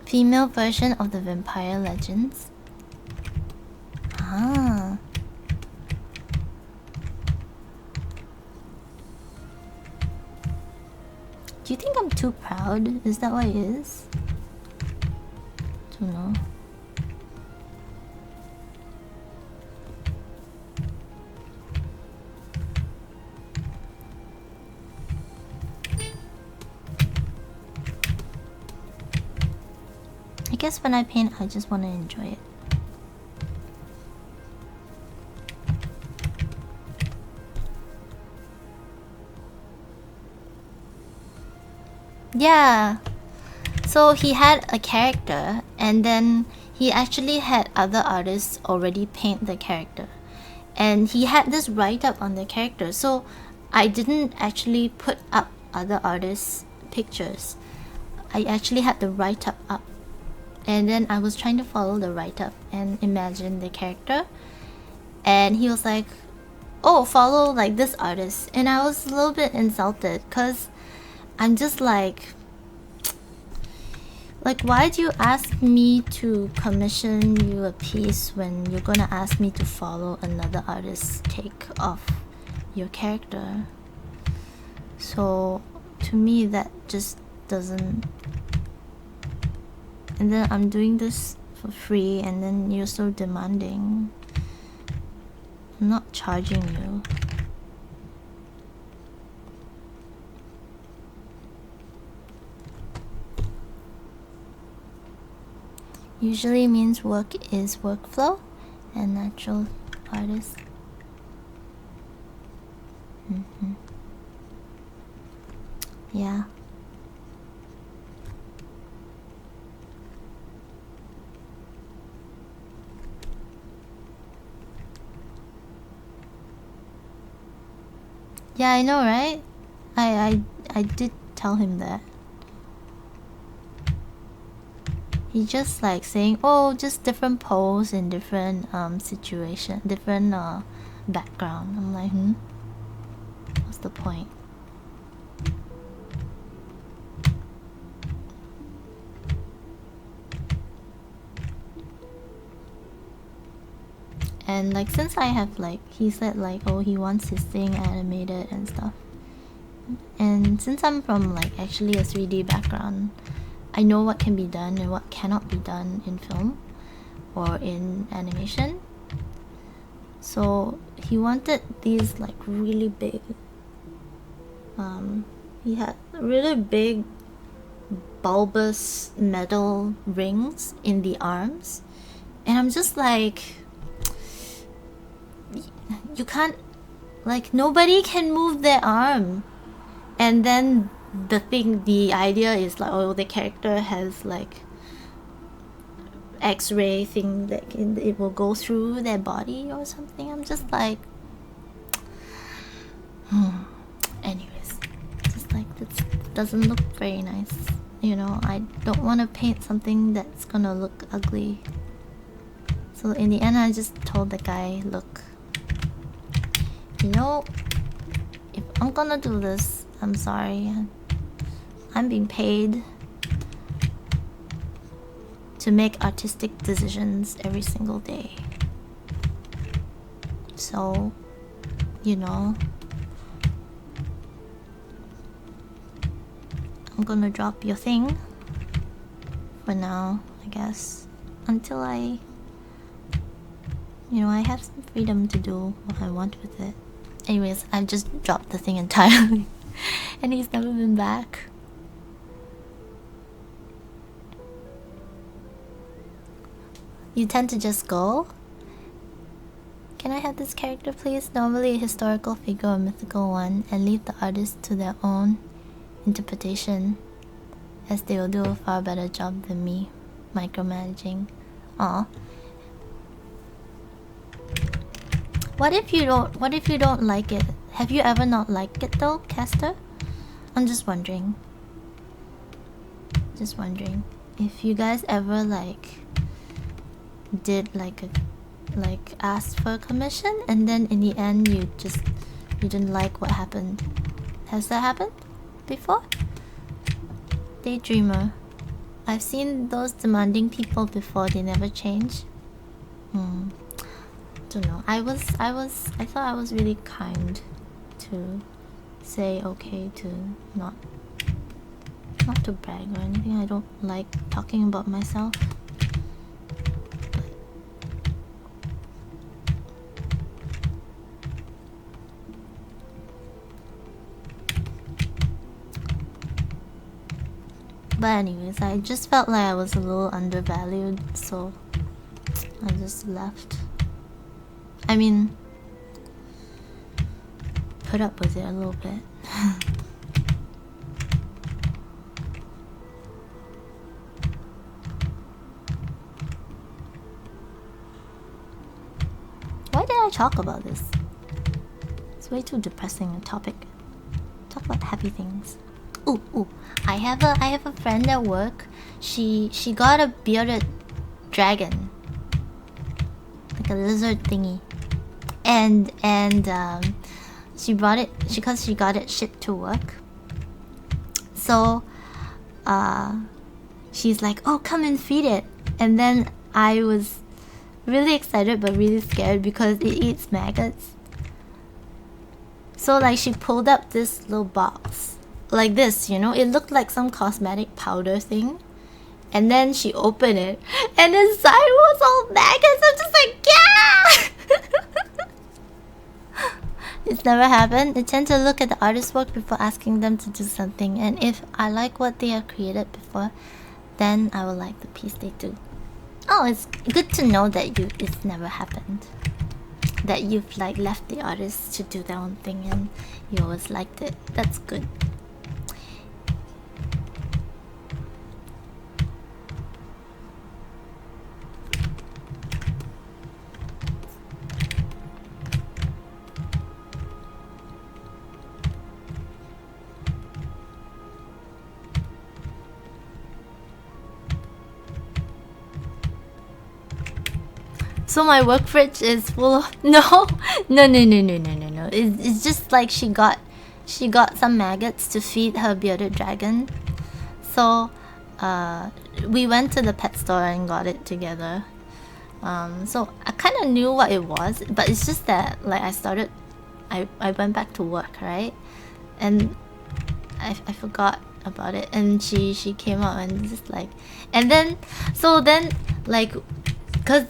Female version of the Vampire Legends. Ah. Do you think I'm too proud? Is that what it is? Don't know. guess when I paint, I just want to enjoy it. Yeah. So he had a character, and then he actually had other artists already paint the character. And he had this write-up on the character. So I didn't actually put up other artists' pictures. I actually had the write-up up. And then I was trying to follow the write-up and imagine the character. And he was like, oh, follow like this artist. And I was a little bit insulted because I'm just like, why do you ask me to commission you a piece when you're gonna ask me to follow another artist's take of your character? So to me that just doesn't. And then I'm doing this for free, and then you're so demanding. I'm not charging you. Usually means work is workflow and natural artist. Yeah. Yeah, I know, right? I did tell him that. He just like saying, oh, just different pose in different situation, different background. I'm like, what's the point? And like, since I have like, he said like, oh, he wants his thing animated and stuff. And since I'm from like actually a 3D background, I know what can be done and what cannot be done in film or in animation. So he wanted these like really big, he had really big bulbous metal rings in the arms. And I'm just like, you can't, like, nobody can move their arm. And then the idea is like, oh, the character has like X-ray thing that it will go through their body or something. I'm just like, anyways, just like, this doesn't look very nice. You know, I don't want to paint something that's gonna look ugly. So in the end, I just told the guy, look, you know, if I'm gonna do this, I'm sorry. I'm being paid to make artistic decisions every single day. So, you know, I'm gonna drop your thing for now, I guess, until I have some freedom to do what I want with it. Anyways, I've just dropped the thing entirely and he's never been back. You tend to just go? Can I have this character, please? Normally a historical figure or mythical one, and leave the artist to their own interpretation, as they will do a far better job than me micromanaging. Aw. What if you don't like it? Have you ever not liked it though, Caster? I'm just wondering. Just wondering if you guys ever like did like asked for a commission and then in the end you didn't like what happened. Has that happened before? Daydreamer. I've seen those demanding people before, they never change. Don't know. I thought I was really kind to say okay to not to brag or anything. I don't like talking about myself. But anyways, I just felt like I was a little undervalued, so I just left. I mean, put up with it a little bit. Why did I talk about this? It's way too depressing a topic. Talk about happy things. Ooh! I have a friend at work. She got a bearded dragon, like a lizard thingy, and she brought it because she got it shipped to work. So she's like, oh, come and feed it. And then I was really excited but really scared because it eats maggots. So like she pulled up this little box like this, you know, it looked like some cosmetic powder thing. And then she opened it and inside was all maggots. I'm just like, yeah. It's never happened. I tend to look at the artist's work before asking them to do something, and if I like what they have created before, then I will like the piece they do. Oh, it's good to know that it's never happened. That you've like left the artist to do their own thing and you always liked it. That's good. So my work fridge is full of no. It's just like she got some maggots to feed her bearded dragon. So we went to the pet store and got it together. So I kind of knew what it was, but it's just that like I went back to work, right? And I forgot about it, and she came out and just like, and then like, cause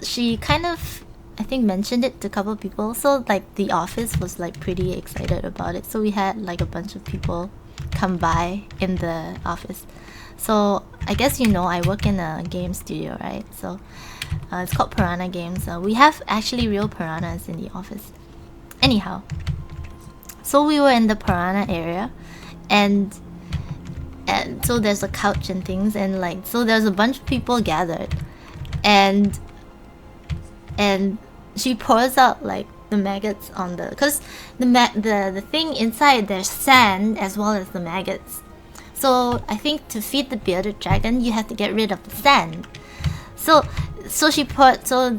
she kind of, I think, mentioned it to a couple of people, so like the office was like pretty excited about it. So we had like a bunch of people come by in the office. So I guess you know I work in a game studio, right? So it's called Piranha Games. We have actually real piranhas in the office. Anyhow, so we were in the piranha area, and so there's a couch and things, and like, so there's a bunch of people gathered, and she pours out like the maggots on the, because the thing inside, there's sand as well as the maggots. So I think to feed the bearded dragon you have to get rid of the sand. So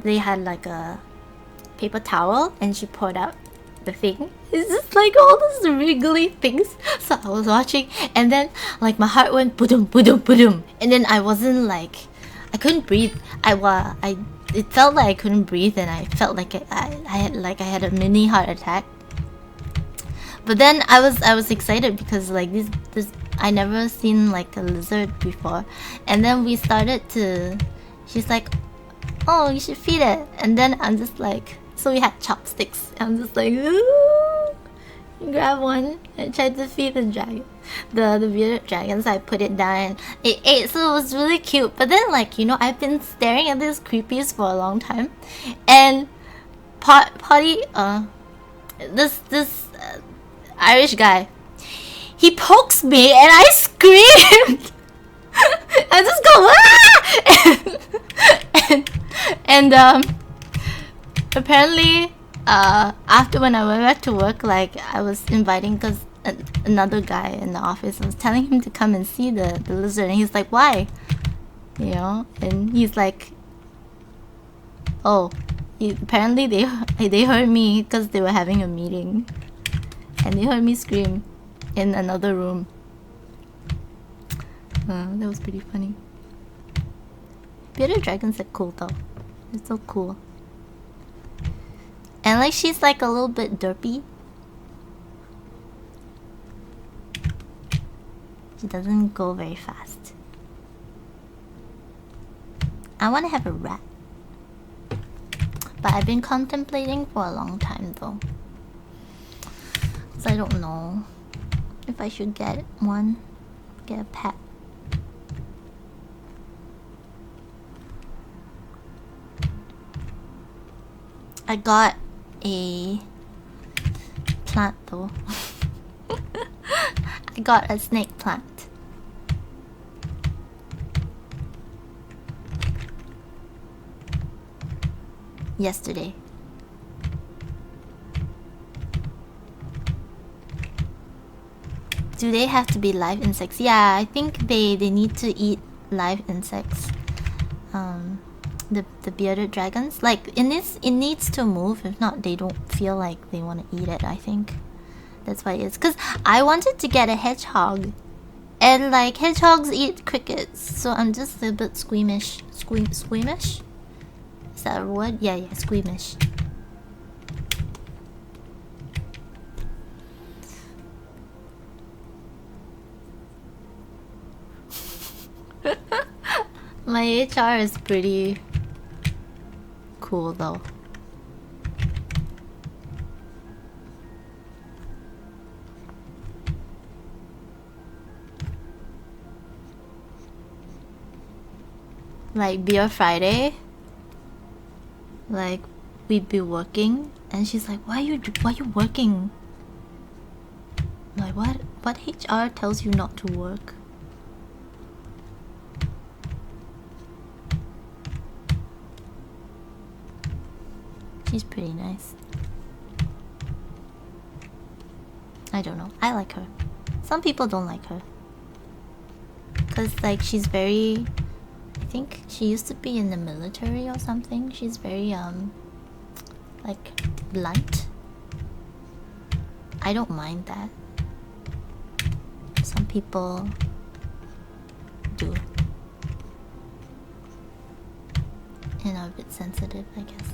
they had like a paper towel and she poured out the thing. It's just like all those wriggly things. So I was watching, and then like my heart went boom boom boom, and then I wasn't like, I couldn't breathe. It felt like I couldn't breathe, and I felt like I had a mini heart attack. But then I was excited because like this I never seen like a lizard before, and then we started to. She's like, oh, you should feed it, and then I'm just like, so we had chopsticks. I'm just like, ooh, grab one and tried to feed the dragon, the bearded dragon. So I put it down and it ate. So it was really cute. But then like, you know, I've been staring at these creepies for a long time, and Potty, this Irish guy, he pokes me and I screamed. I just go ah! and apparently after, when I went back to work, like I was inviting, because another guy in the office, I was telling him to come and see the lizard, and he's like, why? You know, and he's like, oh, apparently they heard me because they were having a meeting, and they heard me scream in another room. That was pretty funny. Bearded dragons are cool though. They're so cool. And like, she's like a little bit derpy. She doesn't go very fast. I want to have a rat, but I've been contemplating for a long time though. So I don't know if I should get one. Get a pet. I got a plant though. I got a snake plant. Yesterday. Do they have to be live insects? Yeah, I think they need to eat live insects. The bearded dragons, like it needs to move. If not, they don't feel like they want to eat it. I think that's why it's. Cause I wanted to get a hedgehog, and like hedgehogs eat crickets, so I'm just a bit squeamish. Squeamish? Is that a word? Yeah, squeamish. My HR is pretty cool though. Like Beer Friday, like we'd be working, and she's like, "Why you working?" I'm like, what HR tells you not to work? She's pretty nice. I don't know. I like her. Some people don't like her. Cause like she's very... I think she used to be in the military or something. She's very like blunt. I don't mind that. Some people do. And are a bit sensitive, I guess.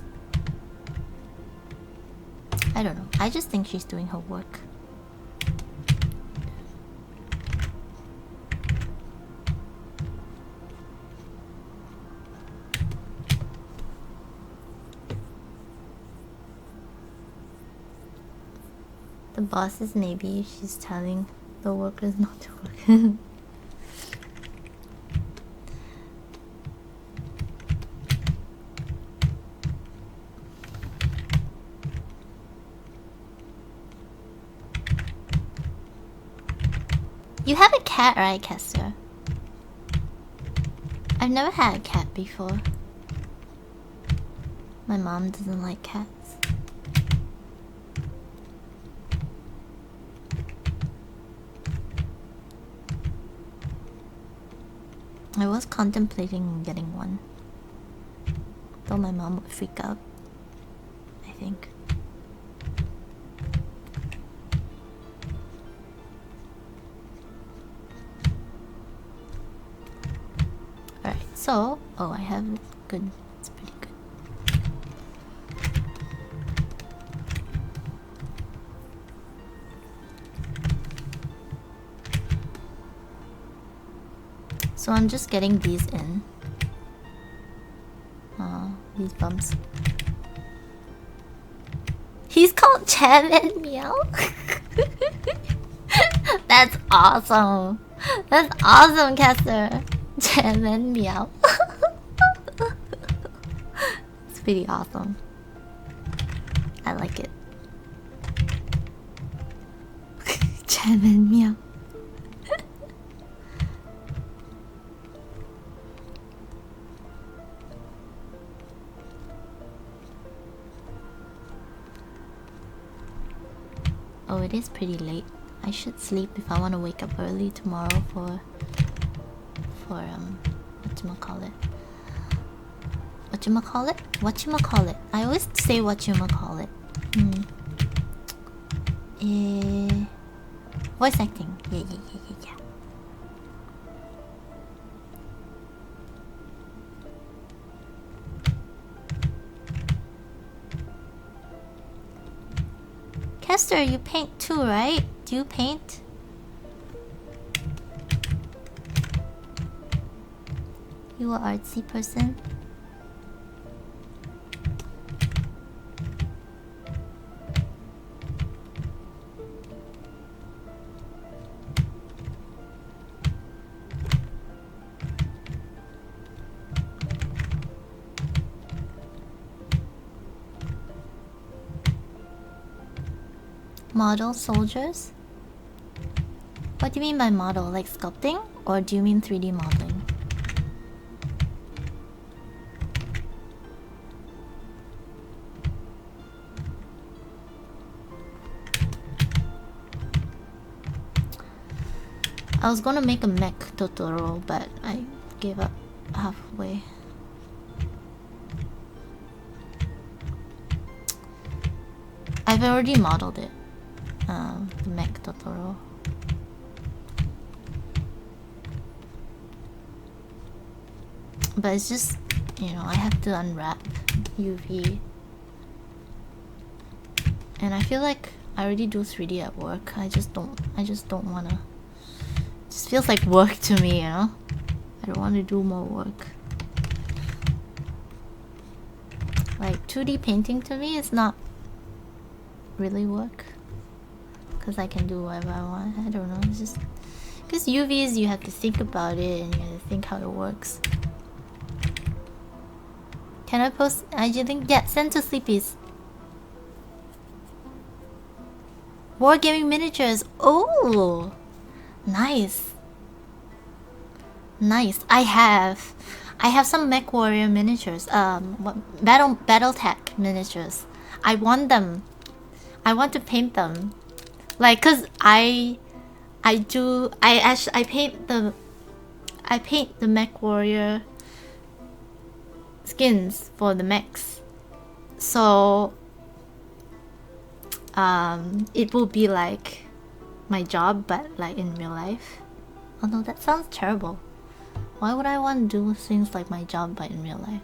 I don't know. I just think she's doing her work. The boss is maybe she's telling the workers not to work. You have a cat, right, Kester? I've never had a cat before. My mom doesn't like cats. I was contemplating getting one, though my mom would freak out, I think. Alright, so... Oh, I have good... It's pretty good. So I'm just getting these in. These bumps. He's called Chairman Meow? That's awesome! That's awesome, Castor! Chairman Meow. It's pretty awesome. I like it. Chairman Meow. Oh, it is pretty late. I should sleep if I want to wake up early tomorrow for whatchamacallit. Whatchamacallit? Whatchamacallit? I always say whatchamacallit. Voice acting. Yeah. Kester, you paint too, right? Do you paint? You an artsy person? Model soldiers? What do you mean by model? Like sculpting? Or do you mean 3D modeling? I was gonna make a mech Totoro, but I gave up halfway. I've already modeled it. The mech Totoro. But it's just, you know, I have to unwrap UV. And I feel like I already do 3D at work. I just don't wanna. It just feels like work to me, you know? I don't want to do more work. Like 2D painting to me is not really work. Cause I can do whatever I want. I don't know, it's just because UVs you have to think about it and you have to think how it works. Can I post IG link? Yeah, send to Sleepies. Wargaming miniatures. Oh, nice. Nice. I have some Mech Warrior miniatures. Battletech miniatures. I want them. I want to paint them. Like, cause I paint the Mech Warrior skins for the mechs. So it will be like my job, but like in real life. Although that sounds terrible. Why would I want to do things like my job but in real life?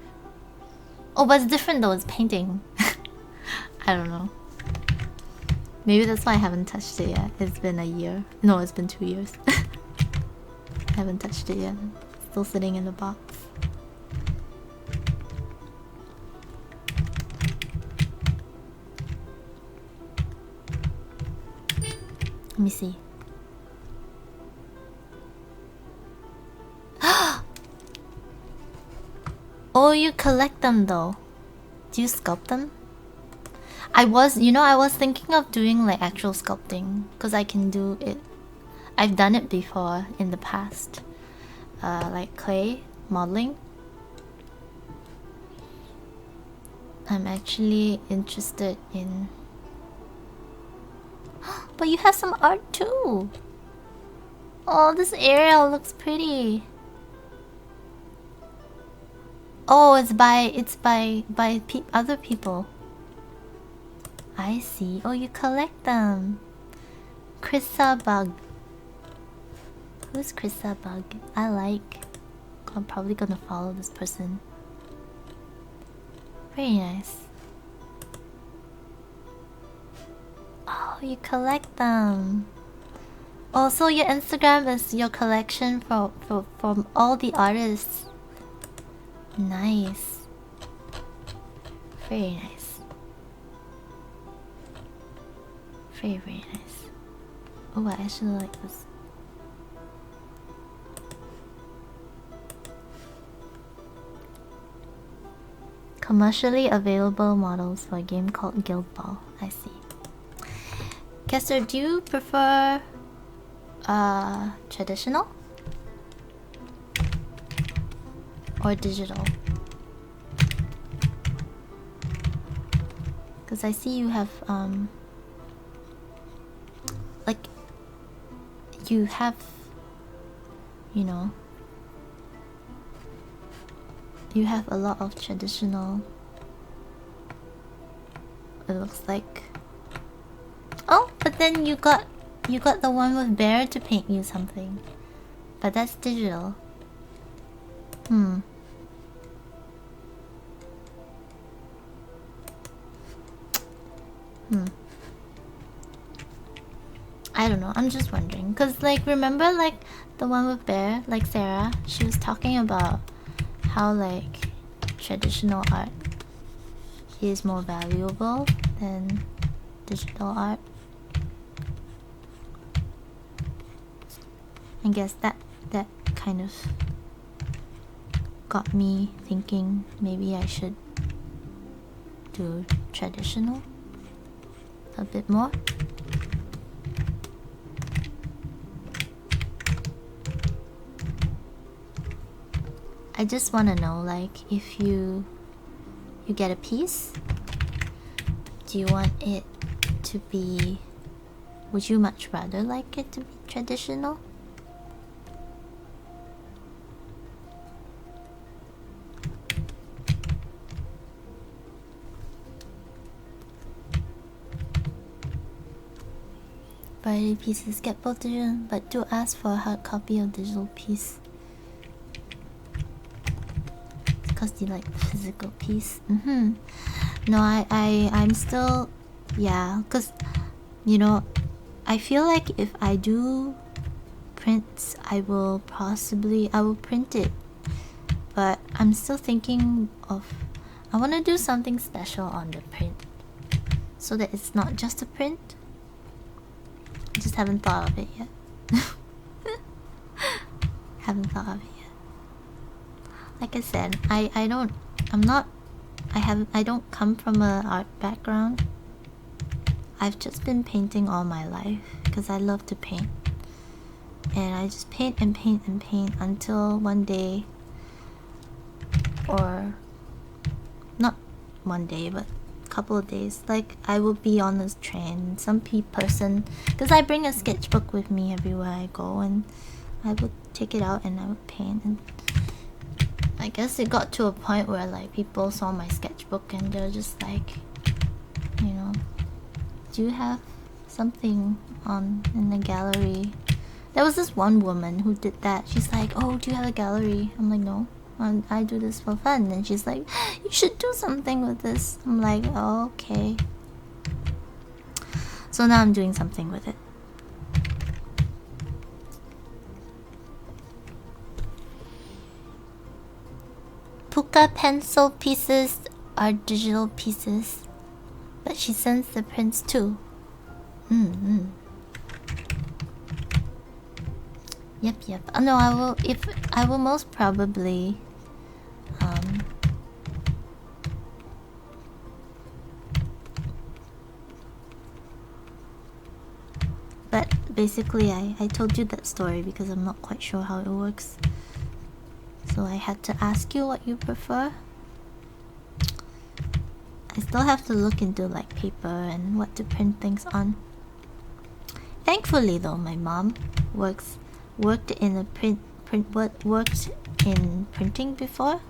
Oh, but it's different though, it's painting. I don't know. Maybe that's why I haven't touched it yet. It's been a year. No, it's been 2 years. I haven't touched it yet. Still sitting in the box. Let me see. Oh, you collect them though. Do you sculpt them? I was thinking of doing like actual sculpting because I can do it. I've done it before in the past. Like clay modeling. I'm actually interested in. But you have some art too. Oh, this Ariel looks pretty. Oh, it's by other people. I see. Oh, you collect them. Creeesart. Who's Creeesart? I like. I'm probably gonna follow this person. Very nice. Oh, you collect them. Also, your Instagram is your collection from all the artists. Nice. Very nice. Very, very nice. Oh, I actually like this. Commercially available models for a game called Guild Ball. I see. Kester, do you prefer traditional or digital? Because I see you have like you have, you know, you have a lot of traditional. It looks like. Oh, but then you got the one with Bear to paint you something, but that's digital. I don't know. I'm just wondering, cause like remember like the one with Bear, like Sarah, she was talking about how like traditional art is more valuable than digital art. I guess that kind of got me thinking maybe I should do traditional a bit more. I just want to know, like, if you get a piece, do you want it to be, would you much rather like it to be traditional? Variety pieces get both digital, but do ask for a hard copy of digital piece. Because you like the physical piece. No, I'm still, yeah, because, you know, I feel like if I do prints, I will print it. But I'm still thinking of, I want to do something special on the print, so that it's not just a print. I just haven't thought of it yet. Haven't thought of it yet. Like I said, I don't come from an art background. I've just been painting all my life because I love to paint. And I just paint and paint and paint until one day, or not one day, but couple of days, like I will be on this train, some person, because I bring a sketchbook with me everywhere I go, and I would take it out and I would paint. And I guess it got to a point where like people saw my sketchbook and they're just like, you know, do you have something on in the gallery? There was this one woman who did that. She's like, oh, do you have a gallery? I'm like, no, I do this for fun. And she's like, you should do something with this. I'm like, oh, okay. So now I'm doing something with it. Puka pencil pieces are digital pieces, but she sends the prints too. Yep. Oh, no, I will most probably but basically I told you that story because I'm not quite sure how it works. So I had to ask you what you prefer. I still have to look into like paper and what to print things on. Thankfully though, my mom worked in a worked in printing before,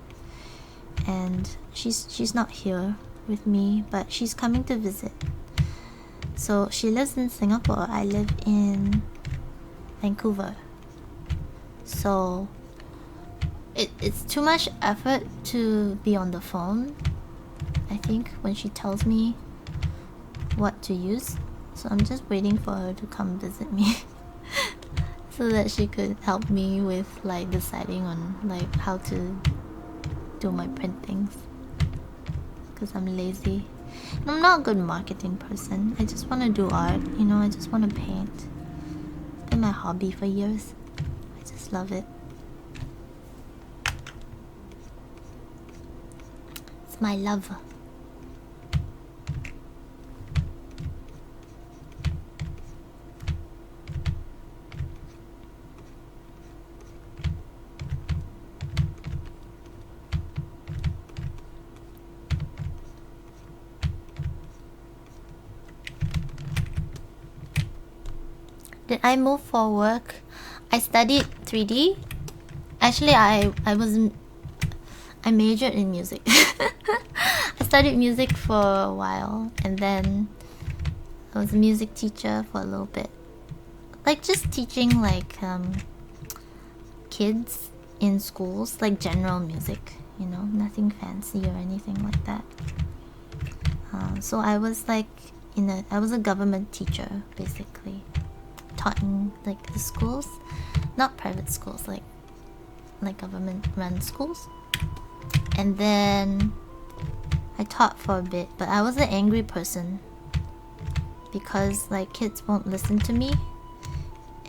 and she's not here with me, but she's coming to visit. So she lives in Singapore, I live in Vancouver. So it's too much effort to be on the phone, I think, when she tells me what to use. So I'm just waiting for her to come visit me so that she could help me with like deciding on like how to do my print things, because I'm lazy and I'm not a good marketing person. I just want to do art, you know. I just want to paint. It's been my hobby for years. I just love it. It's my love. Did I move for work? I studied 3D. Actually, I majored in music. I studied music for a while, and then I was a music teacher for a little bit. Like just teaching like kids in schools, like general music, you know, nothing fancy or anything like that. So I was like I was a government teacher basically. Taught in like the schools, not private schools, like government run schools. And then I taught for a bit, but I was an angry person because like kids won't listen to me,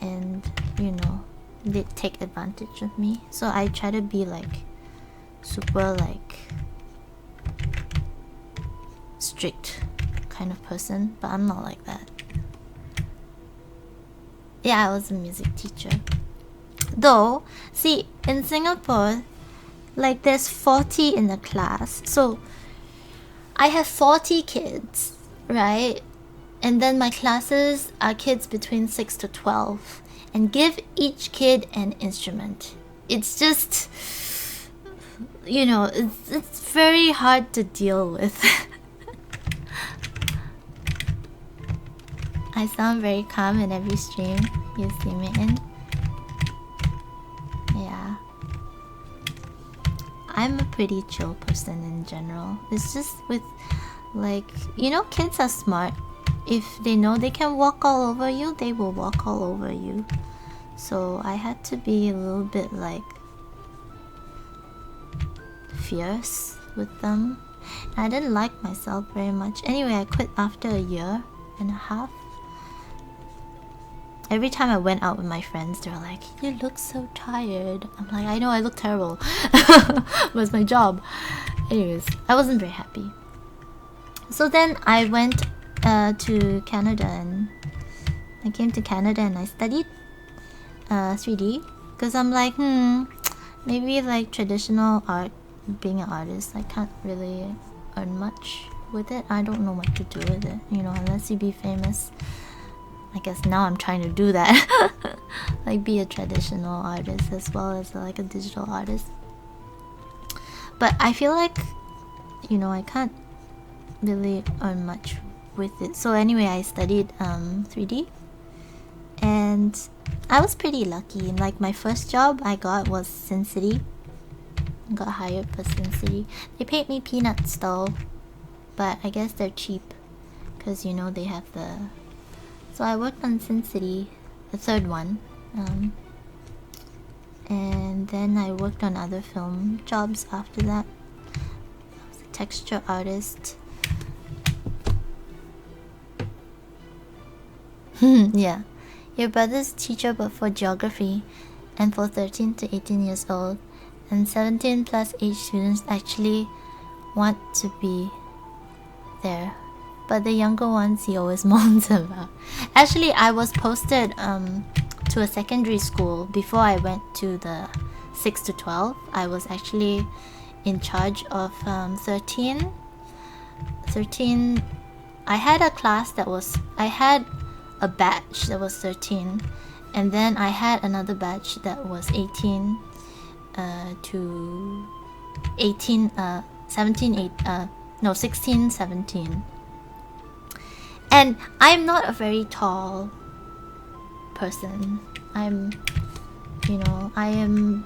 and you know, they take advantage of me. So I try to be like super like strict kind of person, but I'm not like that. Yeah, I was a music teacher. Though, see, in Singapore, Like there's 40 in the class. So I have 40 kids, right? And then my classes are kids between 6 to 12. And give each kid an instrument. It's just, you know, it's very hard to deal with. I sound very calm in every stream you see me in. Yeah. I'm a pretty chill person in general. It's just with, like, you know, kids are smart. If they know they can walk all over you, they will walk all over you. So I had to be a little bit, like, fierce with them. I didn't like myself very much. Anyway, I quit after a year and a half. Every time I went out with my friends, they were like, "You look so tired." I'm like, "I know, I look terrible." But it's my job. Anyways, I wasn't very happy. So then I went to Canada, and I came to Canada and I studied 3D. Because I'm like, maybe like traditional art, being an artist, I can't really earn much with it. I don't know what to do with it, you know, unless you be famous. I guess now I'm trying to do that. Like be a traditional artist as well as like a digital artist. But I feel like, you know, I can't really earn much with it. So anyway, I studied 3D. And I was pretty lucky. Like my first job I got was Sin City. I got hired for Sin City. They paid me peanuts though. But I guess they're cheap. Because, you know, they have the... So I worked on Sin City, the third one, and then I worked on other film jobs after that. I was a texture artist. Yeah, your brother's teacher but for geography, and for 13 to 18 years old, and 17 plus age students actually want to be there. But the younger ones he always moans about. Actually, I was posted to a secondary school before I went to the 6 to 12. I was actually in charge of 13. I had a class that was... I had a batch that was 13. And then I had another batch that was 18 to 18... 17... 16, 17. And I'm not a very tall person. You know, I am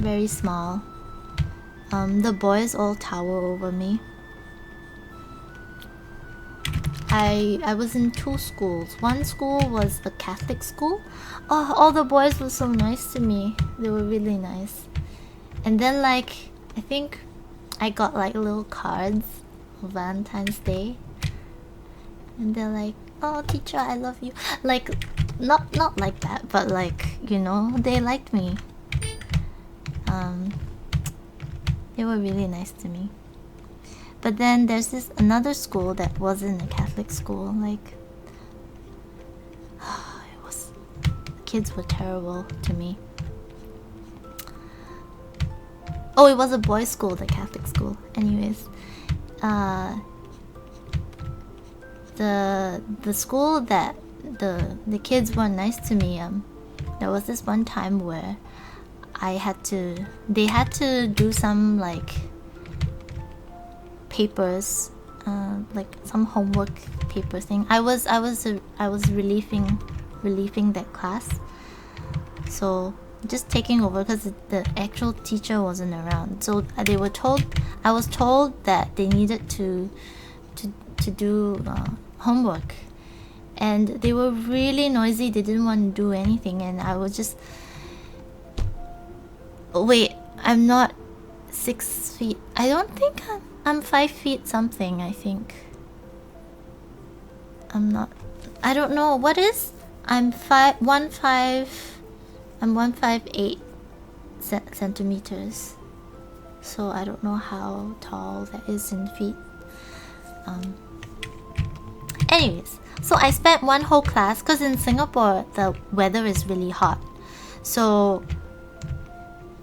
very small. The boys all tower over me. I was in 2 schools. One school was a Catholic school. Oh, all the boys were so nice to me. They were really nice. And then, like, I think I got like little cards on Valentine's Day. And they're like, "Oh, teacher, I love you." Like, not like that, but like, you know, they liked me. They were really nice to me. But then there's this another school that wasn't a Catholic school. Like, the kids were terrible to me. Oh, it was a boys' school, the Catholic school. Anyways, the school that the kids were nice to me. There was this one time where they had to do some like papers, like some homework paper thing. I was relieving that class, so just taking over because the actual teacher wasn't around. So I was told that they needed to do homework, and they were really noisy. They didn't want to do anything, and I was just... Wait, I'm not 6 feet. I don't think I'm 5 feet something. I think I'm not. I don't know what is. I'm 158 centimeters. So I don't know how tall that is in feet. Anyways, so I spent one whole class, because in Singapore the weather is really hot. So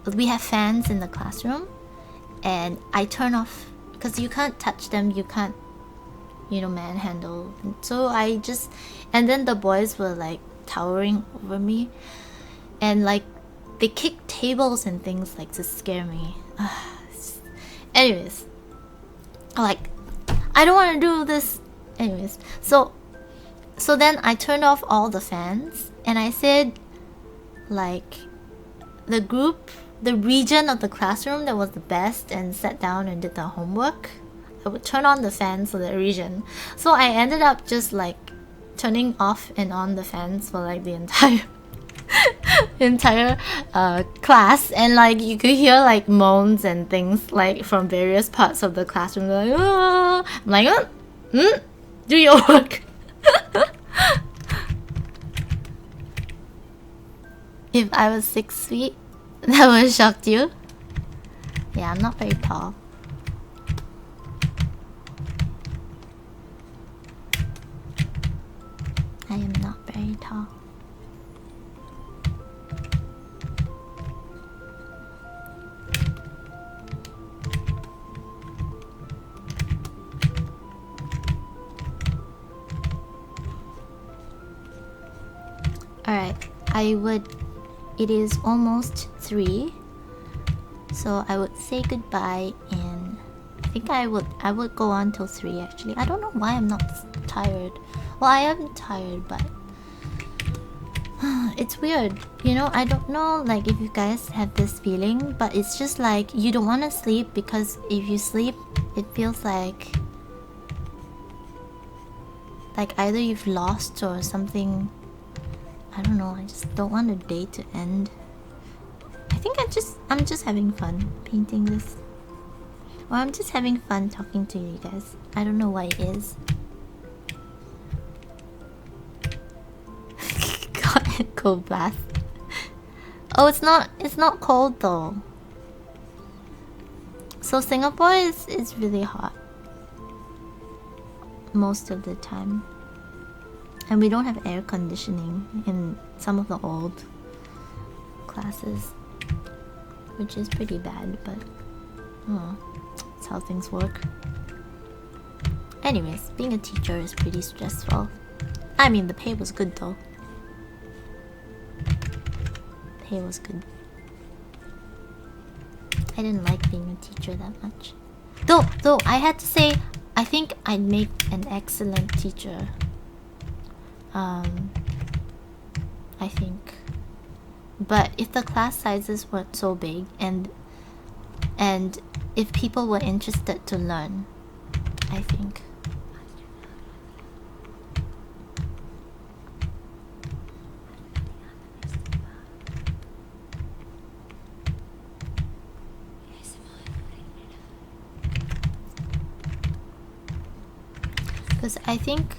we have fans in the classroom, and I turn off because you can't touch them, you can't, you know, manhandle. So I just, and then the boys were like towering over me, and like they kicked tables and things like to scare me. Anyways, like I don't want to do this. Anyways, so then I turned off all the fans and I said, like, the region of the classroom that was the best and sat down and did the homework, I would turn on the fans for that region. So I ended up just like turning off and on the fans for like the entire class, and like you could hear like moans and things like from various parts of the classroom. Like, oh. I'm like, do your work. If I was 6 feet, that would have shocked you. Yeah, I'm not very tall. I am not very tall. Alright, it is almost 3, so I would say goodbye, and I think I would go on till 3 actually. I don't know why I'm not tired. Well, I am tired, but it's weird, you know. I don't know like if you guys have this feeling, but it's just like you don't want to sleep, because if you sleep it feels like either you've lost or something. I don't know, I just don't want the day to end. I think I'm just having fun painting this. Or I'm just having fun talking to you guys. I don't know why it is. God, cold blast. Oh, it's not cold though. So Singapore is really hot most of the time. And we don't have air conditioning in some of the old classes, which is pretty bad, but that's how things work. Anyways, being a teacher is pretty stressful. I mean, the pay was good though. Pay was good. I didn't like being a teacher that much. Though I had to say, I think I'd make an excellent teacher. I think. But if the class sizes weren't so big, and if people were interested to learn, I think. Because I think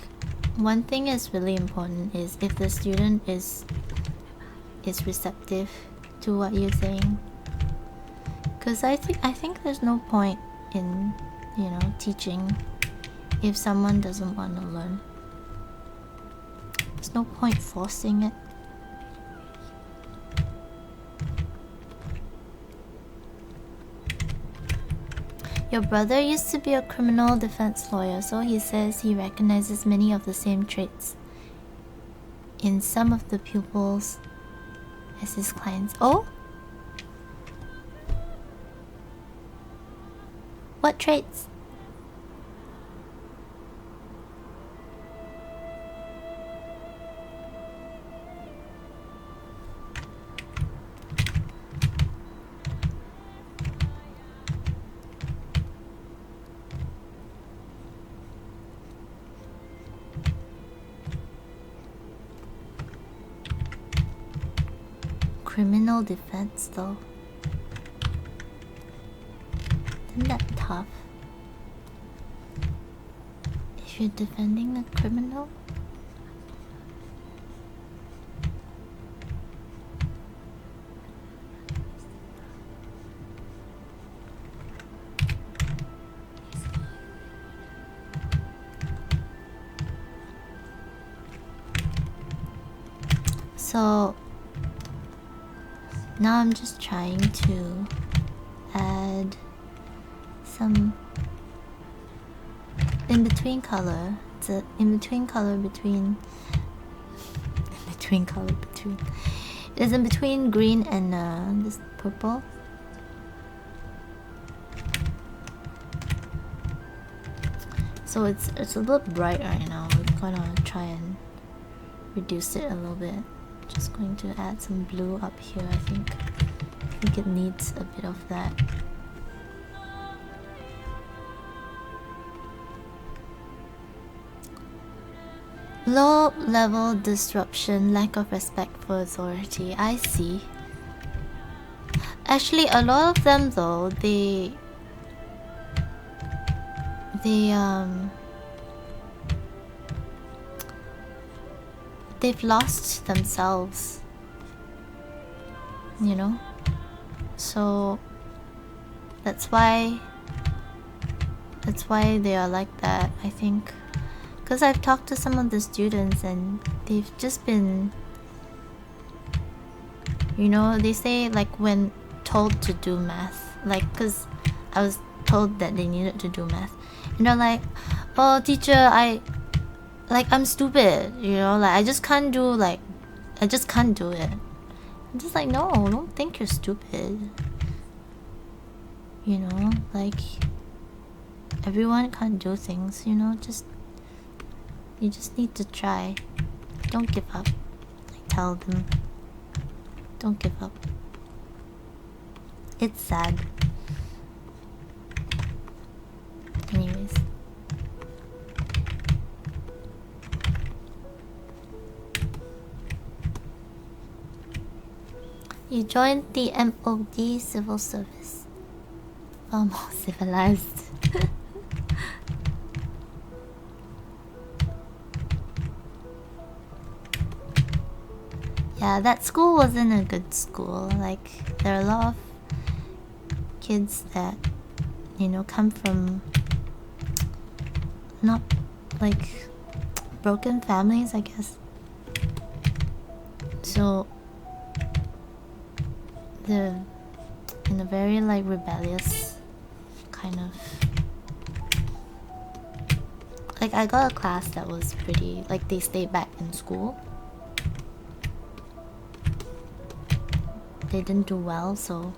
one thing is really important is if the student is receptive to what you're saying. Because I think there's no point in, you know, teaching if someone doesn't want to learn. There's no point forcing it. Your brother used to be a criminal defense lawyer, so he says he recognizes many of the same traits in some of the pupils as his clients. Oh? What traits? Criminal defense though. Isn't that tough? If you're defending a criminal? So Now I'm just trying to add some in-between color. It's a in-between color between... in-between color between... It is in between green and this purple. So it's a little bright right now. We're gonna try and reduce it a little bit. Just going to add some blue up here. I think it needs a bit of that. Low level disruption, lack of respect for authority. I see. Actually, a lot of them though, they've lost themselves, you know? So that's why they are like that, I think. Because I've talked to some of the students and they've just been, you know, they say like when told to do math, like, because I was told that they needed to do math, and they're like, oh teacher, I'm stupid, you know, like I just can't do it. I'm just like, no, don't think you're stupid, you know, like everyone can't do things, you know, you just need to try. Don't give up. I tell them, don't give up. It's sad. Anyways. You joined the MOD civil service. Far more civilized. Yeah, that school wasn't a good school. Like, there are a lot of kids that, you know, come from not like broken families, I guess. So they're in a very like rebellious kind of, like, I got a class that was pretty, like, they stayed back in school. They didn't do well, so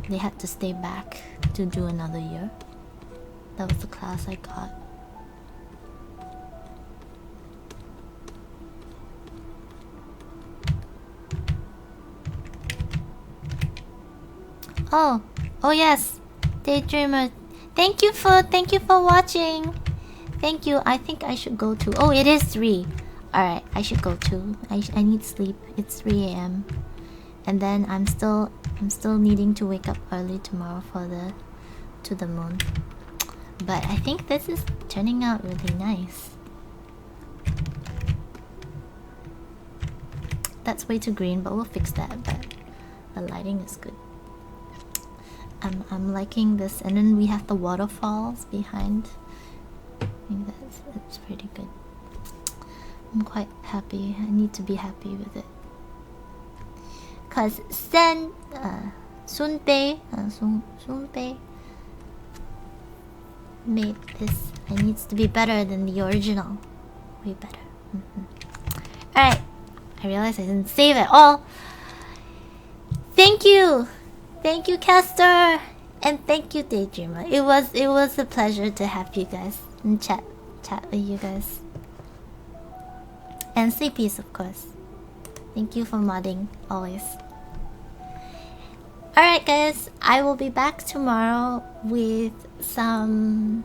they had to stay back to do another year. That was the class I got. Oh yes, Daydreamer. Thank you for watching. Thank you. I think I should go too. Oh, it is 3. Alright, I should go too. I need sleep. It's 3 AM. And then I'm still needing to wake up early tomorrow for the To the Moon. But I think this is turning out really nice. That's way too green, but we'll fix that. But the lighting is good. I'm liking this, and then we have the waterfalls behind. I think that's pretty good. I'm quite happy. I need to be happy with it. Cause Sunbei made this. It needs to be better than the original. Way better. Alright. I realized I didn't save it all. Thank you! Thank you, Caster! And thank you, Daydreamer. It was a pleasure to have you guys and chat with you guys. And Sleepies, of course. Thank you for modding, always. Alright guys, I will be back tomorrow with some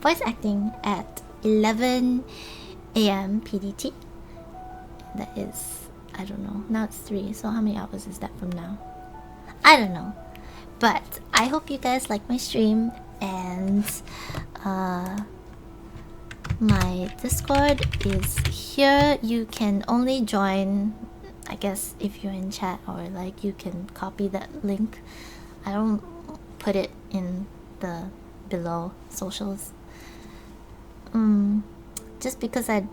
voice acting at 11 AM PDT. That is, I don't know, now it's 3, so how many hours is that from now? I don't know. But I hope you guys like my stream, and my Discord is here. You can only join, I guess, if you're in chat, or like you can copy that link. I don't put it in the below socials. Just because I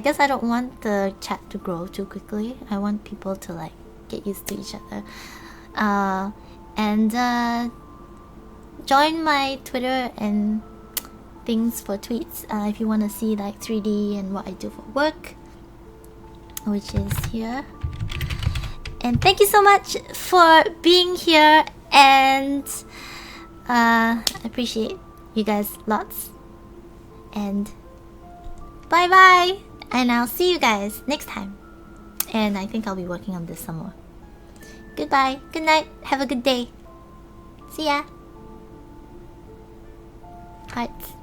guess I don't want the chat to grow too quickly. I want people to like get used to each other. And join my Twitter and things for tweets if you want to see like 3D and what I do for work, which is here. And thank you so much for being here, and I appreciate you guys lots. And bye bye, and I'll see you guys next time. And I think I'll be working on this some more. Goodbye, good night, have a good day. See ya. Hearts.